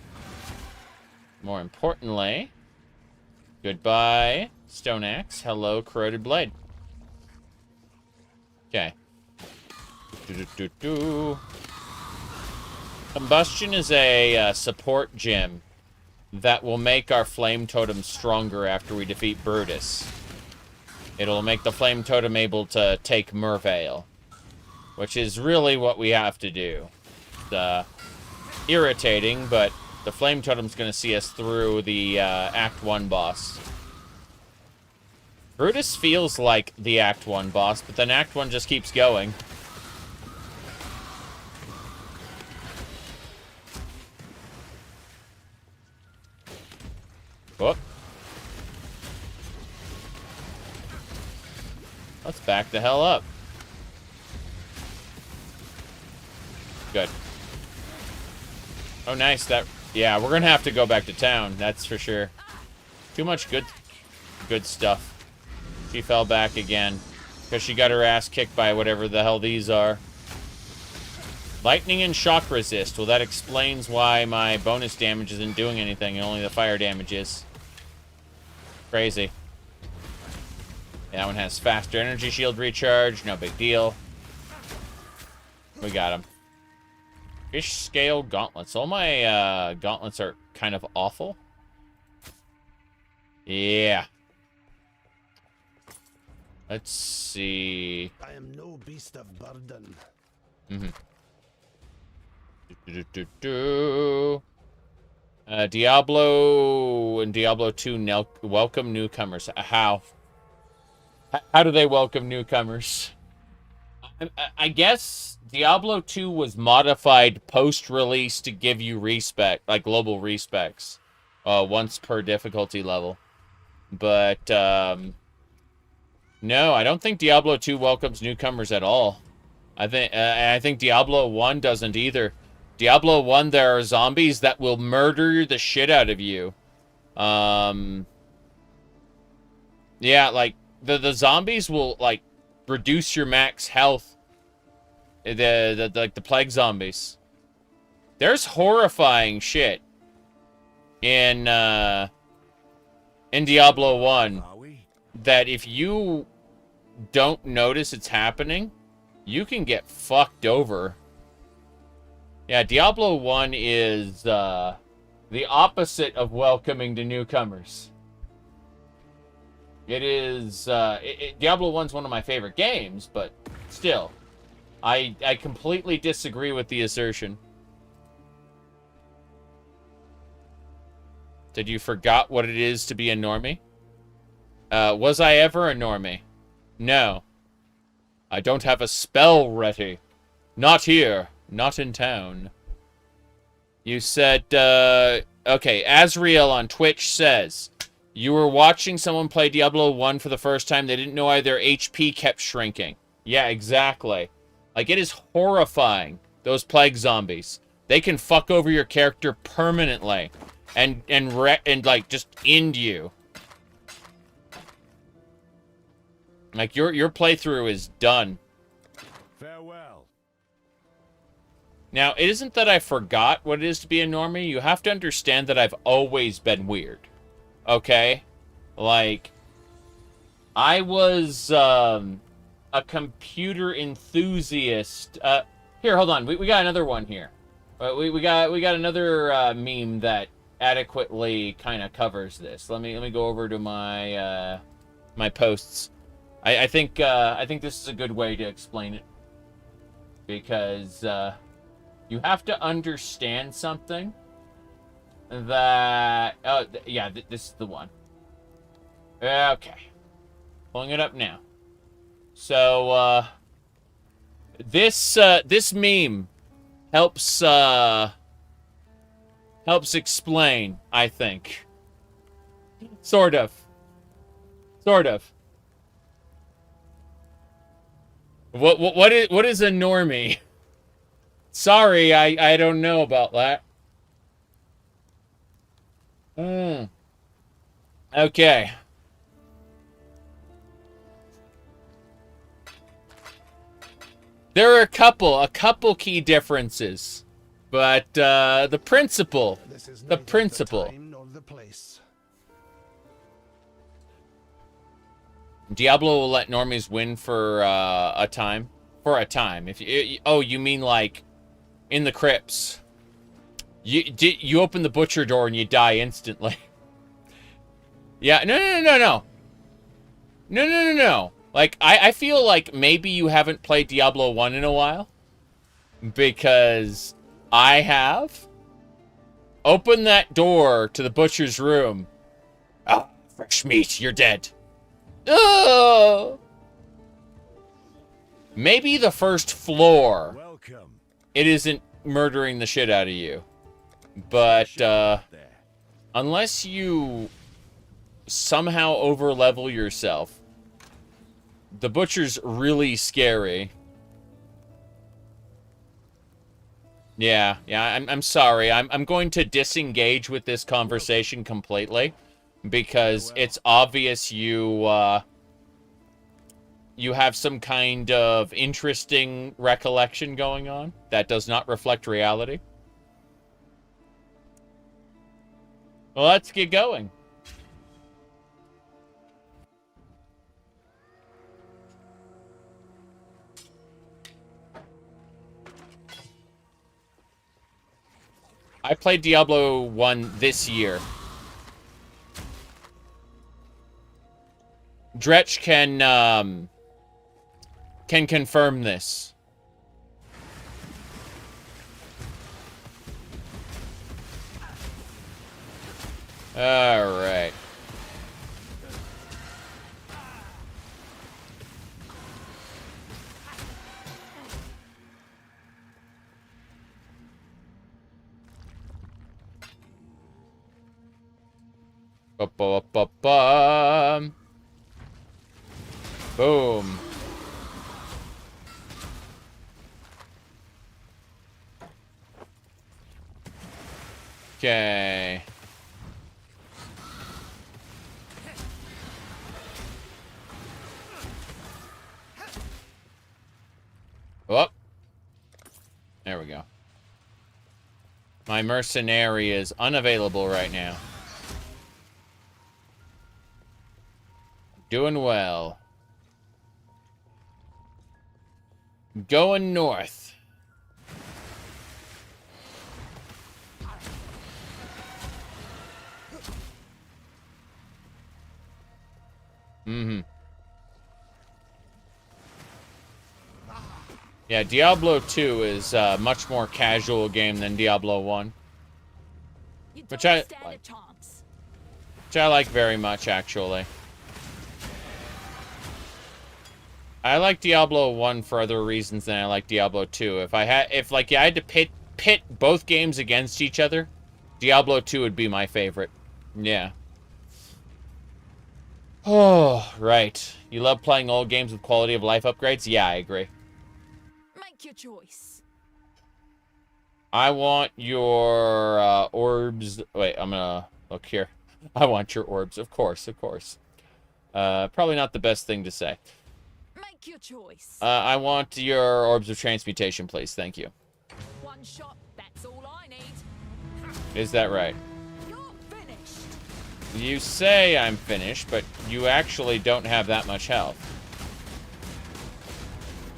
More importantly, goodbye, stone axe. Hello, corroded blade. Okay. Combustion is a support gem that will make our flame totem stronger after we defeat Brutus. It'll make the flame totem able to take Merveil, which is really what we have to do. It's irritating, but the flame totem's going to see us through the Act 1 boss. Brutus feels like the Act 1 boss, but then Act 1 just keeps going. Whoop. Let's back the hell up. Good. Oh, nice. Yeah, we're gonna have to go back to town. That's for sure. Too much good stuff. She fell back again because she got her ass kicked by whatever the hell these are. Lightning and shock resist. Well, that explains why my bonus damage isn't doing anything and only the fire damage is. Crazy. Yeah, that one has faster energy shield recharge. No big deal. We got him. Fish scale gauntlets. All my gauntlets are kind of awful. Yeah. Let's see. I am no beast of burden. Diablo and Diablo 2 welcome newcomers. How do they welcome newcomers? I guess Diablo 2 was modified post-release to give you respec, like global respecs, once per difficulty level. But no, I don't think Diablo 2 welcomes newcomers at all. I think Diablo 1 doesn't either. Diablo 1, there are zombies that will murder the shit out of you. Yeah, like the zombies will like reduce your max health. The plague zombies. There's horrifying shit in Diablo 1 that if you don't notice it's happening, you can get fucked over. Yeah, Diablo 1 is the opposite of welcoming to newcomers. It is Diablo 1's one of my favorite games, but still, I completely disagree with the assertion. Did you forgot what it is to be a normie? Was I ever a normie? No. I don't have a spell ready. Not here. Not in town. You said, okay, Azriel on Twitch says, you were watching someone play Diablo 1 for the first time. They didn't know why their HP kept shrinking. Yeah, exactly. Like, it is horrifying, those plague zombies. They can fuck over your character permanently and like, just end you. Like, your playthrough is done. Farewell. Now, it isn't that I forgot what it is to be a normie. You have to understand that I've always been weird. Okay? Like, I was a computer enthusiast. Here, hold on. We got another one here. We got another meme that adequately kind of covers this. Let me go over to my my posts. I think this is a good way to explain it, because you have to understand something that yeah, this is the one. Okay, pulling it up now. So this meme helps explain, I think. Sort of. What is a normie? Sorry, I don't know about that. Okay. There are a couple key differences, but the principle. Diablo will let normies win for a time. For a time. If you, oh, you mean like in the crypts? You open the butcher door and you die instantly. Yeah, no. Like, I feel like maybe you haven't played Diablo 1 in a while. Because I have. Open that door to the butcher's room. Oh, fresh meat, you're dead. Oh! Maybe the first floor. It isn't murdering the shit out of you. But, unless you somehow overlevel yourself, the butcher's really scary. Yeah, I'm sorry. I'm going to disengage with this conversation completely, because it's obvious you have some kind of interesting recollection going on that does not reflect reality. Well, let's get going. I played Diablo 1 this year. Dretch can confirm this. All right. Ba-ba-ba-bum. Boom. Okay. Oh. There we go. My mercenary is unavailable right now. Doing well. Going north. Yeah, Diablo 2 is a much more casual game than Diablo 1. Which I like very much, actually. I like Diablo 1 for other reasons than I like Diablo 2. If I had to pit both games against each other, Diablo 2 would be my favorite. Yeah. Oh, right. You love playing old games with quality of life upgrades? Yeah, I agree. Make your choice. I want your orbs. Wait, I'm gonna look here. I want your orbs, of course. Probably not the best thing to say. Make your choice. I want your orbs of transmutation, please. Thank you. One one shot, that's all I need. Is that right? You're finished. You say I'm finished, but you actually don't have that much health.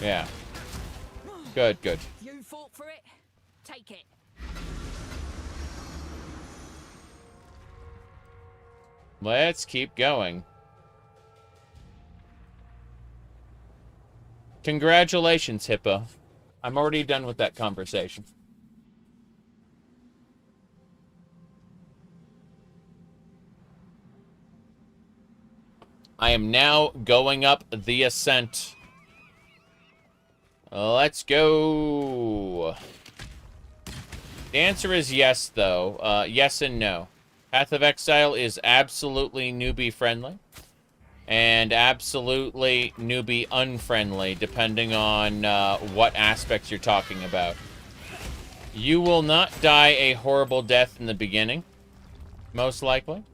Yeah. Good, good. You fought for it. Take it. Let's keep going. Congratulations, Hippo. I'm already done with that conversation. I am now going up the ascent. Let's go. The answer is yes, though. Yes and no. Path of Exile is absolutely newbie friendly. And absolutely newbie unfriendly, depending on what aspects you're talking about. You will not die a horrible death in the beginning, most likely.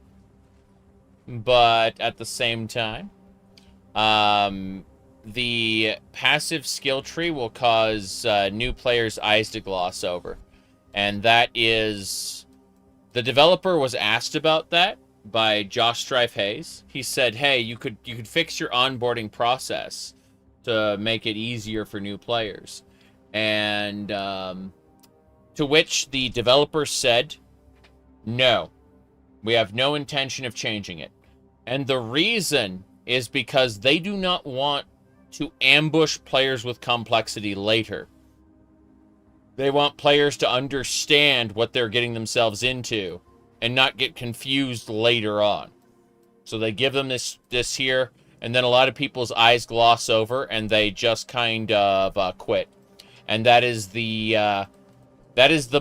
But at the same time, the passive skill tree will cause new players' eyes to gloss over. And that is... The developer was asked about that by Josh Strife Hayes. He said, hey, you could fix your onboarding process to make it easier for new players. And to which the developer said, no, we have no intention of changing it. And the reason is because they do not want to ambush players with complexity later. They want players to understand what they're getting themselves into and not get confused later on. So they give them this here, and then a lot of people's eyes gloss over, and they just kind of quit. And that is the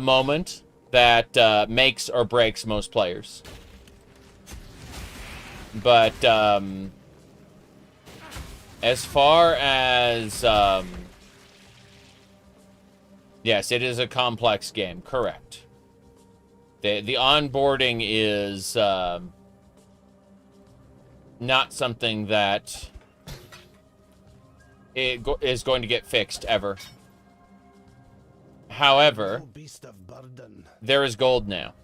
moment that makes or breaks most players. But as far as yes, it is a complex game, correct. The onboarding is not something that is going to get fixed ever. However, there is gold now.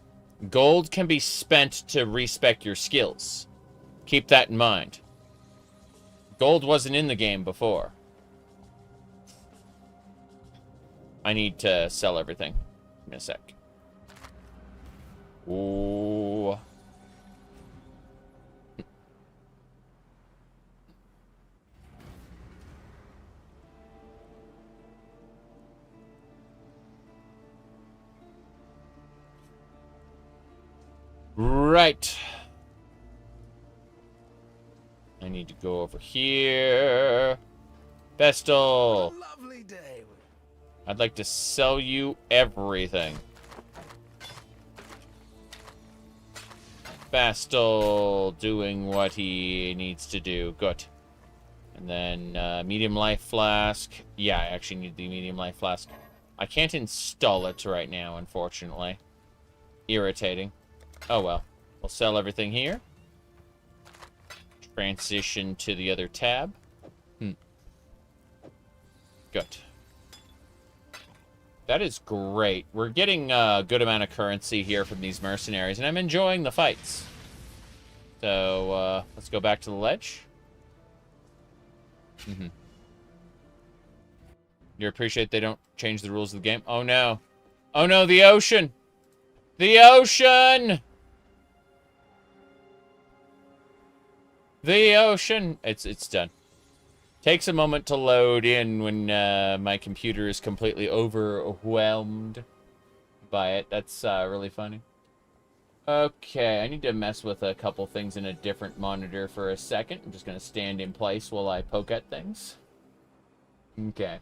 Gold can be spent to respec your skills. Keep that in mind. Gold wasn't in the game before. I need to sell everything. Give me a sec. Ooh. Right. I need to go over here. Vestal. Lovely day. I'd like to sell you everything. Vestal doing what he needs to do. Good. And then medium life flask. Yeah, I actually need the medium life flask. I can't install it right now, unfortunately. Irritating. Oh well. We'll sell everything here. Transition to the other tab. Good. That is great. We're getting a good amount of currency here from these mercenaries, and I'm enjoying the fights. So, let's go back to the ledge. You appreciate they don't change the rules of the game? Oh, no. Oh, no, the ocean! The ocean! The ocean! It's done. Takes a moment to load in when my computer is completely overwhelmed by it. That's really funny. Okay, I need to mess with a couple things in a different monitor for a second. I'm just going to stand in place while I poke at things. Okay.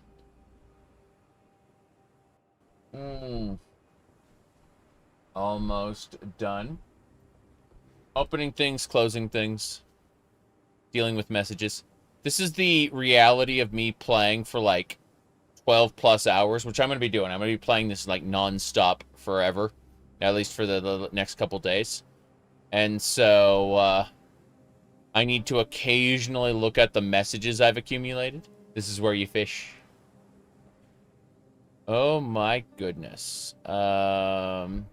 Almost done. Opening things, closing things. Dealing with messages. This is the reality of me playing for like 12 plus hours, which I'm going to be doing. I'm going to be playing this like non-stop forever, at least for the next couple days. And so I need to occasionally look at the messages I've accumulated. This is where you fish. Oh my goodness. Oh.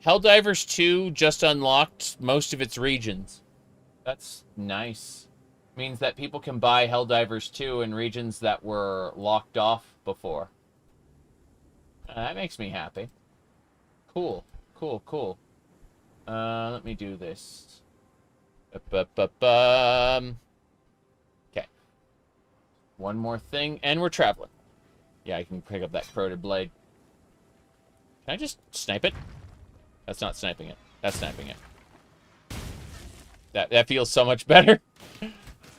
Helldivers 2 just unlocked most of its regions. That's nice. Means that people can buy Helldivers 2 in regions that were locked off before. That makes me happy. Cool. Cool, cool. Let me do this. Okay. One more thing, and we're traveling. Yeah, I can pick up that corroded blade. Can I just snipe it? That's not sniping it. That's sniping it. That feels so much better.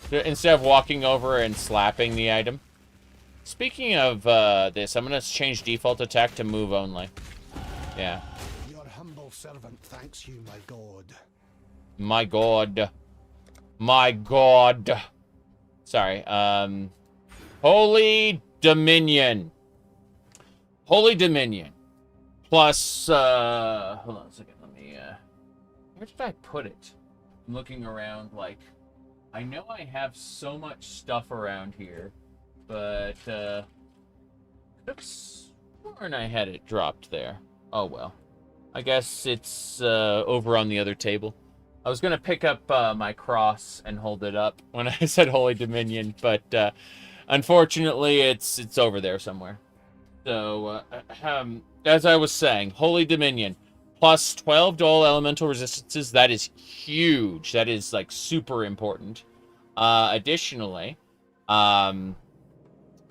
Instead of walking over and slapping the item. Speaking of this, I'm going to change default attack to move only. Yeah. Your humble servant thanks you, my god. My god. My god. Sorry. Holy Dominion. Holy Dominion. Plus, hold on a second. Let me, where did I put it? I'm looking around like, I know I have so much stuff around here, but, oops, and I had it dropped there. Oh, well. I guess it's, over on the other table. I was going to pick up, my cross and hold it up when I said Holy Dominion, but, unfortunately, it's over there somewhere. So, as I was saying, Holy Dominion, plus 12 to all elemental resistances. That is huge. That is, like, super important. Additionally, plus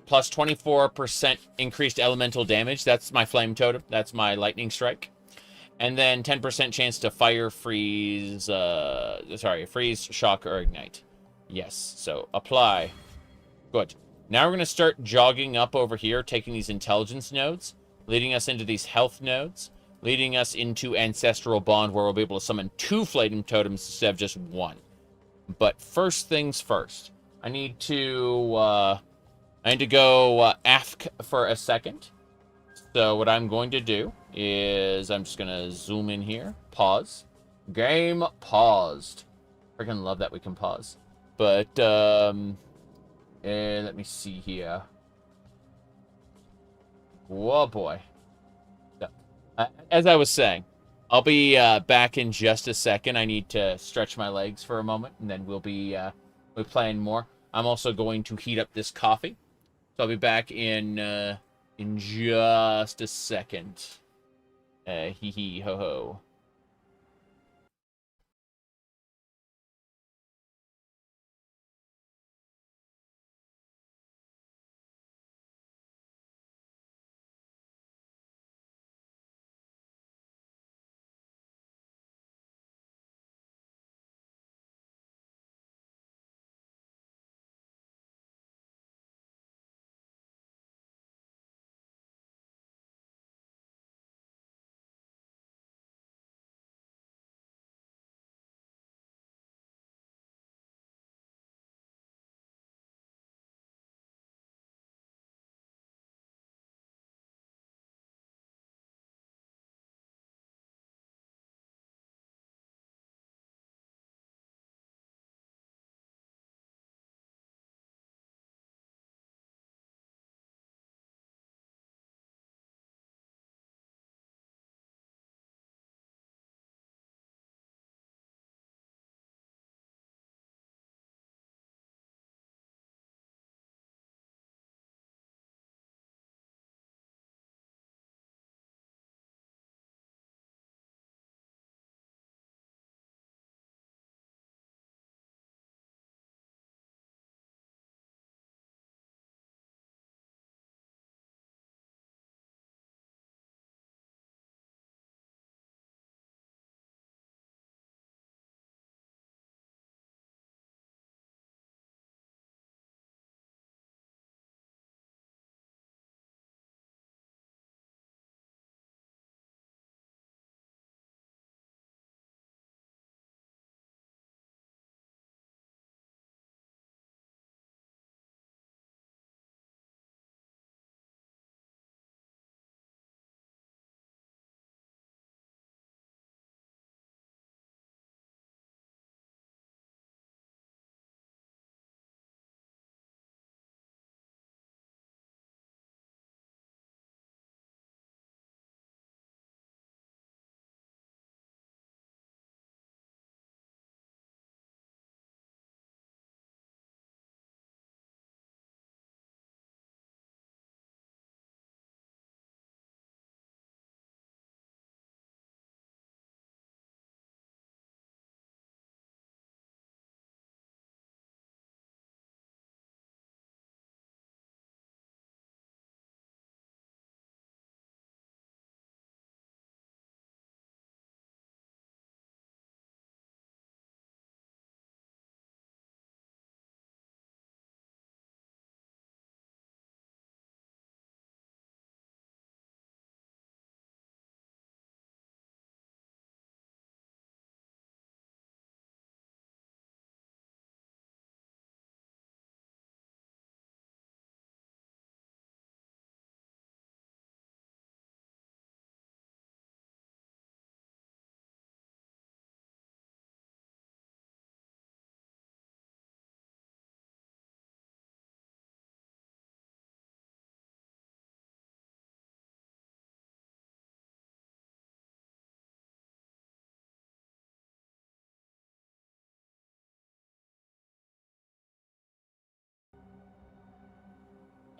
24% increased elemental damage. That's my flame totem. That's my lightning strike. And then 10% chance to fire, freeze, freeze, shock, or ignite. Yes, so apply. Good. Now we're going to start jogging up over here, taking these intelligence nodes, leading us into these health nodes, leading us into Ancestral Bond, where we'll be able to summon 2 Flame Totems instead of just 1. But first things first, I need to go aft for a second. So what I'm going to do is I'm just going to zoom in here, pause. Game paused. Freaking love that we can pause. But, let me see here. Whoa, boy. As I was saying, I'll be back in just a second. I need to stretch my legs for a moment, and then we'll be playing more. I'm also going to heat up this coffee. So I'll be back in just a second. Hee hee ho ho.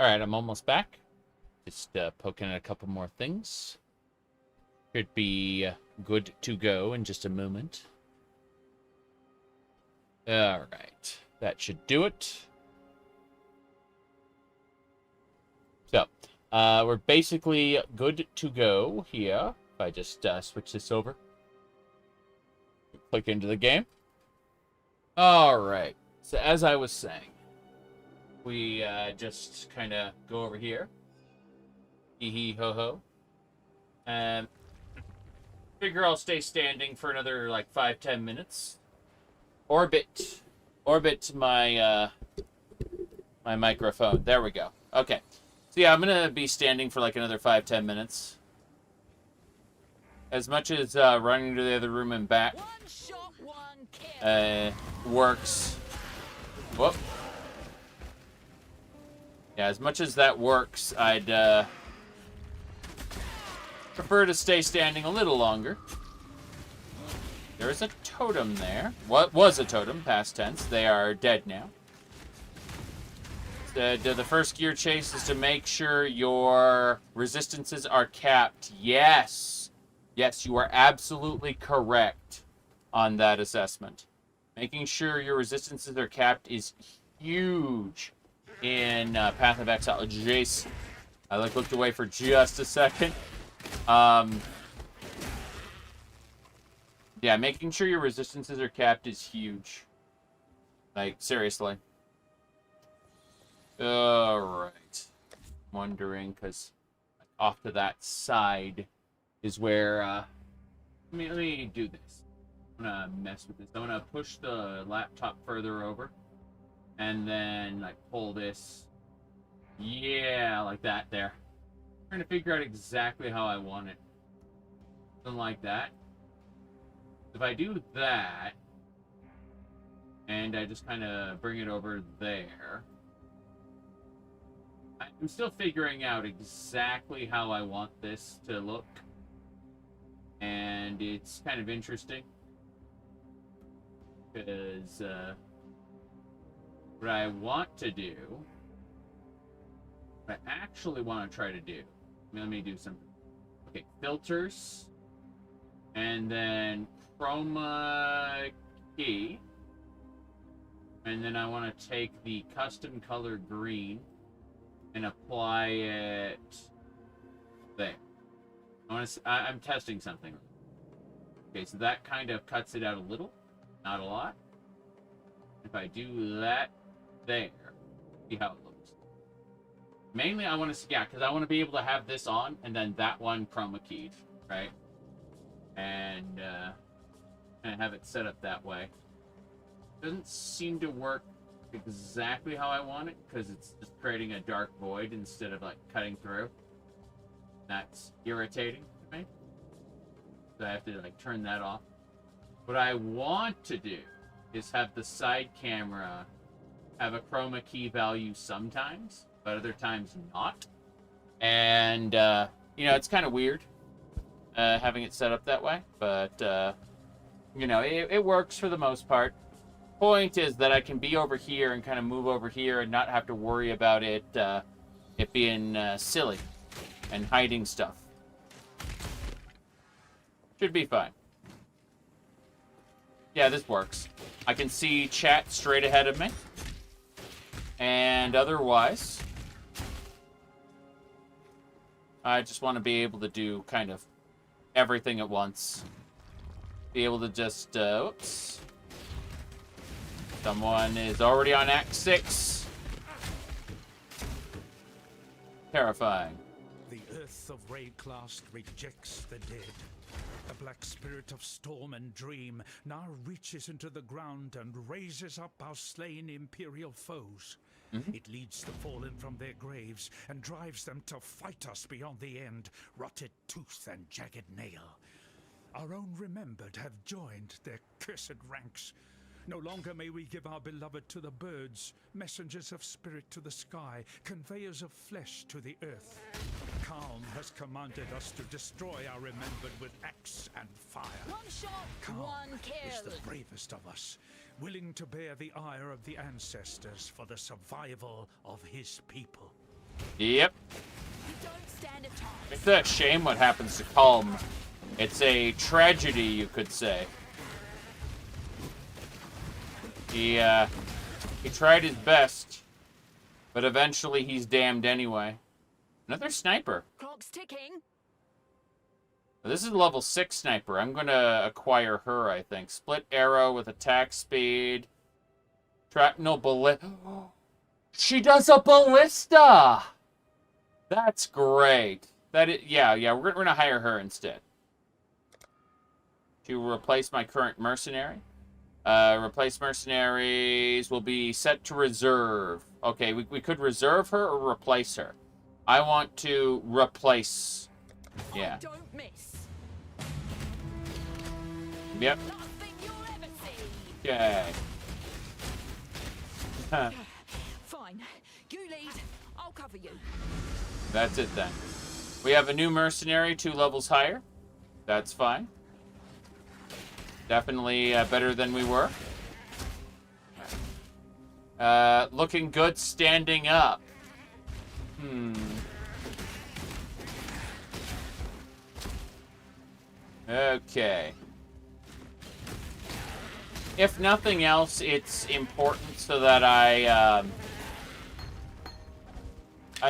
Alright, I'm almost back. Just poking at a couple more things. Should be good to go in just a moment. Alright, that should do it. So, we're basically good to go here. If I just switch this over. Click into the game. Alright, so as I was saying, we just kind of go over here. Hee hee ho ho. And figure I'll stay standing for another like 5-10 minutes. Orbit my my microphone. There we go. Okay. So yeah, I'm gonna be standing for like another 5-10 minutes. As much as running to the other room and back works. Whoop. Yeah, as much as that works, I'd prefer to stay standing a little longer. There is a totem there. What was a totem, past tense. They are dead now. The first gear chase is to make sure your resistances are capped. Yes. Yes, you are absolutely correct on that assessment. Making sure your resistances are capped is huge in Path of Exile. Jace, I looked away for just a second. Yeah, making sure your resistances are capped is huge. Like, seriously. Alright. Wondering, because off to that side is where, let me do this. I'm gonna mess with this. I'm gonna push the laptop further over. And then, like, pull this. Yeah, like that there. I'm trying to figure out exactly how I want it. Something like that. If I do that, and I just kind of bring it over there, I'm still figuring out exactly how I want this to look. And it's kind of interesting. Because, what I want to do, what I actually want to try to do, let me do something. Okay, filters, and then chroma key, and then I want to take the custom color green and apply it there. I'm testing something. Okay, so that kind of cuts it out a little, not a lot. If I do that there, see how it looks. Mainly I want to, yeah, because I want to be able to have this on and then that one chroma keyed, right? And have it set up that way. Doesn't seem to work exactly how I want it because it's just creating a dark void instead of like cutting through. That's irritating to me. So I have to like turn that off. What I want to do is have the side camera have a chroma key value sometimes, but other times not. And, you know, it's kind of weird having it set up that way, but, you know, it works for the most part. Point is that I can be over here and kind of move over here and not have to worry about it being silly and hiding stuff. Should be fine. Yeah, this works. I can see chat straight ahead of me. And otherwise, I just want to be able to do kind of everything at once. Be able to just, oops. Someone is already on Act 6. Terrifying. The earth of Rayclast rejects the dead. The black spirit of storm and dream now reaches into the ground and raises up our slain imperial foes. It leads the fallen from their graves and drives them to fight us beyond the end, rotted tooth and jagged nail. Our own remembered have joined their cursed ranks. No longer may we give our beloved to the birds, messengers of spirit to the sky, conveyors of flesh to the earth. Calm has commanded us to destroy our remembered with axe and fire. One shot, Calm one kill. is the bravest of us, willing to bear the ire of the ancestors for the survival of his people. Yep. It's a shame what happens to Calm. It's a tragedy, you could say. He tried his best, but eventually he's damned anyway. Another sniper. Clock's ticking. This is a level 6 sniper. I'm going to acquire her, I think. Split arrow with attack speed. Shrapnel ballista. She does a ballista! That's great. Yeah, we're going to hire her instead. To replace my current mercenary. Replace mercenaries will be set to reserve. Okay, we could reserve her or replace her. I want to replace. Yeah. Don't miss. Yep. Okay. Fine. You lead. I'll cover you. That's it then. We have a new mercenary 2 levels higher. That's fine. Definitely better than we were. Looking good standing up. Okay. If nothing else, it's important so that I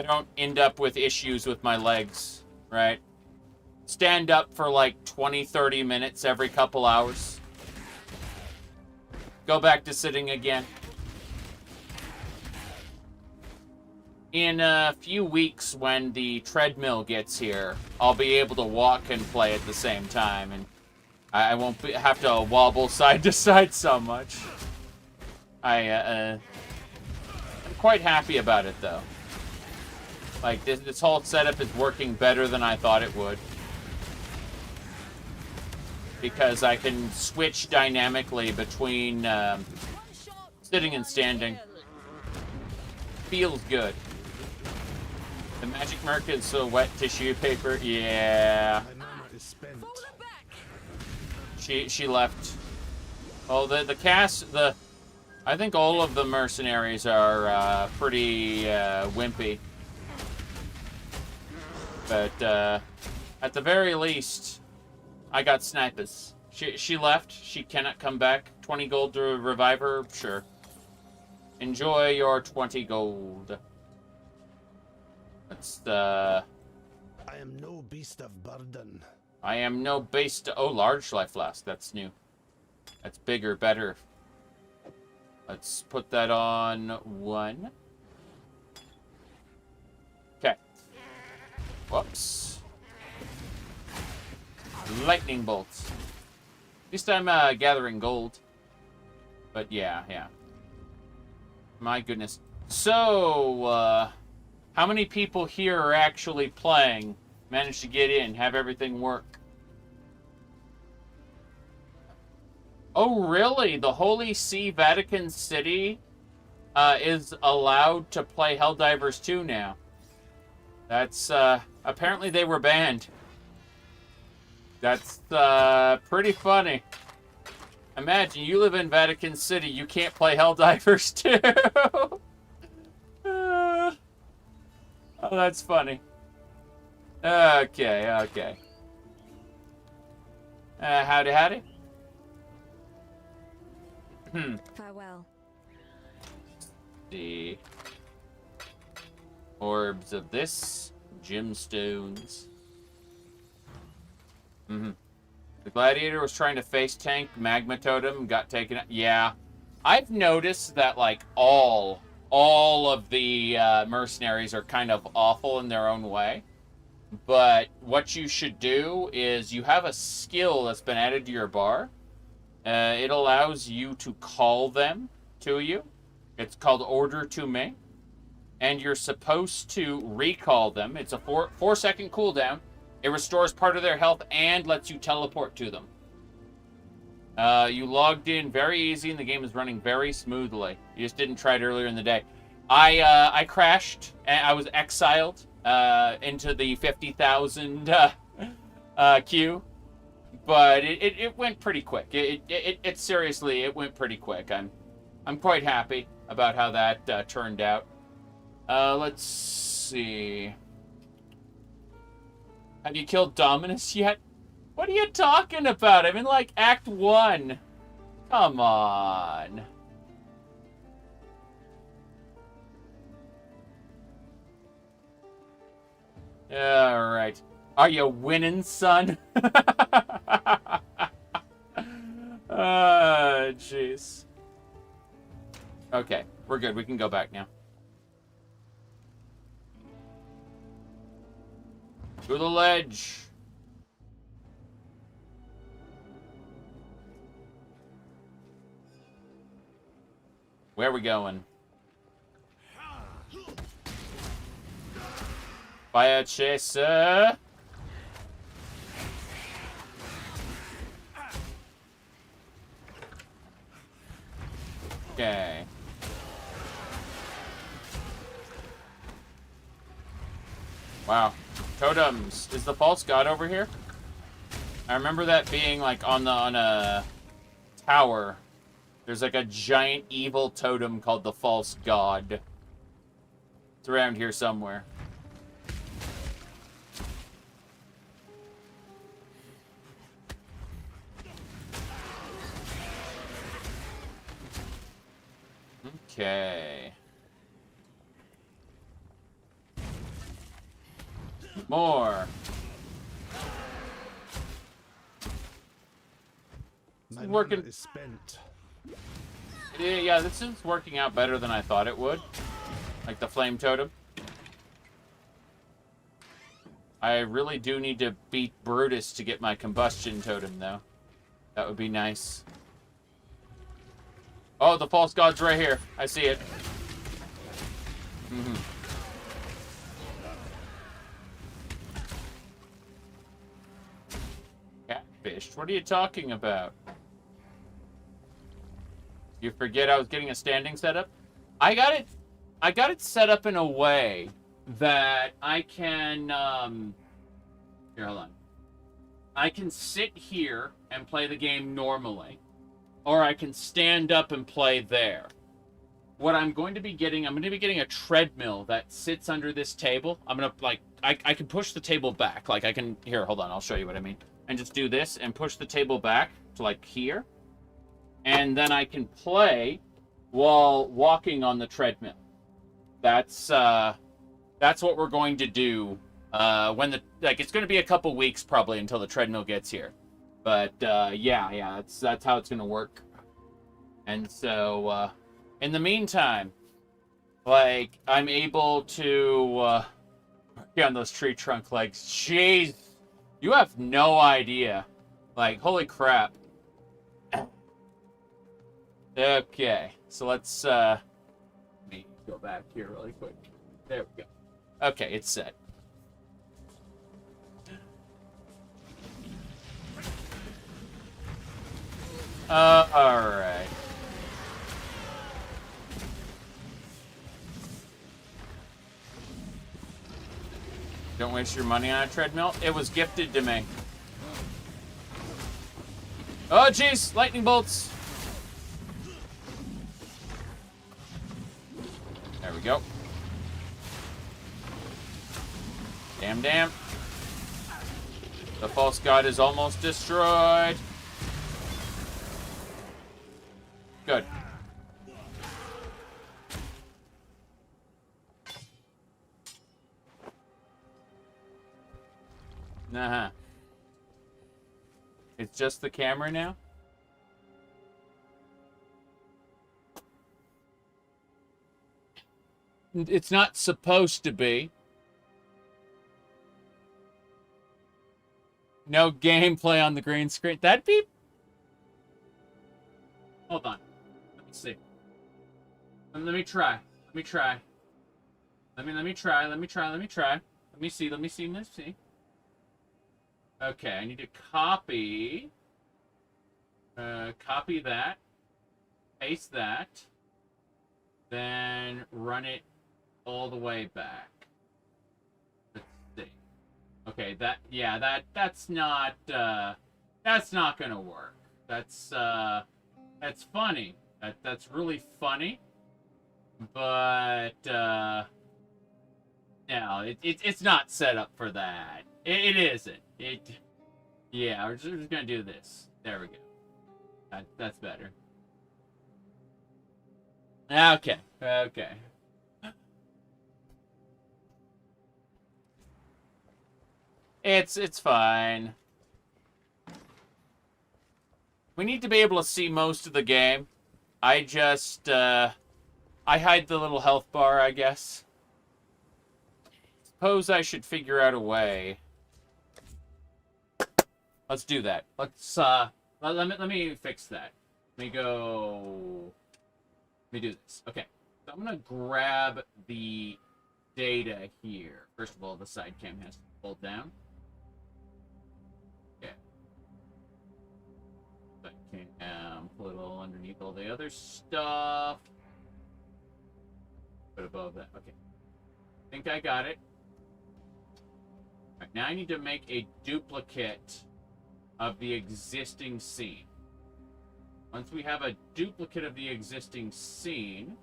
don't end up with issues with my legs, right? Stand up for like 20-30 minutes every couple hours. Go back to sitting again. In a few weeks, when the treadmill gets here, I'll be able to walk and play at the same time, and I won't have to wobble side to side so much. I'm quite happy about it, though. Like, this whole setup is working better than I thought it would. Because I can switch dynamically between sitting and standing. Feels good. The magic mark is so wet tissue paper. Yeah. She left. Oh, the cast, I think all of the mercenaries are pretty wimpy. But at the very least, I got snipers. She left. She cannot come back. 20 gold to revive her? Sure. Enjoy your 20 gold. That's the... I am no beast of burden. I am no beast... Oh, large life flask. That's new. That's bigger, better. Let's put that on 1. Okay. Whoops. Lightning bolts. At least I'm gathering gold. But yeah. My goodness. So, how many people here are actually playing? Managed to get in, have everything work? Oh, really? The Holy See Vatican City is allowed to play Helldivers 2 now. That's, apparently they were banned. That's, pretty funny. Imagine, you live in Vatican City, you can't play Helldivers 2. Oh, that's funny. Okay. Howdy. Farewell. The orbs of this, gemstones. The gladiator was trying to face tank magma totem, got taken out. Yeah, I've noticed that like all of the mercenaries are kind of awful in their own way. But what you should do is you have a skill that's been added to your bar. It allows you to call them to you. It's called Order to Me. And you're supposed to recall them. It's a 4-second cooldown. It restores part of their health and lets you teleport to them. You logged in very easy and the game is running very smoothly. You just didn't try it earlier in the day. I crashed and I was exiled into the 50,000 queue. But it went pretty quick. It seriously, it went pretty quick. I'm quite happy about how that turned out. Let's see. Have you killed Dominus yet? What are you talking about? I'm in, like, Act 1. Come on. Alright. Are you winning, son? Jeez. Okay, we're good. We can go back now. To the ledge. Where are we going? Fire chaser. Okay. Wow. Totems. Is the false god over here? I remember that being like on a tower. There's like a giant evil totem called the false god. It's around here somewhere. Okay. More. My Working. mana is spent. Yeah, this is working out better than I thought it would. Like the flame totem. I really do need to beat Brutus to get my combustion totem, though. That would be nice. Oh, the false god's right here. I see it. Mm-hmm. Catfished? What are you talking about? You forget I was getting a standing setup? I got it set up in a way that I can, here, hold on. I can sit here and play the game normally, or I can stand up and play there. What I'm going to be getting, I'm going to be getting a treadmill that sits under this table. I'm going to, like, I can push the table back. Like, I can, here, hold on, I'll show you what I mean. And just do this and push the table back to, like, here. And then I can play while walking on the treadmill. That's what we're going to do when it's going to be a couple weeks probably until the treadmill gets here. But yeah, that's how it's going to work. And so in the meantime, like, I'm able to get on those tree trunk legs. Jeez, you have no idea. Like, holy crap. Okay, so let's let me go back here really quick. There we go. Okay, it's set. Alright. Don't waste your money on a treadmill. It was gifted to me. Oh, jeez, lightning bolts. There we go. Damn. The false god is almost destroyed. Good. Uh-huh. It's just the camera now? It's not supposed to be. No gameplay on the green screen. That'd be... Hold on. Let me see. Let me try. Let me try. Let me try. Let me see. Okay, I need to copy. Copy that. Paste that. Then run it all the way back. Let's see. Okay, that's not gonna work. That's funny. That's really funny. But No, it's not set up for that. It isn't. Yeah, we're just gonna do this. There we go. That's better. Okay. It's fine. We need to be able to see most of the game. I just, I hide the little health bar, I guess. Suppose I should figure out a way. Let's do that. Let's, let me fix that. Let me do this. Okay. So I'm gonna grab the data here. First of all, the side cam has to pull down. Okay. Side cam, put it all underneath all the other stuff. Put above that. Okay. I think I got it. All right, now I need to make a duplicate of the existing scene. Once we have a duplicate of the existing scene,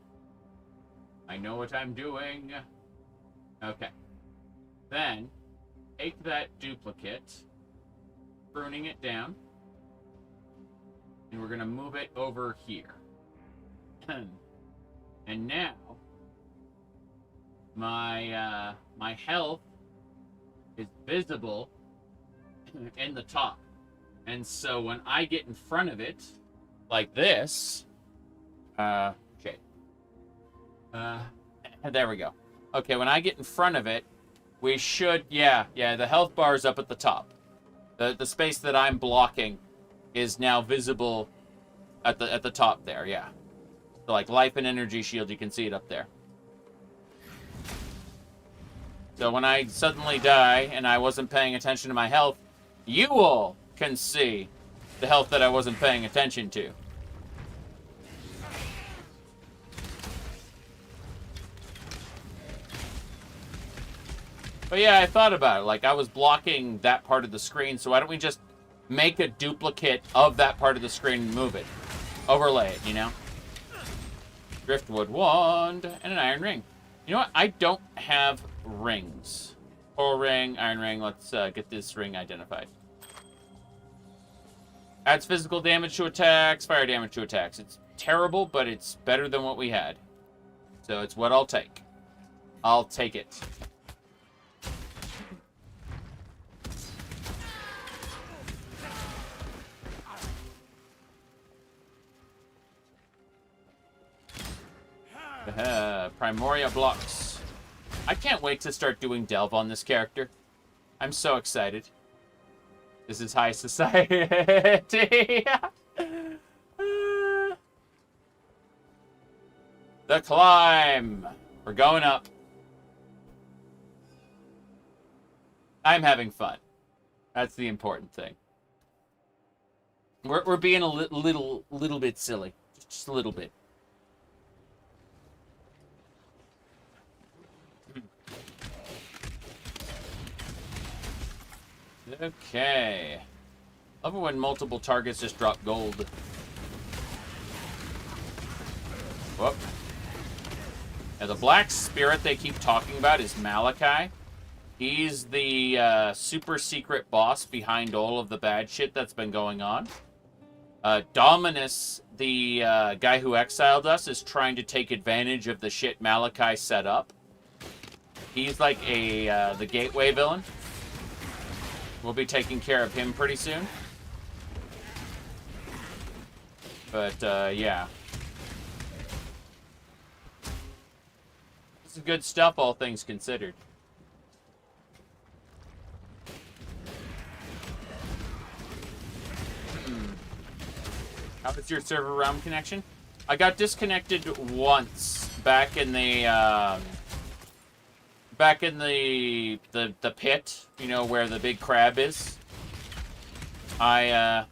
I know what I'm doing. Okay. Then, take that duplicate, pruning it down, and we're going to move it over here. And now, my health is visible in the top. And so when I get in front of it, like this, okay. There we go. Okay, when I get in front of it, we should, yeah, the health bar is up at the top. The space that I'm blocking is now visible at the top there, yeah. So like life and energy shield, you can see it up there. So when I suddenly die and I wasn't paying attention to my health, you all can see the health that I wasn't paying attention to. But yeah, I thought about it. Like, I was blocking that part of the screen, so why don't we just make a duplicate of that part of the screen and move it? Overlay it, you know? Driftwood wand and an iron ring. You know what? I don't have rings. Coral ring, iron ring. Let's get this ring identified. Adds physical damage to attacks, fire damage to attacks. It's terrible, but it's better than what we had. So it's what I'll take. I'll take it. Primoria blocks. I can't wait to start doing Delve on this character. I'm so excited. This is high society. The climb. We're going up. I'm having fun. That's the important thing. We're being a little bit silly. Just a little bit. Okay. Love it when multiple targets just drop gold. Whoop. Now, the black spirit they keep talking about is Malachi. He's the super secret boss behind all of the bad shit that's been going on. Dominus, the guy who exiled us, is trying to take advantage of the shit Malachi set up. He's like the gateway villain. We'll be taking care of him pretty soon. But, yeah. This is good stuff, all things considered. How was your server realm connection? I got disconnected once back in the pit, you know, where the big crab is. I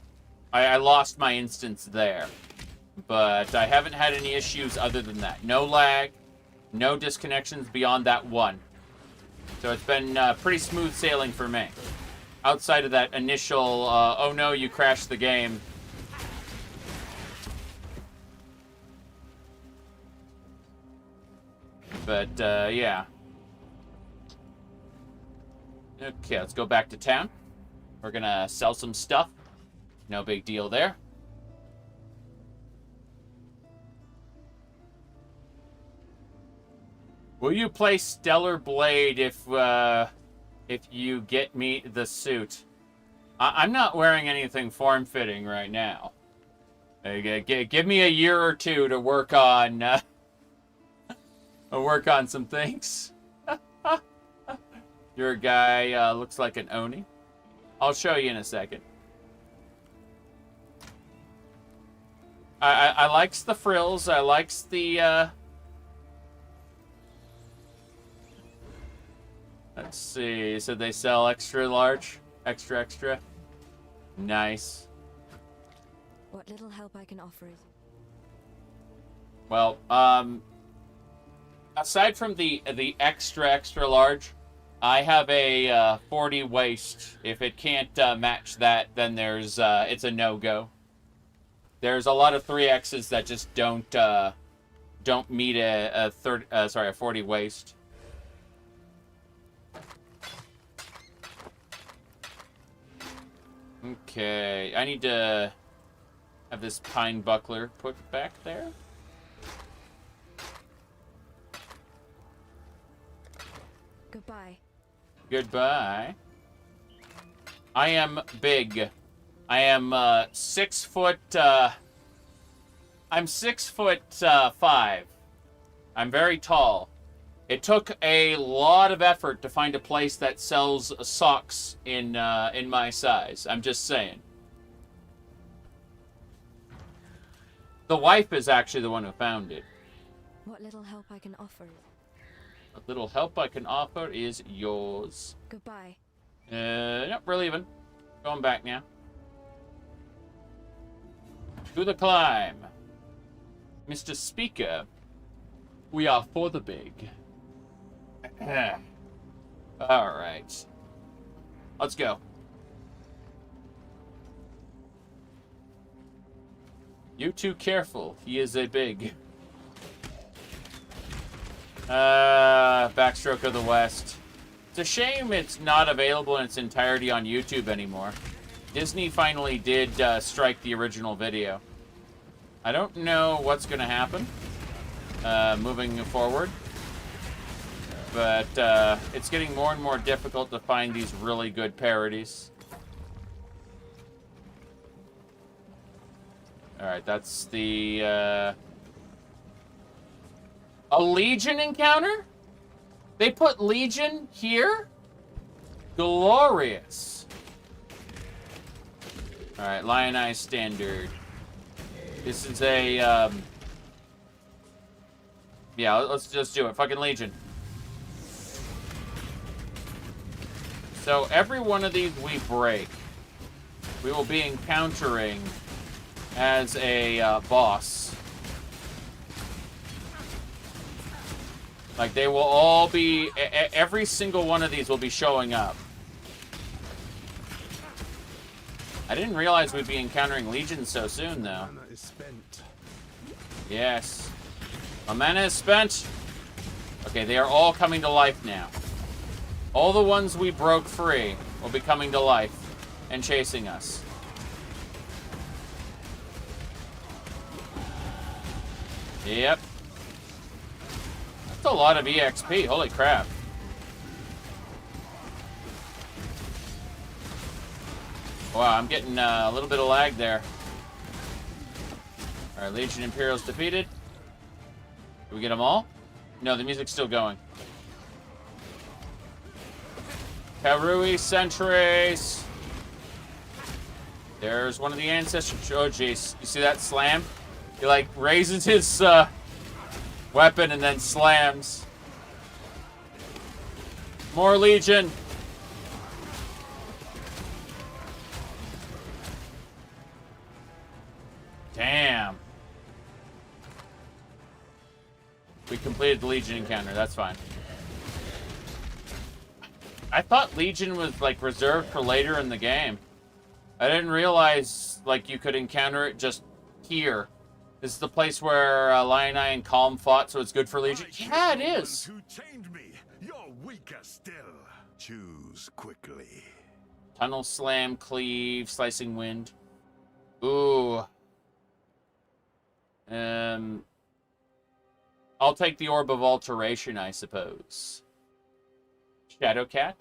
lost my instance there, but I haven't had any issues other than that. No lag, no disconnections beyond that one. So it's been pretty smooth sailing for me. Outside of that initial, oh no, you crashed the game. But, yeah. Okay, let's go back to town. We're gonna sell some stuff. No big deal there. Will you play Stellar Blade if you get me the suit? I'm not wearing anything form-fitting right now. Give me a year or two to work on some things. Your guy looks like an Oni. I'll show you in a second. I likes the frills. I likes the let's see. So they sell extra large, extra. Nice. What little help I can offer is. Well, aside from the extra large, I have a 40 waist. If it can't match that, then there's it's a no-go. There's a lot of 3Xs that just don't meet a 40 waist. Okay, I need to have this pine buckler put back there. Goodbye. Goodbye. I am big. I am 6 foot. I'm 6'5". I'm very tall. It took a lot of effort to find a place that sells socks in my size. I'm just saying. The wife is actually the one who found it. What little help I can offer. What little help I can offer is yours. Goodbye. Nope, we're leaving. Going back now. To the climb. Mr. Speaker, we are for the big. Alright. Let's go. You too careful. He is a big. Backstroke of the West. It's a shame it's not available in its entirety on YouTube anymore. Disney finally did strike the original video. I don't know what's going to happen moving forward. But it's getting more and more difficult to find these really good parodies. Alright, that's the... a Legion encounter? They put Legion here? Glorious. Alright, Lionized Standard. This is a... yeah, let's just do it. Fucking Legion. So every one of these we break, we will be encountering as a boss. Like they will all be, every single one of these will be showing up. I didn't realize we'd be encountering Legion so soon though. Mana is spent. Yes. My mana is spent. Okay, they are all coming to life now. All the ones we broke free will be coming to life and chasing us. Yep. That's a lot of EXP. Holy crap. Wow, I'm getting a little bit of lag there. Alright, Legion Imperials defeated. Did we get them all? No, the music's still going. Karui sentries. There's one of the ancestors. Oh, jeez. You see that slam? He, like, raises his weapon and then slams. More Legion. Damn. We completed the Legion encounter. That's fine. I thought Legion was, like, reserved for later in the game. I didn't realize, like, you could encounter it just here. This is the place where Lioneye and Calm fought, so it's good for Legion. Yeah, it is. Who chained me? You're weaker still. Choose quickly. Tunnel Slam, Cleave, Slicing Wind. Ooh. I'll take the Orb of Alteration, I suppose. Shadow Cat?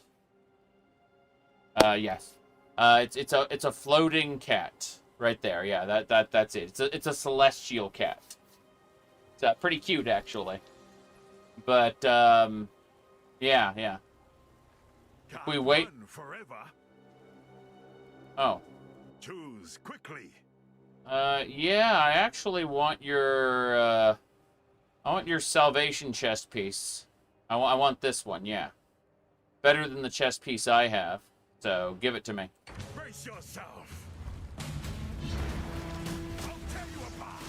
Yes. It's a floating cat right there. Yeah, that's it. It's a celestial cat. It's pretty cute, actually. But yeah. If we wait forever. Oh. Choose quickly. Yeah, I actually want your salvation chest piece. I want this one, yeah. Better than the chest piece I have. So, give it to me. Brace yourself. I'll tear you apart.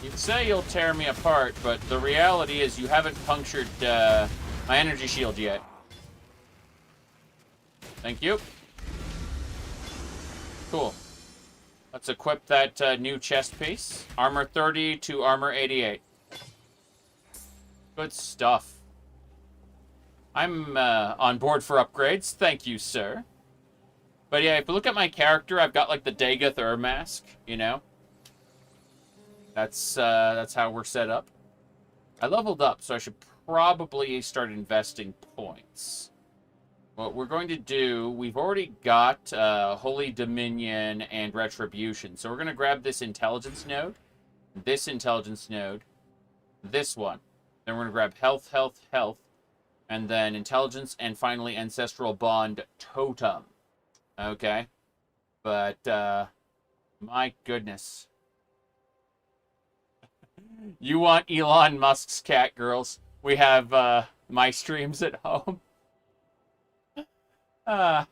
You'd say you'll tear me apart, but the reality is you haven't punctured my energy shield yet. Thank you. Cool. Let's equip that new chest piece. Armor 30 to armor 88. Good stuff. I'm on board for upgrades. Thank you, sir. But yeah, if you look at my character, I've got like the Dagoth Ur mask, you know? That's how we're set up. I leveled up, so I should probably start investing points. What we're going to do, we've already got Holy Dominion and Retribution. So we're going to grab this intelligence node, this intelligence node, this one. Then we're going to grab health, health, health, and then intelligence, and finally Ancestral Bond Totem. Okay? But, my goodness. You want Elon Musk's cat, girls? We have my streams at home.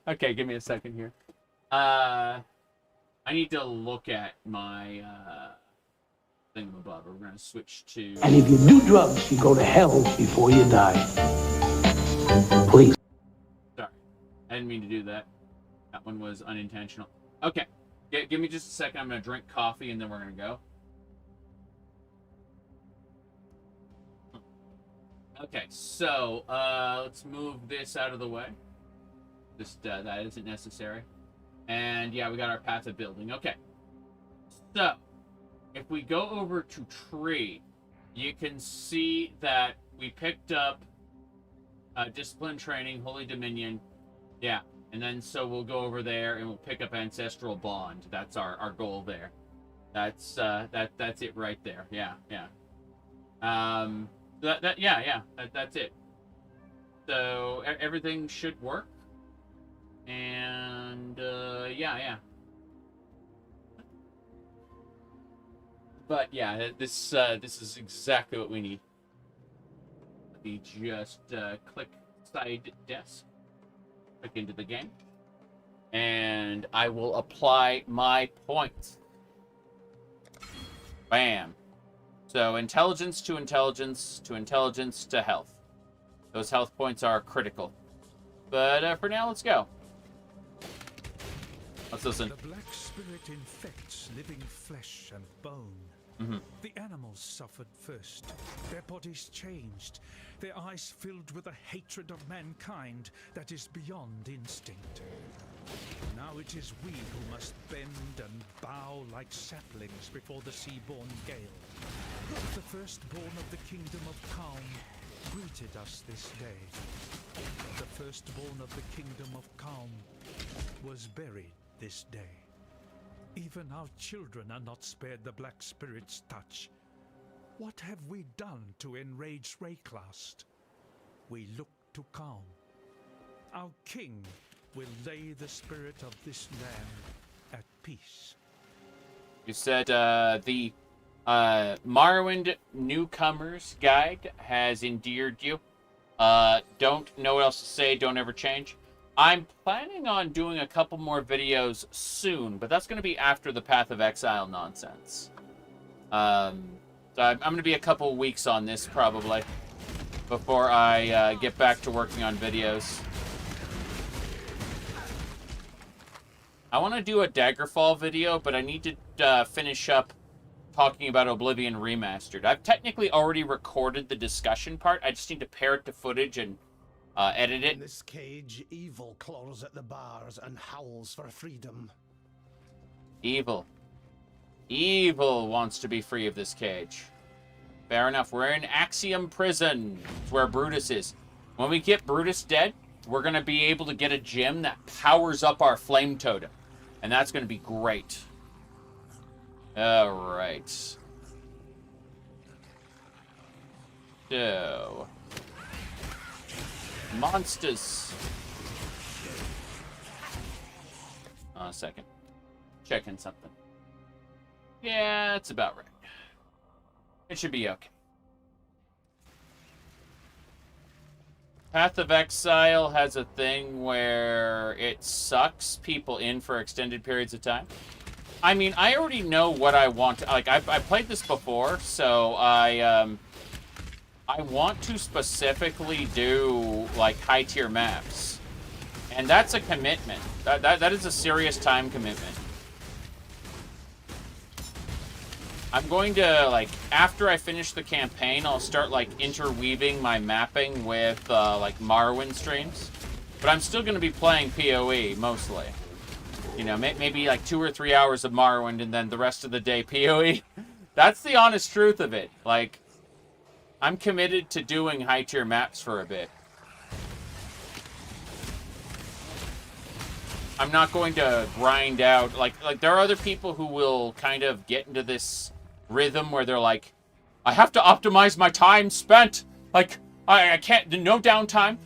Okay, give me a second here. I need to look at my thingamabobber. We're gonna switch to. And if you do drugs, you go to hell before you die. Please. Sorry, I didn't mean to do that. That one was unintentional. Okay, give me just a second. I'm gonna drink coffee and then we're gonna go. Okay, so let's move this out of the way. Just that isn't necessary. And yeah, we got our path of building. Okay. So, if we go over to tree, you can see that we picked up discipline training, Holy Dominion. Yeah. And then so we'll go over there and we'll pick up Ancestral Bond. That's our goal there. That's it right there. Yeah. That's it. So everything should work. And yeah. But yeah, this is exactly what we need. Let me just click side desk, click into the game, and I will apply my points. Bam. So intelligence to intelligence to intelligence to health. Those health points are critical. But for now, let's go. Let's listen. The black spirit infects living flesh and bone. The animals suffered first. Their bodies changed. Their eyes filled with a hatred of mankind that is beyond instinct. Now it is we who must bend and bow like saplings before the sea-born gale. The firstborn of the kingdom of Calm greeted us this day. The firstborn of the kingdom of Calm was buried this day. Even our children are not spared the Black Spirit's touch. What have we done to enrage Rayclast? We look to Calm. Our king will lay the spirit of this land at peace. You said the Morrowind Newcomers Guide has endeared you. Don't know what else to say. Don't ever change. I'm planning on doing a couple more videos soon, but that's going to be after the Path of Exile nonsense. So I'm going to be a couple weeks on this probably before I get back to working on videos. I want to do a Daggerfall video, but I need to finish up talking about Oblivion Remastered. I've technically already recorded the discussion part. I just need to pair it to footage and edit it. In this cage, evil claws at the bars and howls for freedom. Evil. Evil wants to be free of this cage. Fair enough. We're in Axiom Prison. It's where Brutus is. When we get Brutus dead, we're going to be able to get a gem that powers up our flame totem. And that's going to be great. Alright. So. Monsters. A second. Checking something. Yeah, it's about right. It should be okay. Path of Exile has a thing where it sucks people in for extended periods of time. I mean, I already know what I want. Like, I've played this before, so I want to specifically do, like, high-tier maps. And that's a commitment. That is a serious time commitment. I'm going to, like, after I finish the campaign, I'll start, like, interweaving my mapping with, like, Morrowind streams. But I'm still going to be playing PoE, mostly. You know, maybe, like, 2 or 3 hours of Morrowind and then the rest of the day PoE. That's the honest truth of it. Like, I'm committed to doing high-tier maps for a bit. I'm not going to grind out, like there are other people who will kind of get into this rhythm where they're like, I have to optimize my time spent. Like, I can't, no downtime.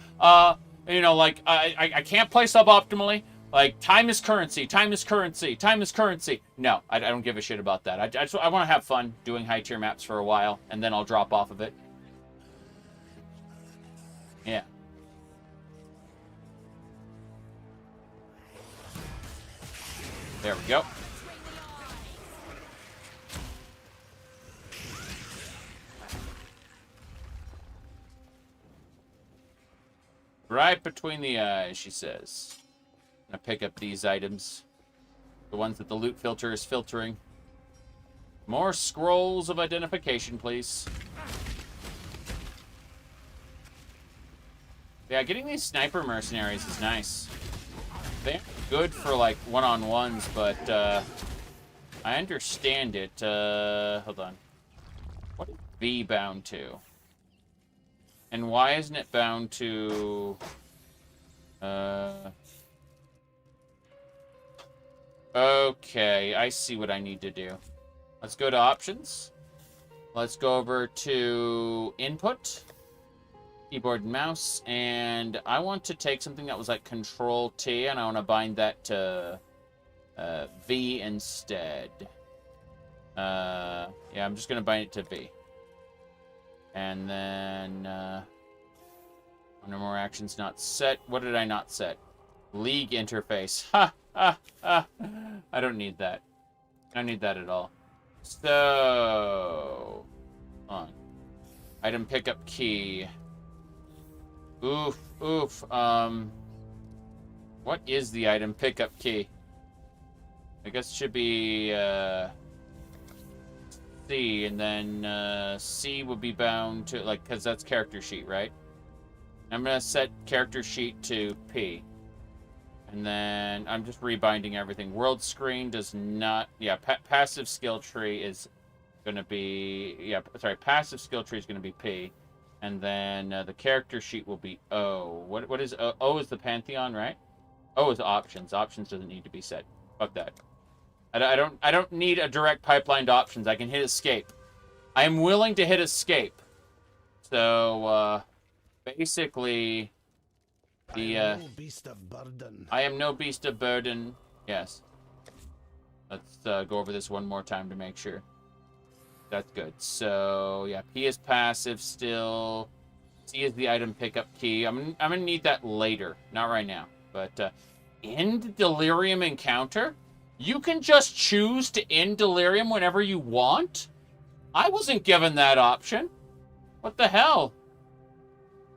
You know, like, I can't play suboptimally. Like, time is currency, time is currency, time is currency. No, I don't give a shit about that. I want to have fun doing high tier maps for a while, and then I'll drop off of it. Yeah. There we go. Right between the eyes, she says. I'm gonna pick up these items. The ones that the loot filter is filtering. More scrolls of identification, please. Yeah, getting these sniper mercenaries is nice. They're good for, like, one-on-ones, but, I understand it. Hold on. What is V bound to? And why isn't it bound to... Okay, I see what I need to do. Let's go to options. Let's go over to input. Keyboard and mouse. And I want to take something that was like Control T, and I want to bind that to V instead. Yeah, I'm just going to bind it to V. And then... no more actions not set. What did I not set? League interface. Ha! Ha! Ha! I don't need that. I don't need that at all. So... Hold on. Item pickup key. Oof. Oof. What is the item pickup key? I guess it should be... C, and then C would be bound to, like, because that's character sheet, right? I'm going to set character sheet to P. And then I'm just rebinding everything. World screen does not, yeah, passive skill tree is going to be, yeah, sorry, passive skill tree is going to be P. And then the character sheet will be O. What is O? O is the Pantheon, right? O is options. Options doesn't need to be set. Fuck that. I don't need a direct pipeline to options. I can hit escape. I am willing to hit escape. So, basically, the, I am no beast of burden. I am no beast of burden. Yes. Let's go over this one more time to make sure. That's good. So, yeah, P is passive still. C is the item pickup key. I'm gonna need that later. Not right now. But, end delirium encounter? You can just choose to end delirium whenever you want? I wasn't given that option. What the hell?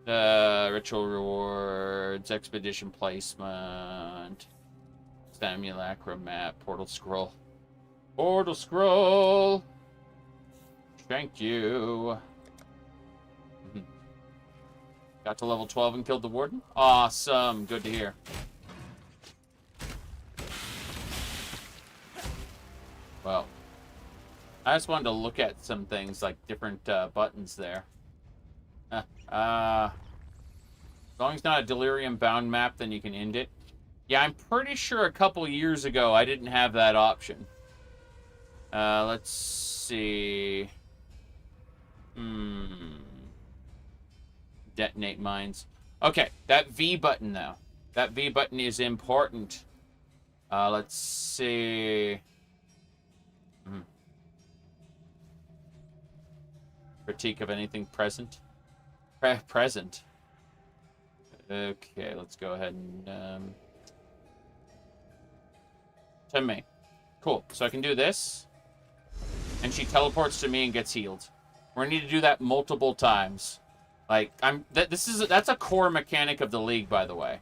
Ritual rewards, expedition placement, simulacrum map, portal scroll. Portal scroll! Thank you. Got to level 12 and killed the warden. Awesome. Good to hear. Well, I just wanted to look at some things, like different buttons there. As long as it's not a delirium-bound map, then you can end it. Yeah, I'm pretty sure a couple years ago I didn't have that option. Let's see. Detonate mines. Okay, that V button, though. That V button is important. Let's see. Critique of anything present. Present. Okay, let's go ahead and... to me. Cool. So I can do this. And she teleports to me and gets healed. We're gonna need to do that multiple times. Like, that's a core mechanic of the League, by the way.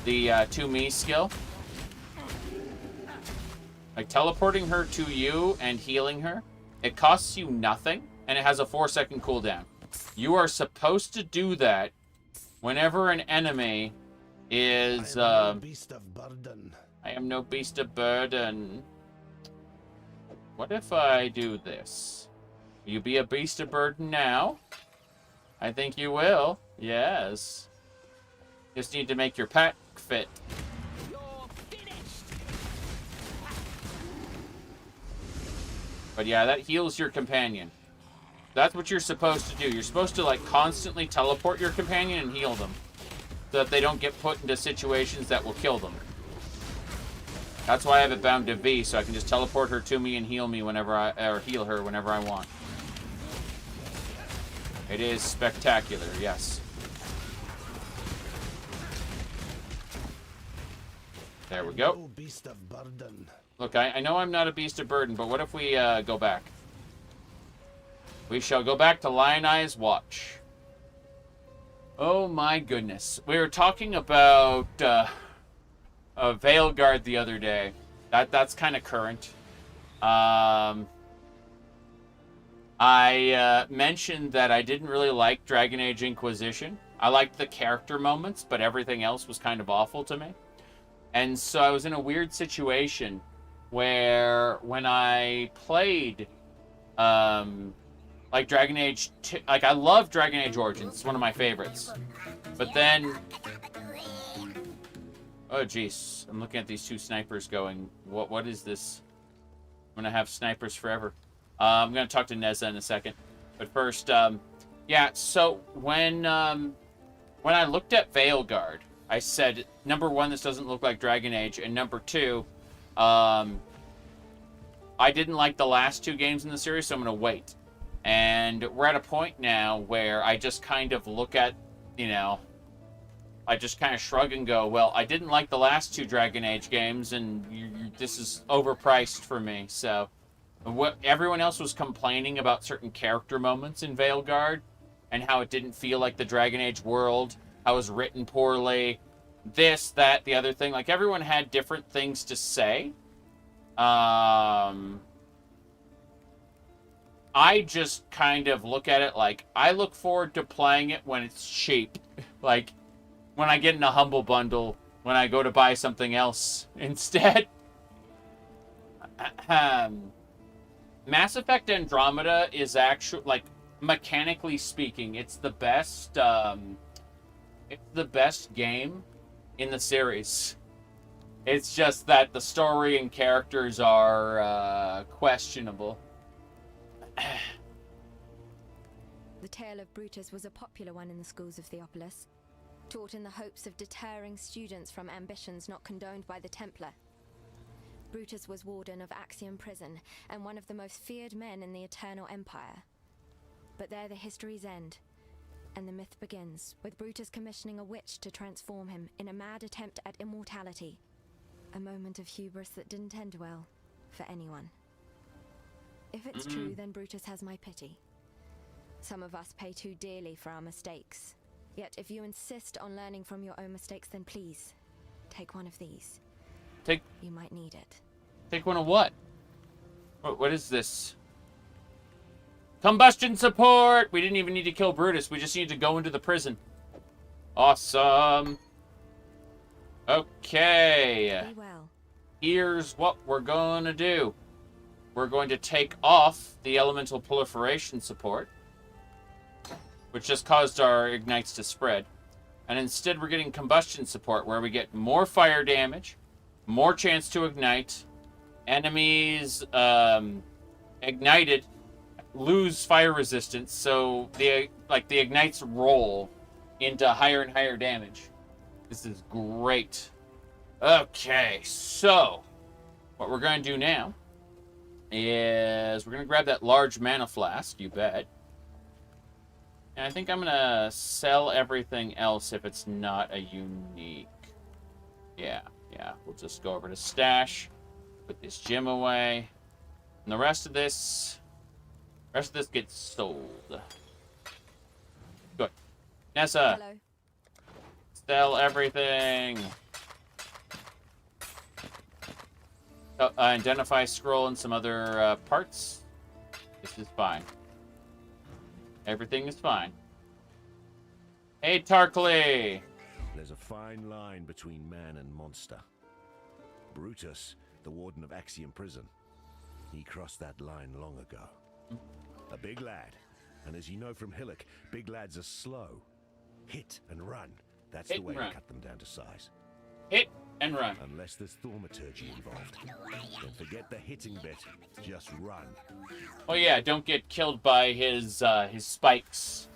The to me skill. Like, teleporting her to you and healing her. It costs you nothing, and it has a 4-second cooldown. You are supposed to do that whenever an enemy is... I am no beast of burden. I am no beast of burden. What if I do this? Will you be a beast of burden now? I think you will. Yes. Just need to make your pack fit. But yeah, that heals your companion. That's what you're supposed to do. You're supposed to, like, constantly teleport your companion and heal them, so that they don't get put into situations that will kill them. That's why I have it bound to V, so I can just teleport her to me and heal me whenever or heal her whenever I want. It is spectacular, yes. There we go. Look, I know I'm not a beast of burden, but what if we go back? We shall go back to Lion Eye's Watch. Oh my goodness. We were talking about Veilguard the other day. That's kind of current. I mentioned that I didn't really like Dragon Age Inquisition. I liked the character moments, but everything else was kind of awful to me. And so I was in a weird situation where when I played like Dragon Age 2, like I love Dragon Age Origins. It's one of my favorites. But then oh jeez, I'm looking at these two snipers going, what is this? I'm gonna have snipers forever. I'm gonna talk to Neza in a second. But first, yeah, so when I looked at Veilguard, I said, number one, this doesn't look like Dragon Age, and number two, I didn't like the last two games in the series, so I'm gonna wait. And we're at a point now where I just kind of look at, you know, I just kind of shrug and go, well, I didn't like the last two Dragon Age games, and this is overpriced for me. So, what everyone else was complaining about certain character moments in Veilguard, and how it didn't feel like the Dragon Age world, how it was written poorly, this, that, the other thing. Like, everyone had different things to say. I just kind of look at it like, I look forward to playing it when it's cheap. Like, when I get in a Humble Bundle, when I go to buy something else instead. Mass Effect Andromeda is actually, like, mechanically speaking, it's the best game in the series. It's just that the story and characters are questionable. The tale of Brutus was a popular one in the schools of Theopolis, taught in the hopes of deterring students from ambitions not condoned by the Templar. Brutus was warden of Axiom Prison and one of the most feared men in the Eternal Empire. But there the histories end, and the myth begins, with Brutus commissioning a witch to transform him in a mad attempt at immortality. A moment of hubris that didn't end well for anyone. If it's true, then Brutus has my pity. Some of us pay too dearly for our mistakes. Yet if you insist on learning from your own mistakes, then please, take one of these. You might need it. Take one of what? What is this? Combustion support! We didn't even need to kill Brutus. We just need to go into the prison. Awesome. Okay. Be well. Here's what we're going to do. We're going to take off the elemental proliferation support, which just caused our ignites to spread. And instead we're getting combustion support, where we get more fire damage, more chance to ignite. Enemies ignited lose fire resistance, so the ignites roll into higher and higher damage. This is great. Okay, so what we're going to do now is we're going to grab that large mana flask, you bet. And I think I'm going to sell everything else if it's not a unique. Yeah. We'll just go over to stash, put this gem away, and the rest of this gets sold. Good. Nessa. Hello. Sell everything. Identify scroll and some other parts. This is fine. Everything is fine. Hey, Tarkley! There's a fine line between man and monster. Brutus, the warden of Axiom Prison, he crossed that line long ago. A big lad, and as you know from Hillock, big lads are slow. Hit and run. That's the way to cut them down to size. Hit and run. Unless there's thaumaturgy involved. Then forget the hitting bit. Just run. Oh yeah, don't get killed by his spikes.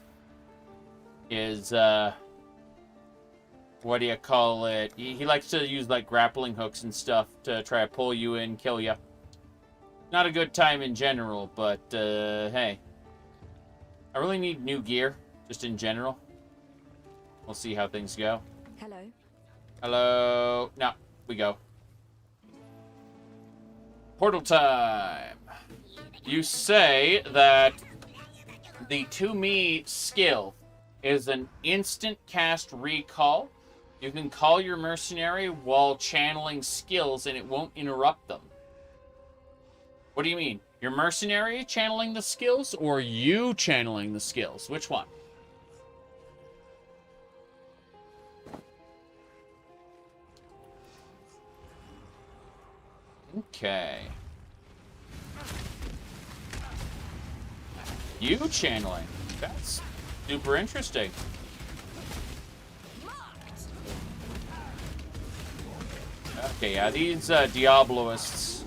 His what do you call it? He likes to use like grappling hooks and stuff to try to pull you in, kill you. Not a good time in general, but hey. I really need new gear, just in general. We'll see how things go. Hello. Hello. No, we go. Portal time. You say that the To Me skill is an instant cast recall. You can call your mercenary while channeling skills and it won't interrupt them. What do you mean? Your mercenary channeling the skills or you channeling the skills? Which one? Okay. You channeling. That's super interesting. Okay, yeah, these Diabloists,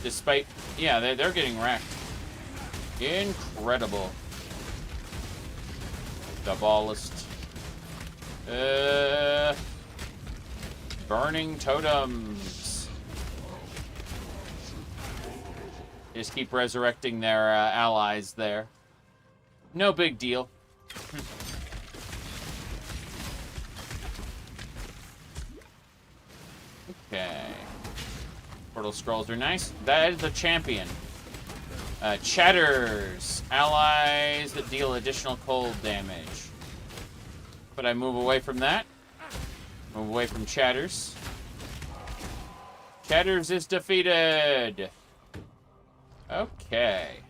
despite... Yeah, they're getting wrecked. Incredible. The Ballist. Burning totems. Just keep resurrecting their allies there. No big deal. Okay. Portal scrolls are nice. That is a champion. Chatters. Allies that deal additional cold damage. But I move away from that. Move away from Chatters. Chatters is defeated. Okay.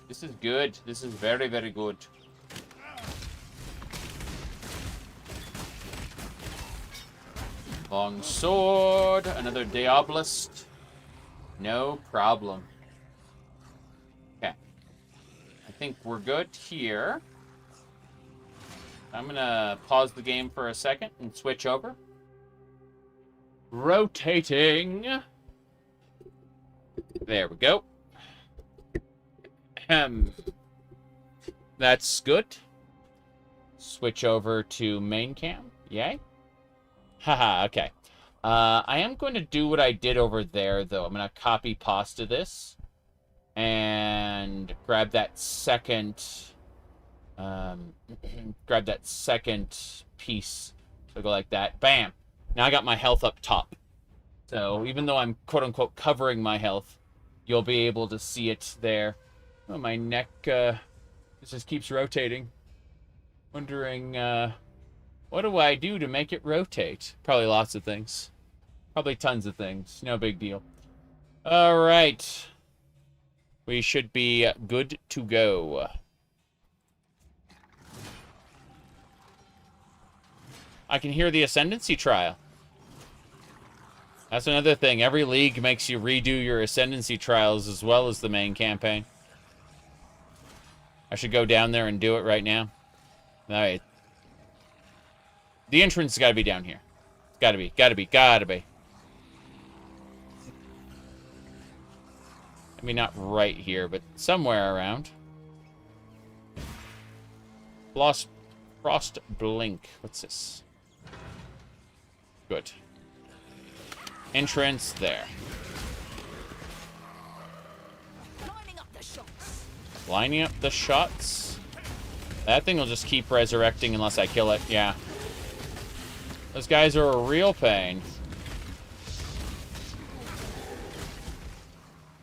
This is good. This is very, very good. Long sword. Another Diabolist. No problem. Okay. I think we're good here. I'm gonna pause the game for a second and switch over. Rotating. There we go. That's good. Switch over to main cam. Yay. Haha, okay. I am going to do what I did over there, though. I'm going to copy pasta this and grab that second grab that second piece. So go like that. Bam. Now I got my health up top. So even though I'm quote-unquote covering my health, you'll be able to see it there. Oh, my neck, this just keeps rotating. Wondering, what do I do to make it rotate? Probably lots of things. Probably tons of things. No big deal. All right. We should be good to go. I can hear the Ascendancy trial. That's another thing. Every league makes you redo your Ascendancy trials as well as the main campaign. I should go down there and do it right now. Alright. The entrance has got to be down here. It's got to be. Got to be. Got to be. I mean, not right here, but somewhere around. Frost Blink. What's this? Good. Entrance there. Lining up the shots. Lining up the shots. That thing will just keep resurrecting unless I kill it. Yeah. Those guys are a real pain.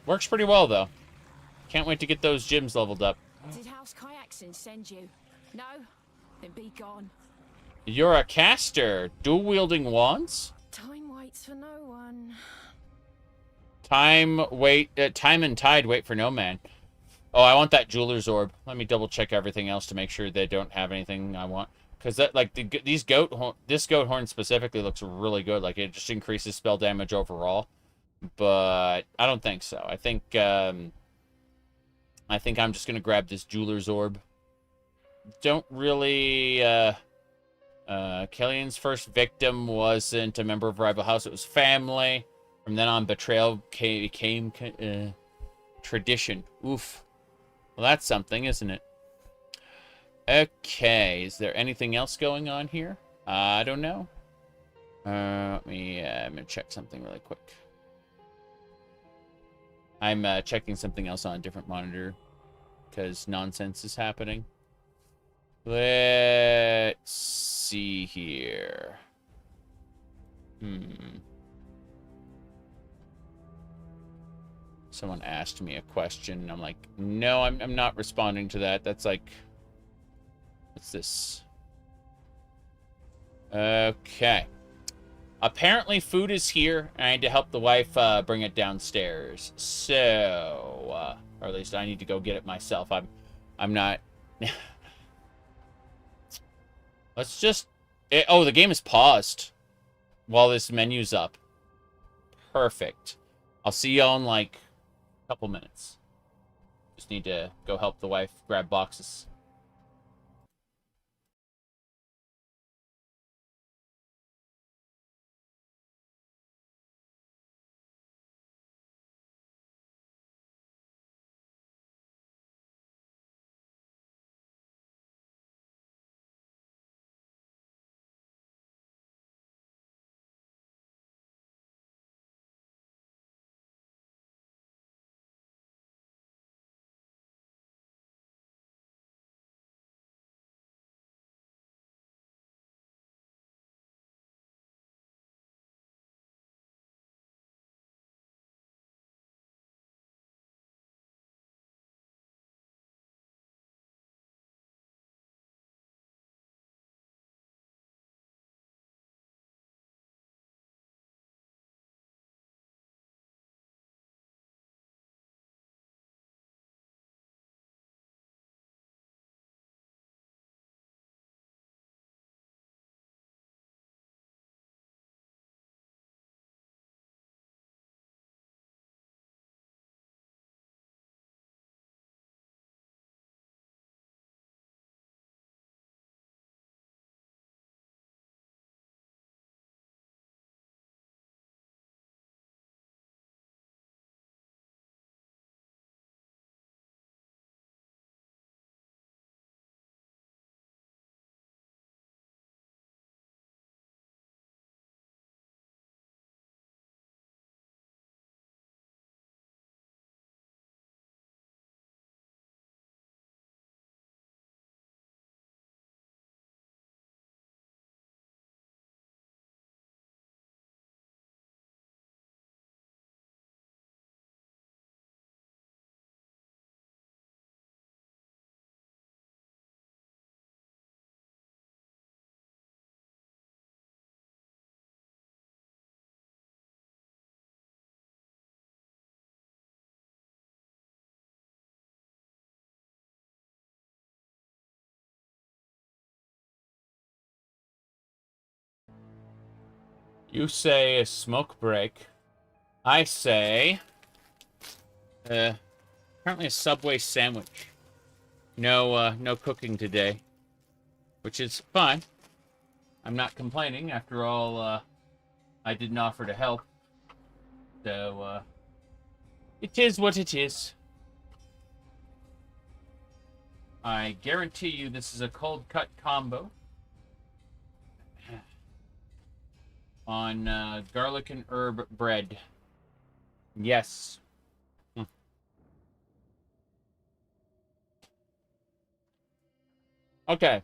Works pretty well, though. Can't wait to get those gyms leveled up. Did House Kyaxin send you? No? Then be gone. You're a caster. Dual-wielding wands? Time waits for no one. Time and tide wait for no man. Oh, I want that jeweler's orb. Let me double check everything else to make sure they don't have anything I want. Because that, like, this goat horn specifically looks really good. Like, it just increases spell damage overall. But I don't think so. I think I'm just gonna grab this jeweler's orb. Don't really. Killian's first victim wasn't a member of rival house; it was family. From then on, betrayal became tradition. Oof. Well, that's something, isn't it? Okay. Is there anything else going on here? I don't know. I'm gonna check something really quick. I'm checking something else on a different monitor because nonsense is happening. Let's see here. Someone asked me a question, and I'm like, no, I'm not responding to that. That's like, what's this? Okay. Apparently food is here, and I need to help the wife bring it downstairs. So, or at least I need to go get it myself. I'm not... Let's just... oh, the game is paused while this menu's up. Perfect. I'll see y'all in, like, a couple minutes. Just need to go help the wife grab boxes. You say a smoke break. I say... apparently a Subway sandwich. No, no cooking today. Which is fine. I'm not complaining. After all, I didn't offer to help. So, it is what it is. I guarantee you this is a cold cut combo. On garlic and herb bread. Yes. Okay.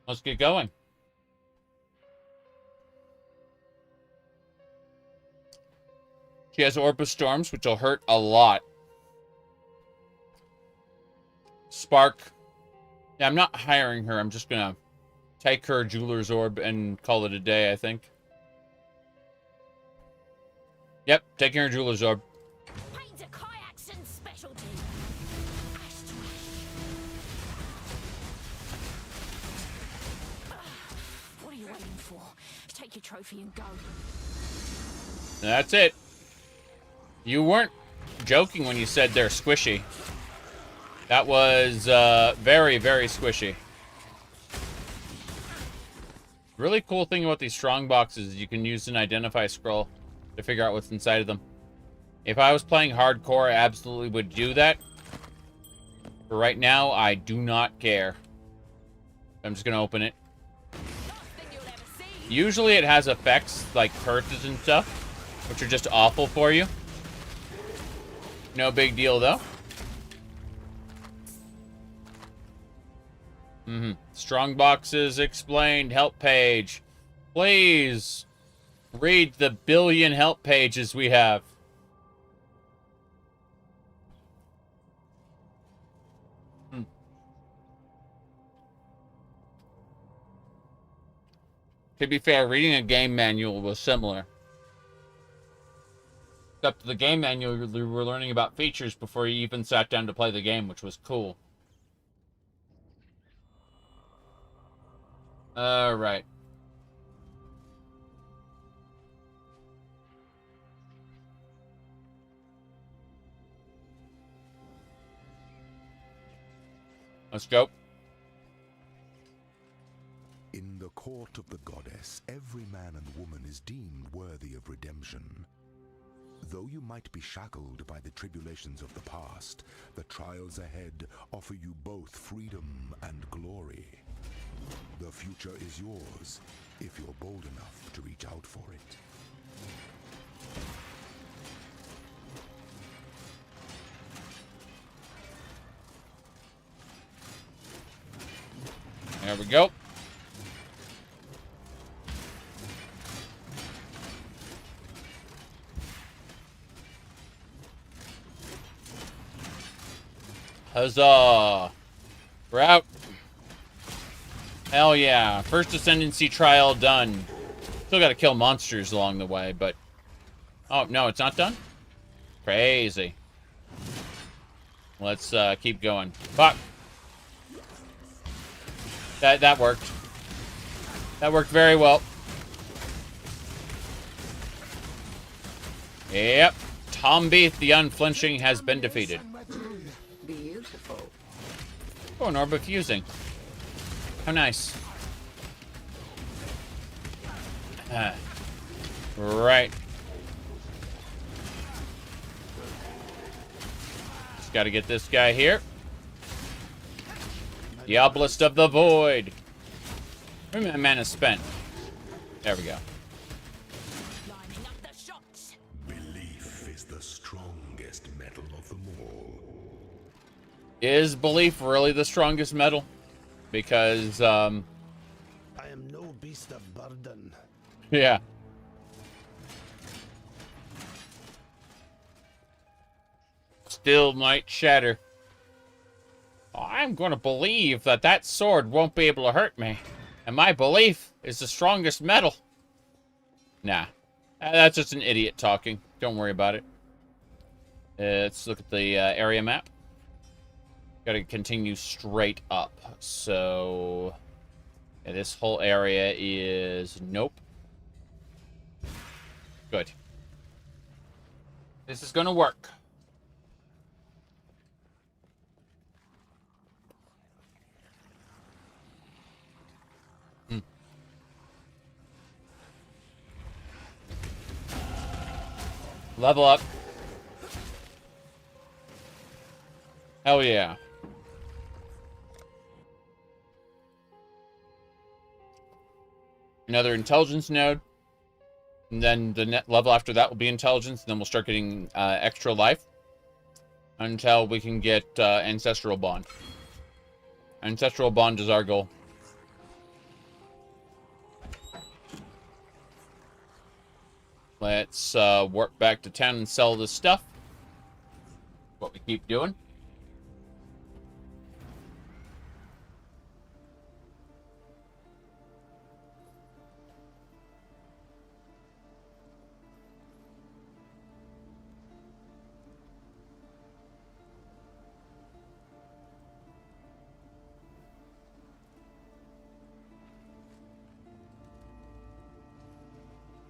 Let's get going. She has Orb Storms, which will hurt a lot. Spark. Yeah, I'm not hiring her. I'm just gonna take her Jeweler's Orb and call it a day, I think. Yep, taking her Jeweler's Orb. What are you waiting for? Take your trophy and go. That's it. You weren't joking when you said they're squishy. That was very, very squishy. Really cool thing about these strong boxes is you can use an identify scroll to figure out what's inside of them. If I was playing hardcore, I absolutely would do that. But right now, I do not care. I'm just gonna open it. Usually it has effects like curses and stuff, which are just awful for you. No big deal though. Strong boxes explained. Help page. Please read the billion help pages we have. To be fair, reading a game manual was similar. Except the game manual, you were learning about features before you even sat down to play the game, which was cool. Alright. Let's go. In the court of the goddess, every man and woman is deemed worthy of redemption. Though you might be shackled by the tribulations of the past, the trials ahead offer you both freedom and glory. The future is yours, if you're bold enough to reach out for it. There we go. Huzzah! We're out. Hell yeah. First Ascendancy trial done. Still gotta kill monsters along the way, but... Oh, no, it's not done? Crazy. Let's keep going. Fuck. That worked. That worked very well. Yep. Tom Beath, the Unflinching, has been defeated. Beautiful. Oh, an orb of fusing. How nice. Right. Just gotta get this guy here. The Obelisk of the Void. Where my mana spent? There we go. Belief is the strongest metal of them all. Is belief really the strongest metal? Because, I am no beast of burden. yeah. Still might shatter. I'm going to believe that that sword won't be able to hurt me. And my belief is the strongest metal. Nah. That's just an idiot talking. Don't worry about it. Let's look at the area map. Gotta continue straight up. So... Yeah, this whole area is... Nope. Good. This is gonna work. Level up. Hell yeah. Another intelligence node. And then the net level after that will be intelligence. And then we'll start getting extra life. Until we can get Ancestral Bond. Ancestral Bond is our goal. Let's warp back to town and sell this stuff. What we keep doing.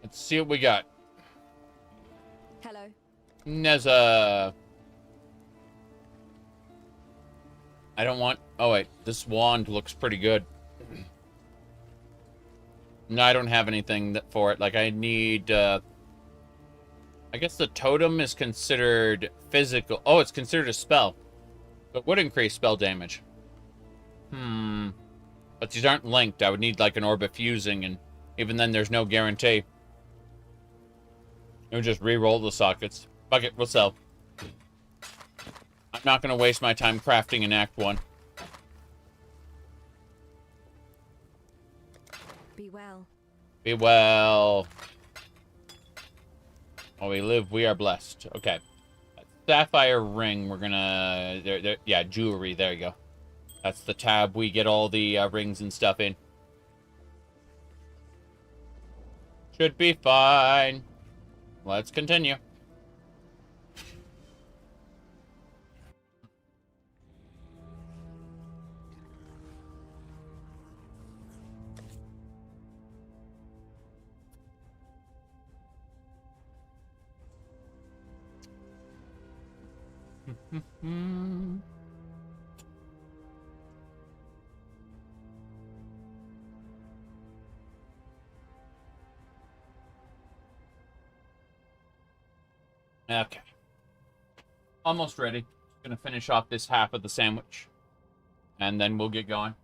Let's see what we got. Hello. Neza. I don't want... Oh, wait. This wand looks pretty good. No, I don't have anything for it. Like, I need... I guess the totem is considered physical. Oh, it's considered a spell. So it would increase spell damage. But these aren't linked. I would need, like, an orb of fusing, and even then, there's no guarantee. We'll just re-roll the sockets. Fuck it, we'll sell. I'm not going to waste my time crafting in Act 1. Be well. Be well. While we live, we are blessed. Okay. Sapphire ring, we're gonna... yeah, jewelry, there you go. That's the tab we get all the rings and stuff in. Should be fine. Let's continue. Okay. Almost ready. Gonna finish off this half of the sandwich. And then we'll get going.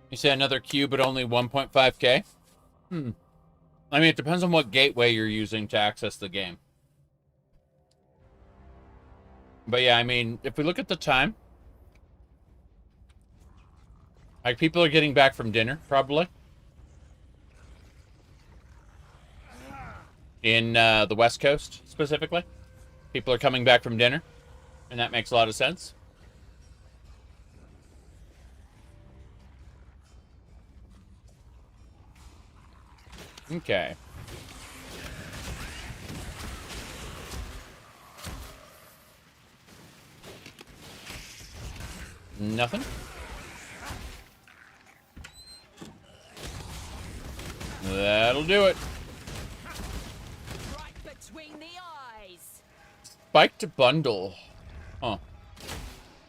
You say another queue, but only 1.5k? I mean, it depends on what gateway you're using to access the game. But yeah, I mean, if we look at the time... Like, people are getting back from dinner, probably. In the West Coast, specifically. People are coming back from dinner. And that makes a lot of sense. Okay. Nothing. That'll do it. Right between the eyes. Spike to bundle. Huh.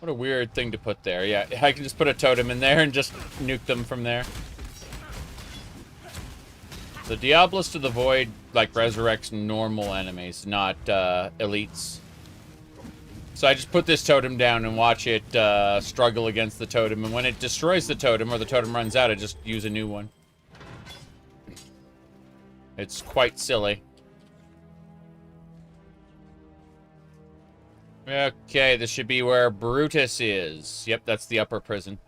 What a weird thing to put there. Yeah, I can just put a totem in there and just nuke them from there. The Diabolist of the Void, like, resurrects normal enemies, not elites. So I just put this totem down and watch it struggle against the totem, and when it destroys the totem, or the totem runs out, I just use a new one. It's quite silly. Okay, this should be where Brutus is. Yep, that's the upper prison.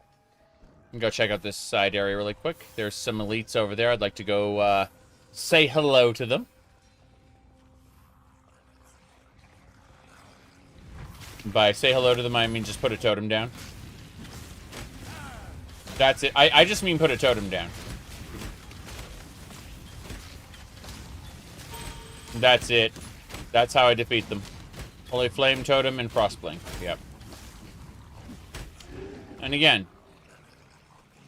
Go check out this side area really quick. There's some elites over there. I'd like to go say hello to them. By say hello to them, I mean just put a totem down. That's it. I just mean put a totem down. That's it. That's how I defeat them. Holy Flame Totem and Frostblink. Yep. And again.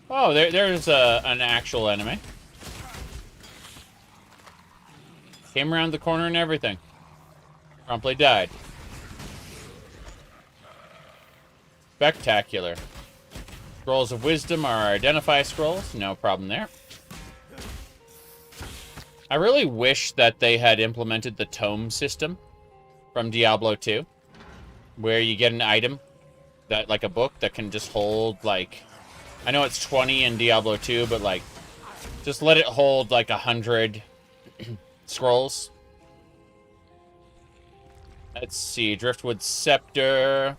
Oh, there's an actual enemy. Came around the corner and everything. Promptly died. Spectacular. Scrolls of Wisdom are Identify scrolls. No problem there. I really wish that they had implemented the tome system from Diablo 2, where you get an item, that like a book, that can just hold, like, I know it's 20 in Diablo 2, but, like, just let it hold, like, 100 scrolls. Let's see, Driftwood Scepter.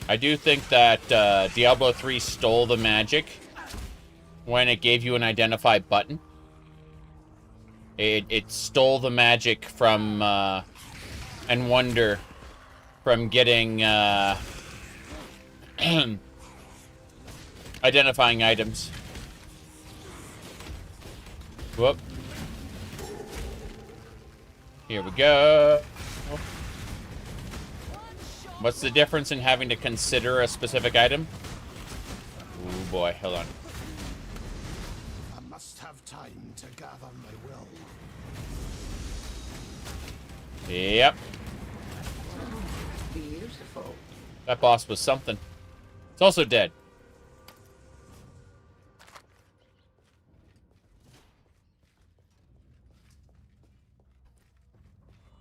I do think that Diablo 3 stole the magic when it gave you an identify button. It stole the magic from, and wonder from getting, identifying items. Whoop. Here we go. What's the difference in having to consider a specific item? Oh boy, hold on. I must have time to gather my will. Yep. Beautiful. That boss was something. It's also dead.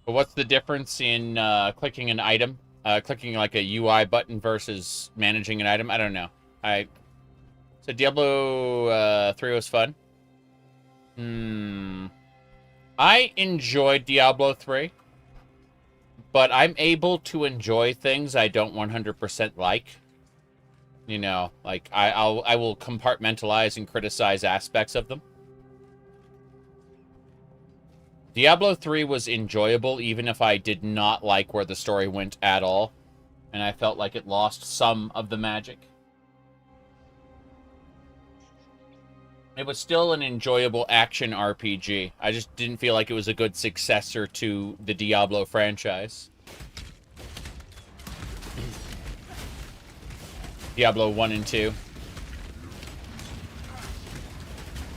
But what's the difference in clicking an item? Clicking like a UI button versus managing an item? I don't know. So Diablo 3 was fun. I enjoyed Diablo 3, but I'm able to enjoy things I don't 100% like. You know, like I will compartmentalize and criticize aspects of them. Diablo 3 was enjoyable even if I did not like where the story went at all, and I felt like it lost some of the magic. It was still an enjoyable action RPG. I just didn't feel like it was a good successor to the Diablo franchise. Diablo 1 and 2.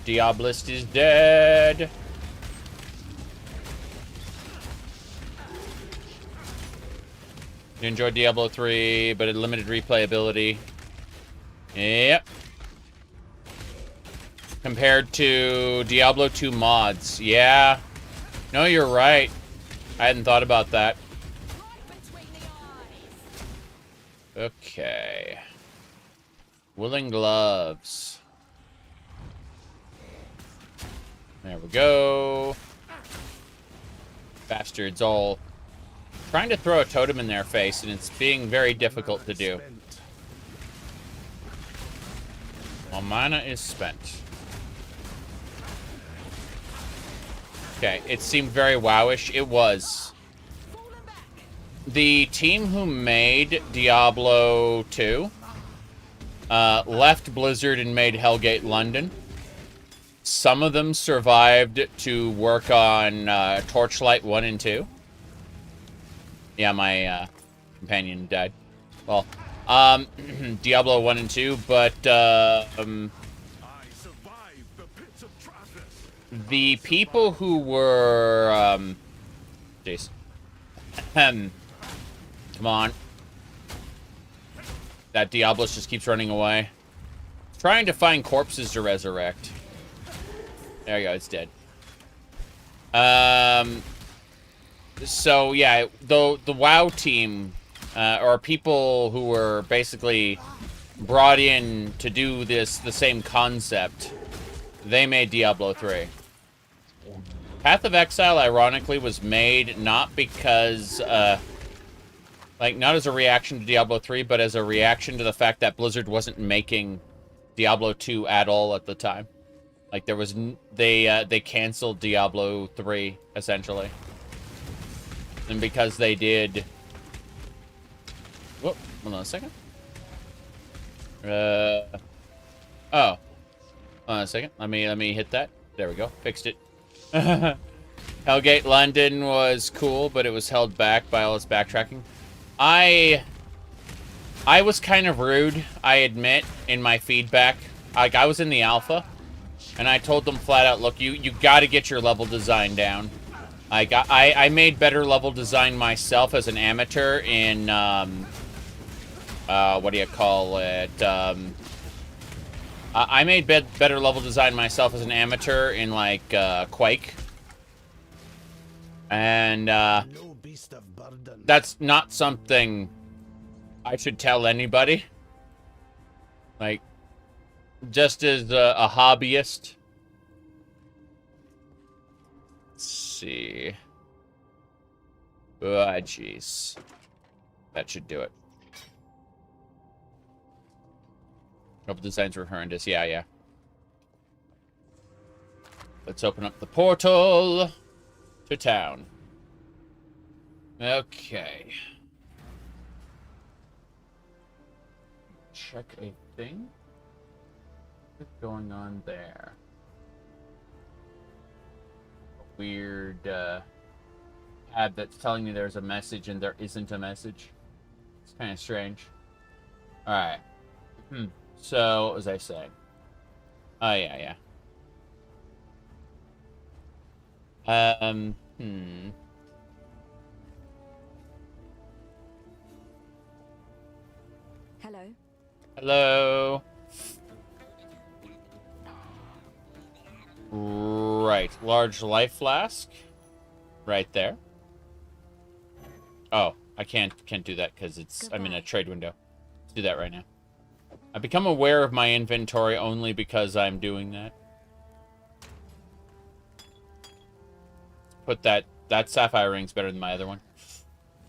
Diabolist is dead. You enjoyed Diablo 3, but it limited replayability. Yep. Compared to Diablo 2 mods. Yeah. No, you're right. I hadn't thought about that. Okay. Willing gloves. There we go. Bastards all trying to throw a totem in their face, and it's being very difficult to do. Well, mana is spent. Okay, it seemed very WoWish. It was. The team who made Diablo 2 left Blizzard and made Hellgate London. Some of them survived to work on Torchlight 1 and 2. Yeah, my companion died. Well, Diablo 1 and 2, but the people who were jeez. Come on. That Diabolist just keeps running away. Trying to find corpses to resurrect. There you go, it's dead. So, yeah, the WoW team, or people who were basically brought in to do the same concept, they made Diablo 3. Path of Exile, ironically, was made not because, like, not as a reaction to Diablo 3, but as a reaction to the fact that Blizzard wasn't making Diablo 2 at all at the time. Like, there was... They canceled Diablo 3, essentially. And because they did... Whoop, hold on a second. Oh. Hold on a second. Let me hit that. There we go. Fixed it. Hellgate London was cool, but it was held back by all its backtracking. I was kind of rude, I admit, in my feedback. Like, I was in the alpha, and I told them flat out, look, you gotta get your level design down. I made better level design myself as an amateur in, what do you call it? I made better level design myself as an amateur in, like, Quake. And, that's not something I should tell anybody. Like, just as a hobbyist. Let's see. Oh, jeez. That should do it. Level designs were horrendous. Yeah. Let's open up the portal to town. Okay. Check a thing. What's going on there? A weird tab that's telling me there's a message and there isn't a message. It's kind of strange. Alright. So, what was I saying? Oh, yeah. Hello. Hello. Right. Large life flask. Right there. Oh, I can't do that because I'm in a trade window. Let's do that right now. I become aware of my inventory only because I'm doing that. Put that sapphire ring's better than my other one.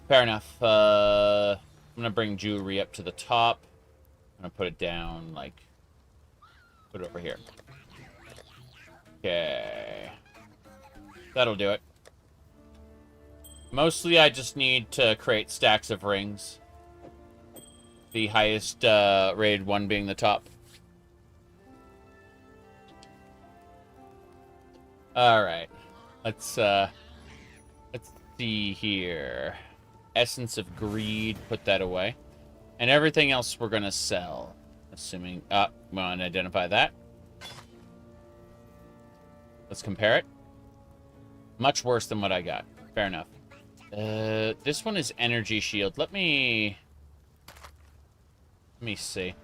Fair enough. I'm gonna bring jewelry up to the top. I'm gonna put it down, like, put it over here. Okay. That'll do it. Mostly I just need to create stacks of rings. The highest rated one being the top. Alright. Let's see here. Essence of Greed, put that away. And everything else we're gonna sell. Assuming... we want to identify that. Let's compare it. Much worse than what I got. Fair enough. This one is Energy Shield. Let me see.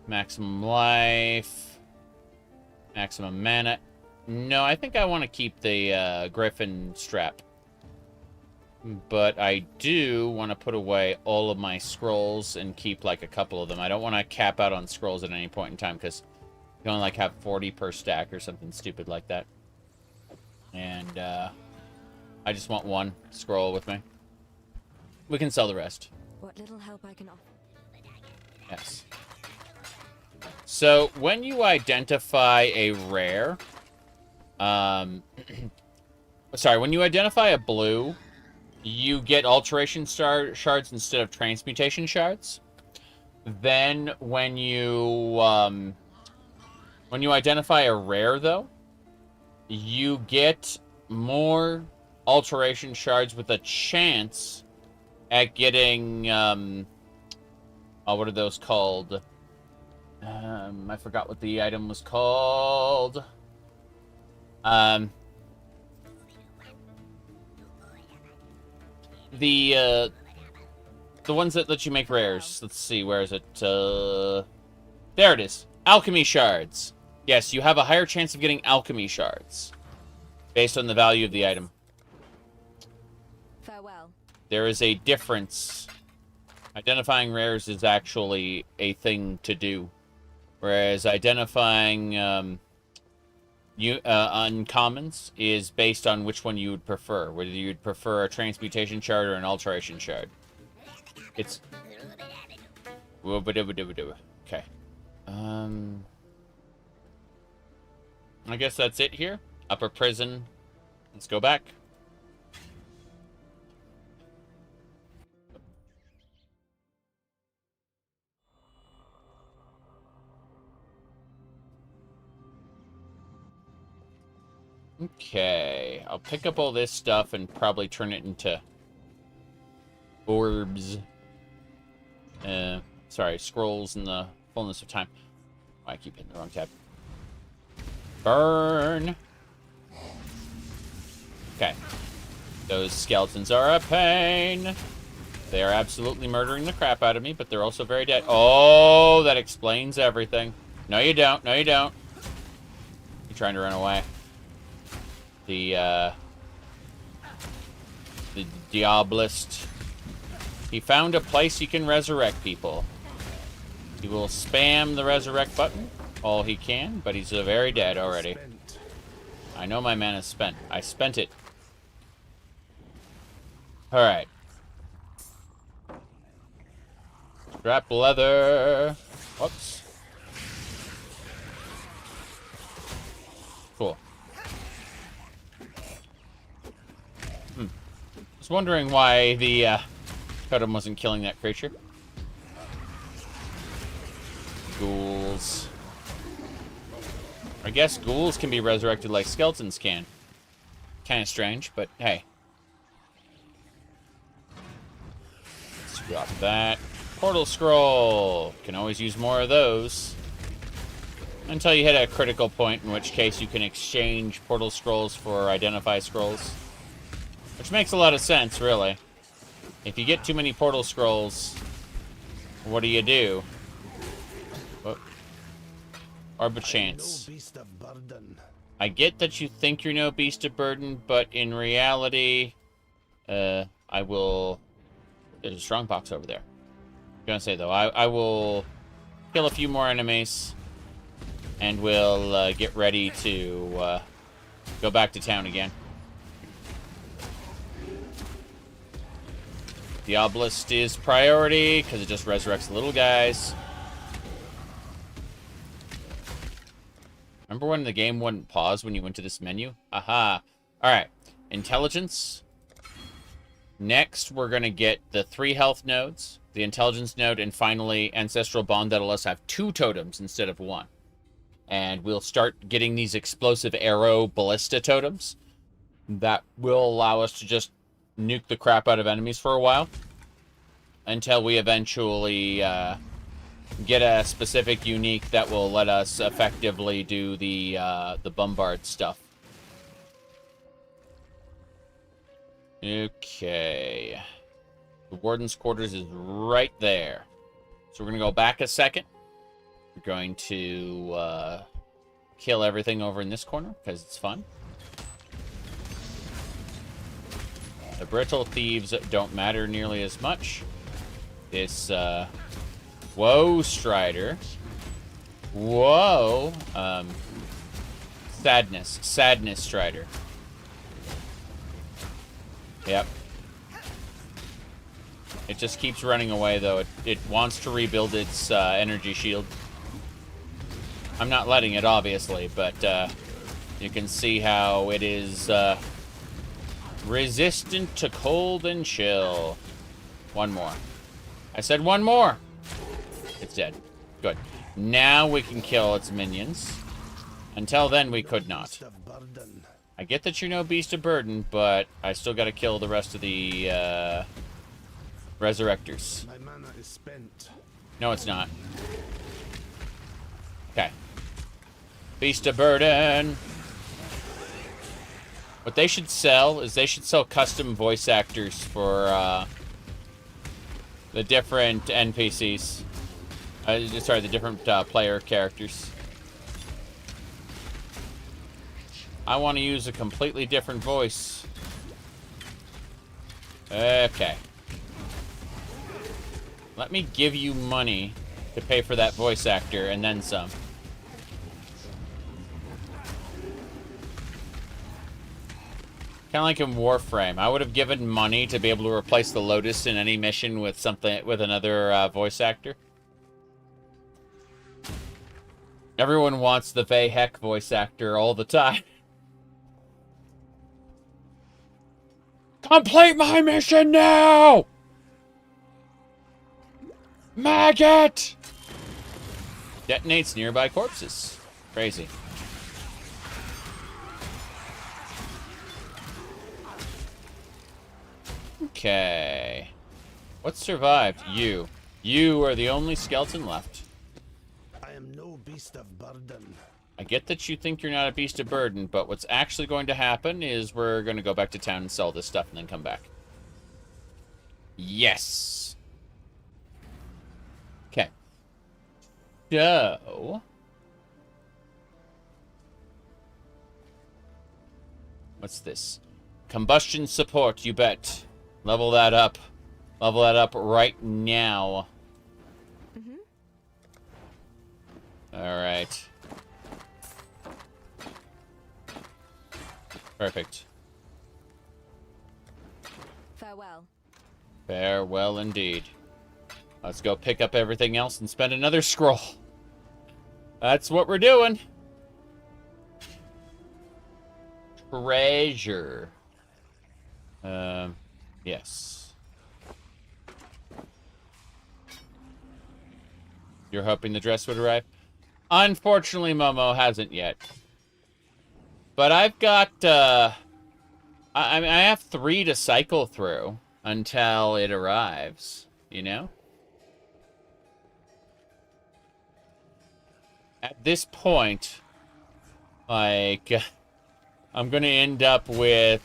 Maximum life. Maximum mana. No, I think I want to keep the Griffin strap. But I do want to put away all of my scrolls and keep, like, a couple of them. I don't want to cap out on scrolls at any point in time, because you only, like, have 40 per stack or something stupid like that. And, I just want one scroll with me. We can sell the rest. What little help I can offer. Yes. So, when you identify a rare... sorry, when you identify a blue, you get alteration shards instead of transmutation shards. Then, when you identify a rare, though, you get more alteration shards with a chance at getting, what are those called? I forgot what the item was called. The ones that let you make rares. Let's see, where is it? There it is. Alchemy shards. Yes, you have a higher chance of getting alchemy shards based on the value of the item. Farewell. There is a difference. Identifying rares is actually a thing to do, whereas identifying uncommons is based on which one you would prefer, whether you'd prefer a transmutation shard or an alteration shard. It's... Okay. I guess that's it here. Upper prison. Let's go back. Okay. I'll pick up all this stuff and probably turn it into orbs. Sorry, scrolls in the fullness of time. Oh, I keep hitting the wrong tab. Burn! Okay. Those skeletons are a pain. They are absolutely murdering the crap out of me, but they're also very dead. Oh, that explains everything. No, you don't. No, you don't. You're trying to run away. The Diabolist. He found a place he can resurrect people. He will spam the resurrect button all he can, but he's very dead already. I know my mana is spent. I spent it. Alright. Strap leather. Whoops. Cool. I was wondering why the totem wasn't killing that creature. Ghouls. I guess ghouls can be resurrected like skeletons can. Kind of strange, but hey. Let's drop that. Portal scroll. Can always use more of those. Until you hit a critical point, in which case you can exchange portal scrolls for identify scrolls. Which makes a lot of sense, really. If you get too many portal scrolls, what do? Arba chance. I get that you think you're no beast of burden, but in reality, I will... There's a strong box over there. I'm gonna say, though, I will kill a few more enemies, and we'll get ready to go back to town again. Diabolist is priority, because it just resurrects the little guys. Remember when the game wouldn't pause when you went to this menu? Aha. Alright. Intelligence. Next, we're going to get the 3 health nodes, the intelligence node, and finally, Ancestral Bond that'll let us have 2 totems instead of 1. And we'll start getting these explosive arrow ballista totems that will allow us to just nuke the crap out of enemies for a while. Until we eventually get a specific unique that will let us effectively do the bombard stuff. Okay. The Warden's Quarters is right there. So we're going to go back a second. We're going to kill everything over in this corner, because it's fun. The Brittle Thieves don't matter nearly as much. This, whoa, Strider. Whoa. Sadness Strider. Yep. It just keeps running away, though. It wants to rebuild its energy shield. I'm not letting it, obviously, but you can see how it is resistant to cold and chill. One more. I said one more! It's dead. Good. Now we can kill its minions. Until then, we could not. I get that you're no beast of burden, but I still gotta kill the rest of the resurrectors. My mana is spent. No, it's not. Okay. Beast of burden. What they should sell is they should sell custom voice actors for the different NPCs. Sorry, the different player characters. I want to use a completely different voice. Okay. Let me give you money to pay for that voice actor, and then some. Kind of like in Warframe. I would have given money to be able to replace the Lotus in any mission with another voice actor. Everyone wants the Vay Heck voice actor all the time. Complete my mission now! Maggot! Detonates nearby corpses. Crazy. Okay. What survived? You. You are the only skeleton left. I am no beast of burden. I get that you think you're not a beast of burden, but what's actually going to happen is we're going to go back to town and sell this stuff and then come back. Yes. Okay. So... what's this? Combustion support, you bet. Level that up. Level that up right now. Alright. Perfect. Farewell. Farewell indeed. Let's go pick up everything else and spend another scroll. That's what we're doing. Treasure. Yes. You're hoping the dress would arrive? Unfortunately, Momo hasn't yet. But I've got, I have 3 to cycle through until it arrives, you know? At this point, like, I'm gonna end up with,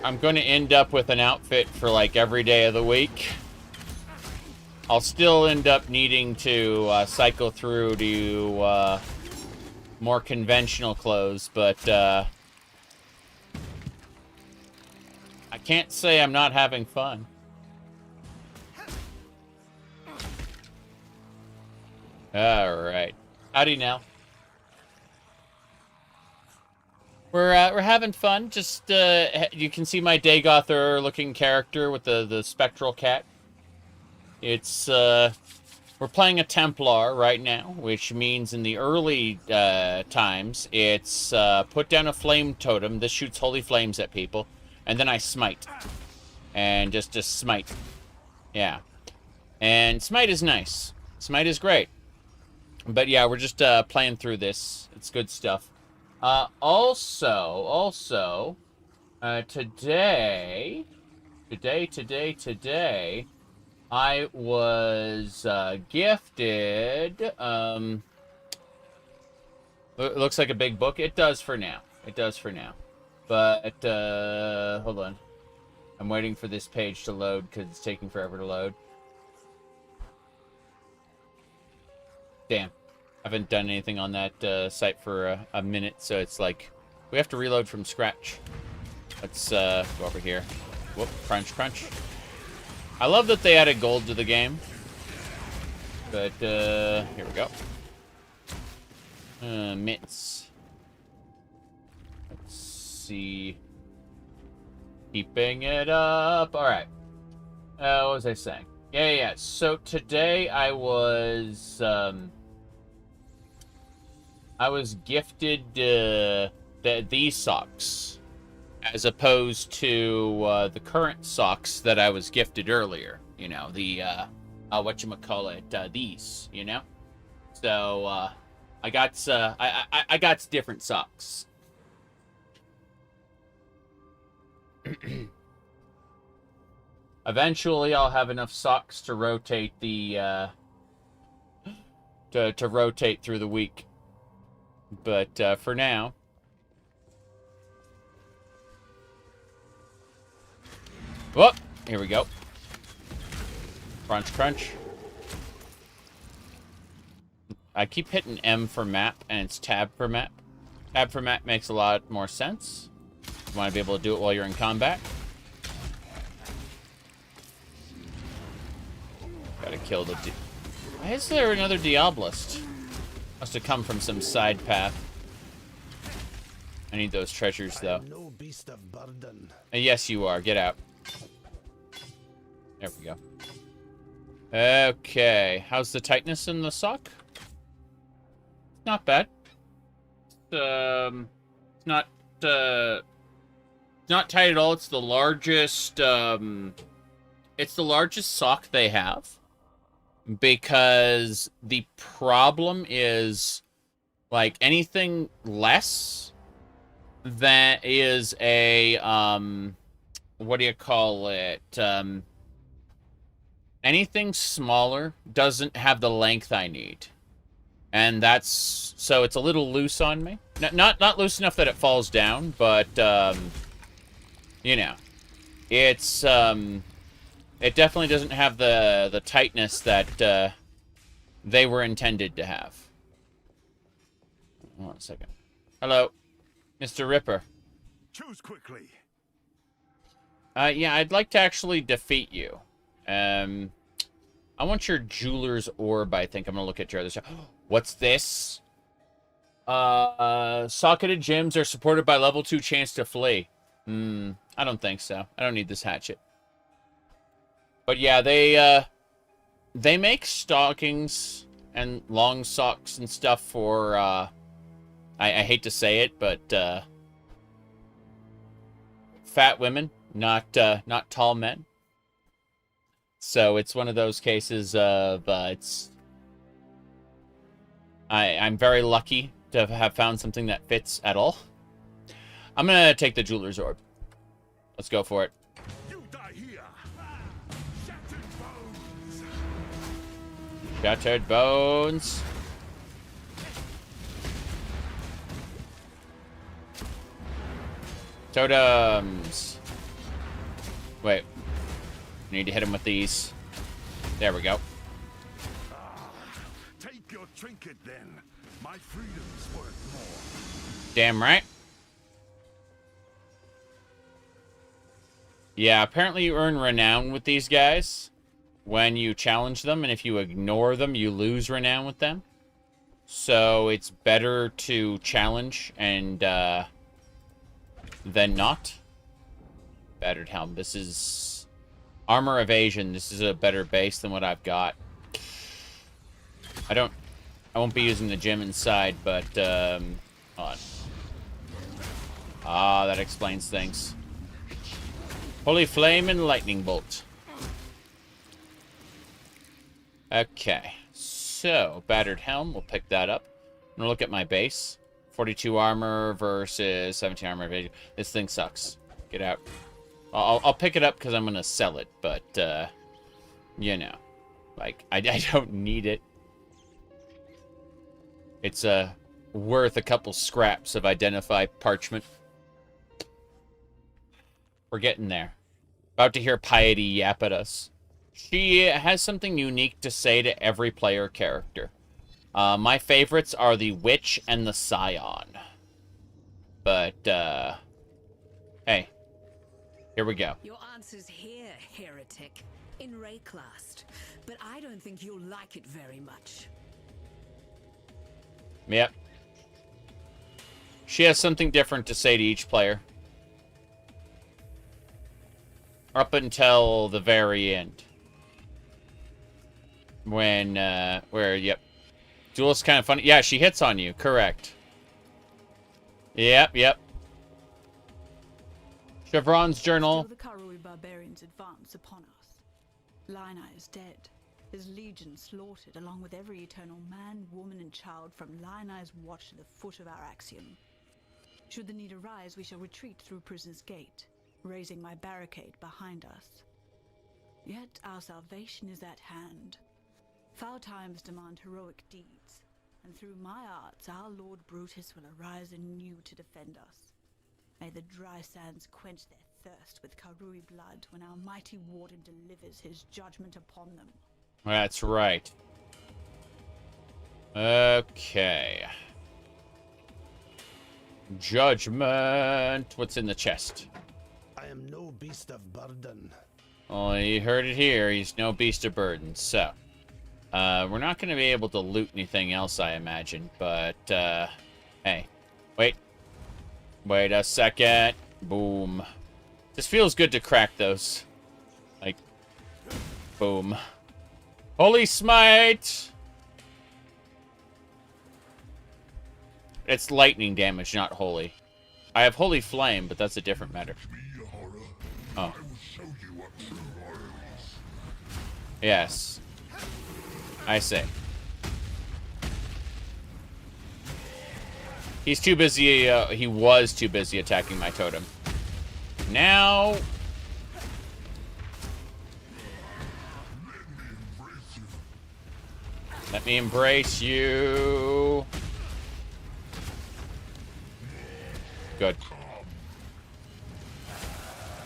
I'm gonna end up with an outfit for, like, every day of the week. I'll still end up needing to cycle through to more conventional clothes, but I can't say I'm not having fun. All right, howdy now. We're having fun. Just you can see my Dagoth looking character with the spectral cat. It's, we're playing a Templar right now, which means in the early times, it's put down a flame totem. This shoots holy flames at people, and then I smite. And just smite. Yeah. And smite is nice. Smite is great. But yeah, we're just playing through this. It's good stuff. Also, today, I was gifted, it looks like a big book. It does for now. It does for now. But, hold on. I'm waiting for this page to load because it's taking forever to load. Damn. I haven't done anything on that site for a minute, so it's like, we have to reload from scratch. Let's go over here. Whoop, crunch, crunch. I love that they added gold to the game. But, here we go. Mitts. Let's see. Keeping it up. Alright. What was I saying? Yeah. So today I was gifted these socks. As opposed to the current socks that I was gifted earlier. You know, the, whatchamacallit, these, you know? So, I got different socks. Eventually, I'll have enough socks to rotate the, to rotate through the week. But, for now... Whoop! Here we go. Crunch, crunch. I keep hitting M for map, and it's tab for map. Tab for map makes a lot more sense. You want to be able to do it while you're in combat. Gotta kill the... Why is there another Diabolist? Must have come from some side path. I need those treasures, though. No beast of burden. Yes, you are. Get out. There we go. Okay. How's the tightness in the sock? Not bad. It's not tight at all. It's the largest, it's the largest sock they have. Because the problem is, like, anything less that is a, what do you call it? Anything smaller doesn't have the length I need. And that's, so it's a little loose on me. Not loose enough that it falls down, but, you know, it's, it definitely doesn't have the tightness that, they were intended to have. Hold on a second. Hello, Mr. Ripper. Choose quickly. Yeah, I'd like to actually defeat you. I want your jeweler's orb, I think. I'm gonna look at your other stuff. What's this? Socketed gems are supported by level 2 chance to flee. I don't think so. I don't need this hatchet. But yeah, they make stockings and long socks and stuff for, I hate to say it, but, fat women, not tall men. So it's one of those cases of, I'm very lucky to have found something that fits at all. I'm gonna take the jeweler's orb. Let's go for it. You die here. Shattered bones. Shattered bones. Totems. Wait. Need to hit him with these. There we go. Take your trinket then. My freedom's worth more. Damn right. Yeah, apparently you earn renown with these guys when you challenge them, and if you ignore them, you lose renown with them. So it's better to challenge and than not. Battered helm. This is armor evasion. This is a better base than what I've got. I won't be using the gem inside, but hold on. Ah, that explains things. Holy Flame and Lightning Bolt. Okay, so Battered Helm, we'll pick that up. I'm gonna look at my base. 42 armor versus 17 armor evasion. This thing sucks. Get out. I'll pick it up because I'm gonna sell it, but you know, like I don't need it. It's worth a couple scraps of identify parchment. We're getting there. About to hear Piety yap at us. She has something unique to say to every player character. My favorites are the Witch and the Scion. But, hey. Here we go. Your answer's here, heretic. In Rayclast. But I don't think you'll like it very much. Yep. She has something different to say to each player. Up until the very end. When, yep. Duel's kind of funny. Yeah, she hits on you. Correct. Yep. Chevron's journal. Still the Karui barbarians advance upon us. Lionai is dead. His legion slaughtered, along with every eternal man, woman, and child from Lionai's watch to the foot of our axiom. Should the need arise, we shall retreat through Prisoner's Gate, raising my barricade behind us. Yet our salvation is at hand. Foul times demand heroic deeds, and through my arts our Lord Brutus will arise anew to defend us. May the dry sands quench their thirst with Karui blood when our mighty warden delivers his judgment upon them. That's right. Okay. Judgment. What's in the chest? I am no beast of burden. Well, you heard it here. He's no beast of burden. So, we're not going to be able to loot anything else, I imagine. But, hey. Wait. Wait a second. Boom. This feels good to crack those. Like, boom. Holy Smite! It's lightning damage, not holy. I have Holy Flame, but that's a different matter. Oh. Yes. I see. He's too busy, he was too busy attacking my totem. Now... Let me embrace you. Good.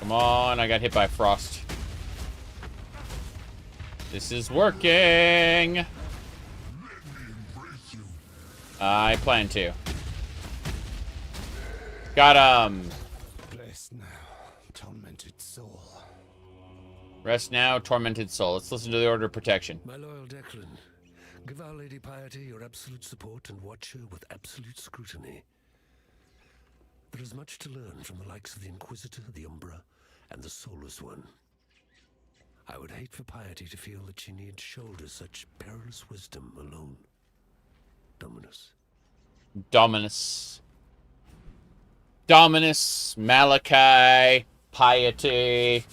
Come on, I got hit by frost. This is working. I plan to. Got Rest now, tormented soul. Rest now, tormented soul. Let's listen to the order of protection. My loyal Declan, give Our Lady Piety your absolute support and watch her with absolute scrutiny. There is much to learn from the likes of the Inquisitor, the Umbra, and the Soulless One. I would hate for Piety to feel that she need shoulder such perilous wisdom alone. Dominus. Dominus. Dominus, Malachi, Piety.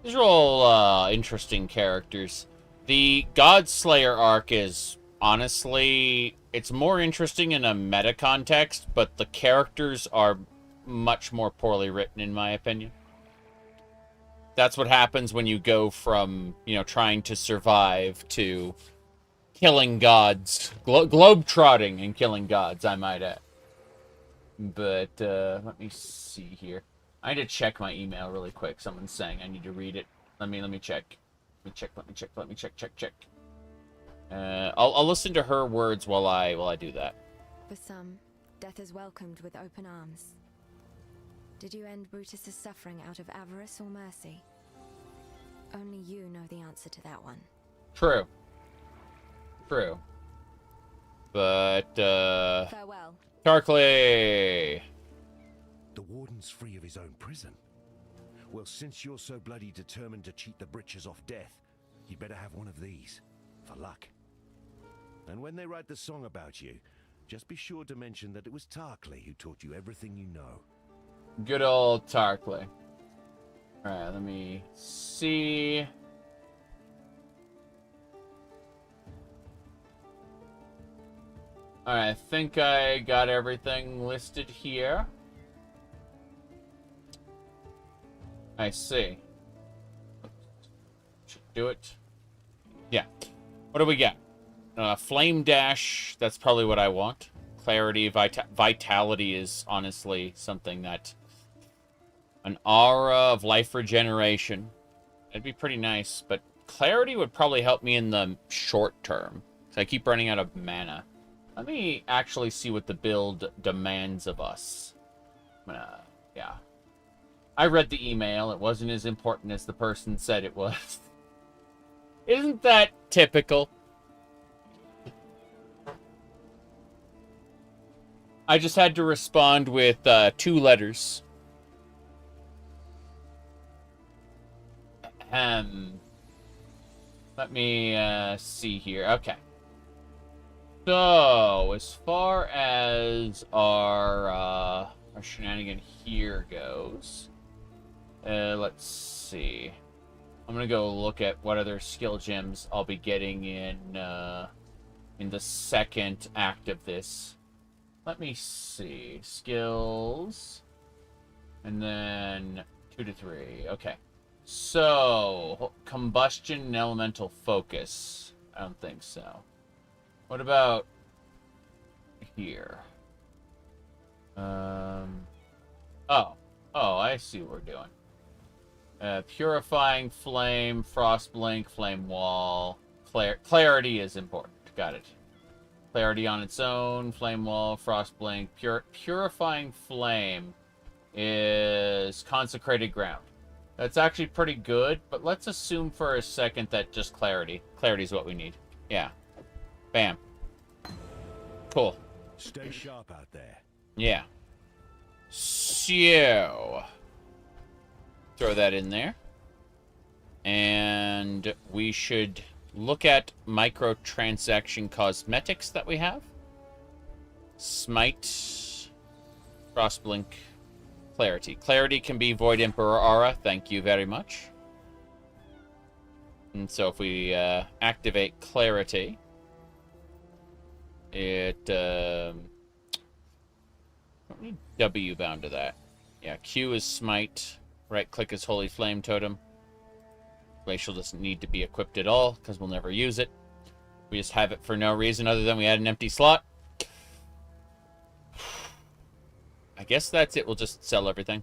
These are all interesting characters. The Godslayer arc is, honestly, it's more interesting in a meta context, but the characters are much more poorly written, in my opinion. That's what happens when you go from, you know, trying to survive to killing gods. Globe-trotting and killing gods, I might add. But, let me see here. I need to check my email really quick. Someone's saying I need to read it. Let me check. Let me check. I'll listen to her words while I do that. For some, death is welcomed with open arms. Did you end Brutus's suffering out of avarice or mercy? Only you know the answer to that one. True. But, Farewell. Tarkley! The warden's free of his own prison. Well, since you're so bloody determined to cheat the britches off death, you'd better have one of these, for luck. And when they write the song about you, just be sure to mention that it was Tarkley who taught you everything you know. Good old Tarkley. Alright, let me see. Alright, I think I got everything listed here. I see. Should do it. Yeah. What do we got? Flame Dash, that's probably what I want. Clarity, Vitality is honestly something that... An Aura of Life Regeneration. That'd be pretty nice, but Clarity would probably help me in the short term. Because I keep running out of mana. Let me actually see what the build demands of us. Yeah. I read the email. It wasn't as important as the person said it was. Isn't that typical? I just had to respond with 2 letters. Let me see here. Okay. So, as far as our shenanigan here goes, let's see. I'm gonna go look at what other skill gems I'll be getting in the second act of this. Let me see. Skills. And then 2 to 3. Okay. So, combustion and elemental focus. I don't think so. What about here? Oh. Oh, I see what we're doing. Purifying Flame, Frostblink, Flame Wall. Clarity is important. Got it. Clarity on its own, Flame Wall, Frostblink. Purifying Flame is Consecrated Ground. That's actually pretty good, but let's assume for a second that just Clarity. Clarity is what we need. Yeah. Bam. Cool. Stay sharp out there. Yeah. So, throw that in there. And we should look at microtransaction cosmetics that we have. Smite, Frostblink, Clarity. Clarity can be Void Emperor Aura. Thank you very much. And so if we activate Clarity, it don't need W bound to that. Yeah, Q is Smite. Right click is Holy Flame Totem. Glacial doesn't need to be equipped at all because we'll never use it. We just have it for no reason other than we had an empty slot. I guess that's it. We'll just sell everything.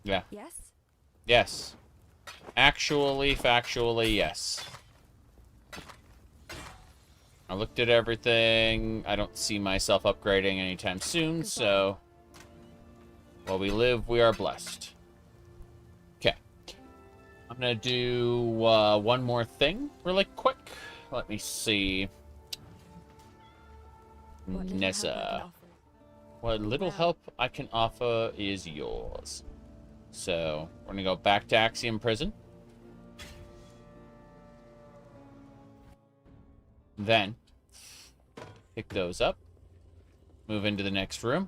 Yeah. Yes? Yes. Actually, factually, yes. I looked at everything. I don't see myself upgrading anytime soon, so while we live, we are blessed. Okay. I'm going to do one more thing really quick. Let me see. Nessa. What little help I can offer is yours. So, we're going to go back to Axiom Prison. Then, pick those up. Move into the next room.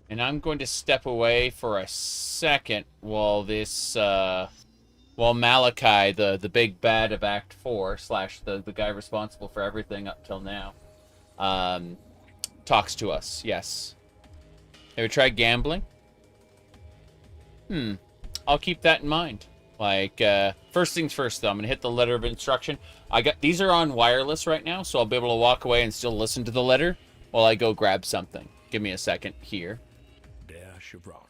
And I'm going to step away for a second while this, while Malachi, the big bad of Act 4, / the guy responsible for everything up till now, talks to us. Yes. Have you tried gambling? I'll keep that in mind. Like, first things first, though, I'm going to hit the letter of instruction. These are on wireless right now, so I'll be able to walk away and still listen to the letter while I go grab something. Give me a second here. Dear Chevron,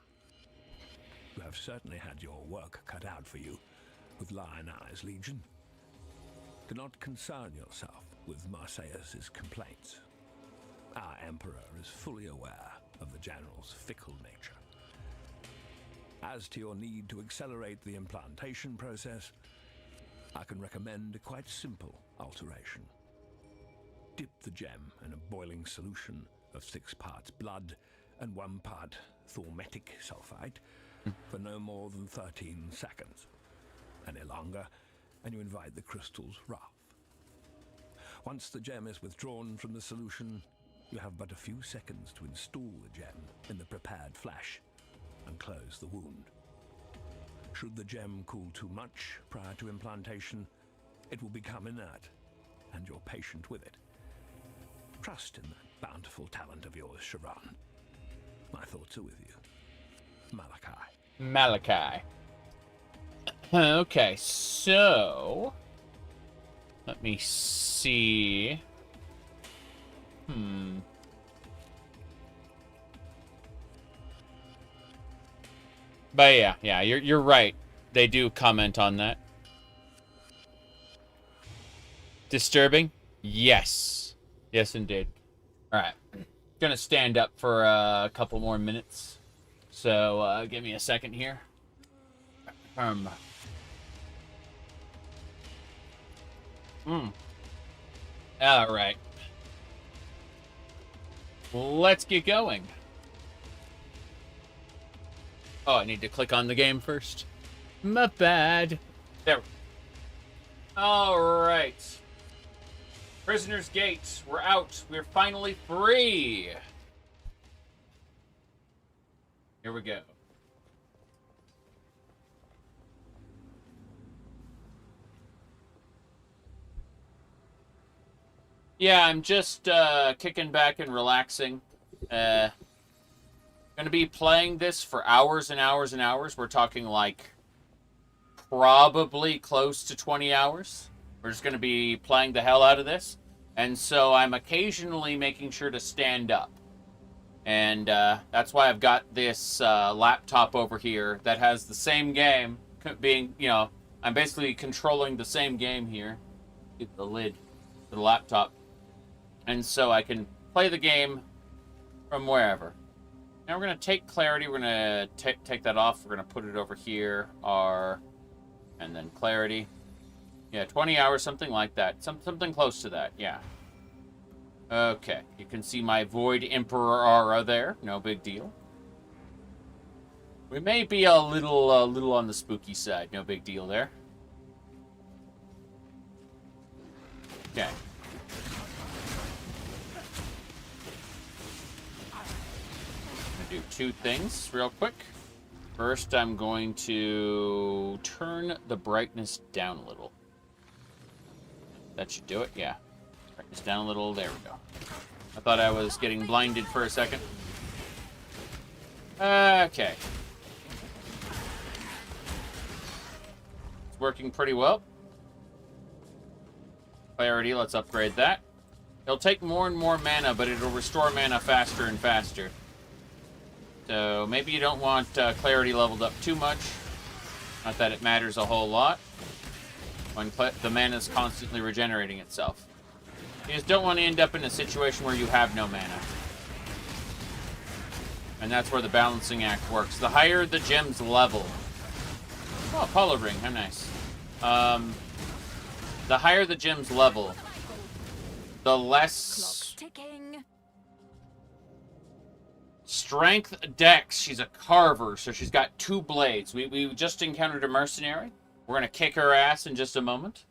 you have certainly had your work cut out for you with Lion Eye's Legion. Do not concern yourself with Marseilles' complaints. Our Emperor is fully aware of the General's fickle nature. As to your need to accelerate the implantation process, I can recommend a quite simple alteration. Dip the gem in a boiling solution of 6 parts blood and 1 part thaumatic sulfide for no more than 13 seconds. Any longer, and you invite the crystal's wrath. Once the gem is withdrawn from the solution, you have but a few seconds to install the gem in the prepared flash and close the wound. Should the gem cool too much prior to implantation, it will become inert, and you're patient with it. Trust in that bountiful talent of yours, Sharon. My thoughts are with you. Malachi. Okay, so let me see. But yeah, you're right. They do comment on that. Disturbing? Yes. Yes, indeed. All right. Gonna stand up for a couple more minutes. So, give me a second here. All right. Let's get going. Oh, I need to click on the game first. My bad. There. All right. Prisoner's Gate. We're out. We're finally free. Here we go. Yeah, I'm just kicking back and relaxing. Gonna be playing this for hours and hours and hours. We're talking like probably close to 20 hours. We're just gonna be playing the hell out of this. And so I'm occasionally making sure to stand up. And that's why I've got this laptop over here that has the same game being, you know, I'm basically controlling the same game here. Get the lid for the laptop. And so I can play the game from wherever. Now we're going to take clarity. We're going to take that off. We're going to put it over here. And then clarity. Yeah, 20 hours, something like that. Something close to that, yeah. Okay, you can see my Void Emperor aura there. No big deal. We may be a little on the spooky side. No big deal there. Okay. I'm gonna do two things real quick. First, I'm going to turn the brightness down a little. That should do it, yeah. Brightness down a little, there we go. I thought I was getting blinded for a second. Okay. It's working pretty well. Clarity, let's upgrade that. It'll take more and more mana, but it'll restore mana faster and faster. So maybe you don't want clarity leveled up too much. Not that it matters a whole lot when the mana is constantly regenerating itself. You just don't want to end up in a situation where you have no mana. And that's where the balancing act works. The higher the gem's level... Oh, Apollo ring, how nice. The higher the gem's level, the less... Strength dex. She's a carver, so she's got 2 blades. We just encountered a mercenary. We're going to kick her ass in just a moment.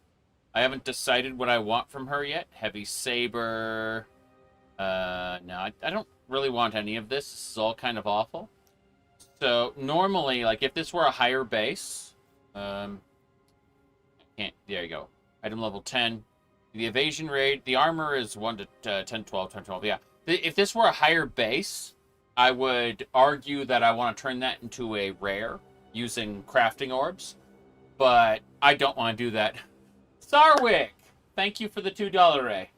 I haven't decided what I want from her yet. Heavy saber. No, I don't really want any of this. This is all kind of awful. So, normally, like, if this were a higher base... can't... There you go. Item level 10. The evasion rate... The armor is 1 to 10, 12, 10, 12. Yeah. If this were a higher base, I would argue that I want to turn that into a rare using crafting orbs. But I don't want to do that. Sarwick! Thank you for the $2 ray.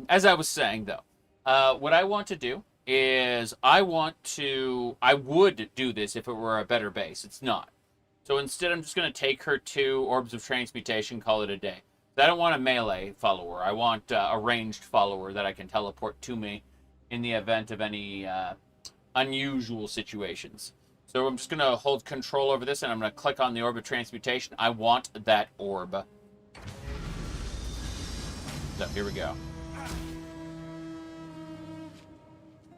As I was saying, though, what I want to do is I would do this if it were a better base. It's not. So instead, I'm just going to take her 2 Orbs of Transmutation, call it a day. I don't want a melee follower. I want a ranged follower that I can teleport to me in the event of any unusual situations. So I'm just going to hold control over this, and I'm going to click on the Orb of Transmutation. I want that orb. So, here we go.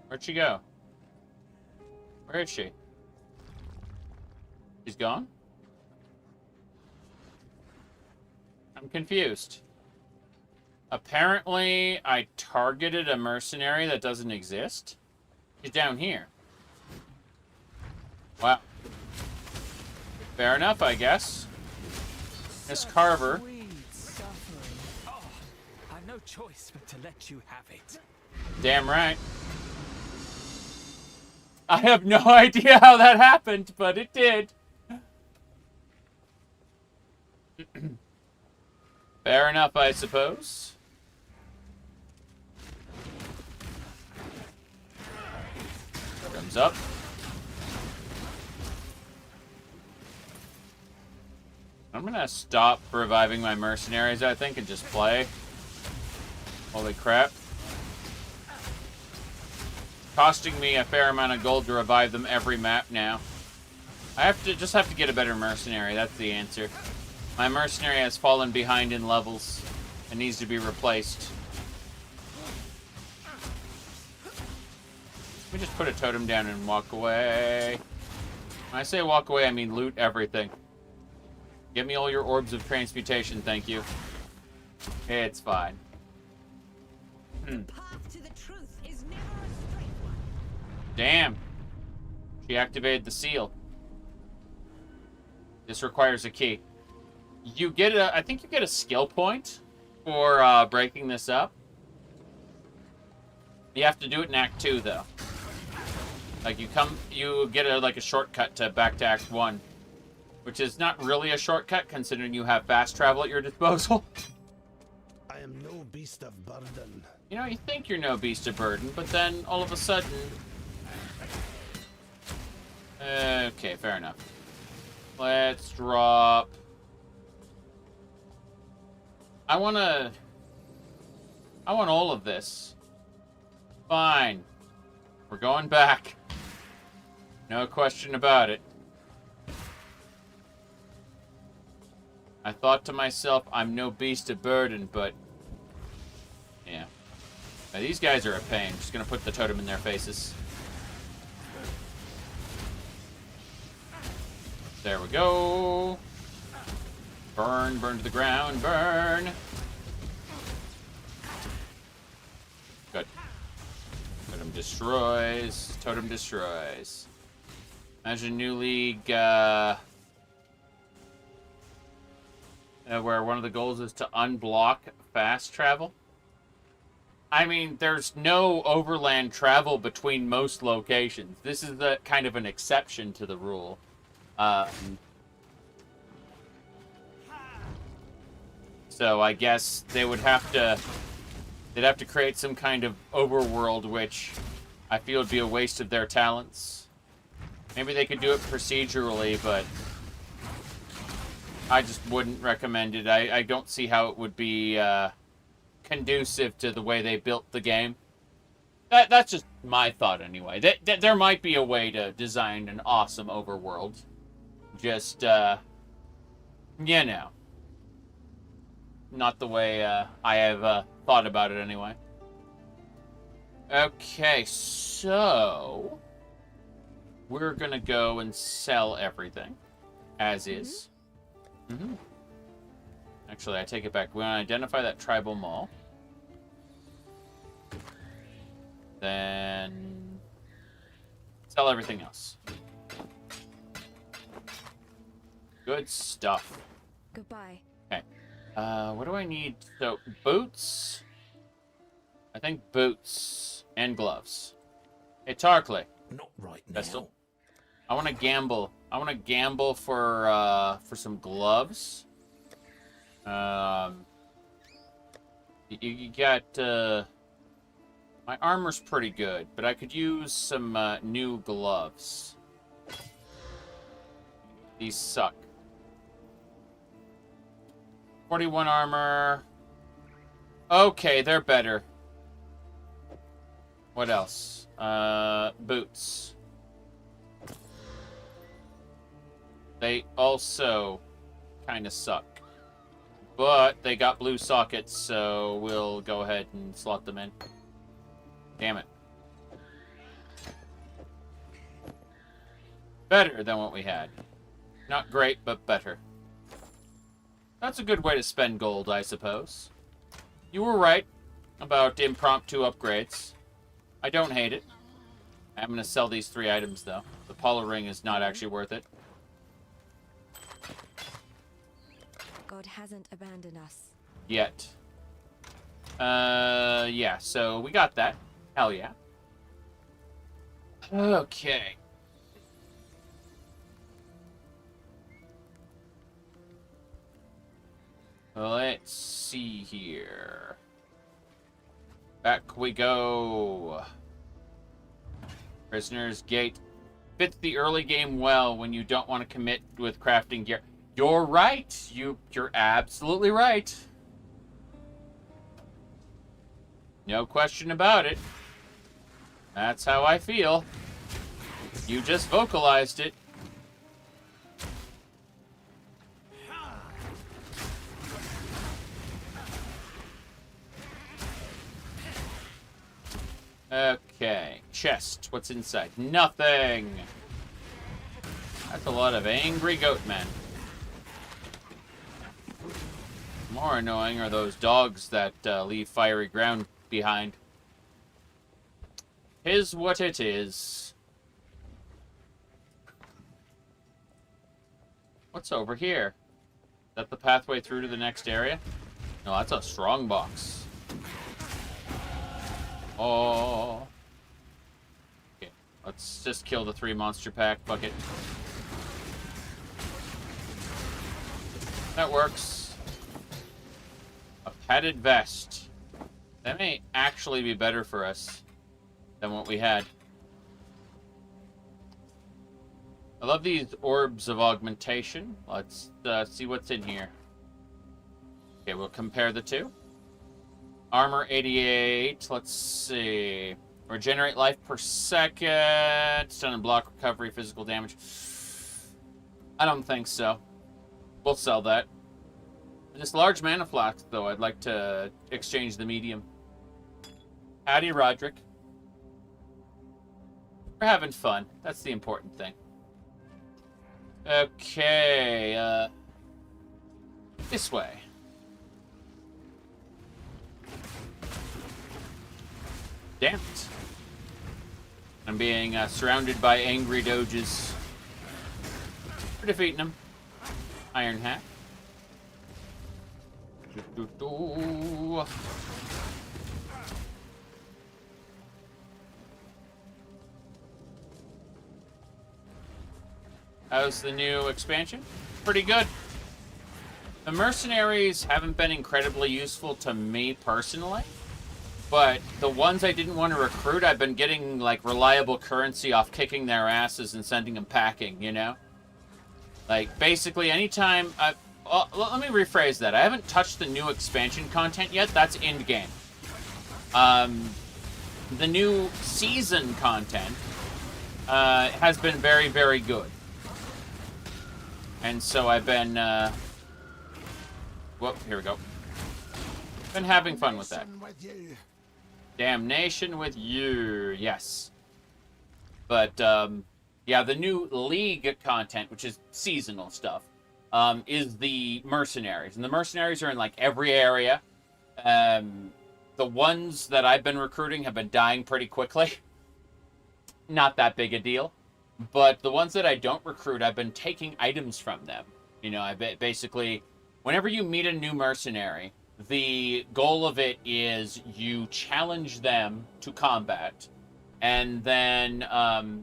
Where'd she go? Where is she? She's gone? I'm confused. Apparently, I targeted a mercenary that doesn't exist. She's down here. Wow. Fair enough, I guess. Miss Carver. Oh, I've no choice but to let you have it. Damn right. I have no idea how that happened, but it did. Fair enough, I suppose. Comes up. I'm gonna stop reviving my mercenaries, I think, and just play. Holy crap. Costing me a fair amount of gold to revive them every map now. I have to get a better mercenary, that's the answer. My mercenary has fallen behind in levels and needs to be replaced. Let me just put a totem down and walk away. When I say walk away, I mean loot everything. Give me all your Orbs of Transmutation, thank you. It's fine. Damn. She activated the seal. This requires a key. You get I think you get a skill point for breaking this up. You have to do it in Act 2, though. Like, you get a shortcut back to Act 1. Which is not really a shortcut, considering you have fast travel at your disposal. I am no beast of burden. You know, you think you're no beast of burden, but then all of a sudden... Okay, fair enough. Let's drop... I want all of this. Fine. We're going back. No question about it. I thought to myself, I'm no beast of burden, but... Yeah. Now, these guys are a pain. Just gonna put the totem in their faces. There we go. Burn, burn to the ground, burn. Good. Totem destroys. Totem destroys. Imagine New League, where one of the goals is to unblock fast travel. I mean, there's no overland travel between most locations. This is the kind of an exception to the rule. So I guess they would have to... They'd have to create some kind of overworld, which I feel would be a waste of their talents. Maybe they could do it procedurally, but I just wouldn't recommend it. I don't see how it would be conducive to the way they built the game. That's just my thought anyway. There might be a way to design an awesome overworld. Just, you know. Not the way I have thought about it anyway. Okay, so... We're gonna go and sell everything. As is. Mm-hmm. Actually, I take it back. We want to identify that tribal mall. Then... Sell everything else. Good stuff. Goodbye. Okay. What do I need? So, boots. I think boots and gloves. Hey, Tarkley. Not right now. Pistol. I want to gamble. I want to gamble for some gloves. You got my armor's pretty good, but I could use some new gloves. These suck. 41 armor. Okay, they're better. What else? Boots. They also kind of suck. But they got blue sockets, so we'll go ahead and slot them in. Damn it. Better than what we had. Not great, but better. That's a good way to spend gold, I suppose. You were right about impromptu upgrades. I don't hate it. I'm going to sell these 3 items, though. The Paula ring is not actually worth it. God hasn't abandoned us. Yet. Yeah, so we got that. Hell yeah. Okay. Let's see here. Back we go. Prisoner's Gate. Fits the early game well when you don't want to commit with crafting gear. You're right. You're absolutely right. No question about it. That's how I feel. You just vocalized it. Okay. Chest. What's inside? Nothing. That's a lot of angry goat men. More annoying are those dogs that leave fiery ground behind. Is what it is. What's over here? Is that the pathway through to the next area? No, that's a strong box. Oh. Okay, let's just kill the 3 monster pack. Fuck it. That works. A padded vest. That may actually be better for us than what we had. I love these orbs of augmentation. Let's see what's in here. Okay, we'll compare the two. Armor 88. Let's see. Regenerate life per second. Stun and block recovery, physical damage. I don't think so. We'll sell that. This large mana flask, though, I'd like to exchange the medium. Howdy, Roderick. We're having fun. That's the important thing. Okay, this way. Damn it. I'm being surrounded by angry doges. We're defeating them. Iron Hat. How's the new expansion? Pretty good. The mercenaries haven't been incredibly useful to me personally, but the ones I didn't want to recruit, I've been getting like reliable currency off kicking their asses and sending them packing, you know? Like, basically, anytime let me rephrase that. I haven't touched the new expansion content yet. That's in-game. The new season content has been very, very good. And so I've been, whoop, here we go. Been having fun with that. Damnation with you, yes. But, yeah, the new League content, which is seasonal stuff, is the mercenaries. And the mercenaries are in, like, every area. The ones that I've been recruiting have been dying pretty quickly. Not that big a deal. But the ones that I don't recruit, I've been taking items from them. You know, basically, whenever you meet a new mercenary, the goal of it is you challenge them to combat. And then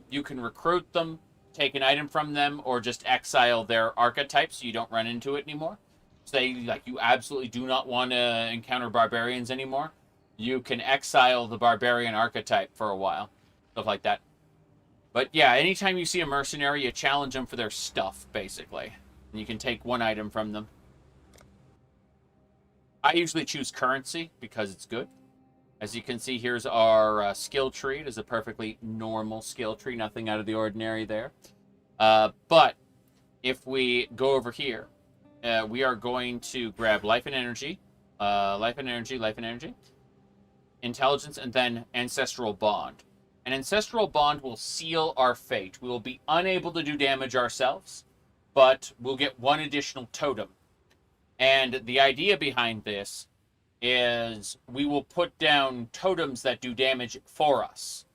you can recruit them, take an item from them, or just exile their archetype so you don't run into it anymore. Say, like, you absolutely do not want to encounter barbarians anymore. You can exile the barbarian archetype for a while. Stuff like that. But yeah, anytime you see a mercenary, you challenge them for their stuff, basically. And you can take one item from them. I usually choose currency because it's good. As you can see, here's our skill tree. It is a perfectly normal skill tree. Nothing out of the ordinary there. But if we go over here, we are going to grab life and energy. Life and energy, life and energy. Intelligence, and then ancestral bond. An ancestral bond will seal our fate. We will be unable to do damage ourselves, but we'll get one additional totem. And the idea behind this is we will put down totems that do damage for us.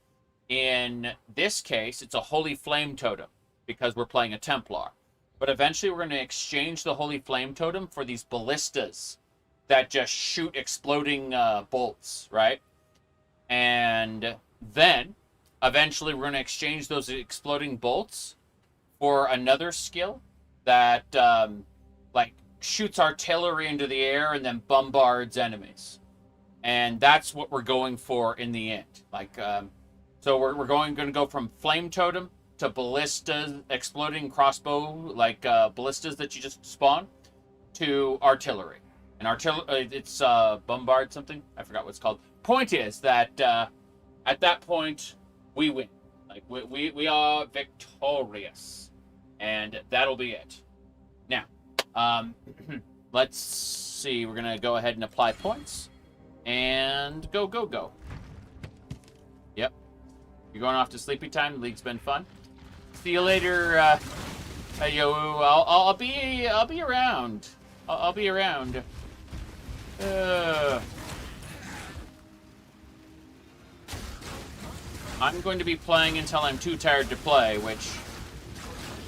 In this case, it's a Holy Flame totem, because we're playing a Templar. But eventually we're going to exchange the Holy Flame totem for these ballistas that just shoot exploding bolts, right? And then eventually we're going to exchange those exploding bolts for another skill that like shoots artillery into the air and then bombards enemies. And that's what we're going for in the end. Like, so we're going to go from flame totem to ballistas, exploding crossbow, like ballistas that you just spawn, to artillery. And artillery, it's bombard something. I forgot what it's called. Point is that at that point we win. Like we are victorious, and that'll be it. Now, let's see. We're gonna go ahead and apply points, and go. Yep, you're going off to sleepy time. The league's been fun. See you later, yo. I'll be around. I'll be around. I'm going to be playing until I'm too tired to play, which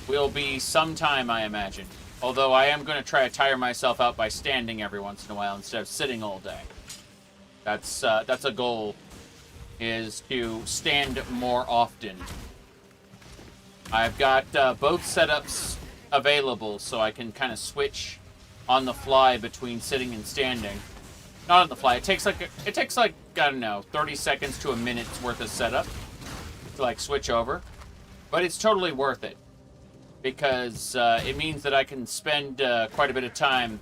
will be some time, I imagine. Although I am going to try to tire myself out by standing every once in a while instead of sitting all day. That's a goal, is to stand more often. I've got both setups available, so I can kind of switch on the fly between sitting and standing. Not on the fly. It takes like I don't know, 30 seconds to a minute's worth of setup to like switch over, but it's totally worth it because it means that I can spend quite a bit of time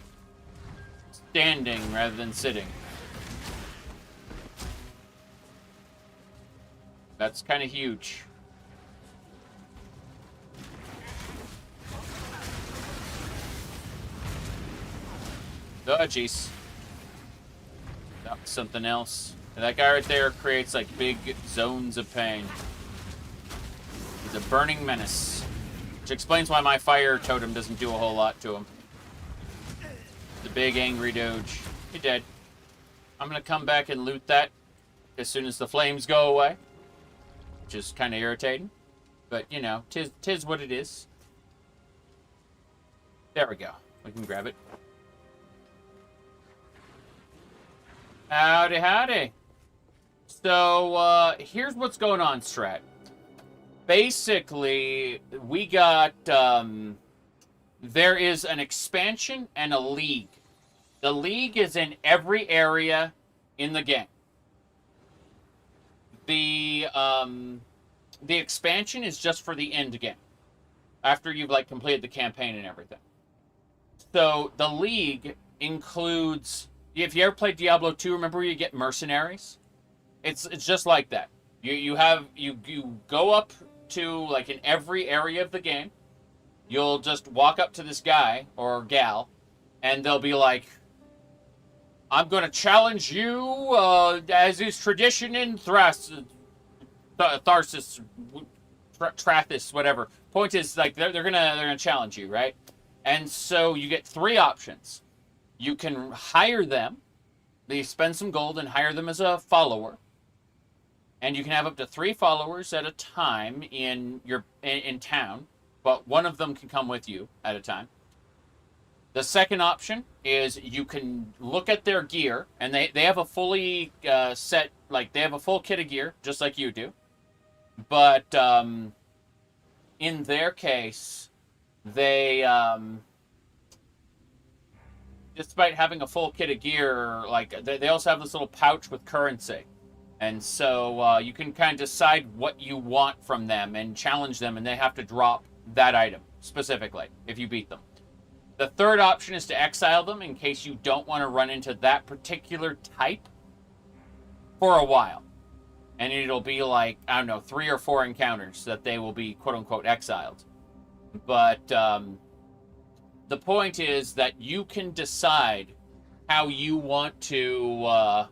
standing rather than sitting. That's kind of huge. Oh, jeez. That was something else. And that guy right there creates, like, big zones of pain. He's a burning menace. Which explains why my fire totem doesn't do a whole lot to him. The big angry doge. He dead. I'm gonna come back and loot that as soon as the flames go away. Which is kind of irritating. But, you know, tis what it is. There we go. We can grab it. Howdy, howdy. So, here's what's going on, Strat. Basically, we got, there is an expansion and a league. The league is in every area in the game. The expansion is just for the end game. After you've, like, completed the campaign and everything. So, the league includes... If you ever played Diablo 2, remember where you get mercenaries? It's just like that. You go up to, like, in every area of the game, you'll just walk up to this guy or gal, and they'll be like, I'm going to challenge you, as is tradition in Tharsis, Trathis, whatever. Point is, like, they're gonna challenge you, right? And so you get three options. You can hire them. You spend some gold and hire them as a follower. And you can have up to 3 followers at a time in town, but one of them can come with you at a time. The second option is you can look at their gear, and they have a fully set, like, they have a full kit of gear, just like you do. But in their case, they... despite having a full kit of gear, like, they also have this little pouch with currency. And so you can kind of decide what you want from them and challenge them, and they have to drop that item, specifically, if you beat them. The third option is to exile them in case you don't want to run into that particular type for a while. And it'll be like, I don't know, 3 or 4 encounters that they will be, quote-unquote, exiled. But... the point is that you can decide how you want to,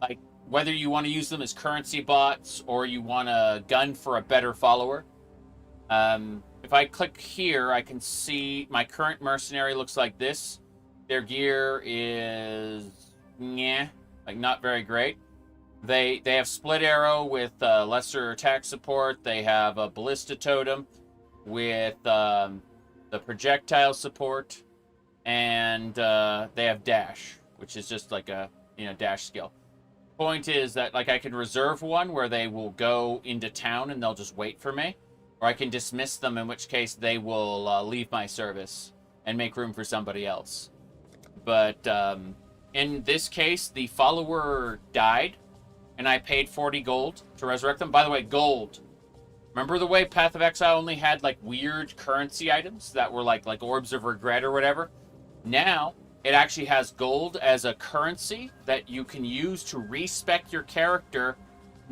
like, whether you want to use them as currency bots or you want to gun for a better follower. If I click here, I can see my current mercenary looks like this. Their gear is, like, not very great. They have split arrow with lesser attack support. They have a ballista totem with... the projectile support, and they have dash, which is just like a, dash skill. Point is that, like, I can reserve one where they will go into town and they'll just wait for me, or I can dismiss them, in which case they will leave my service and make room for somebody else. But in this case, the follower died, and I paid 40 gold to resurrect them. By the way, gold. Remember the way Path of Exile only had, like, weird currency items that were like Orbs of Regret or whatever? Now, it actually has gold as a currency that you can use to respec your character,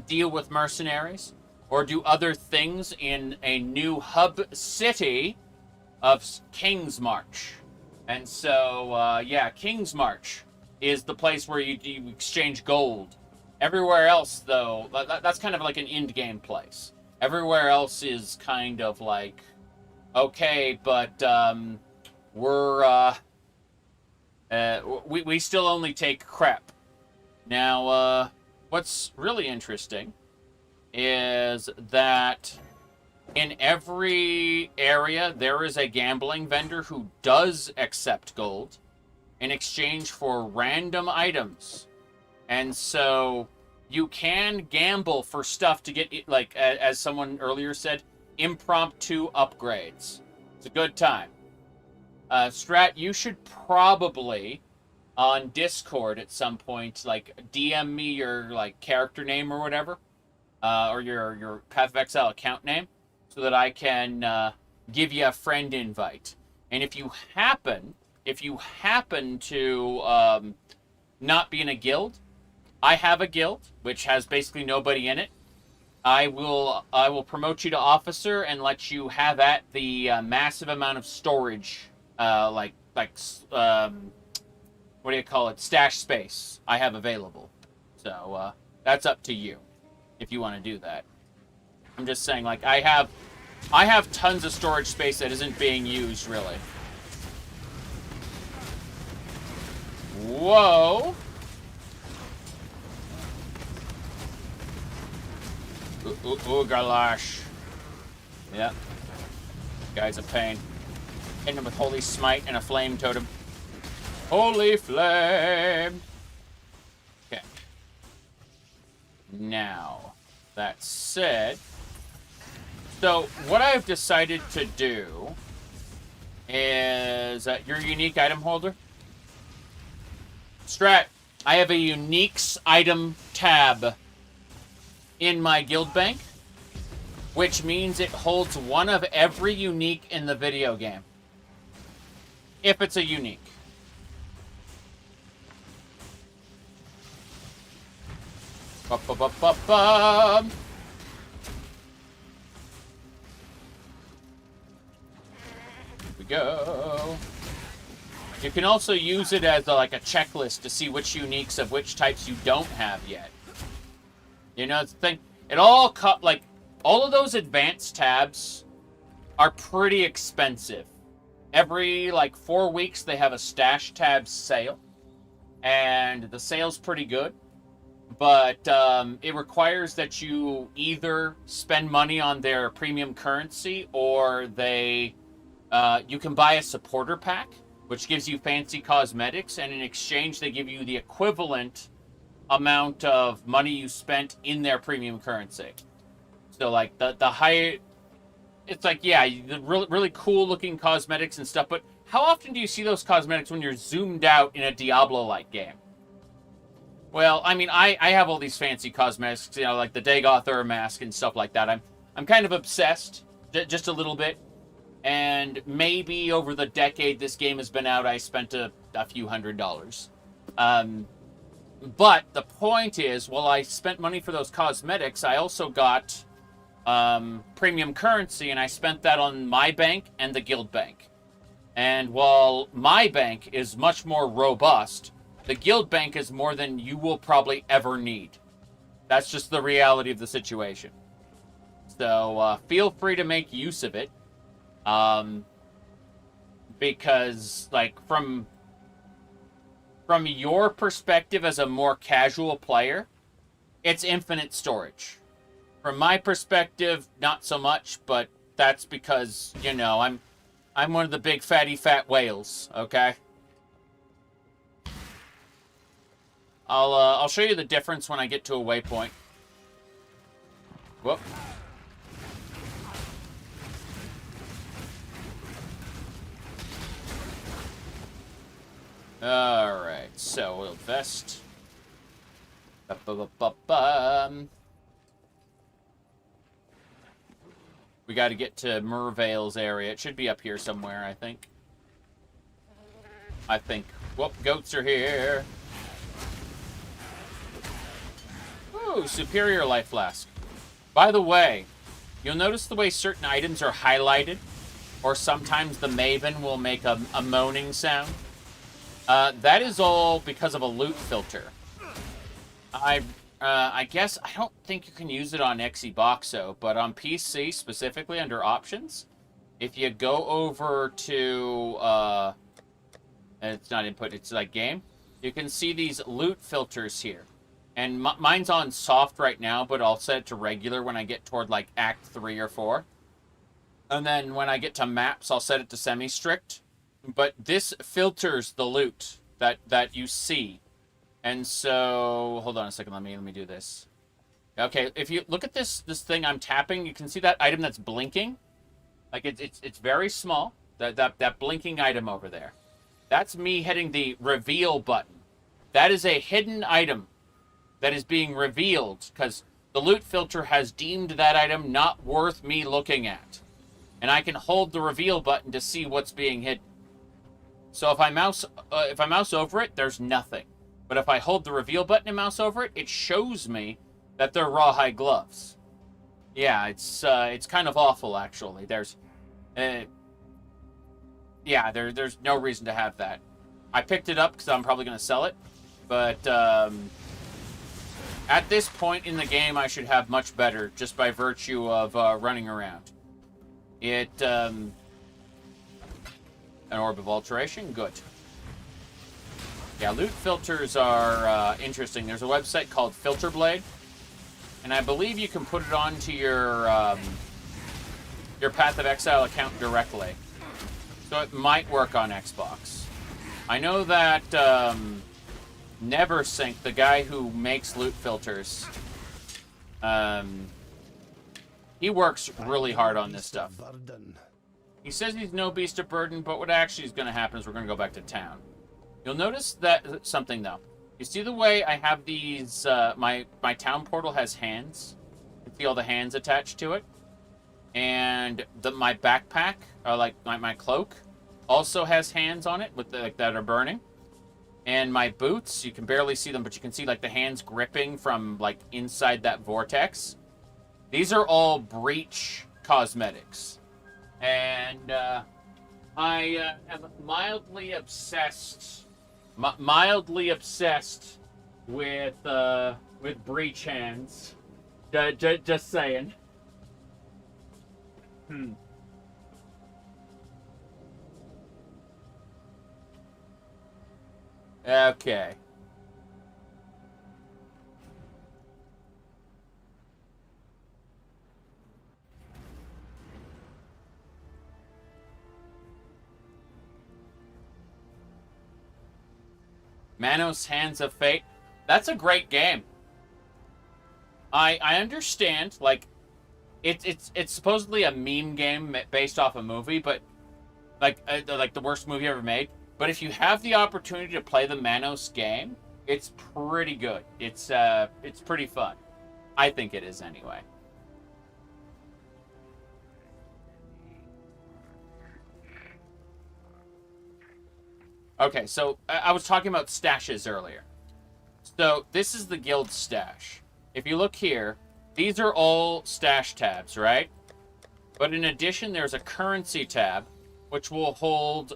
deal with mercenaries, or do other things in a new hub city of King's March. And so, yeah, King's March is the place where you exchange gold. Everywhere else, though, that's kind of like an end-game place. Everywhere else is kind of like, okay, but we still only take crap. Now, what's really interesting is that in every area there is a gambling vendor who does accept gold in exchange for random items. And so... you can gamble for stuff to get, like, as someone earlier said, impromptu upgrades. It's a good time. Strat, you should probably on Discord at some point, like DM me your like character name or whatever, or your Path of Exile account name, so that I can give you a friend invite. And if you happen to not be in a guild, I have a guild which has basically nobody in it. I will promote you to officer and let you have at the massive amount of storage, what do you call it, stash space I have available. So that's up to you if you want to do that. I'm just saying, like, I have tons of storage space that isn't being used really. Whoa. Ooh, Galash. Yeah. Guy's a pain. Hit him with Holy Smite and a Flame Totem. Holy Flame! Okay. Now, that said, so what I've decided to do is your unique item holder. Strat, I have a uniques item tab in my guild bank, which means it holds one of every unique in the video game. If it's a unique. Ba-ba-ba-ba-bum. Here we go. You can also use it as like a checklist to see which uniques of which types you don't have yet. You know, it's the thing. It all like all of those advanced tabs are pretty expensive. Every like 4 weeks they have a stash tab sale, and the sale's pretty good. But it requires that you either spend money on their premium currency, or you can buy a supporter pack, which gives you fancy cosmetics, and in exchange they give you the equivalent amount of money you spent in their premium currency. So like the high, it's like, yeah, the really cool looking cosmetics and stuff, but how often do you see those cosmetics when you're zoomed out in a Diablo-like game? Well, I mean, I have all these fancy cosmetics, you know, like the Dagoth Ur mask and stuff like that. I'm kind of obsessed, just a little bit. And maybe over the decade this game has been out, I spent a few $100s. But the point is, while I spent money for those cosmetics, I also got premium currency, and I spent that on my bank and the guild bank. And while my bank is much more robust, the guild bank is more than you will probably ever need. That's just the reality of the situation. So feel free to make use of it. Because, like, from your perspective as a more casual player, it's infinite storage. From my perspective, not so much, but that's because, you know, I'm one of the big fatty fat whales, okay? I'll show you the difference when I get to a waypoint. Whoop. Alright, so we'll vest. We got to get to Mervale's area. It should be up here somewhere, I think. Whoop, goats are here. Ooh, superior life flask. By the way, you'll notice the way certain items are highlighted, or sometimes the Maven will make a moaning sound. That is all because of a loot filter. I guess, I don't think you can use it on Xboxo, but on PC, specifically under options, if you go over to, it's not input, it's like game, you can see these loot filters here. And mine's on soft right now, but I'll set it to regular when I get toward like Act 3 or 4. And then when I get to maps, I'll set it to semi-strict. But this filters the loot that you see. And so, hold on a second, let me do this. Okay, if you look at this thing I'm tapping, you can see that item that's blinking. Like it's very small. That blinking item over there. That's me hitting the reveal button. That is a hidden item that is being revealed because the loot filter has deemed that item not worth me looking at. And I can hold the reveal button to see what's being hidden. So if I mouse over it, there's nothing. But if I hold the reveal button and mouse over it, it shows me that they're rawhide gloves. Yeah, it's kind of awful actually. There's no reason to have that. I picked it up because I'm probably going to sell it, but at this point in the game, I should have much better just by virtue of running around. An orb of alteration, good. Yeah, loot filters are interesting. There's a website called Filterblade, and I believe you can put it onto your Path of Exile account directly. So it might work on Xbox. I know that Neversink, the guy who makes loot filters, he works really hard on this stuff. He says he's no beast of burden, but what actually is going to happen is we're going to go back to town. You'll notice that something, though. You see the way I have these, my town portal has hands? You see all the hands attached to it? And my backpack, or like my cloak, also has hands on it with that are burning. And my boots, you can barely see them, but you can see like the hands gripping from like inside that vortex. These are all breach cosmetics. And I am mildly obsessed with breach hands. Just saying. Okay. Manos Hands of Fate. That's a great game. I understand, like, it's supposedly a meme game based off a movie, but like the worst movie ever made. But if you have the opportunity to play the Manos game, it's pretty good. It's pretty fun. I think it is anyway. Okay, so I was talking about stashes earlier. So this is the guild stash. If you look here, these are all stash tabs, right? But in addition, there's a currency tab, which will hold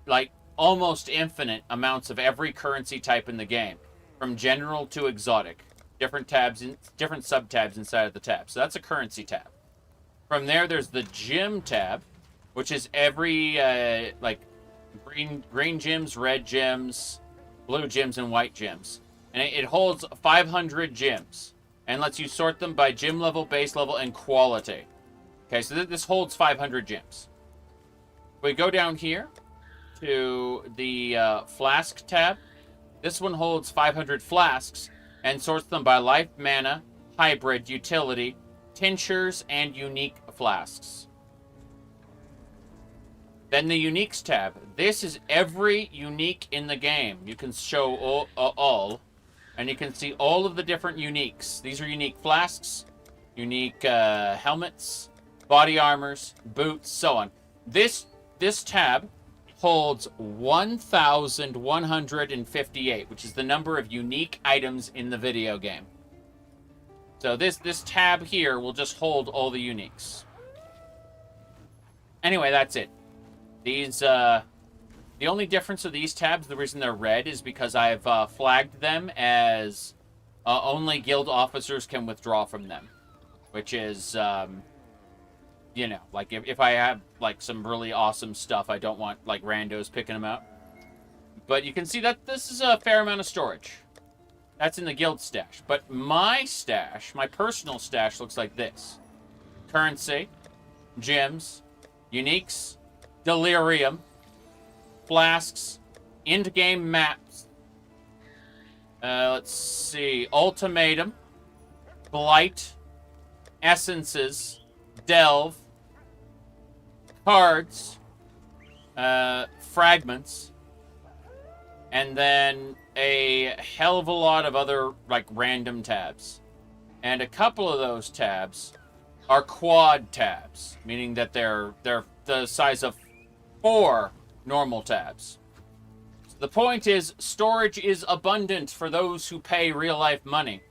like almost infinite amounts of every currency type in the game, from general to exotic. Different tabs, different sub-tabs inside of the tab. So that's a currency tab. From there, there's the gem tab, which is every like green gems, red gems, blue gems, and white gems. And it holds 500 gems and lets you sort them by gem level, base level, and quality. Okay, so this holds 500 gems. We go down here to the flask tab. This one holds 500 flasks and sorts them by life, mana, hybrid, utility, tinctures, and unique flasks. Then the uniques tab. This is every unique in the game. You can show all, and you can see all of the different uniques. These are unique flasks, unique helmets, body armors, boots, so on. This tab holds 1,158, which is the number of unique items in the video game. So this tab here will just hold all the uniques. Anyway, that's it. These, the only difference of these tabs, the reason they're red, is because I've flagged them as only guild officers can withdraw from them. Which is, you know, like if I have like some really awesome stuff, I don't want like randos picking them out. But you can see that this is a fair amount of storage. That's in the guild stash. But my stash, my personal stash, looks like this. Currency, gems, uniques, delirium, flasks, end-game maps. Let's see. Ultimatum, blight, essences, delve, cards, fragments, and then a hell of a lot of other, like, random tabs. And a couple of those tabs are quad tabs, meaning that they're the size of 4 normal tabs. So the point is, storage is abundant for those who pay real-life money.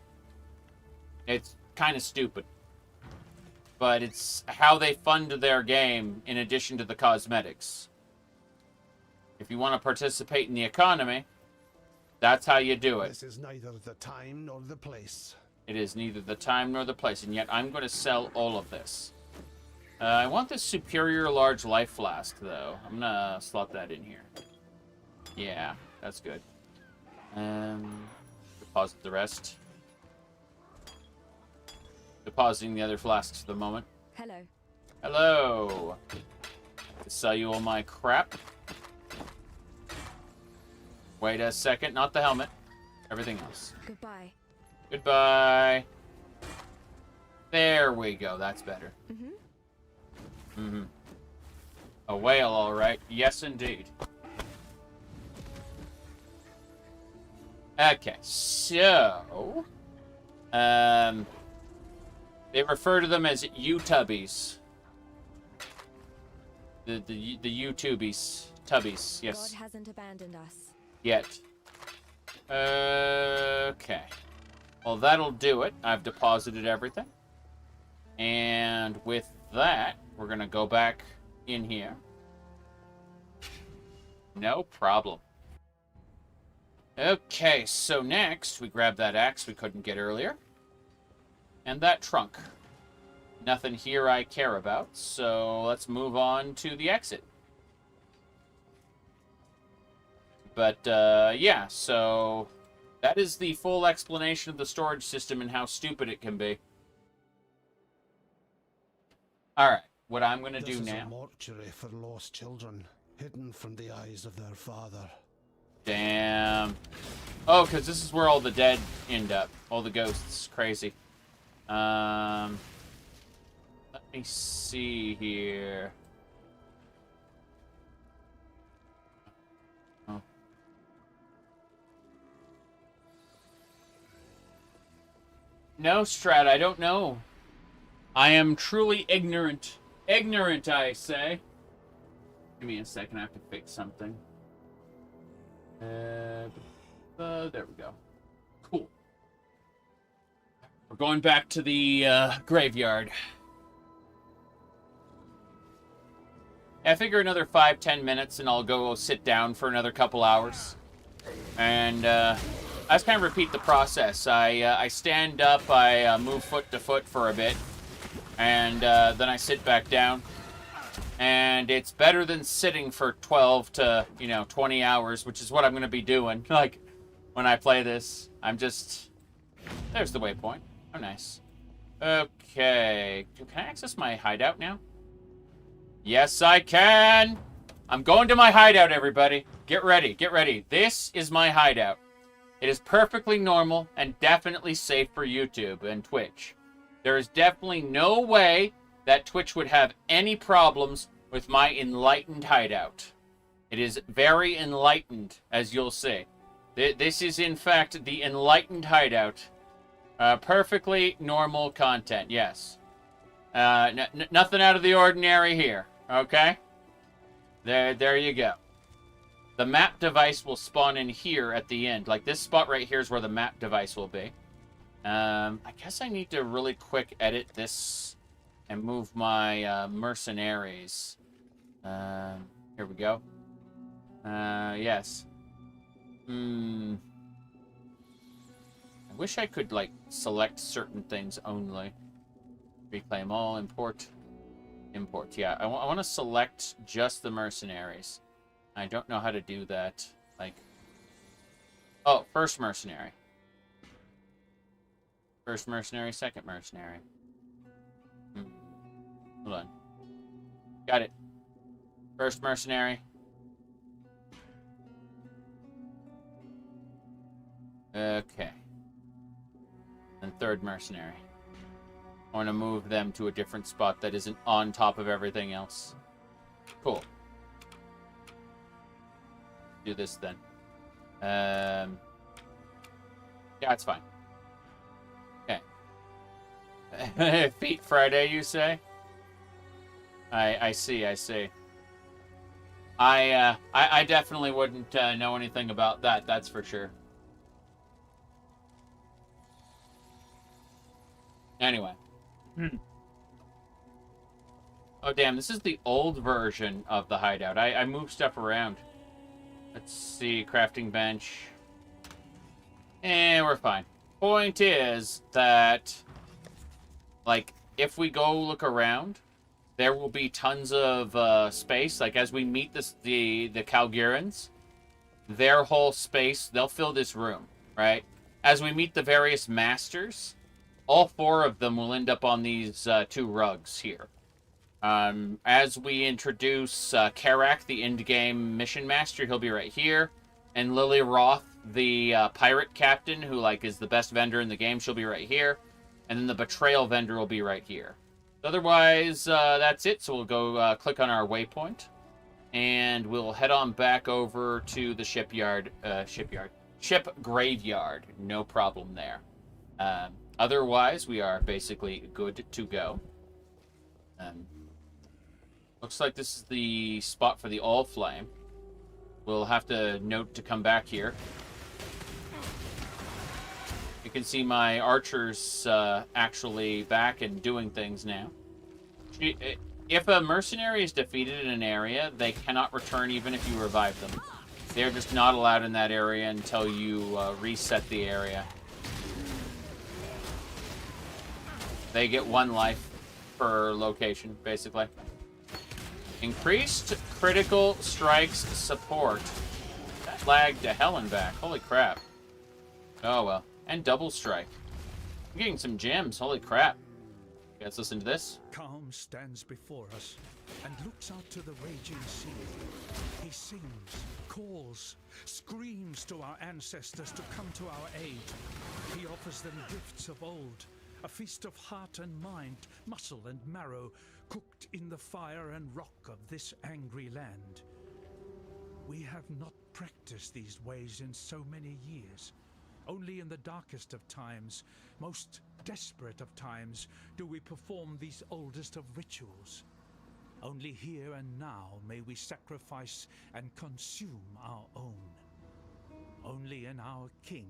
It's kind of stupid. But it's how they fund their game in addition to the cosmetics. If you want to participate in the economy, that's how you do it. This is neither the time nor the place. It is neither the time nor the place, and yet I'm going to sell all of this. I want this superior large life flask, though. I'm going to slot that in here. Yeah, that's good. Deposit the rest. Depositing the other flasks for the moment. Hello. Hello. To sell you all my crap. Wait a second, not the helmet. Everything else. Goodbye. Goodbye. There we go. That's better. A whale, all right. Yes, indeed. Okay, so... they refer to them as YouTubies. The YouTubies. Tubbies, yes. God hasn't abandoned us. Yet. Okay. Well, that'll do it. I've deposited everything. And with that, we're going to go back in here. No problem. Okay, so next, we grab that axe we couldn't get earlier. And that trunk. Nothing here I care about, so let's move on to the exit. But, yeah, so that is the full explanation of the storage system and how stupid it can be. Alright, what I'm going to do now... This is a mortuary for lost children, hidden from the eyes of their father. Damn. Oh, because this is where all the dead end up. All the ghosts. Crazy. Let me see here. Oh. No, Strat, I don't know. I am truly ignorant. Ignorant, I say. Give me a second, I have to fix something. There we go. Cool. We're going back to the graveyard. I figure another 5-10 minutes and I'll go sit down for another couple hours. And I just kind of repeat the process. I stand up, I move foot to foot for a bit, and then I sit back down. And it's better than sitting for 12 to, 20 hours, which is what I'm going to be doing. Like, when I play this, I'm just... There's the waypoint. Oh, nice. Okay. Can I access my hideout now? Yes, I can! I'm going to my hideout, everybody. Get ready, get ready. This is my hideout. It is perfectly normal and definitely safe for YouTube and Twitch. There is definitely no way that Twitch would have any problems with my enlightened hideout. It is very enlightened, as you'll see. This is, in fact, the enlightened hideout. Perfectly normal content, yes. Nothing out of the ordinary here, okay? There you go. The map device will spawn in here at the end. Like, this spot right here is where the map device will be. I guess I need to really quick edit this and move my mercenaries. Here we go. Yes. I wish I could, like, select certain things only. Reclaim all, import. Import, yeah. I want to select just the mercenaries. I don't know how to do that. Like, oh, first mercenary. First mercenary, second mercenary. Hold on. Got it. First mercenary. Okay. And third mercenary. I want to move them to a different spot that isn't on top of everything else. Cool. Do this then. Yeah, it's fine. Okay. Feet Friday, you say? I see. I definitely wouldn't know anything about that. That's for sure. Anyway. Oh, damn. This is the old version of the hideout. I moved stuff around. Let's see. Crafting bench. We're fine. Point is that, like, if we go look around, there will be tons of space. Like, as we meet the Calgurans, their whole space, they'll fill this room, right? As we meet the various masters, all 4 of them will end up on these 2 rugs here. As we introduce Karak, the end-game mission master, he'll be right here. And Lily Roth, the pirate captain, who, like, is the best vendor in the game, she'll be right here. And then the betrayal vendor will be right here. Otherwise, that's it. So we'll go click on our waypoint. And we'll head on back over to the ship graveyard. No problem there. Otherwise, we are basically good to go. Looks like this is the spot for the All Flame. We'll have to note to come back here. You can see my archers actually back and doing things now. If a mercenary is defeated in an area, they cannot return even if you revive them. They're just not allowed in that area until you reset the area. They get 1 life per location, basically. Increased critical strikes support. That lagged to hell and back. Holy crap. Oh, well. And double strike. I'm getting some gems. Holy crap. Okay, let's listen to this. Calm stands before us and looks out to the raging sea. He sings, calls, screams to our ancestors to come to our aid. He offers them gifts of old, a feast of heart and mind, muscle and marrow, cooked in the fire and rock of this angry land. We have not practiced these ways in so many years. Only in the darkest of times, most desperate of times, do we perform these oldest of rituals. Only here and now may we sacrifice and consume our own. Only in our king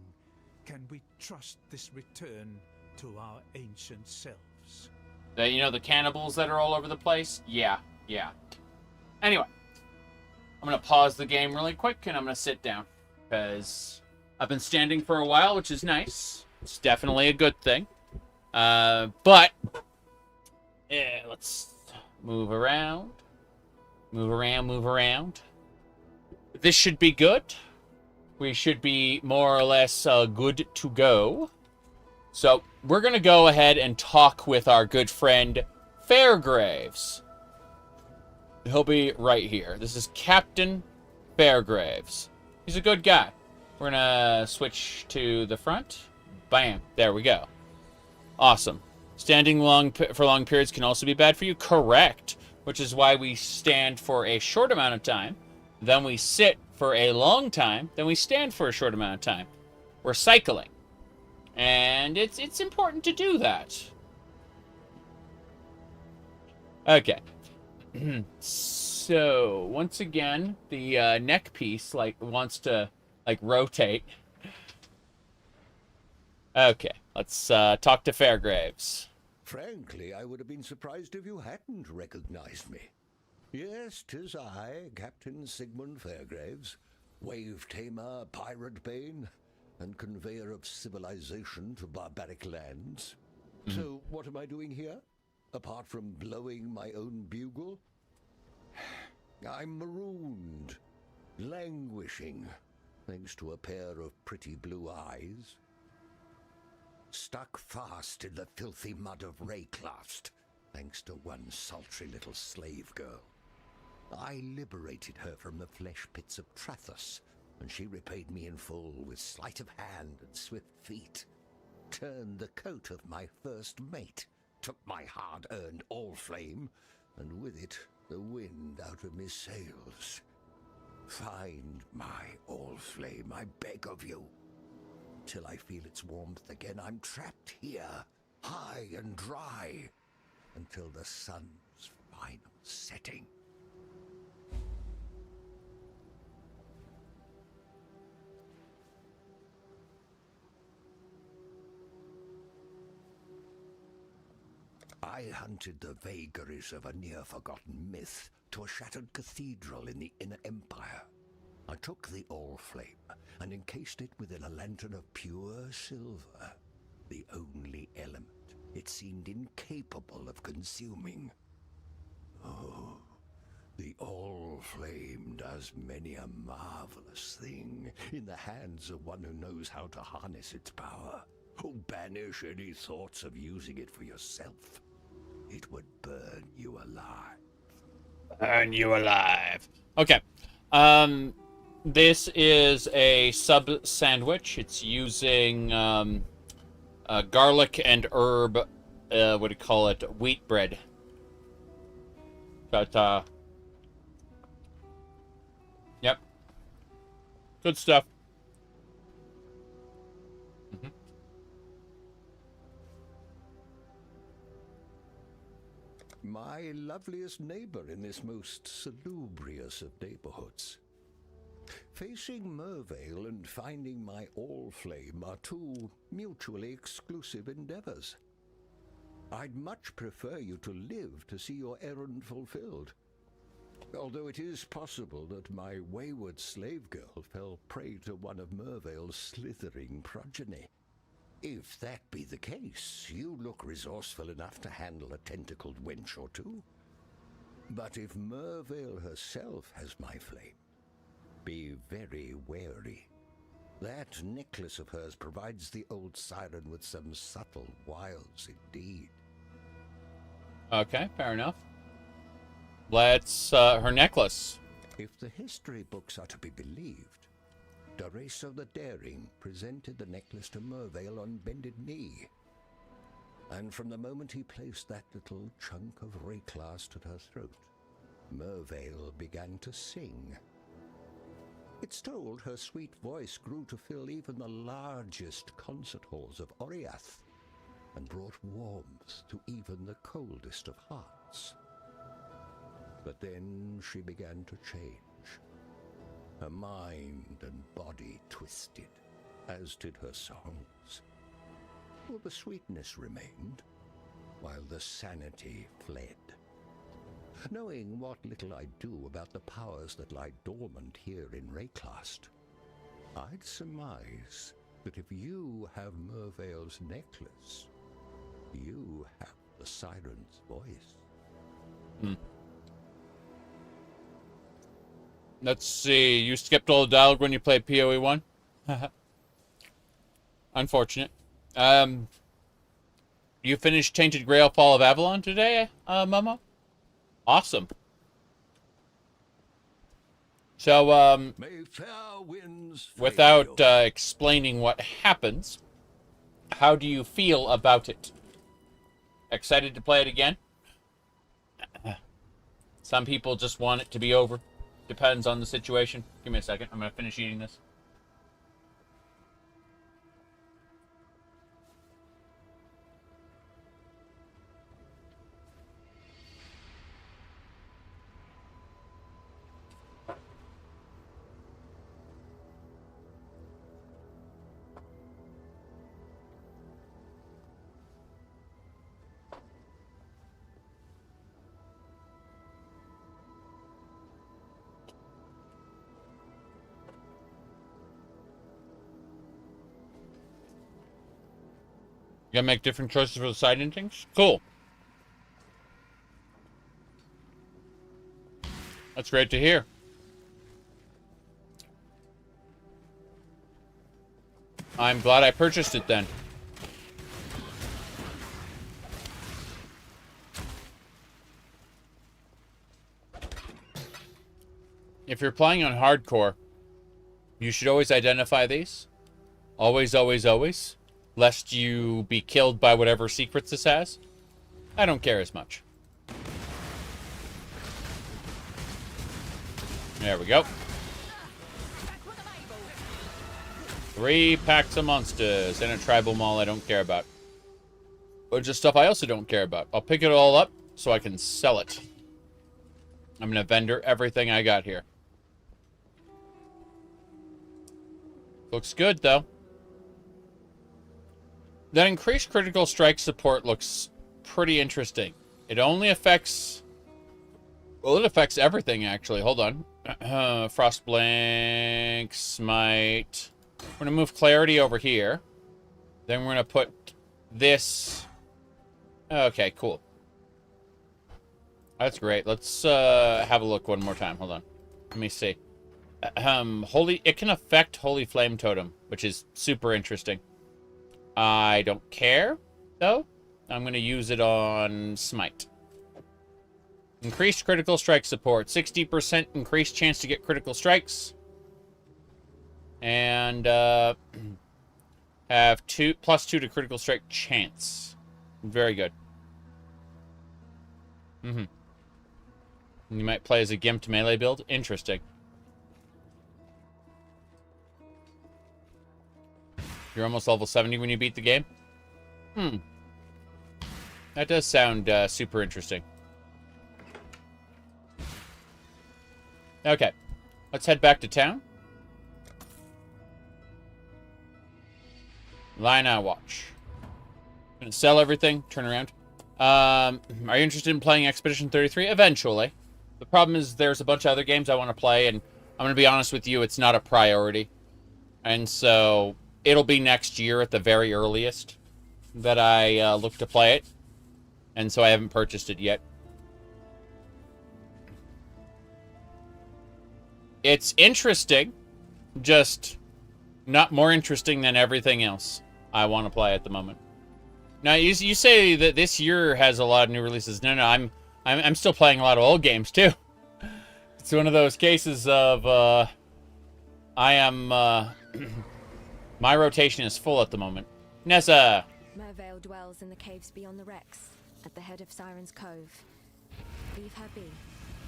can we trust this return to our ancient selves. You know, the cannibals that are all over the place? Yeah. Anyway, I'm going to pause the game really quick and I'm going to sit down. Because I've been standing for a while, which is nice. It's definitely a good thing. But, yeah, let's move around. Move around. This should be good. We should be more or less good to go. So, we're going to go ahead and talk with our good friend, Fairgraves. He'll be right here. This is Captain Fairgraves. He's a good guy. We're going to switch to the front. Bam. There we go. Awesome. Standing for long periods can also be bad for you. Correct. Which is why we stand for a short amount of time. Then we sit for a long time. Then we stand for a short amount of time. We're cycling. And it's important to do that. Okay. So, once again, the neck piece wants to rotate. Okay, let's talk to Fairgraves. Frankly, I would have been surprised if you hadn't recognized me. Yes, 'tis I, Captain Sigmund Fairgraves, wave tamer, pirate bane, and conveyor of civilization to barbaric lands. So, what am I doing here? Apart from blowing my own bugle? I'm marooned, languishing, thanks to a pair of pretty blue eyes. Stuck fast in the filthy mud of Rayclast, thanks to one sultry little slave girl. I liberated her from the flesh pits of Trathus, and she repaid me in full with sleight of hand and swift feet. Turned the coat of my first mate, took my hard-earned all-flame, and with it the wind out of me sails. Find my all flame, I beg of you. Till I feel its warmth again, I'm trapped here, high and dry, until the sun's final setting. I hunted the vagaries of a near-forgotten myth to a shattered cathedral in the Inner Empire. I took the All-Flame and encased it within a lantern of pure silver, the only element it seemed incapable of consuming. Oh, the All-Flame does many a marvelous thing in the hands of one who knows how to harness its power. Oh, banish any thoughts of using it for yourself. It would burn you alive. Burn you alive. Okay. This is a sub sandwich. It's using garlic and herb, what do you call it? Wheat bread. But, yep. Good stuff. My loveliest neighbor in this most salubrious of neighborhoods. Facing Mervale and finding my all-flame are two mutually exclusive endeavors. I'd much prefer you to live to see your errand fulfilled, although it is possible that my wayward slave girl fell prey to one of Mervale's slithering progeny. If that be the case, you look resourceful enough to handle a tentacled wench or two. But if Mervale herself has my flame, be very wary. That necklace of hers provides the old siren with some subtle wiles indeed. Okay, fair enough. Let's, her necklace. If the history books are to be believed, Doreso the Daring presented the necklace to Mervale on bended knee. And from the moment he placed that little chunk of rayclast at her throat, Mervale began to sing. It's told her sweet voice grew to fill even the largest concert halls of Oriath, and brought warmth to even the coldest of hearts. But then she began to change. Her mind and body twisted, as did her songs. Well, the sweetness remained, while the sanity fled. Knowing what little I do about the powers that lie dormant here in Rayclast, I'd surmise that if you have Mervale's necklace, you have the siren's voice. Let's see. You skipped all the dialogue when you played PoE 1? Unfortunate. You finished Tainted Grail Fall of Avalon today, Momo? Awesome. So, without explaining what happens, how do you feel about it? Excited to play it again? Some people just want it to be over. Depends on the situation. Give me a second. I'm going to finish eating this. You gotta make different choices for the side endings? Cool. That's great to hear. I'm glad I purchased it then. If you're playing on hardcore, you should always identify these. Always, always, always. Lest you be killed by whatever secrets this has. I don't care as much. There we go. 3 packs of monsters and a tribal mall I don't care about. Bunch of stuff I also don't care about. I'll pick it all up so I can sell it. I'm gonna vendor everything I got here. Looks good, though. That increased critical strike support looks pretty interesting. It only affects... Well, it affects everything, actually. Hold on. Frostblank, Smite. We're going to move Clarity over here. Then we're going to put this... Okay, cool. That's great. Let's have a look one more time. Hold on. Let me see. It can affect Holy Flame Totem, which is super interesting. I don't care, though. I'm going to use it on Smite. Increased critical strike support. 60% increased chance to get critical strikes. And have +2 to critical strike chance. Very good. You might play as a gimped melee build. Interesting. You're almost level 70 when you beat the game? That does sound super interesting. Okay. Let's head back to town. Line I watch. Gonna sell everything. Turn around. Are you interested in playing Expedition 33? Eventually. The problem is there's a bunch of other games I want to play, and I'm gonna be honest with you, it's not a priority. And so... It'll be next year at the very earliest that I look to play it. And so I haven't purchased it yet. It's interesting. Just not more interesting than everything else I want to play at the moment. Now, you say that this year has a lot of new releases. No, I'm still playing a lot of old games, too. It's one of those cases of... I am... My rotation is full at the moment. Nessa! Mervale dwells in the caves beyond the wrecks, at the head of Siren's Cove. Leave her be,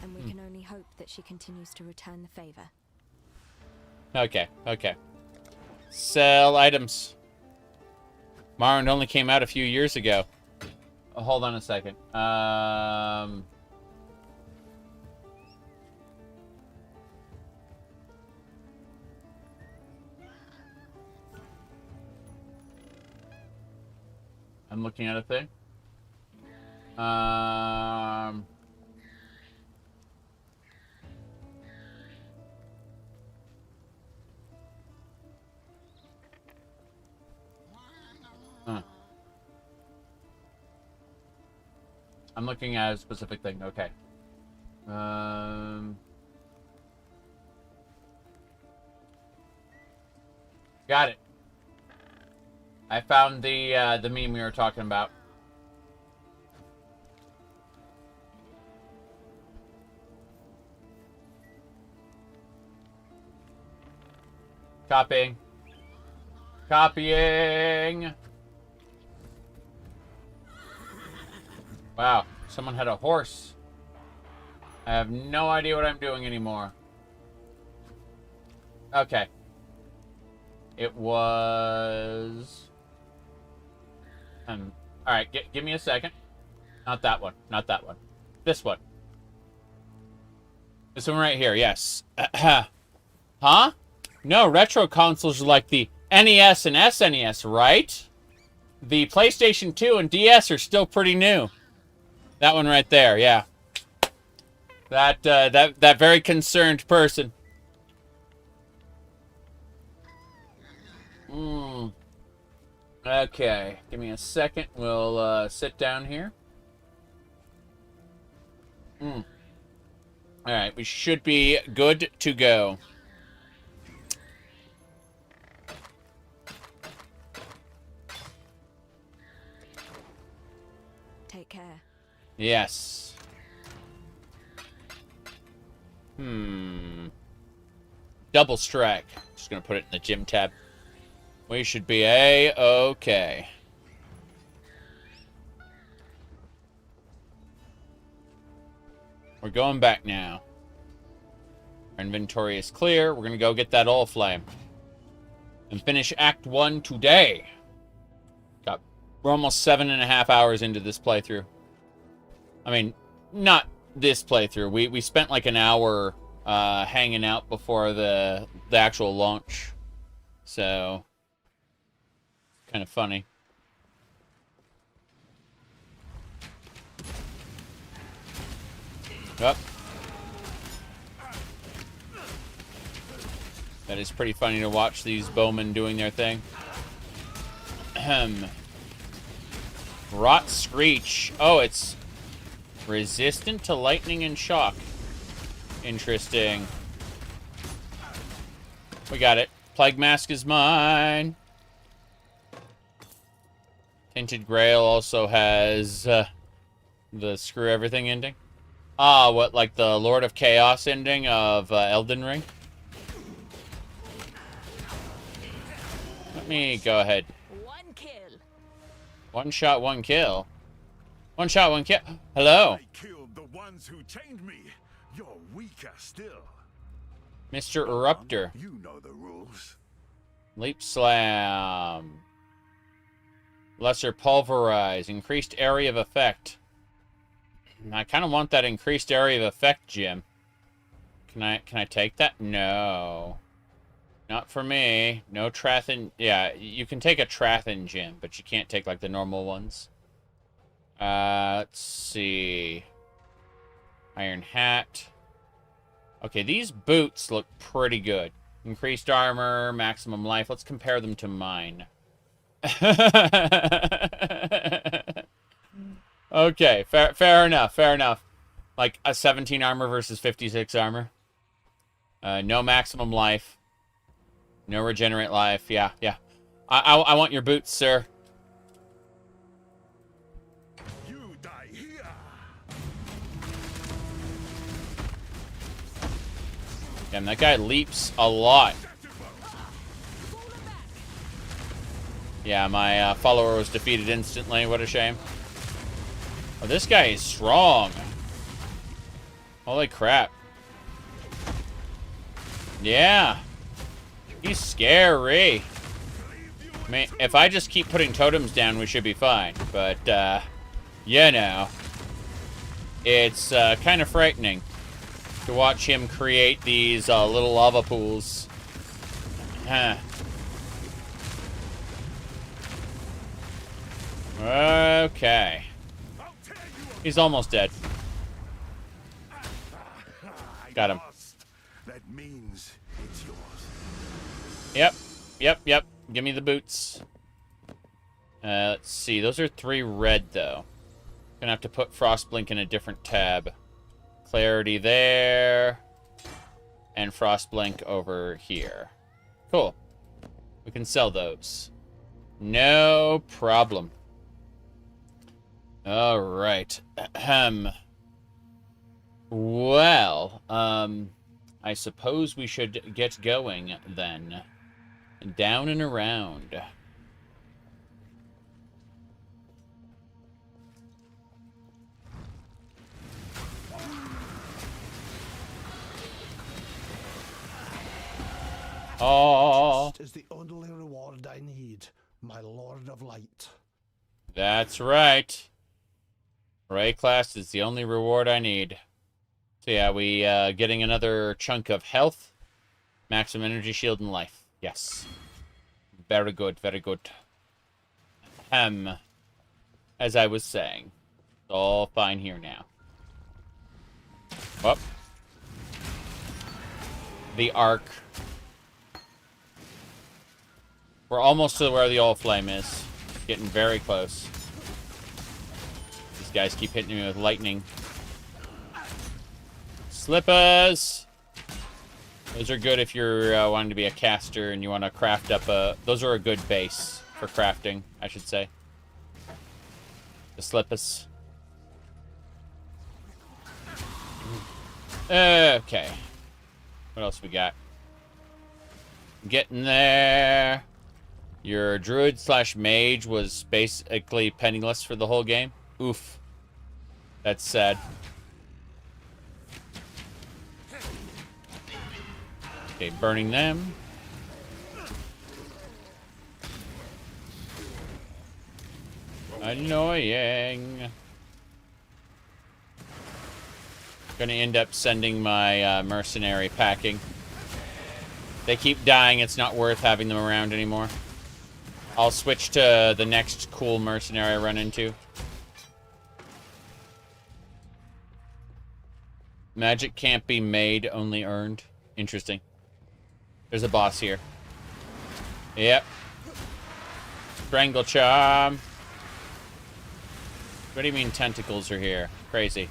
and we can only hope that she continues to return the favor. Okay. Sell items. Morrowind only came out a few years ago. Oh, hold on a second. I'm looking at a thing. Huh. I'm looking at a specific thing. Okay. Got it. I found the meme we were talking about. Copying. Wow, someone had a horse. I have no idea what I'm doing anymore. Okay. It was... Alright, give me a second. Not that one. This one. This one right here, yes. Huh? No, retro consoles are like the NES and SNES, right? The PlayStation 2 and DS are still pretty new. That one right there, yeah. That very concerned person. Okay, give me a second. We'll sit down here. Alright, we should be good to go. Take care. Yes. Double strike. Just gonna put it in the gym tab. We should be A-okay. We're going back now. Our inventory is clear. We're gonna go get that oil flame. and finish Act 1 today. We're almost 7.5 hours into this playthrough. I mean, not this playthrough. We spent like an hour hanging out before the actual launch. So, kind of funny. Yep. That is pretty funny to watch these bowmen doing their thing. Ahem. Rot Screech. Oh, it's resistant to lightning and shock. Interesting. We got it. Plague Mask is mine. Tinted Grail also has the screw everything ending. Ah, what, like the Lord of Chaos ending of Elden Ring? Let me go ahead. One shot, one kill. One shot, one kill. Hello. I killed the ones who chained me. You're weaker still. Mr. Eruptor. You know the rules. Leap Slam. Lesser Pulverize. Increased area of effect. I kind of want that increased area of effect, Jim. Can I take that? No. Not for me. No Trathin. Yeah, you can take a Trathin gem, but you can't take like the normal ones. Let's see. Iron Hat. Okay, these boots look pretty good. Increased armor, maximum life. Let's compare them to mine. Okay, fair enough, fair enough. Like a 17 armor versus 56 armor. No maximum life. No regenerate life. Yeah. I want your boots, sir. You die here. Damn, that guy leaps a lot. Yeah, my follower was defeated instantly. What a shame. Oh, this guy is strong. Holy crap. Yeah. He's scary. I mean, if I just keep putting totems down, we should be fine. But, you know. It's kind of frightening to watch him create these little lava pools. Huh. Okay. He's almost dead. Got him. That means it's yours. Yep. Give me the boots. Let's see. Those are 3 red, though. Gonna have to put Frostblink in a different tab. Clarity there. And Frostblink over here. Cool. We can sell those. No problem. All right. Well, I suppose we should get going then. Down and around. Oh, is the only reward I need, my Lord of Light. That's right. Ray class is the only reward I need. So yeah, we getting another chunk of health, maximum energy shield, and life. Yes. Very good, very good. As I was saying, it's all fine here now. Well, the arc. We're almost to where the old flame is. Getting very close. These guys keep hitting me with lightning. Slippers! Those are good if you're wanting to be a caster and you want to craft up a... Those are a good base for crafting, I should say. The slippers. Okay. What else we got? Getting there. Your druid / mage was basically penniless for the whole game. Oof. That's sad. Okay, burning them. Annoying. Gonna end up sending my mercenary packing. They keep dying, it's not worth having them around anymore. I'll switch to the next cool mercenary I run into. Magic can't be made, only earned. Interesting. There's a boss here. Yep. Strangle charm. What do you mean tentacles are here? Crazy.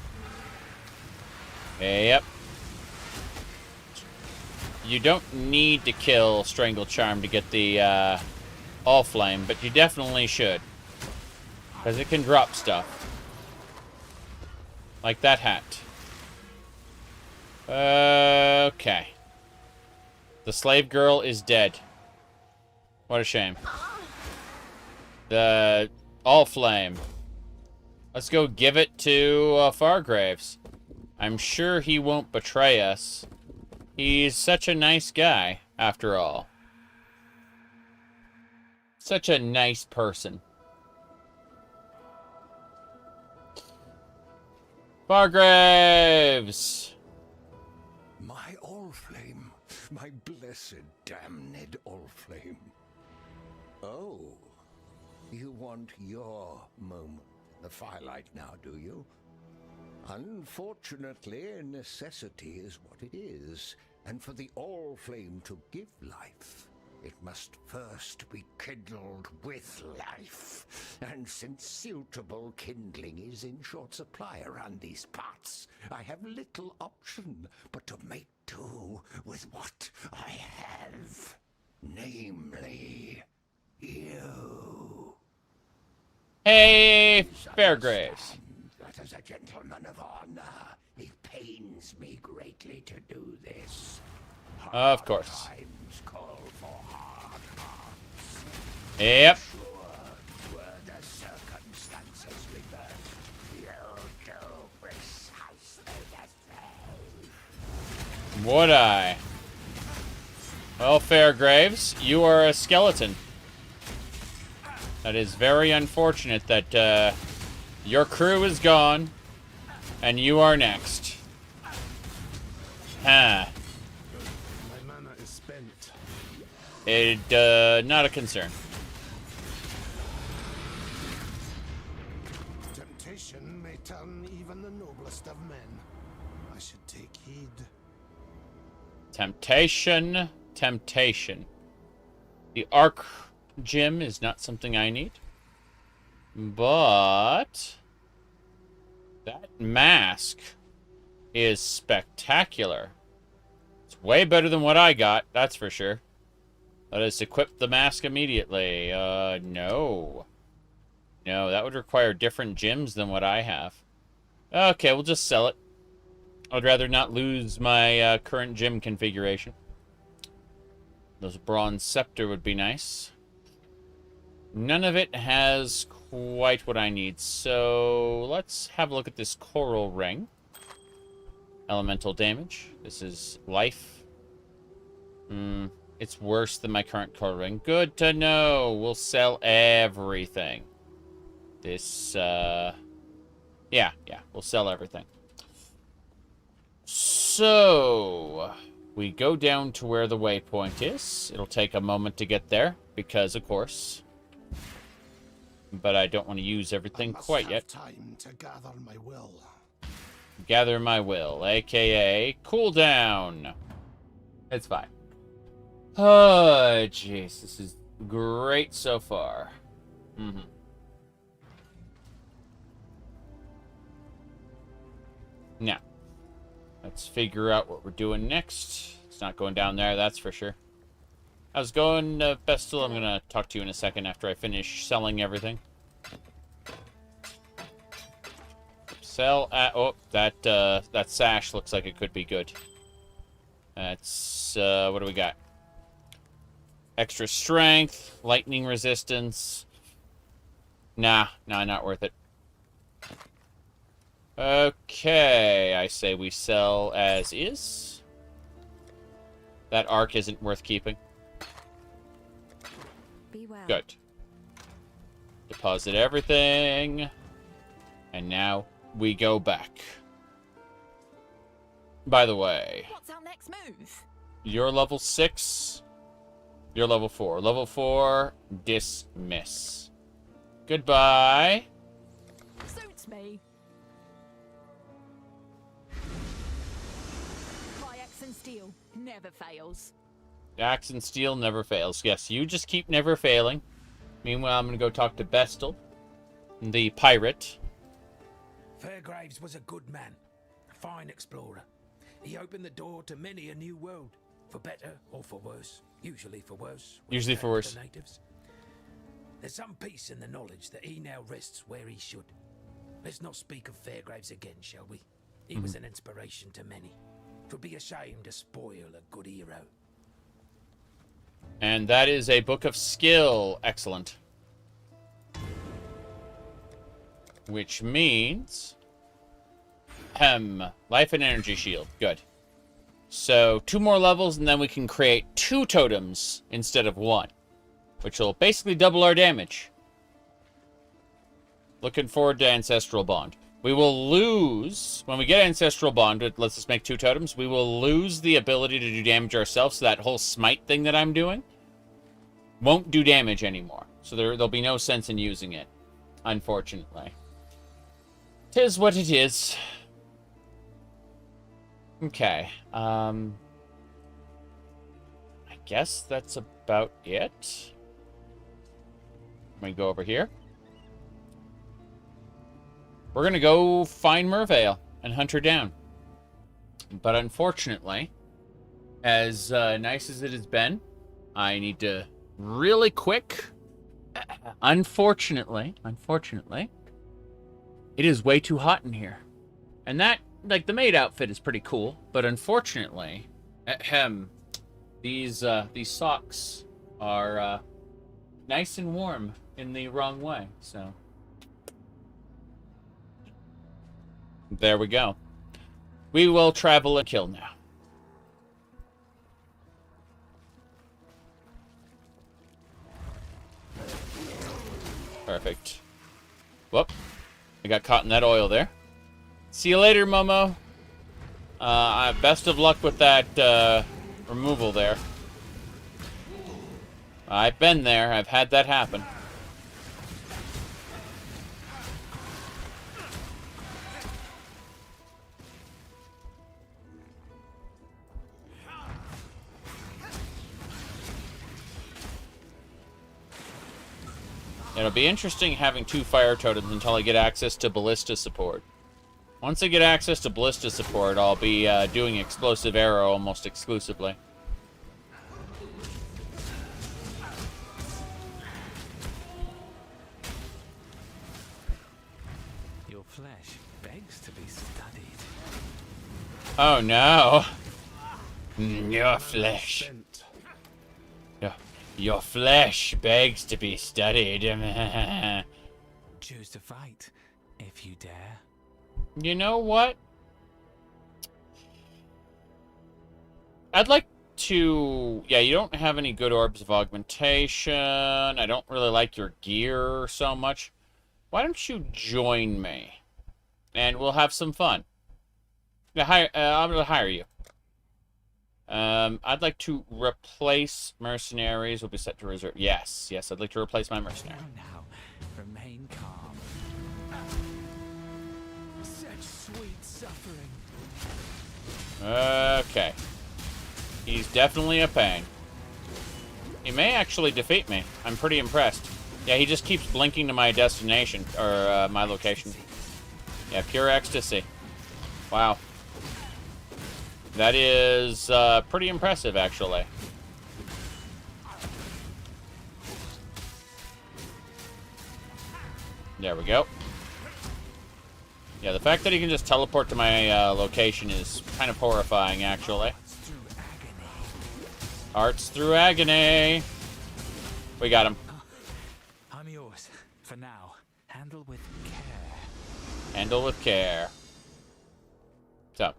Yep. You don't need to kill Strangle Charm to get the All Flame, but you definitely should. Because it can drop stuff. Like that hat. Okay. The slave girl is dead. What a shame. The All Flame. Let's go give it to Fargraves. I'm sure he won't betray us. He's such a nice guy, after all. Such a nice person. Fargraves! My All-Flame. My blessed, damned All-Flame. Oh. You want your moment in the firelight now, do you? Unfortunately, necessity is what it is, and for the All-Flame to give life, it must first be kindled with life. And since suitable kindling is in short supply around these parts, I have little option but to make do with what I have. Namely, you. Hey, Fairgraves. That as a gentleman of honor, it pains me greatly to do this. Of course. Times call for hard hearts. Yep. Sure, were the circumstances reversed, you'll do precisely the same. Would I? Well, Fairgraves, you are a skeleton. That is very unfortunate that your crew is gone, and you are next. Huh. My mana is spent. Not a concern. Temptation may turn even the noblest of men. I should take heed. Temptation. Temptation. The Arc Gym is not something I need. But that mask is spectacular. It's way better than what I got, that's for sure. Let us equip the mask immediately. No. No, that would require different gems than what I have. Okay, we'll just sell it. I'd rather not lose my current gem configuration. Those bronze scepter would be nice. None of it has quite what I need, so let's have a look at this coral ring. Elemental damage. This is life. It's worse than my current coral ring. Good to know. We'll sell everything. This, yeah, we'll sell everything. So, we go down to where the waypoint is. It'll take a moment to get there, because, of course... But I don't want to use everything quite yet. Time to gather my will. Gather my will, aka cooldown. It's fine. Oh, jeez, this is great so far. Now, let's figure out what we're doing next. It's not going down there, that's for sure. How's it going, Bestel? I'm gonna talk to you in a second after I finish selling everything. Sell at... Oh, that sash looks like it could be good. That's, what do we got? Extra strength, lightning resistance. Nah, not worth it. Okay, I say we sell as is. That arc isn't worth keeping. Be well. Good. Deposit everything. And now we go back. By the way, What's our next move? you're level 6. You're level 4. Level 4, dismiss. Goodbye. Suits me. Axe and steel never fails. Axe and steel never fails. Yes, you just keep never failing. Meanwhile, I'm going to go talk to Bestel, the pirate. Fairgraves was a good man, a fine explorer. He opened the door to many a new world, for better or for worse. Usually for worse. Usually for worse. The natives. There's some peace in the knowledge that he now rests where he should. Let's not speak of Fairgraves again, shall we? He was an inspiration to many. 'Twould be a shame to spoil a good hero. And that is a book of skill. Excellent. Which means... life and energy shield. Good. So, 2 more levels, and then we can create 2 totems instead of 1. Which will basically double our damage. Looking forward to Ancestral Bond. We will lose... When we get Ancestral Bond, it lets us make 2 totems. We will lose the ability to do damage ourselves, so that whole smite thing that I'm doing won't do damage anymore. So there'll be no sense in using it, unfortunately. 'Tis what it is. Okay. I guess that's about it. Let me go over here. We're going to go find Mervale and hunt her down. But unfortunately, as nice as it has been, I need to really quick... Unfortunately, it is way too hot in here. And that, like, the maid outfit is pretty cool, but unfortunately, these socks are nice and warm in the wrong way, so... There we go. We will travel and kill now. Perfect. Whoop. I got caught in that oil there. See you later, Momo. Best of luck with that removal there. I've been there. I've had that happen. It'll be interesting having 2 fire totems until I get access to Ballista support. Once I get access to Ballista support, I'll be doing Explosive Arrow almost exclusively. Your flesh begs to be studied. Oh no! Your flesh. Your flesh begs to be studied. Choose to fight, if you dare. You know what? I'd like to... Yeah, you don't have any good orbs of augmentation. I don't really like your gear so much. Why don't you join me? And we'll have some fun. I'm going to hire you. I'd like to replace mercenaries. Will be set to reserve. Yes, I'd like to replace my mercenary. Now, remain calm. Such sweet suffering. Okay. He's definitely a pain. He may actually defeat me. I'm pretty impressed. Yeah, he just keeps blinking to my destination, or my location. Yeah, pure ecstasy. Wow. That is pretty impressive, actually. There we go. Yeah, the fact that he can just teleport to my location is kind of horrifying, actually. Arts through agony. We got him. I'm yours, for now. Handle with care. Handle with care. So...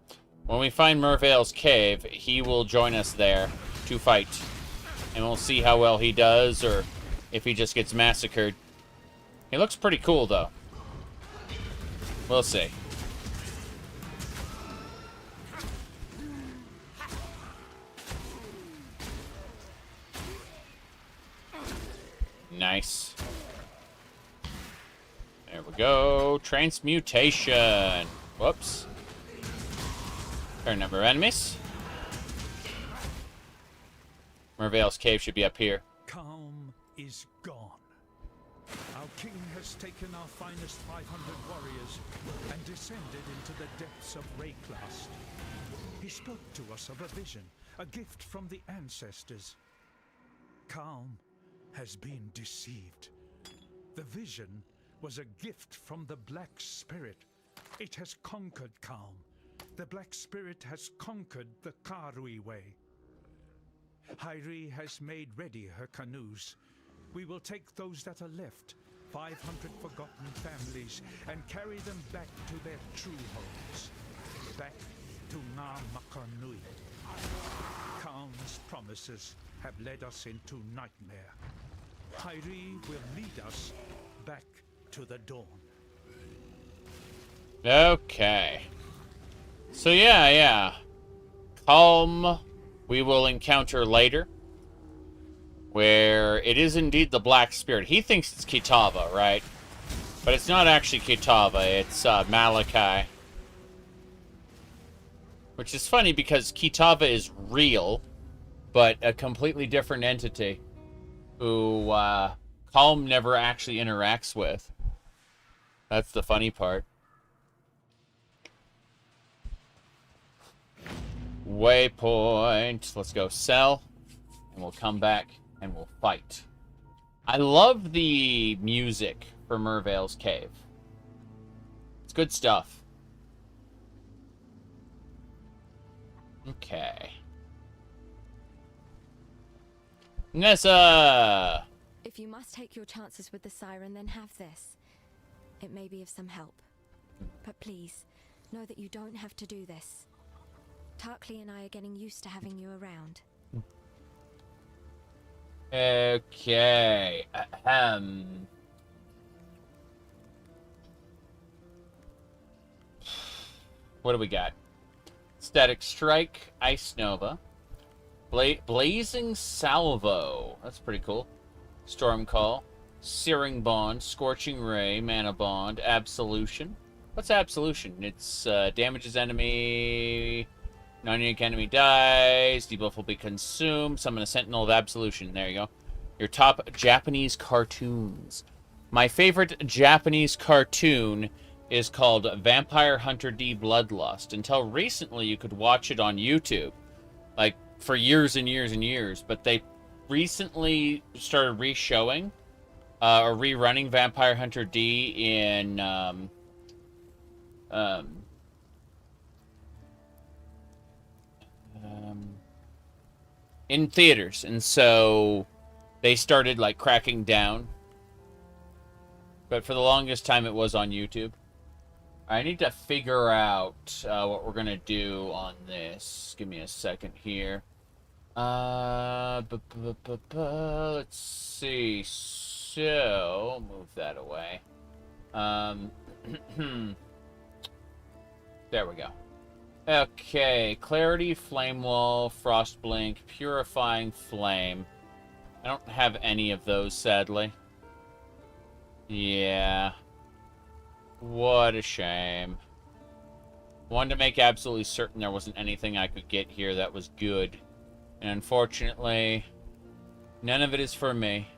When we find Mervale's cave, he will join us there to fight. And we'll see how well he does, or if he just gets massacred. He looks pretty cool, though. We'll see. Nice. There we go. Transmutation. Whoops. Fair number of enemies. Merveil's cave should be up here. Calm is gone. Our king has taken our finest 500 warriors and descended into the depths of Rayclast. He spoke to us of a vision, a gift from the ancestors. Calm has been deceived. The vision was a gift from the Black Spirit. It has conquered Calm. The Black Spirit has conquered the Karui way. Hyri has made ready her canoes. We will take those that are left, 500 forgotten families, and carry them back to their true homes. Back to Ngamakanui. Calm's promises have led us into nightmare. Hyri will lead us back to the dawn. Okay. So yeah. Calm we will encounter later, where it is indeed the Black Spirit. He thinks it's Kitava, right? But it's not actually Kitava, it's Malachi. Which is funny because Kitava is real, but a completely different entity who Calm never actually interacts with. That's the funny part. Waypoint. Let's go sell, and we'll come back and we'll fight. I love the music for Merveil's Cave. It's good stuff. Okay. Nessa! If you must take your chances with the siren, then have this. It may be of some help. But please, know that you don't have to do this. Tarkley and I are getting used to having you around. Okay. What do we got? Static Strike, Ice Nova, Blazing Salvo. That's pretty cool. Storm Call, Searing Bond, Scorching Ray, Mana Bond, Absolution. What's Absolution? It's damages enemy. Non-unique enemy dies. Debuff will be consumed. Summon a Sentinel of Absolution. There you go. Your top Japanese cartoons. My favorite Japanese cartoon is called Vampire Hunter D Bloodlust. Until recently, you could watch it on YouTube. Like, for years and years and years. But they recently started re-showing or rerunning Vampire Hunter D in theaters, and so they started like cracking down, but for the longest time it was on YouTube. I need to figure out what we're gonna do on this. Give me a second here. Let's see. So move that away. There we go. Okay, Clarity, Flame Wall, Frost Blink, Purifying Flame. I don't have any of those, sadly. Yeah. What a shame. Wanted to make absolutely certain there wasn't anything I could get here that was good. And unfortunately, none of it is for me.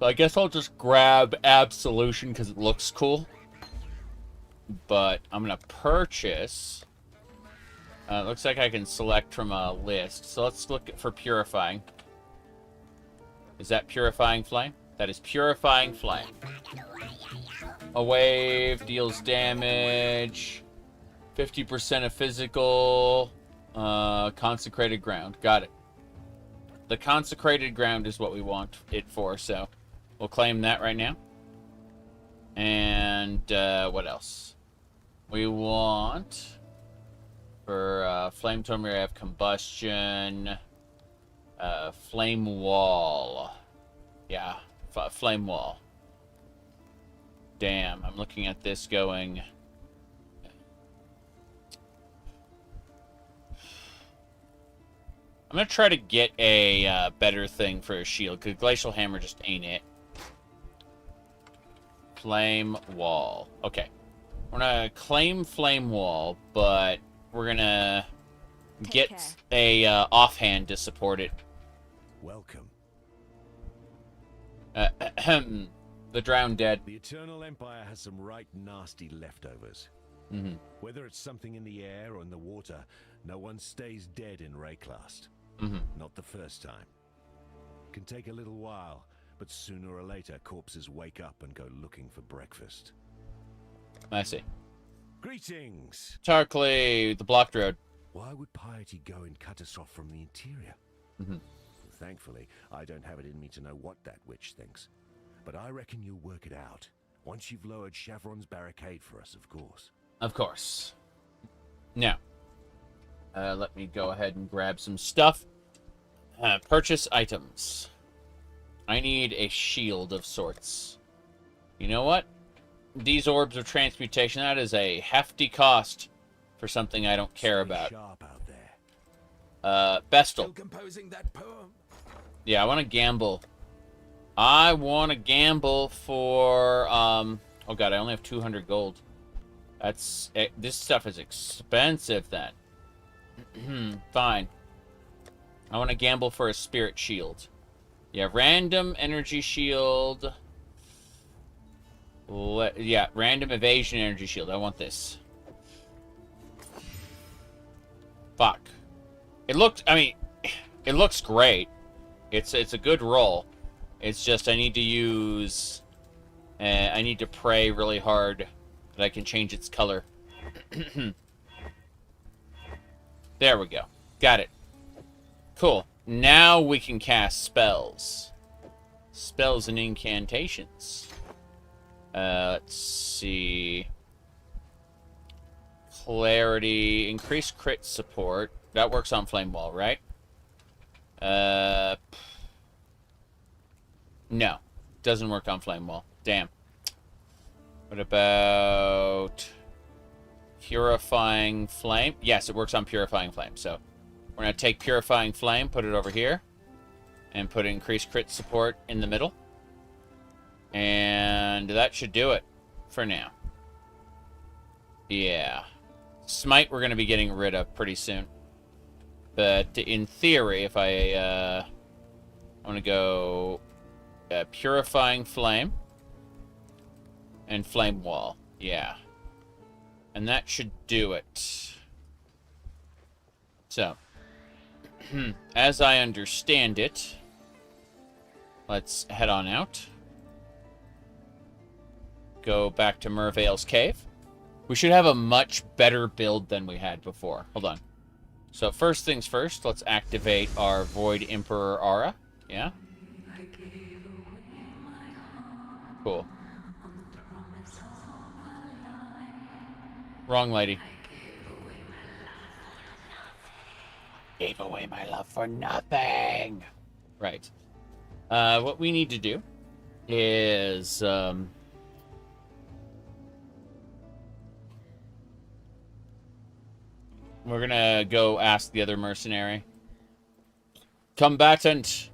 So I guess I'll just grab Absolution because it looks cool. But I'm going to purchase. Looks like I can select from a list. So let's look for Purifying. Is that Purifying Flame? That is Purifying Flame. A wave deals damage. 50% of physical. Consecrated ground. Got it. The consecrated ground is what we want it for. So we'll claim that right now. And what else? We want for Flame Tome, we have Combustion, Flame Wall. Yeah, Flame Wall. damn. I'm looking at this going... I'm going to try to get a better thing for a shield, because Glacial Hammer just ain't it. Flame Wall. Okay. We're going to claim Flame Wall, but we're going to get a offhand to support it. Welcome. The Drowned Dead. The Eternal Empire has some right nasty leftovers. Mm-hmm. Whether it's something in the air or in the water, no one stays dead in Rayclast. Mm-hmm. Not the first time. Can take a little while, but sooner or later corpses wake up and go looking for breakfast. I see. Greetings! Tarkley, the blocked road. Why would piety go and cut us off from the interior? Mm-hmm. Thankfully, I don't have it in me to know what that witch thinks. But I reckon you'll work it out. Once you've lowered Chevron's barricade for us, of course. Of course. Now, let me go ahead and grab some stuff. Purchase items. I need a shield of sorts. You know what? These orbs of transmutation, that is a hefty cost for something I don't care about. Sharp out there. Bestel. Still composing that poem? Yeah, I want to gamble. I want to gamble for, oh god, I only have 200 gold. That's, this stuff is expensive then. Fine. I want to gamble for a spirit shield. Yeah, random energy shield. Yeah, random evasion energy shield. I want this. Fuck. It looked, I mean, it looks great. It's a good roll. It's just I need to use... I need to pray really hard that I can change its color. There we go. Got it. Cool. Now we can cast spells. Spells and incantations. Let's see. Clarity. Increased crit support. That works on Flame Wall, right? No. Doesn't work on Flame Wall. Damn. What about... Purifying Flame? Yes, it works on Purifying Flame. So, we're going to take Purifying Flame, put it over here, and put Increased Crit Support in the middle. And that should do it for now. Yeah. Smite we're going to be getting rid of pretty soon. But in theory, if I want to go Purifying Flame and Flame Wall. Yeah. And that should do it. So, as I understand it, let's head on out. Go back to Mervale's Cave. We should have a much better build than we had before. Hold on. So first things first, let's activate our Void Emperor aura. Yeah? Cool. Wrong lady. Gave away my love for nothing. Right. What we need to do is... we're gonna go ask the other mercenary. Combatant!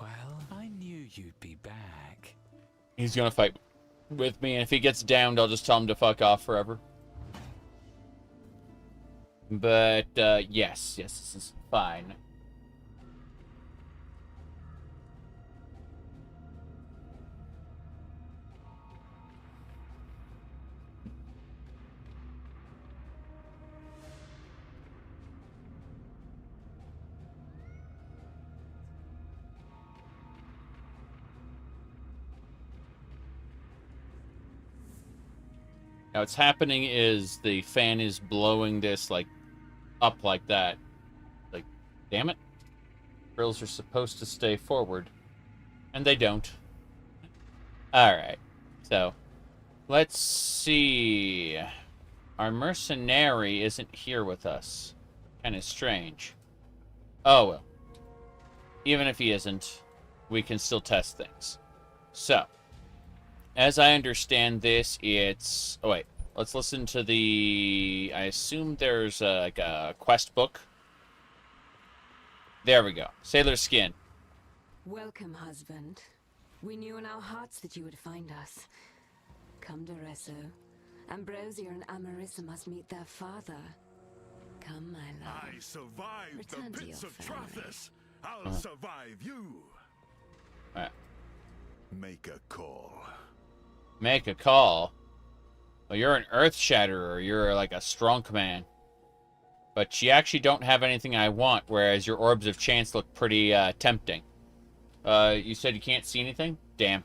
Well, I knew you'd be back. He's gonna fight with me, and if he gets downed, I'll just tell him to fuck off forever. But, yes, this is fine. Now, what's happening is the fan is blowing this, like, up like that. Like, damn it. Grills are supposed to stay forward. And they don't. Alright. So, let's see. Our mercenary isn't here with us. Kind of strange. Oh, well. Even if he isn't, we can still test things. So, as I understand this, it's... Oh, wait. Let's listen to the... I assume there's like a quest book. There we go. Sailor Skin. Welcome, husband. We knew in our hearts that you would find us. Come to Resso. Ambrosia and Amarissa must meet their father. Come, my love. I survived Return the to pits your of family. Trathus. I'll survive you. Alright. Make a call. Make a call? Well, you're an Earth Shatterer. You're like a strong man. But you actually don't have anything I want, whereas your Orbs of Chance look pretty tempting. You said you can't see anything? Damn.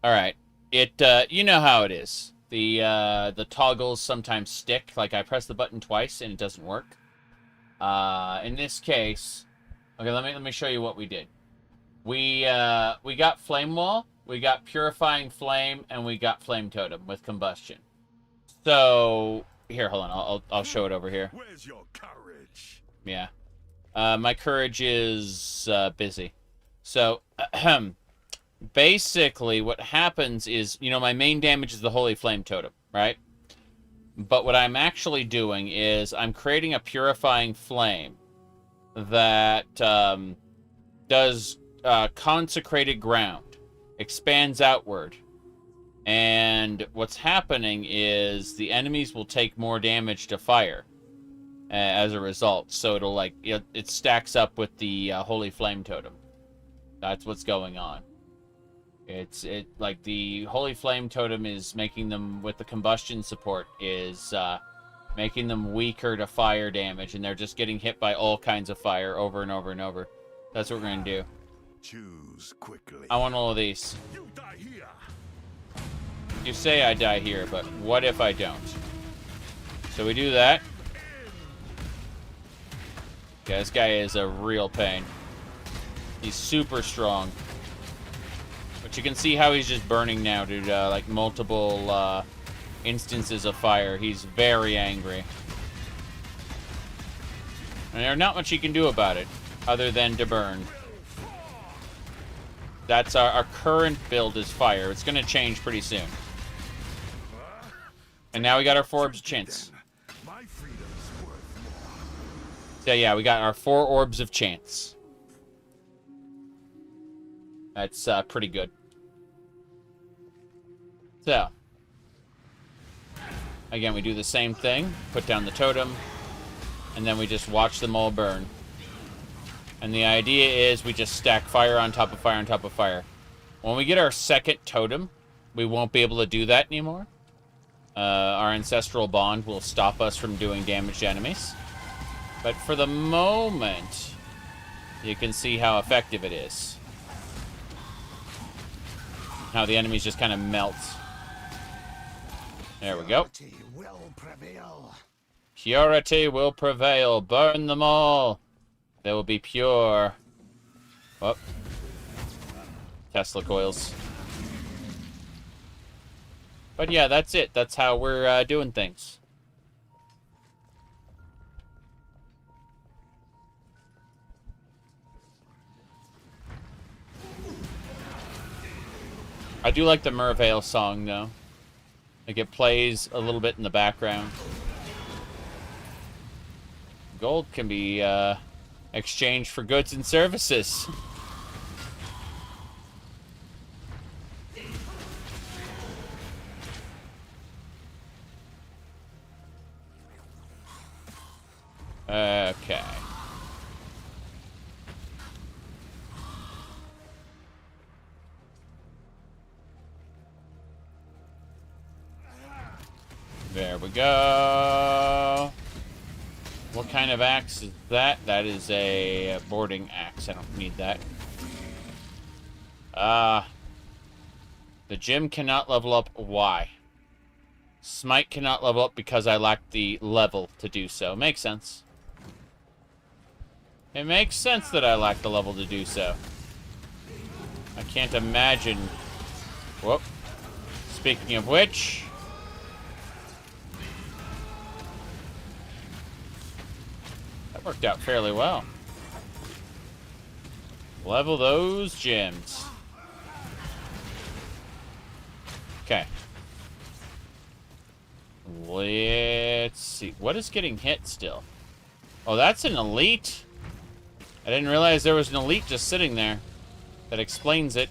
Alright. You know how it is. The toggles sometimes stick. Like, I press the button twice and it doesn't work. In this case... Okay, let me show you what we did. We got Flame Wall, we got Purifying Flame, and we got Flame Totem with Combustion. So... Here, hold on. I'll show it over here. Where's your courage? Yeah. My courage is busy. So, basically, what happens is, you know, my main damage is the Holy Flame Totem, right? But what I'm actually doing is I'm creating a Purifying Flame that does Consecrated Ground, expands outward. And what's happening is the enemies will take more damage to fire as a result. So it'll like it stacks up with the Holy Flame Totem. That's what's going on. It like the Holy Flame Totem is making them, with the combustion support, is making them weaker to fire damage, and they're just getting hit by all kinds of fire over and over and over. That's what we're gonna do. Choose quickly. I want all of these. You die here. You say I die here, but what if I don't? So we do that. Okay, this guy is a real pain. He's super strong. But you can see how he's just burning now due to like multiple instances of fire. He's very angry. And there's not much you can do about it other than to burn. That's our current build is fire. It's going to change pretty soon. And now we got our 4 Orbs of Chance. So yeah, we got our 4 Orbs of Chance. That's pretty good. So. Again, we do the same thing. Put down the totem. And then we just watch them all burn. And the idea is we just stack fire on top of fire on top of fire. When we get our second totem, we won't be able to do that anymore. Our Ancestral Bond will stop us from doing damage to enemies. But for the moment, you can see how effective it is. How the enemies just kind of melt. There we go. Purity will prevail. Purity will prevail. Burn them all. They will be pure. Oh. Tesla coils. But yeah, that's it. That's how we're doing things. I do like the Merveil song, though. Like, it plays a little bit in the background. Gold can be exchanged for goods and services. Okay. There we go. What kind of axe is that? That is a boarding axe. I don't need that. The gym cannot level up. Why? Smite cannot level up because I lack the level to do so. Makes sense. It makes sense that I lack the level to do so. I can't imagine... Whoop. Speaking of which... That worked out fairly well. Level those gems. Okay. Let's see. What is getting hit still? Oh, that's an elite. I didn't realize there was an elite just sitting there. That explains it.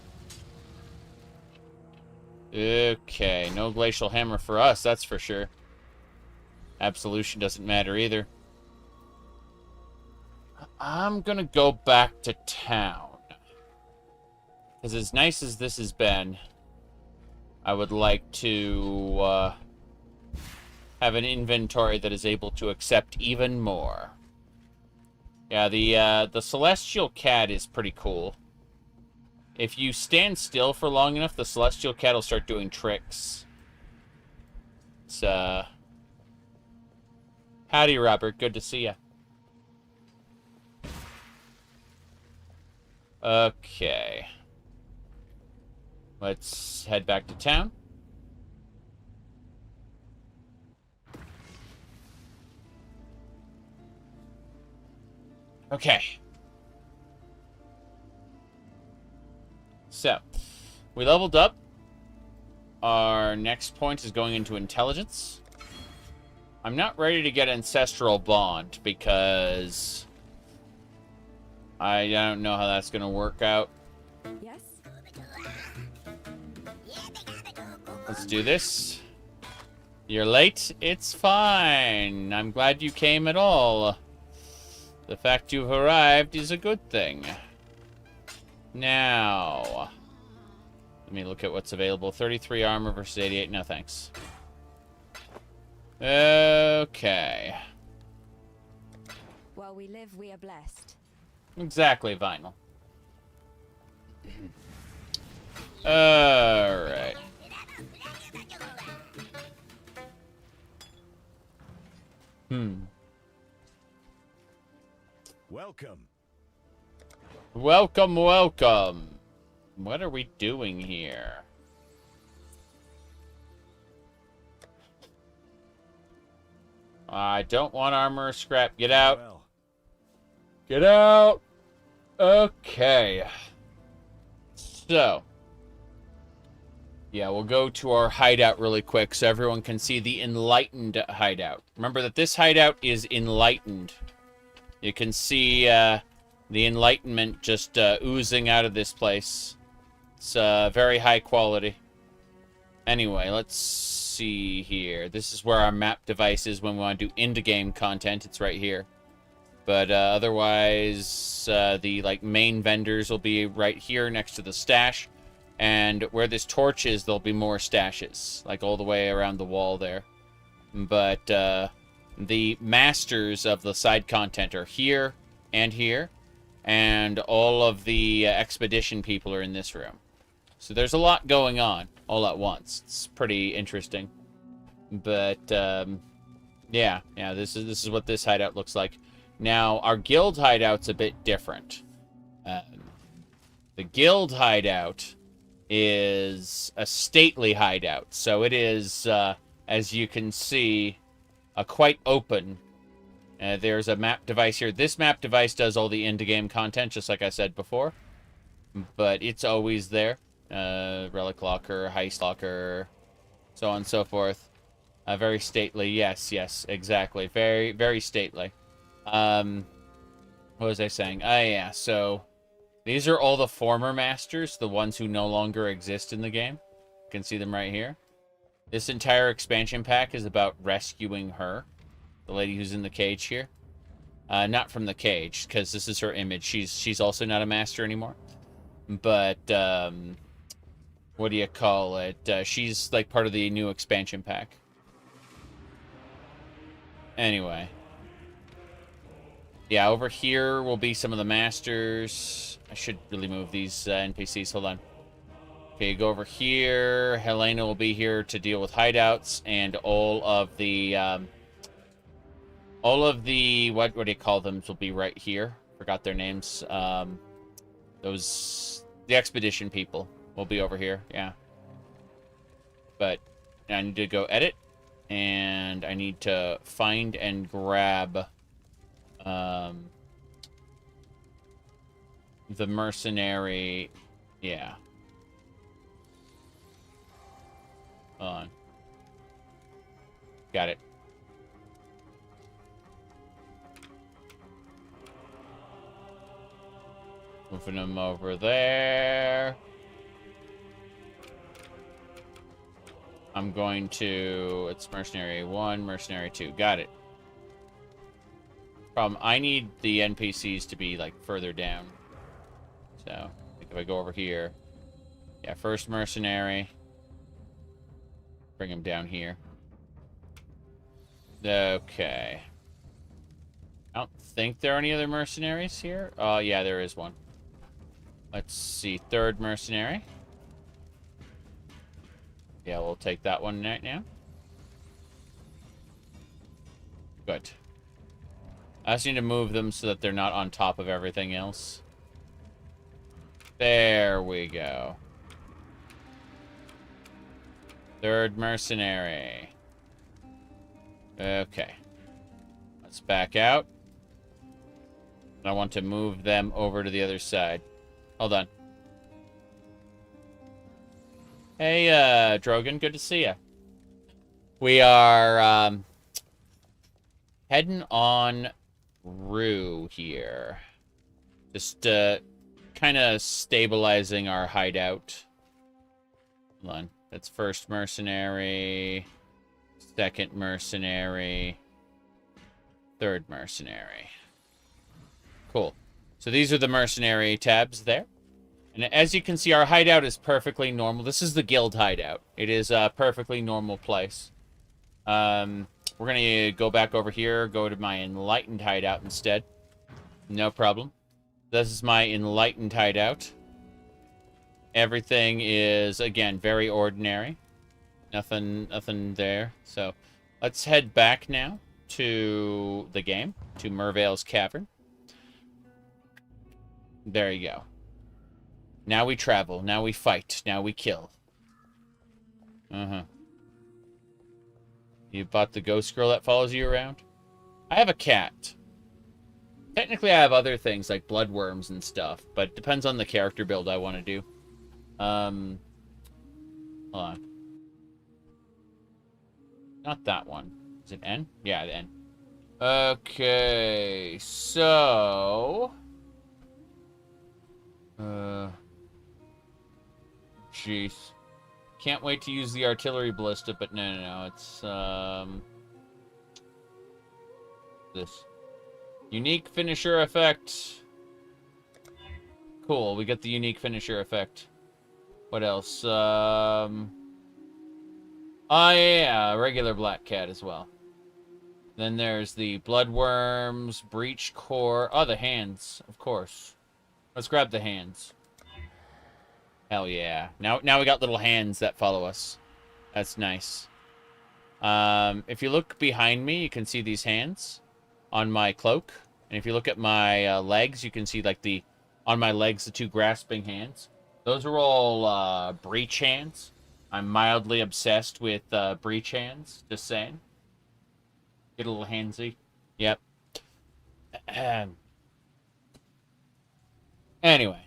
Okay, no glacial hammer for us, that's for sure. Absolution doesn't matter either. I'm gonna go back to town. Because as nice as this has been, I would like to have an inventory that is able to accept even more. Yeah, the Celestial Cat is pretty cool. If you stand still for long enough, the Celestial Cat will start doing tricks. It's, howdy, Robert. Good to see ya. Okay. Let's head back to town. Okay. So, we leveled up. Our next point is going into intelligence. I'm not ready to get Ancestral Bond because I don't know how that's going to work out. Yes? Let's do this. You're late? It's fine. I'm glad you came at all. The fact you've arrived is a good thing. Now, let me look at what's available. 33 armor versus 88. No, thanks. Okay. While we live, we are blessed. Exactly, Vinyl. Alright. Welcome. Welcome, welcome. What are we doing here? I don't want armor or scrap. Get out. Get out. Okay. So. Yeah, we'll go to our hideout really quick so everyone can see the enlightened hideout. Remember that this hideout is enlightened. You can see the enlightenment just oozing out of this place. It's very high quality. Anyway, let's see here. This is where our map device is when we want to do in-game content. It's right here. But otherwise, the main vendors will be right here next to the stash. And where this torch is, there'll be more stashes, like all the way around the wall there. But the masters of the side content are here and here. And all of the expedition people are in this room. So there's a lot going on all at once. It's pretty interesting. But yeah, this is what this hideout looks like. Now, our guild hideout's a bit different. The guild hideout is a stately hideout. So it is, as you can see, quite open. There's a map device here. This map device does all the end-game content, just like I said before. But it's always there. Relic locker, heist locker, so on and so forth. Very stately. Yes, exactly. Very, very stately. What was I saying? Yeah, so these are all the former masters, the ones who no longer exist in the game. You can see them right here. This entire expansion pack is about rescuing her. The lady who's in the cage here. Not from the cage, because this is her image. She's also not a master anymore. But, what do you call it? She's, like, part of the new expansion pack. Anyway. Yeah, over here will be some of the masters. I should really move these NPCs. Hold on. Okay, you go over here. Helena will be here to deal with hideouts, and all of the, what do you call them, will be right here. Forgot their names. The expedition people will be over here, yeah. But I need to go edit, and I need to find and grab the mercenary, yeah. Hold on. Got it. Moving them over there. I'm going to... It's Mercenary 1, Mercenary 2. Got it. Problem, I need the NPCs to be, like, further down. So, if I go over here... Yeah, first Mercenary. Bring him down here. Okay. I don't think there are any other mercenaries here. Oh, yeah, there is one. Let's see. Third Mercenary. Yeah, we'll take that one right now. Good. I just need to move them so that they're not on top of everything else. There we go. Third Mercenary. Okay. Let's back out. I want to move them over to the other side. Hold on. Hey, Drogon, good to see you. We are, heading on Rue here. Just, kind of stabilizing our hideout. Hold on. That's first Mercenary. Second Mercenary. Third Mercenary. Cool. So these are the Mercenary tabs there. And as you can see, our hideout is perfectly normal. This is the guild hideout. It is a perfectly normal place. We're going to go back over here, go to my enlightened hideout instead. No problem. This is my enlightened hideout. Everything is, again, very ordinary. Nothing there. So let's head back now to the game, to Mervale's Cavern. There you go. Now we travel. Now we fight. Now we kill. You bought the ghost girl that follows you around? I have a cat. Technically, I have other things like bloodworms and stuff, but it depends on the character build I want to do. Hold on. Not that one. Is it N? Yeah, the N. Okay, so... Jeez. Can't wait to use the artillery ballista, but no. It's, this. Unique finisher effect. Cool, we get the unique finisher effect. What else? Oh, yeah, regular black cat as well. Then there's the bloodworms, breach core. Oh, the hands, of course. Let's grab the hands. Hell yeah. Now we got little hands that follow us. That's nice. If you look behind me, you can see these hands on my cloak. And if you look at my legs, you can see like on my legs, the two grasping hands. Those are all breach hands. I'm mildly obsessed with breach hands. Just saying. Get a little handsy. Yep. Anyway.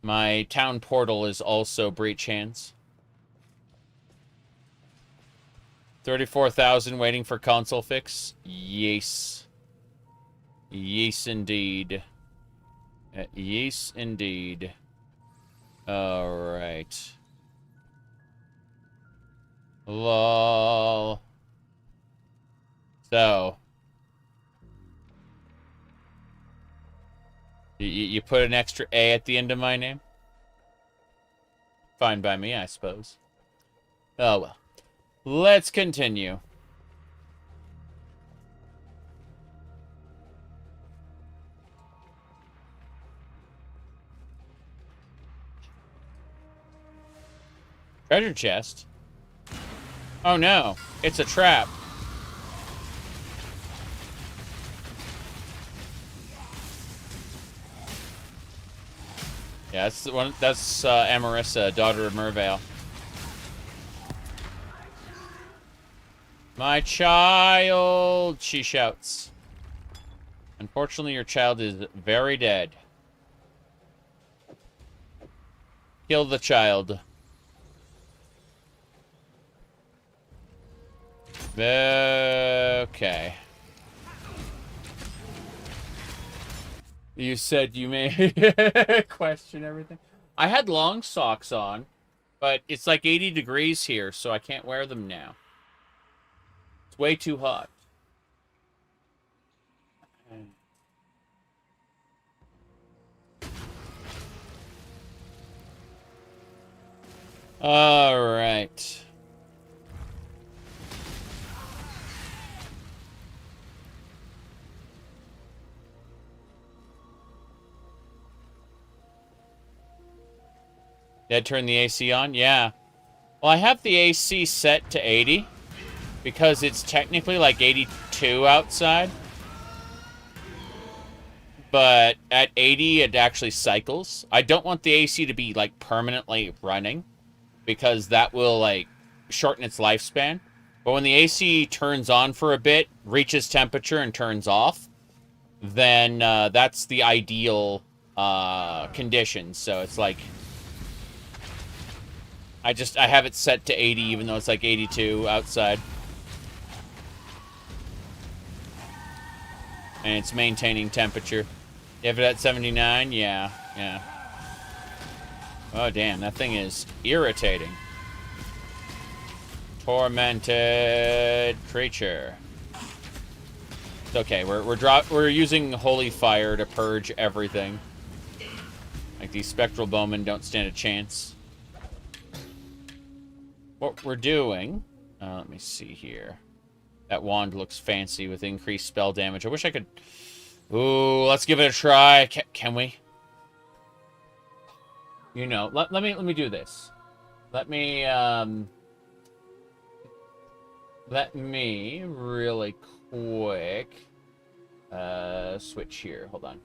My town portal is also breach hands. 34,000 waiting for console fix. Yes. Yes, indeed. Yes, indeed. Alright. Lol. So. You put an extra A at the end of my name? Fine by me, I suppose. Oh, well. Let's continue. Treasure chest? Oh no, it's a trap. Yeah, that's the one. That's Amarissa, daughter of Mervale. My child, she shouts. Unfortunately, your child is very dead. Kill the child. Okay. You said you may question everything. I had long socks on, but it's like 80 degrees here, so I can't wear them now. It's way too hot. All right. Did I turn the AC on? Yeah. Well, I have the AC set to 80 because it's technically like 82 outside. But at 80, it actually cycles. I don't want the AC to be like permanently running because that will like shorten its lifespan. But when the AC turns on for a bit, reaches temperature and turns off, then that's the ideal condition. So it's like I have it set to 80 even though it's like 82 outside. And it's maintaining temperature. You have it at 79? Yeah, yeah. Oh, damn, that thing is irritating. Tormented creature. It's okay, we're using holy fire to purge everything. Like these spectral bowmen don't stand a chance. What we're doing, let me see here. That wand looks fancy with increased spell damage. I wish I could. Ooh, let's give it a try. Can we? You know, let me do this. Let me really quick switch here. Hold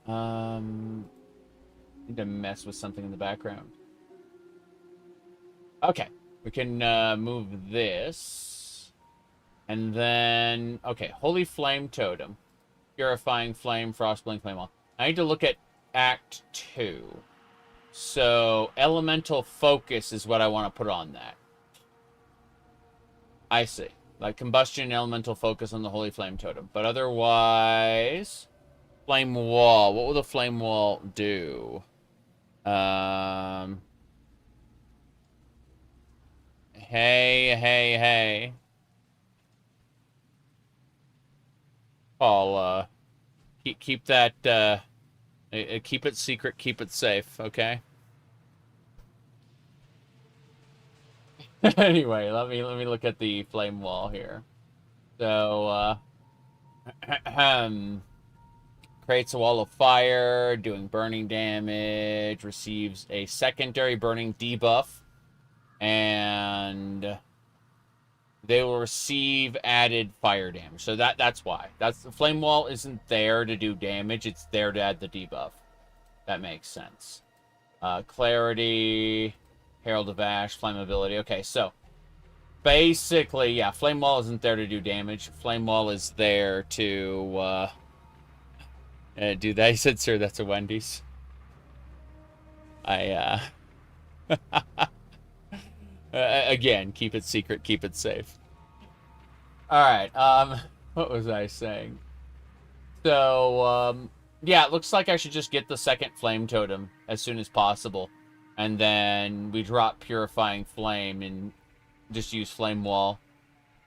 on. Need to mess with something in the background. Okay, we can move this. And then, okay, Holy Flame Totem. Purifying Flame, Frostblink Flame Wall. I need to look at Act 2. So, Elemental Focus is what I want to put on that. I see. Like Combustion and Elemental Focus on the Holy Flame Totem. But otherwise, Flame Wall. What will the Flame Wall do? Hey. Paul, keep that, keep it secret, keep it safe, okay? Anyway, let me look at the flame wall here. So, creates a wall of fire, doing burning damage, receives a secondary burning debuff, and they will receive added fire damage. So that's why. That's the flame wall isn't there to do damage, it's there to add the debuff. That makes sense. Clarity, Herald of Ash, flammability. Okay, so basically, yeah, flame wall isn't there to do damage. Flame wall is there to do that. He said, "Sir, that's a Wendy's." Again, keep it secret, keep it safe. Alright, what was I saying? So, yeah, it looks like I should just get the second flame totem as soon as possible. And then we drop Purifying Flame and just use Flame Wall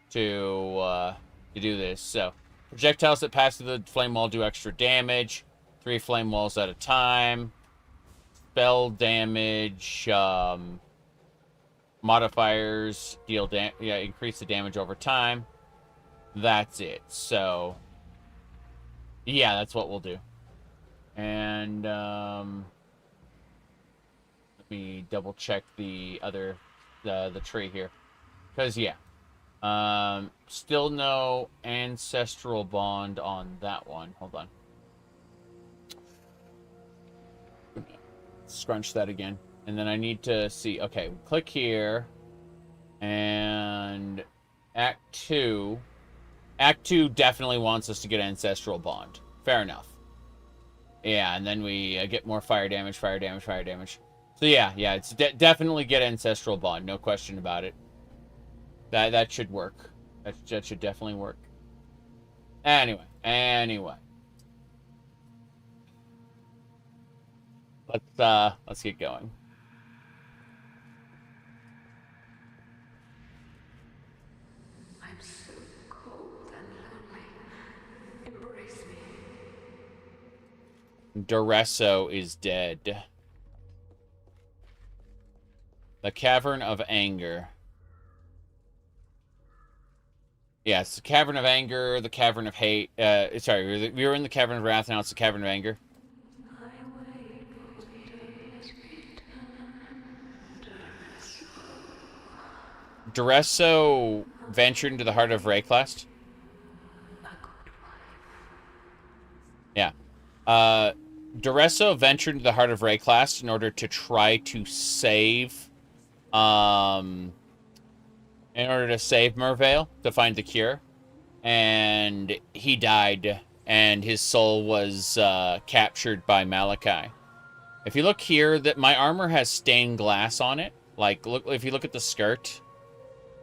to do this. So, projectiles that pass through the Flame Wall do extra damage. 3 Flame Walls at a time. Spell damage, modifiers deal increase the damage over time. That's it. So yeah, that's what we'll do. And let me double check the other the tree here, because yeah, still no ancestral bond on that one. Hold on, scrunch that again. And then I need to see, okay, click here, and Act 2. Act 2 definitely wants us to get Ancestral Bond. Fair enough. Yeah, and then we get more fire damage. So yeah, it's definitely get Ancestral Bond, no question about it. That should work. That should definitely work. Anyway. Let's get going. I'm so cold and lonely. Embrace me. Duresso is dead. The Cavern of Anger. Yes, the Cavern of Anger, the Cavern of Hate. Sorry, we were in the Cavern of Wrath, now it's the Cavern of Anger. Duresso ventured into the heart of Rayclast. Yeah. Duresso ventured into the heart of Rayclast in order to try to save, Mervale, to find the cure. And he died, and his soul was captured by Malachi. If you look here, that my armor has stained glass on it. Like, look, if you look at the skirt,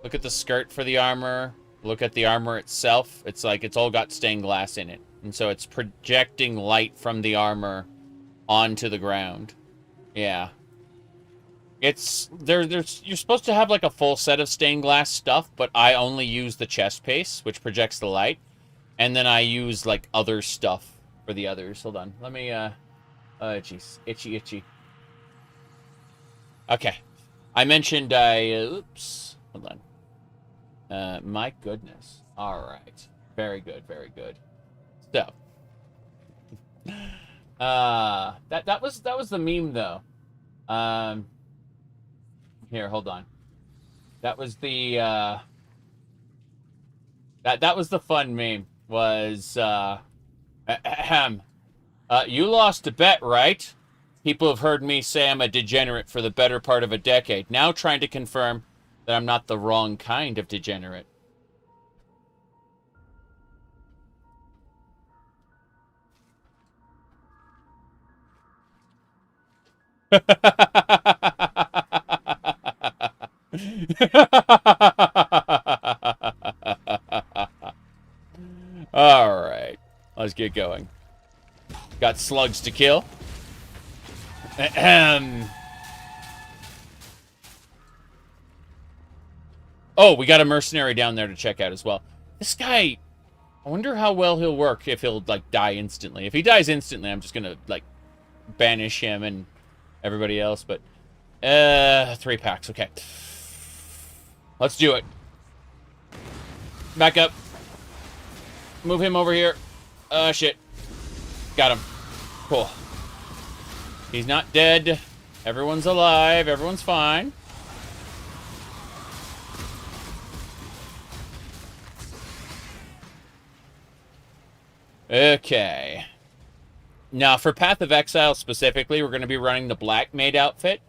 look at the skirt for the armor, look at the armor itself, it's like it's all got stained glass in it. And so it's projecting light from the armor onto the ground. Yeah. It's, you're supposed to have like a full set of stained glass stuff, but I only use the chest piece, which projects the light. And then I use like other stuff for the others. Hold on. Let me, jeez. Itchy. Okay. I mentioned oops. Hold on. My goodness. All right. Very good. So, that was the meme though. Here, hold on. That was the that was the fun meme. Was you lost a bet, right? People have heard me say I'm a degenerate for the better part of a decade. Now trying to confirm that I'm not the wrong kind of degenerate. All right, let's get going. Got slugs to kill. Oh, we got a mercenary down there to check out as well. This guy, I wonder how well he'll work if he'll, like, die instantly. If he dies instantly, I'm just gonna, like, banish him and everybody else, but 3 packs, okay. Let's do it. Back up. Move him over here. Shit. Got him. Cool. He's not dead. Everyone's alive. Everyone's fine. Okay. Now, for Path of Exile specifically, we're going to be running the Black Maid outfit.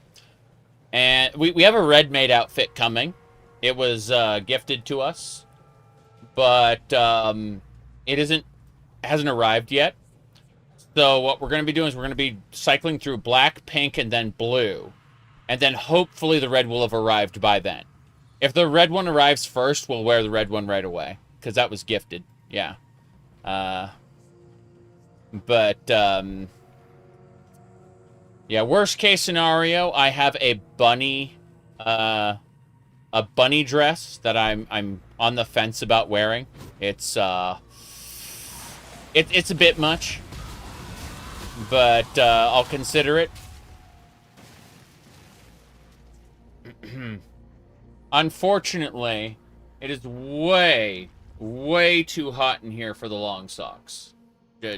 And we have a Red Maid outfit coming. It was gifted to us. But it hasn't arrived yet. So what we're going to be doing is we're going to be cycling through black, pink, and then blue. And then hopefully the red will have arrived by then. If the red one arrives first, we'll wear the red one right away. Because that was gifted. Yeah. Yeah, worst case scenario, I have a bunny dress that I'm on the fence about wearing. It's a bit much, but I'll consider it. Unfortunately, it is way too hot in here for the long socks.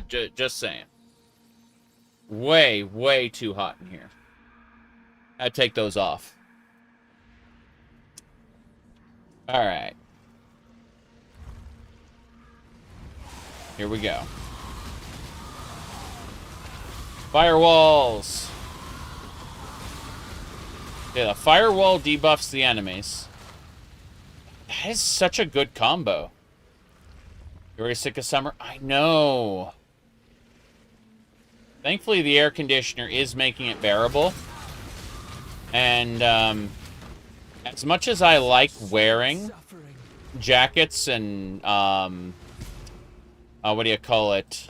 Just saying. Way too hot in here. I'd take those off. All right. Here we go. Firewalls. Yeah, the firewall debuffs the enemies. That is such a good combo. You're already sick of summer? I know. Thankfully, the air conditioner is making it bearable. And, as much as I like wearing jackets and what do you call it?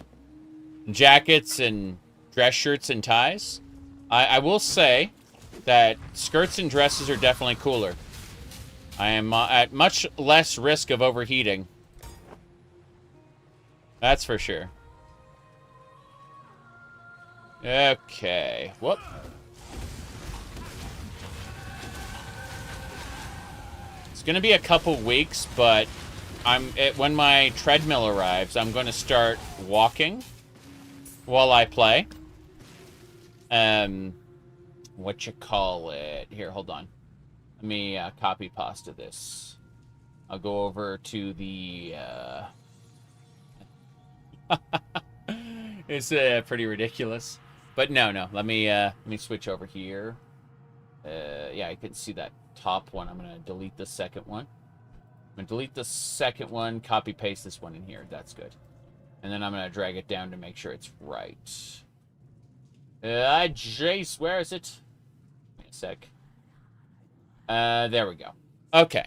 Jackets and dress shirts and ties. I will say that skirts and dresses are definitely cooler. I am at much less risk of overheating. That's for sure. Okay. Whoop. It's gonna be a couple weeks, but when my treadmill arrives, I'm gonna start walking while I play. What you call it? Here, hold on. Let me copy pasta this. I'll go over to the. It's pretty ridiculous, but no. Let me switch over here. Yeah, I can see that top one. I'm gonna delete the second one. I'm gonna delete the second one. Copy paste this one in here. That's good. And then I'm gonna drag it down to make sure it's right. Jace, where is it? Wait a sec. There we go. Okay.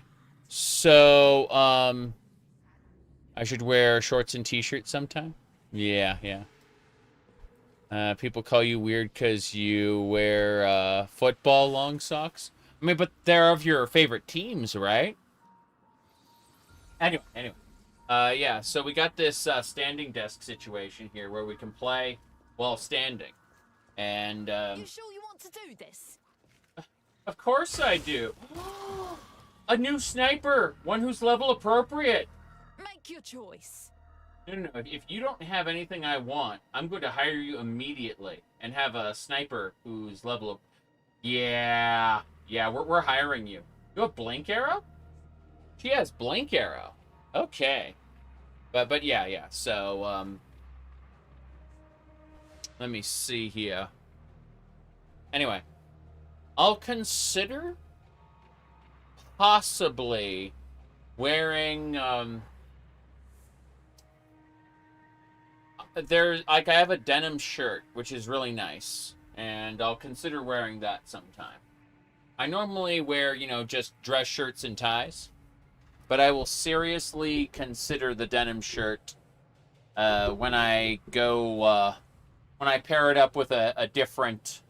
So, I should wear shorts and t-shirts sometime? Yeah. People call you weird because you wear, football long socks? I mean, but they're of your favorite teams, right? Anyway. Yeah, so we got this, standing desk situation here where we can play while standing. And, You sure you want to do this? Of course I do. A new sniper! One who's level appropriate! Make your choice. No. If you don't have anything I want, I'm going to hire you immediately and have a sniper who's level up. Yeah, we're hiring you. You have blink arrow? She has blink arrow. Okay. But yeah. So, let me see here. Anyway, I'll consider possibly wearing, I have a denim shirt, which is really nice, and I'll consider wearing that sometime. I normally wear, just dress shirts and ties, but I will seriously consider the denim shirt, when I go, when I pair it up with a different,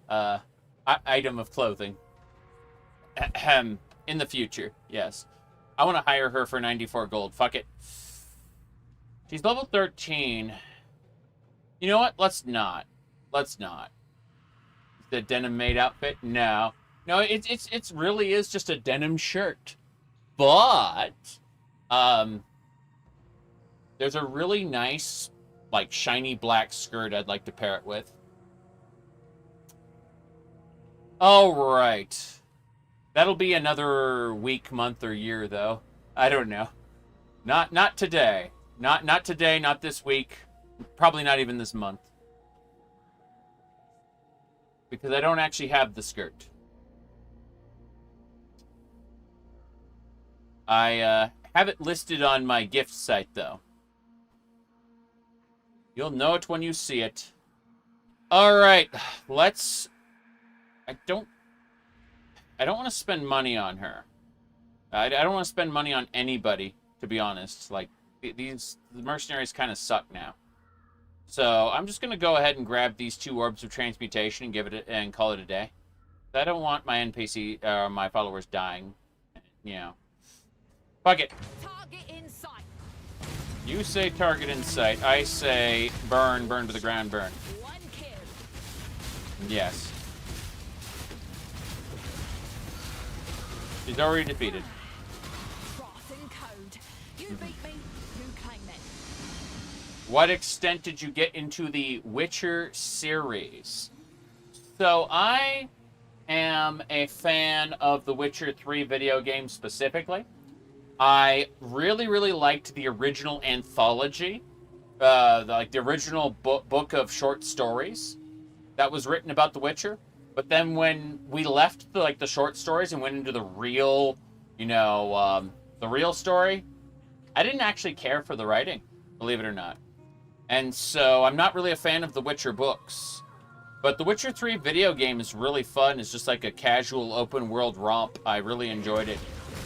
item of clothing. In the future, yes. I want to hire her for 94 gold. Fuck it. She's level 13. You know what? Let's not. The denim maid outfit? No, it's really is just a denim shirt. But, there's a really nice, like, shiny black skirt I'd like to pair it with. All right. That'll be another week, month, or year, though. I don't know. Not today. Not today, not this week. Probably not even this month. Because I don't actually have the skirt. I have it listed on my gift site, though. You'll know it when you see it. Alright, let's... I don't want to spend money on her. I don't want to spend money on anybody, to be honest. Like, the mercenaries kind of suck now. So, I'm just going to go ahead and grab these 2 orbs of transmutation and give it and call it a day. I don't want my NPC, my followers dying. Fuck it. Target in sight. You say target in sight. I say burn to the ground, burn. 1 kill. Yes. She's already defeated. Wrath and code. You beat me, you claim it. What extent did you get into the Witcher series? So I am a fan of the Witcher 3 video game specifically. I really liked the original anthology, the original book of short stories that was written about The Witcher. But then when we left the short stories and went into the real, the real story, I didn't actually care for the writing, believe it or not. And so I'm not really a fan of the Witcher books. But the Witcher 3 video game is really fun. It's just like a casual open world romp. I really enjoyed it.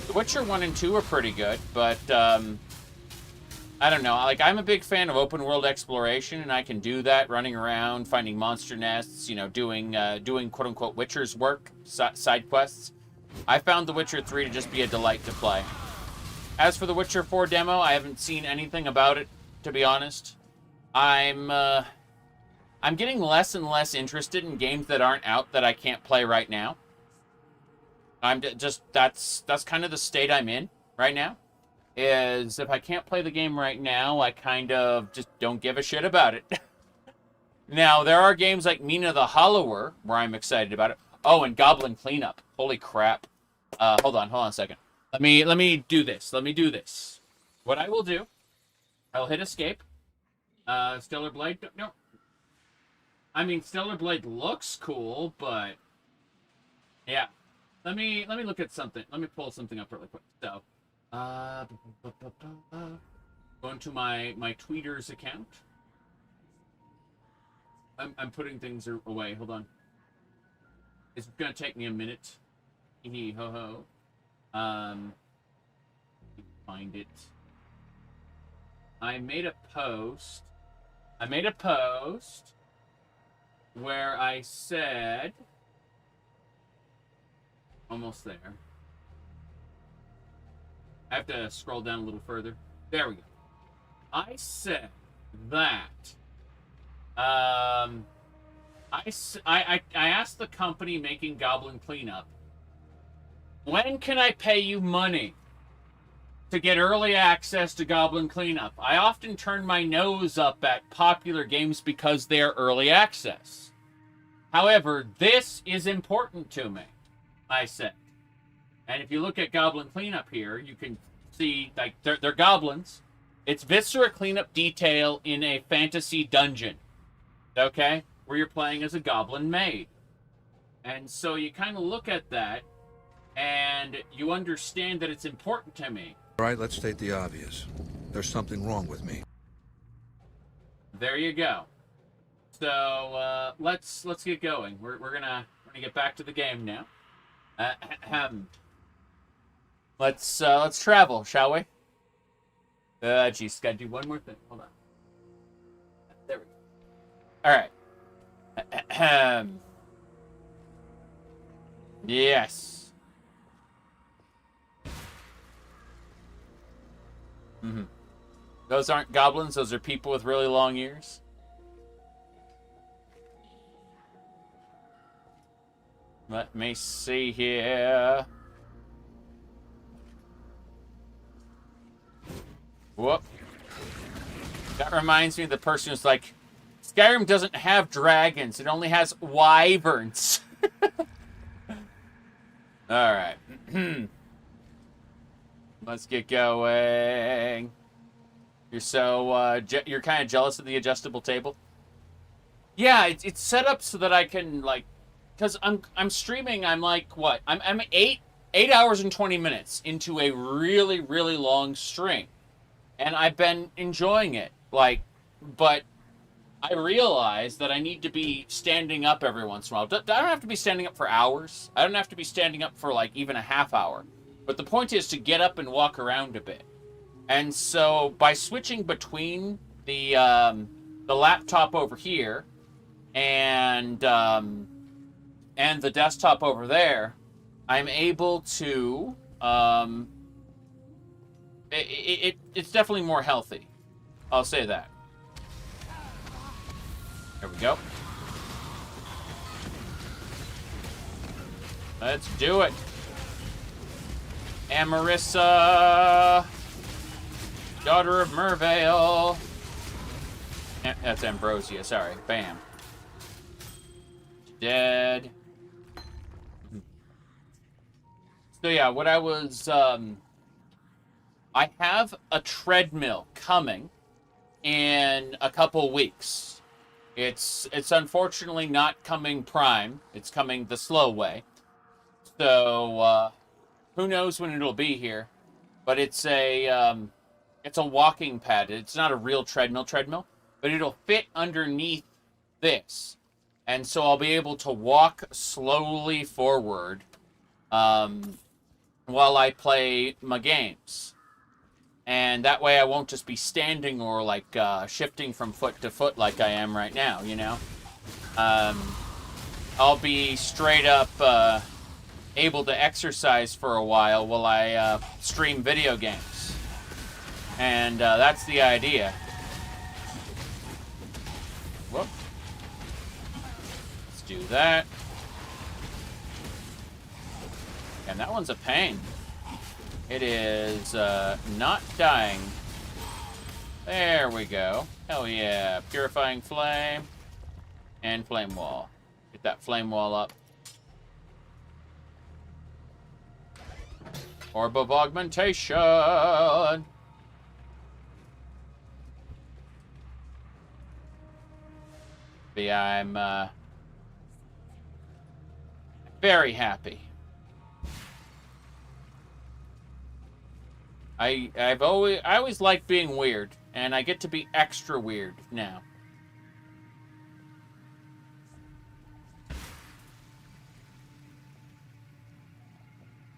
The Witcher 1 and 2 are pretty good, but I don't know. Like, I'm a big fan of open world exploration, and I can do that running around, finding monster nests, you know, doing quote unquote Witcher's work, side quests. I found The Witcher 3 to just be a delight to play. As for The Witcher 4 demo, I haven't seen anything about it, to be honest. I'm getting less and less interested in games that aren't out that I can't play right now. That's kind of the state I'm in right now. Is if I can't play the game right now, I kind of just don't give a shit about it. Now, there are games like Mina the Hollower where I'm excited about it. Oh, and Goblin Cleanup. Holy crap. Hold on a second. Let me do this. What I will do, I'll hit escape. Stellar Blade, no. I mean, Stellar Blade looks cool, but yeah. Let me look at something. Let me pull something up really quick. So, going to my tweeters account. I'm putting things away. Hold on. It's gonna take me a minute. Hee ho ho. Find it. I made a post where I said, almost there. I have to scroll down a little further. There we go. I said that I asked the company making Goblin Cleanup, when can I pay you money to get early access to Goblin Cleanup? I often turn my nose up at popular games because they're early access. However, this is important to me, I said. And if you look at Goblin Cleanup here, you can see, like, they're goblins. It's Viscera Cleanup Detail in a fantasy dungeon, okay? Where you're playing as a goblin maid. And so you kind of look at that, and you understand that it's important to me. All right, let's state the obvious. There's something wrong with me. There you go. So let's get going. We're gonna get back to the game now. Let's travel, shall we? Geez, gotta do one more thing. Hold on. There we go. All right. Yes. Mm-hmm. Those aren't goblins. Those are people with really long ears. Let me see here. Whoop. That reminds me of the person who's like, Skyrim doesn't have dragons. It only has wyverns. All right. Let's get going. You're kind of jealous of the adjustable table? Yeah, it's set up so that I can, like, because I'm streaming. I'm like, what? I'm 8 hours and 20 minutes into a really, really long stream. And I've been enjoying it. Like, but I realize that I need to be standing up every once in a while. I don't have to be standing up for hours. I don't have to be standing up for, like, even a half hour. But the point is to get up and walk around a bit. And so by switching between the laptop over here and the desktop over there, I'm able to it's definitely more healthy. I'll say that. There we go. Let's do it. Amarissa, daughter of Mervale. That's Ambrosia, sorry. Bam. Dead. So yeah, what I was, I have a treadmill coming in a couple weeks. It's unfortunately not coming prime. It's coming the slow way. So, who knows when it'll be here? But it's a walking pad. It's not a real treadmill, but it'll fit underneath this. And so I'll be able to walk slowly forward while I play my games. And that way I won't just be standing or like shifting from foot to foot like I am right now, you know? I'll be straight up able to exercise for a while I stream video games. And that's the idea. Whoop. Let's do that. And that one's a pain. It is not dying. There we go. Hell yeah. Purifying Flame. And Flame Wall. Get that Flame Wall up. Orb of Augmentation. But yeah, I'm very happy. I always liked being weird, and I get to be extra weird now.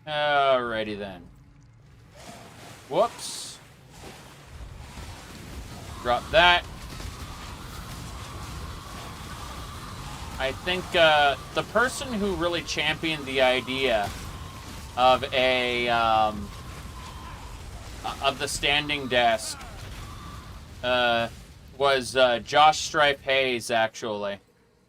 Alrighty then. Whoops. Drop that. I think the person who really championed the idea of a of the standing desk was Josh Stripe Hayes, actually.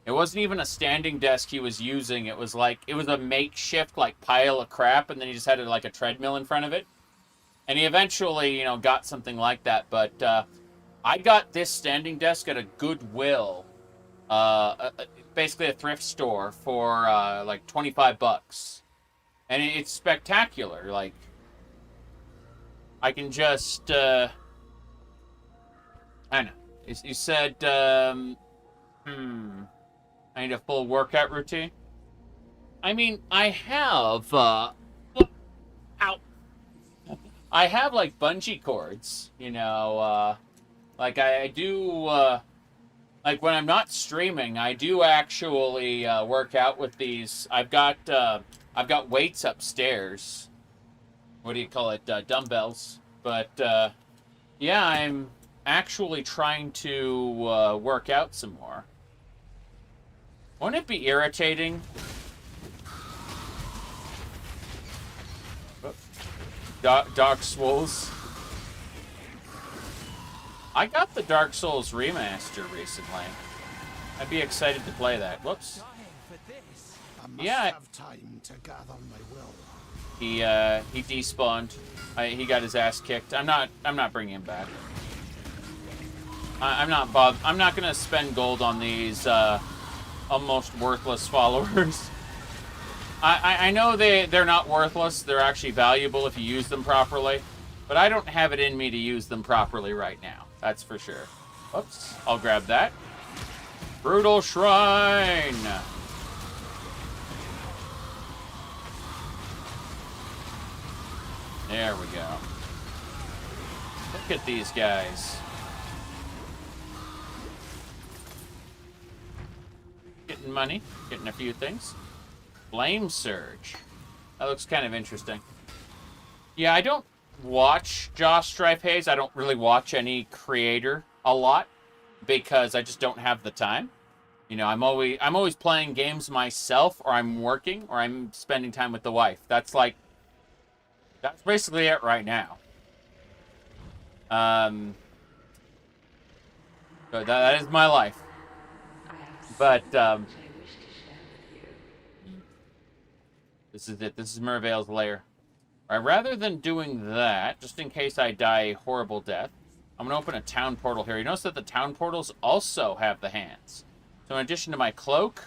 It wasn't even a standing desk he was using. It was like, it was a makeshift like pile of crap, and then he just had like a treadmill in front of it. And he eventually, you know, got something like that. But I got this standing desk at a Goodwill, basically a thrift store, for like 25 bucks. And it's spectacular. Like, I can just, I don't know. You said, I need a full workout routine. I mean, I have, ow. I have, like, bungee cords, you know, like, I do, like, when I'm not streaming, I do actually, work out with these. I've got weights upstairs. What do you call it? Dumbbells. But, yeah, I'm actually trying to, work out some more. Wouldn't it be irritating? Dark Souls. I got the Dark Souls remaster recently. I'd be excited to play that. Whoops. Yeah. Have time to gather my will. He despawned. He got his ass kicked. I'm not bringing him back. I'm not gonna spend gold on these almost worthless followers. I know they're not worthless. They're actually valuable if you use them properly. But I don't have it in me to use them properly right now. That's for sure. Oops. I'll grab that. Brutal Shrine. There we go. Look at these guys. Getting money. Getting a few things. Flame Surge. That looks kind of interesting. Yeah, I don't watch Josh Stripe Hayes. I don't really watch any creator a lot because I just don't have the time. You know, I'm always playing games myself, or I'm working, or I'm spending time with the wife. That's basically it right now. So that is my life. But this is it. This is Merveil's lair. All right, rather than doing that, just in case I die a horrible death, I'm going to open a town portal here. You notice that the town portals also have the hands. So in addition to my cloak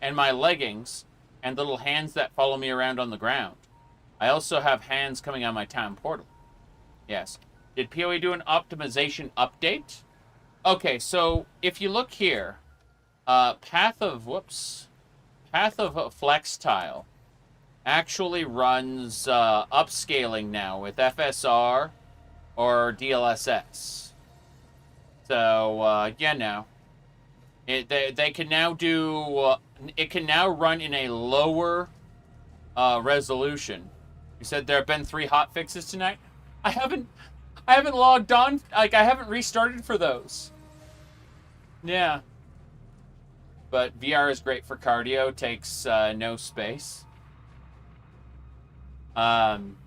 and my leggings and the little hands that follow me around on the ground, I also have hands coming on my town portal. Yes. Did PoE do an optimization update? Okay, so if you look here, Path of Flex Tile actually runs upscaling now with FSR or DLSS. So, yeah, no. They can now do... it can now run in a lower resolution You said there have been 3 hot fixes tonight? I haven't logged on, like, I haven't restarted for those. Yeah. But VR is great for cardio, takes no space. I'm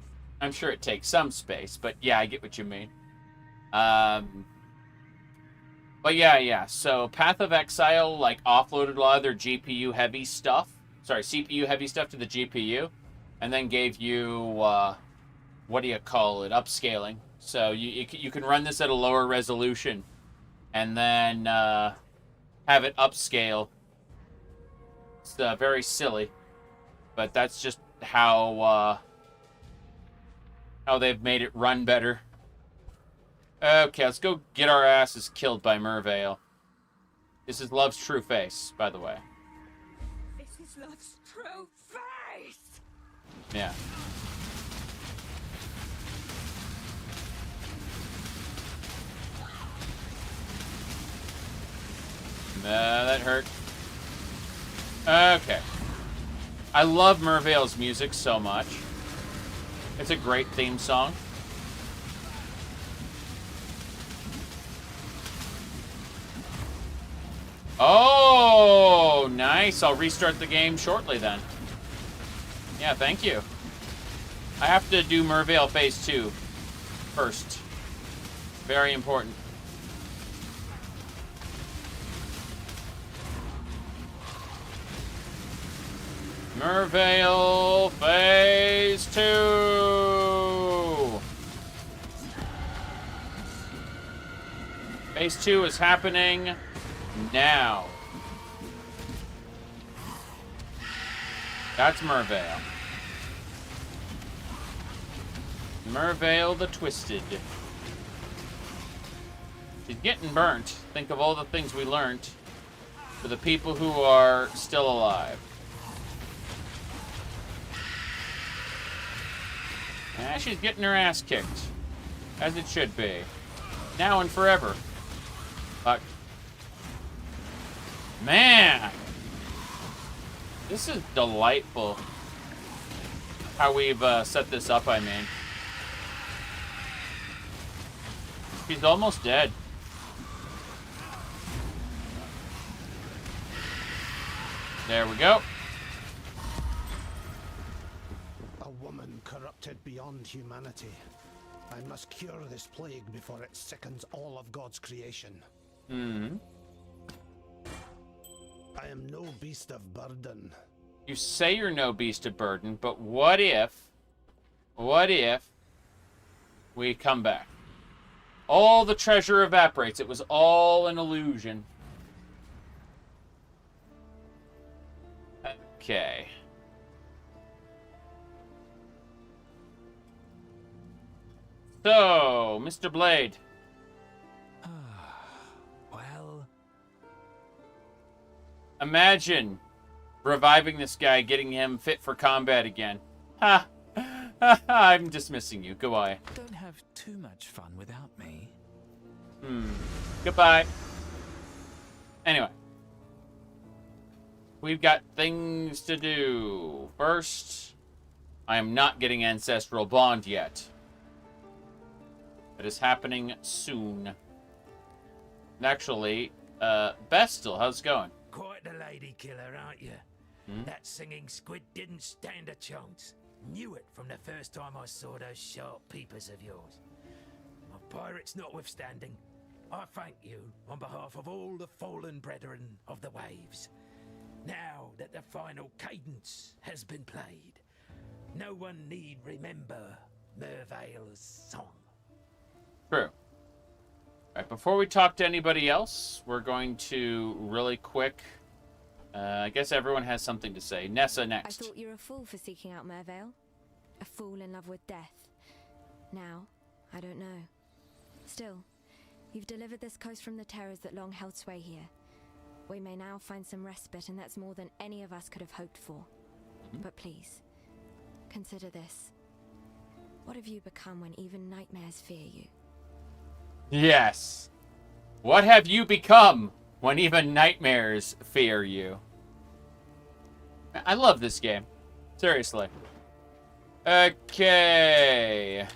sure it takes some space, but yeah, I get what you mean. But yeah. So Path of Exile, like, offloaded a lot of their GPU heavy stuff. Sorry, CPU heavy stuff to the GPU. And then gave you, what do you call it? Upscaling. So you can run this at a lower resolution. And then have it upscale. It's very silly. But that's just how they've made it run better. Okay, let's go get our asses killed by Mervale. This is Love's true face, by the way. This is Love's true face! Yeah. That hurt. Okay. I love Mervale's music so much. It's a great theme song. Oh, nice. I'll restart the game shortly then. Yeah, thank you. I have to do Mervale Phase 2 first. Very important. Mervale Phase 2! Phase 2 is happening now. That's Mervale. Mervale the Twisted. She's getting burnt. Think of all the things we learned for the people who are still alive. Yeah, she's getting her ass kicked. As it should be. Now and forever. Fuck. Man! This is delightful. How we've set this up, I mean. She's almost dead. There we go. A woman corrupted beyond humanity. I must cure this plague before it sickens all of God's creation. Hmm. I am no beast of burden. You say you're no beast of burden, but what if we come back? All the treasure evaporates. It was all an illusion. Okay. So, Mr. Blade. Well... Imagine reviving this guy, getting him fit for combat again. Ha! I'm dismissing you. Goodbye. Don't have too much fun without me. Goodbye. Anyway. We've got things to do. First, I am not getting Ancestral Bond yet. It is happening soon. Actually, Bestel, how's it going? Quite the lady killer, aren't you? That singing squid didn't stand a chance. Knew it from the first time I saw those sharp peepers of yours. My pirates notwithstanding, I thank you on behalf of all the fallen brethren of the waves. Now that the final cadence has been played, no one need remember Mervale's song. True. Alright, before we talk to anybody else, we're going to really quick... I guess everyone has something to say. Nessa next. I thought you were a fool for seeking out Mervale. A fool in love with death. Now, I don't know. Still, you've delivered this coast from the terrors that long held sway here. We may now find some respite, and that's more than any of us could have hoped for. But please, consider this. What have you become when even nightmares fear you? Yes. What have you become when even nightmares fear you? I love this game. Seriously. Okay.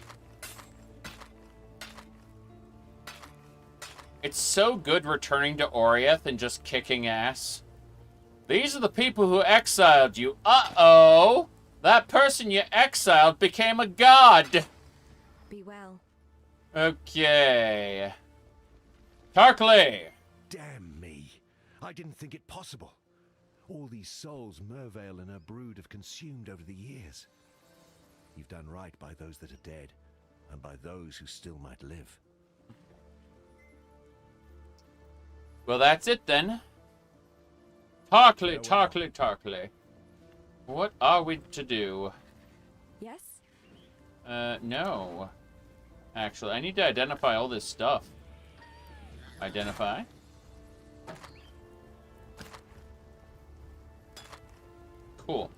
It's so good returning to Oriath and just kicking ass. These are the people who exiled you. Uh-oh! That person you exiled became a god! Be well. Okay. Tarkley! Damn me. I didn't think it possible. All these souls Mervale and her brood have consumed over the years. You've done right by those that are dead, and by those who still might live. Well, that's it then. Tarkley. What are we to do? Yes? No. Actually, I need to identify all this stuff. Identify. Cool.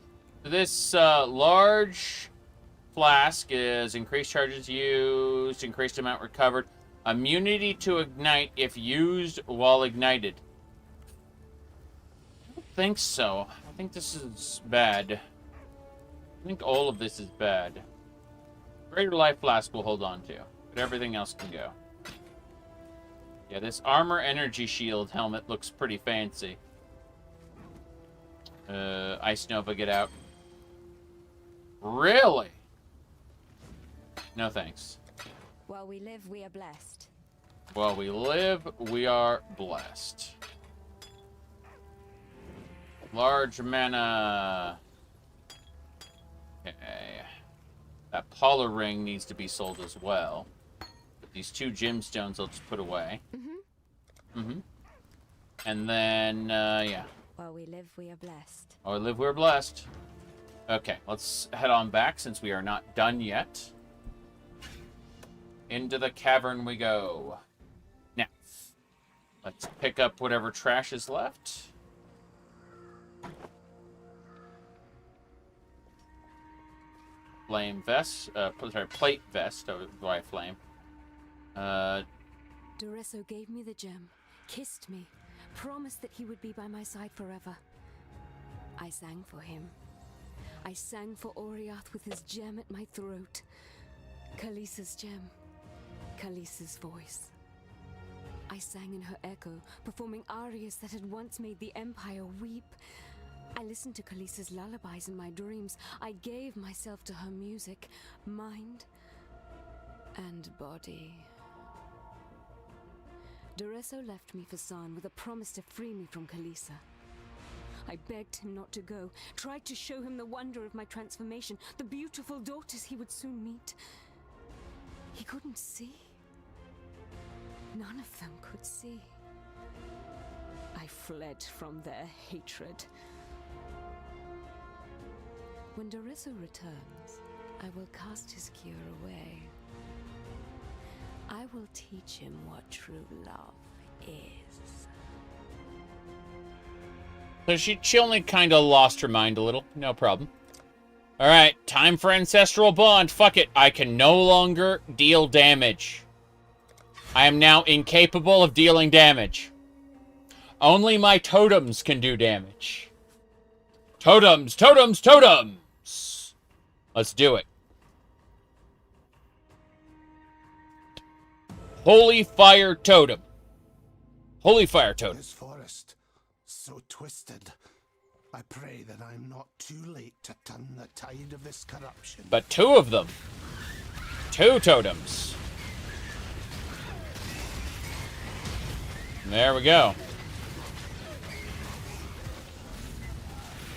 This large flask is increased charges used, increased amount recovered, immunity to ignite if used while ignited. I don't think so. I think this is bad. I think all of this is bad. Greater life flask we'll hold on to, but everything else can go. Yeah, this armor energy shield helmet looks pretty fancy. Ice Nova, get out. Really? No thanks. While we live, we are blessed. While we live, we are blessed. Large mana. Okay. That Paula ring needs to be sold as well. But these 2 gemstones I'll just put away. And then, yeah. While we live, we are blessed. While we live, we're blessed. Okay, let's head on back since we are not done yet. Into the cavern we go. Now, let's pick up whatever trash is left. Flame vest, sorry, plate vest, why flame? Doresso gave me the gem, kissed me, promised that he would be by my side forever. I sang for him. I sang for Oriath with his gem at my throat. Khaleesi's gem. Khaleesi's voice. I sang in her echo, performing arias that had once made the Empire weep. I listened to Khaleesi's lullabies in my dreams. I gave myself to her music, mind and body. Doresso left me for San with a promise to free me from Khaleesi. I begged him not to go, tried to show him the wonder of my transformation, the beautiful daughters he would soon meet. He couldn't see. None of them could see. I fled from their hatred. When Doresso returns, I will cast his cure away. I will teach him what true love is. So she only kind of lost her mind a little. No problem. Alright, time for Ancestral Bond. Fuck it. I can no longer deal damage. I am now incapable of dealing damage. Only my totems can do damage. Totems, totems, totems! Let's do it. Holy Fire Totem. Holy Fire Totem. This forest, so twisted. I pray that I'm not too late to turn the tide of this corruption. But 2 of them. 2 totems. There we go.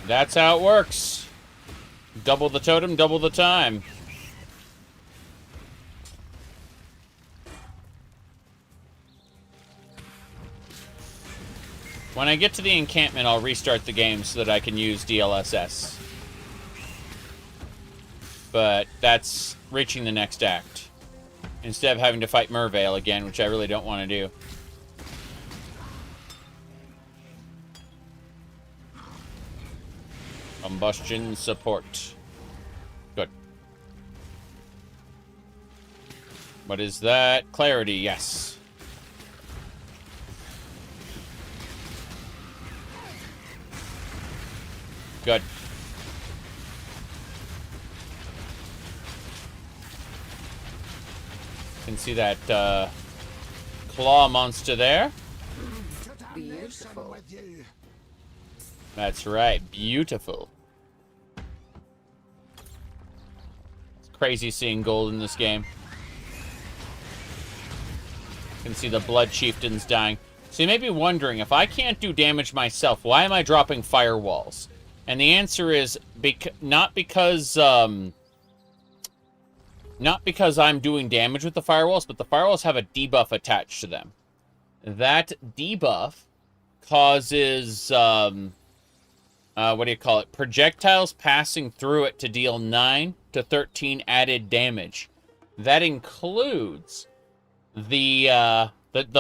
That's how it works. Double the totem, double the time. When I get to the encampment, I'll restart the game so that I can use DLSS. But that's reaching the next act. Instead of having to fight Mervale again, which I really don't want to do. Combustion support. Good. What is that? Clarity, yes. Good. can see that claw monster there. Beautiful. That's right, beautiful. It's crazy seeing gold in this game. You can see the blood chieftains dying. So you may be wondering, if I can't do damage myself, why am I dropping firewalls? And the answer is not because I'm doing damage with the firewalls, but the firewalls have a debuff attached to them. That debuff causes, what do you call it? Projectiles passing through it to deal 9 to 13 added damage. That includes the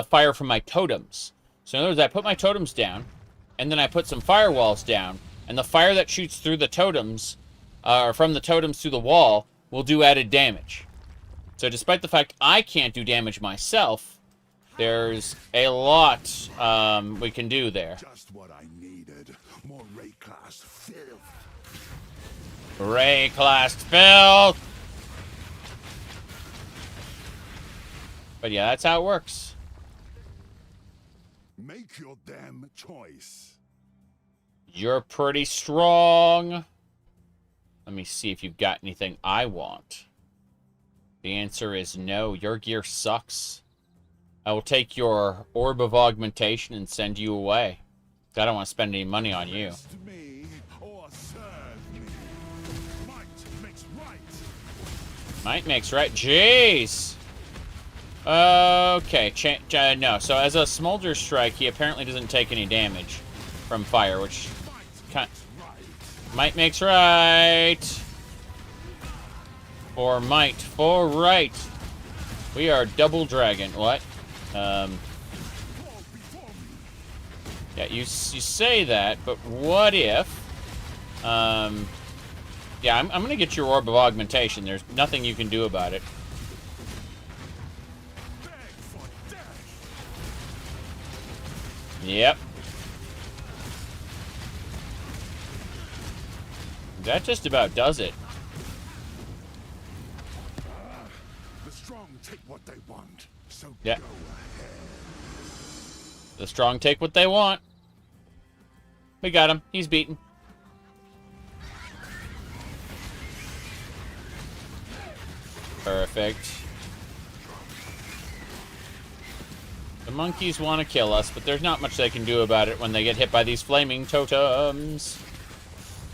fire from my totems. So in other words, I put my totems down, and then I put some firewalls down, and the fire that shoots through the totems, or from the totems through the wall, will do added damage. So despite the fact I can't do damage myself, there's a lot we can do there. Just what I needed. More Ray-class filth. Ray-class filth! But yeah, that's how it works. Make your damn choice. You're pretty strong. Let me see if you've got anything I want. The answer is no. Your gear sucks. I will take your Orb of Augmentation and send you away. I don't want to spend any money on you. Me or serve me. Might makes right. Might makes right. Jeez! Okay, no. So as a Smolder Strike, he apparently doesn't take any damage from fire, which... Might makes right. For might. For right. We are double dragon. What? Yeah, you say that, but what if... yeah, I'm going to get your Orb of Augmentation. There's nothing you can do about it. Yep. That just about does it. The strong take what they want. So yeah. Go ahead. The strong take what they want. We got him. He's beaten. Perfect. The monkeys want to kill us, but there's not much they can do about it when they get hit by these flaming totems.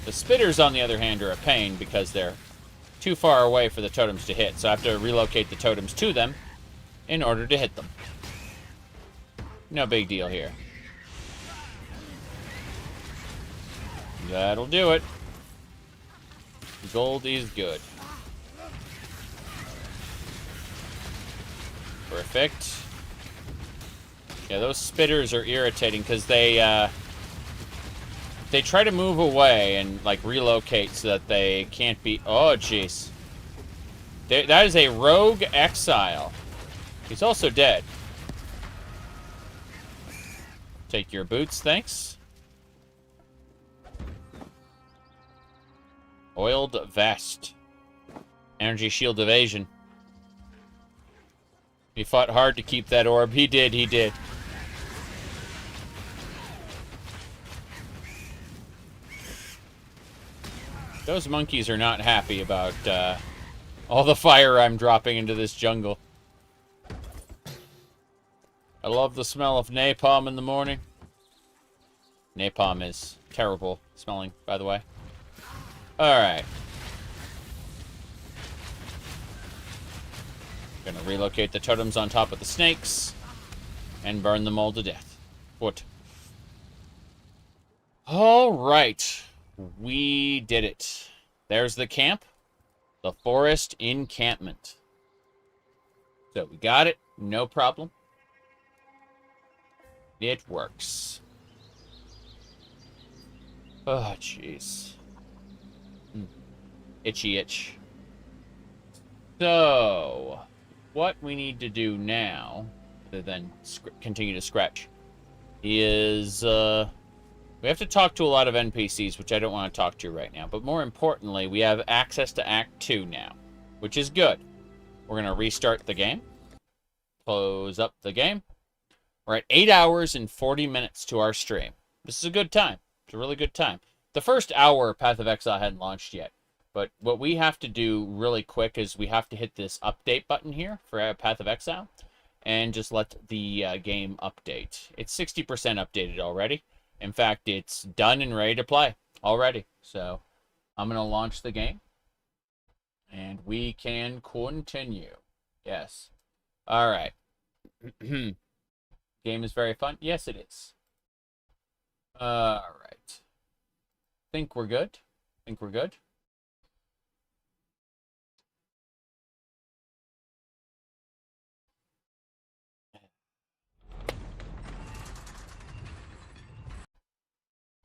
The spitters, on the other hand, are a pain because they're too far away for the totems to hit, so I have to relocate the totems to them in order to hit them. No big deal here. That'll do it. Gold is good. Perfect. Yeah, those spitters are irritating because they try to move away and, like, relocate so that they can't be... Oh, jeez. That is a rogue exile. He's also dead. Take your boots, thanks. Oiled vest. Energy shield evasion. He fought hard to keep that orb. He did, he did. Those monkeys are not happy about all the fire I'm dropping into this jungle. I love the smell of napalm in the morning. Napalm is terrible smelling, by the way. Alright. Gonna relocate the totems on top of the snakes and burn them all to death. What? Alright. We did it. There's the camp. The forest encampment. So we got it. No problem. It works. Oh, jeez. Itchy itch. So, what we need to do now, other than continue to scratch, is we have to talk to a lot of NPCs, which I don't want to talk to right now. But more importantly, we have access to Act 2 now, which is good. We're going to restart the game. close up the game. We're at 8 hours and 40 minutes to our stream. This is a good time. It's a really good time. The first hour, Path of Exile hadn't launched yet. But what we have to do really quick is we have to hit this update button here for Path of Exile. And just let the game update. It's 60% updated already. In fact, it's done and ready to play already. So I'm going to launch the game. And we can continue. Yes. All right. Game is very fun. Yes, it is. All right. Think we're good. Think we're good.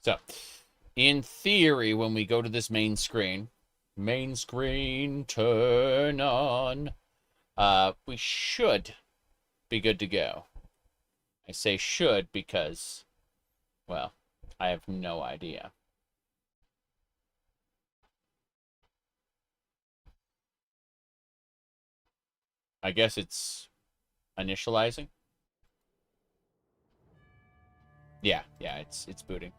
So, in theory, when we go to this main screen, turn on, we should be good to go. I say should because, well, I have no idea. I guess it's initializing. Yeah, it's booting.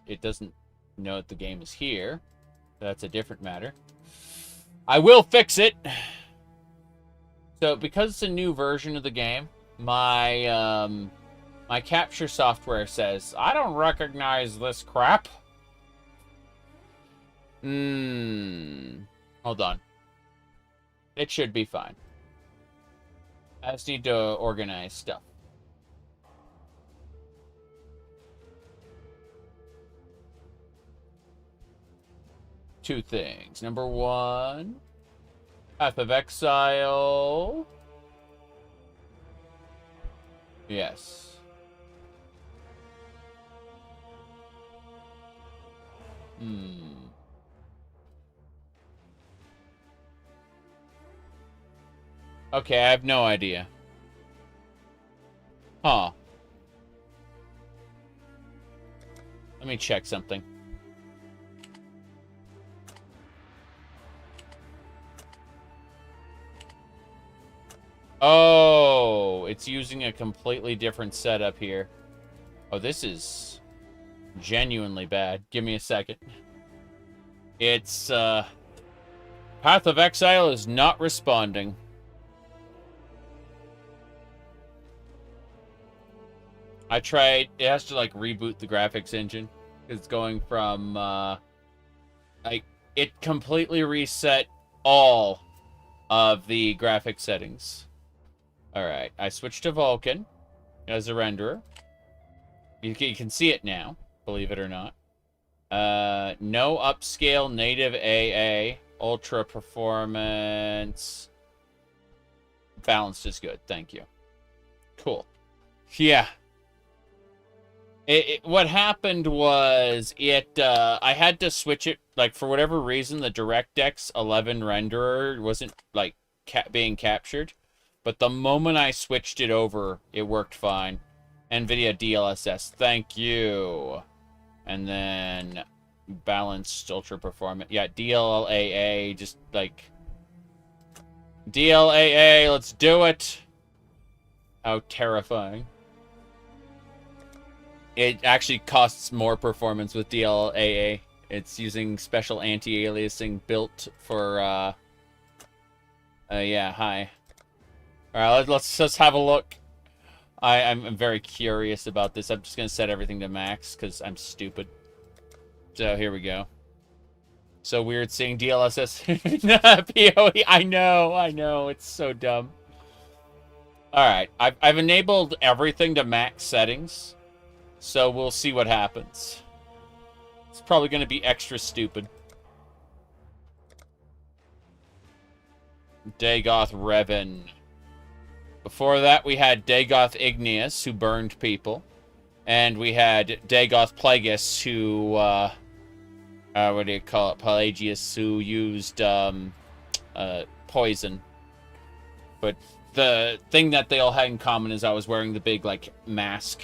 It doesn't know that the game is here. That's a different matter. I will fix it. So because it's a new version of the game, my my capture software says I don't recognize this crap. Hold on. It should be fine. I just need to organize stuff. Two things. Number one, Path of Exile. Yes. Okay, I have no idea. Huh. Let me check something. Oh, it's using a completely different setup here. Oh, this is genuinely bad. Give me a second. It's, Path of Exile is not responding. I tried, it has to, like, reboot the graphics engine. It's going from, like, it completely reset all of the graphic settings. Alright, I switched to Vulkan as a renderer. You can see it now, believe it or not. No upscale native AA. Ultra performance. Balanced is good, thank you. Cool. Yeah. What happened was I had to switch it, like, for whatever reason, the DirectX 11 renderer wasn't, like, being captured. But the moment I switched it over, it worked fine. NVIDIA DLSS, thank you. And then balanced ultra performance. Yeah, DLAA, just like... DLAA, let's do it! How terrifying. It actually costs more performance with DLAA. It's using special anti-aliasing built for, yeah, hi. Alright, let's just have a look. I'm very curious about this. I'm just going to set everything to max, because I'm stupid. So, here we go. So weird seeing DLSS PoE. I know. It's so dumb. Alright, I've enabled everything to max settings. So we'll see what happens. It's probably going to be extra stupid. Dagoth Revan. Before that, we had Dagoth Igneous, who burned people. And we had Dagoth Plagueis, who, what do you call it? Pelagius, who used, poison. But the thing that they all had in common is I was wearing the big, like, mask.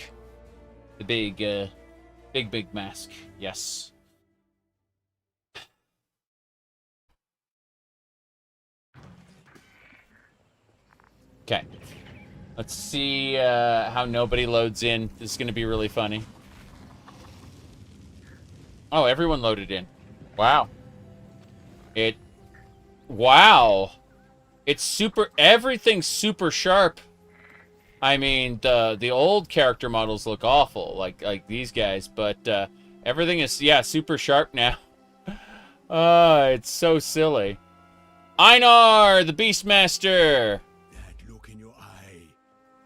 The big mask. Yes. Okay. Let's see how nobody loads in. This is going to be really funny. Oh, everyone loaded in. Wow. Wow. It's super... Everything's super sharp. I mean, the old character models look awful, like these guys, but everything is, yeah, super sharp now. It's so silly. Einar, the Beastmaster! That look in your eye,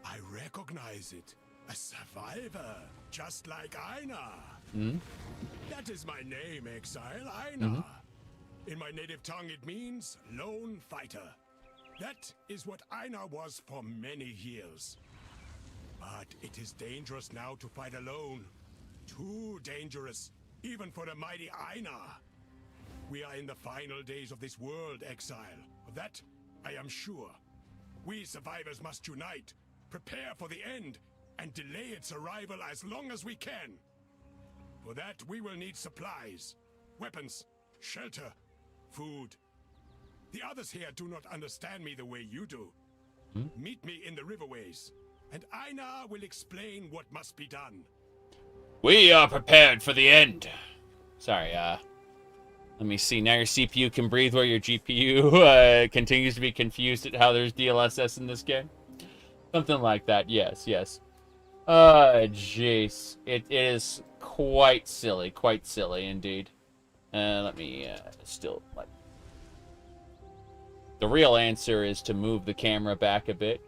I recognize it. A survivor, just like Einar. Hmm? That is my name, Exile, Einar. In my native tongue, it means lone fighter. That is what Einar was for many years. But it is dangerous now to fight alone. Too dangerous, even for the mighty Einar. We are in the final days of this world, Exile. Of that, I am sure. We survivors must unite, prepare for the end, and delay its arrival as long as we can. For that, we will need supplies, weapons, shelter, food. The others here do not understand me the way you do. Meet me in the riverways, and Einar will explain what must be done. We are prepared for the end. Sorry, let me see. Now your CPU can breathe while your GPU continues to be confused at how there's DLSS in this game. Something like that. Yes, yes. Jeez. It is quite silly indeed. Let me still... The real answer is to move the camera back a bit.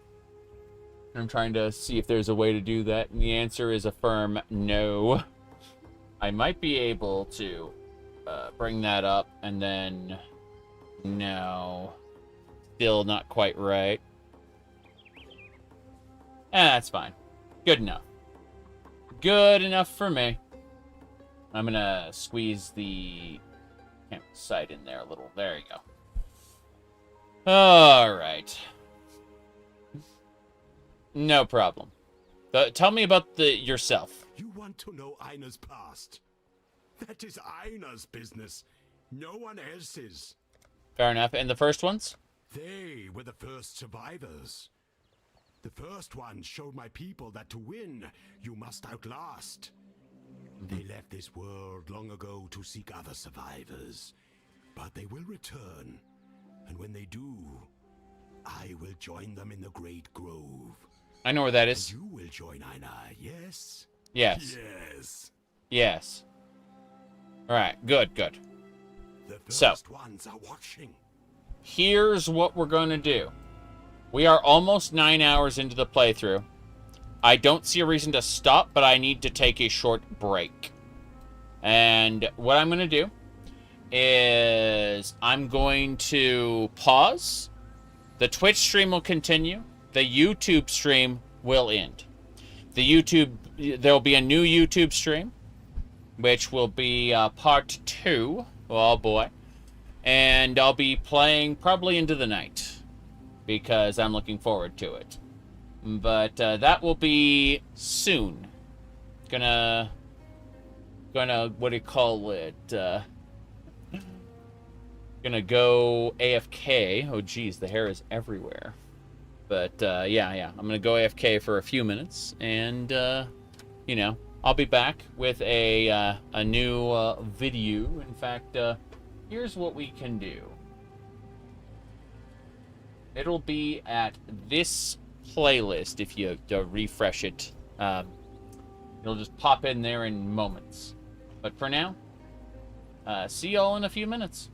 I'm trying to see if there's a way to do that, and the answer is a firm no. I might be able to bring that up, and then no. Still not quite right. That's fine. Good enough. Good enough for me. I'm gonna squeeze the camera side in there a little. There you go. Alright. No problem. Tell me about yourself. You want to know Einar's past? That is Einar's business. No one else's. Fair enough. And the first ones? They were the first survivors. The first ones showed my people that to win, you must outlast. They left this world long ago to seek other survivors. But they will return. And when they do, I will join them in the Great Grove. I know where that is. And you will join Einar, yes? Yes. Yes. Yes. Alright, good, good. The first ones are watching. Here's what we're going to do. We are almost 9 hours into the playthrough. I don't see a reason to stop, but I need to take a short break. And what I'm going to do is I'm going to pause. The Twitch stream will continue. The YouTube stream will end. There'll be a new YouTube stream, which will be part 2. Oh boy. And I'll be playing probably into the night because I'm looking forward to it. But that will be soon. Gonna what do you call it? Gonna go AFK. Oh geez, the hair is everywhere. But yeah, I'm gonna go AFK for a few minutes, and you know, I'll be back with a new video. In fact, here's what we can do. It'll be at this playlist if you refresh it. It'll just pop in there in moments. But for now, see y'all in a few minutes.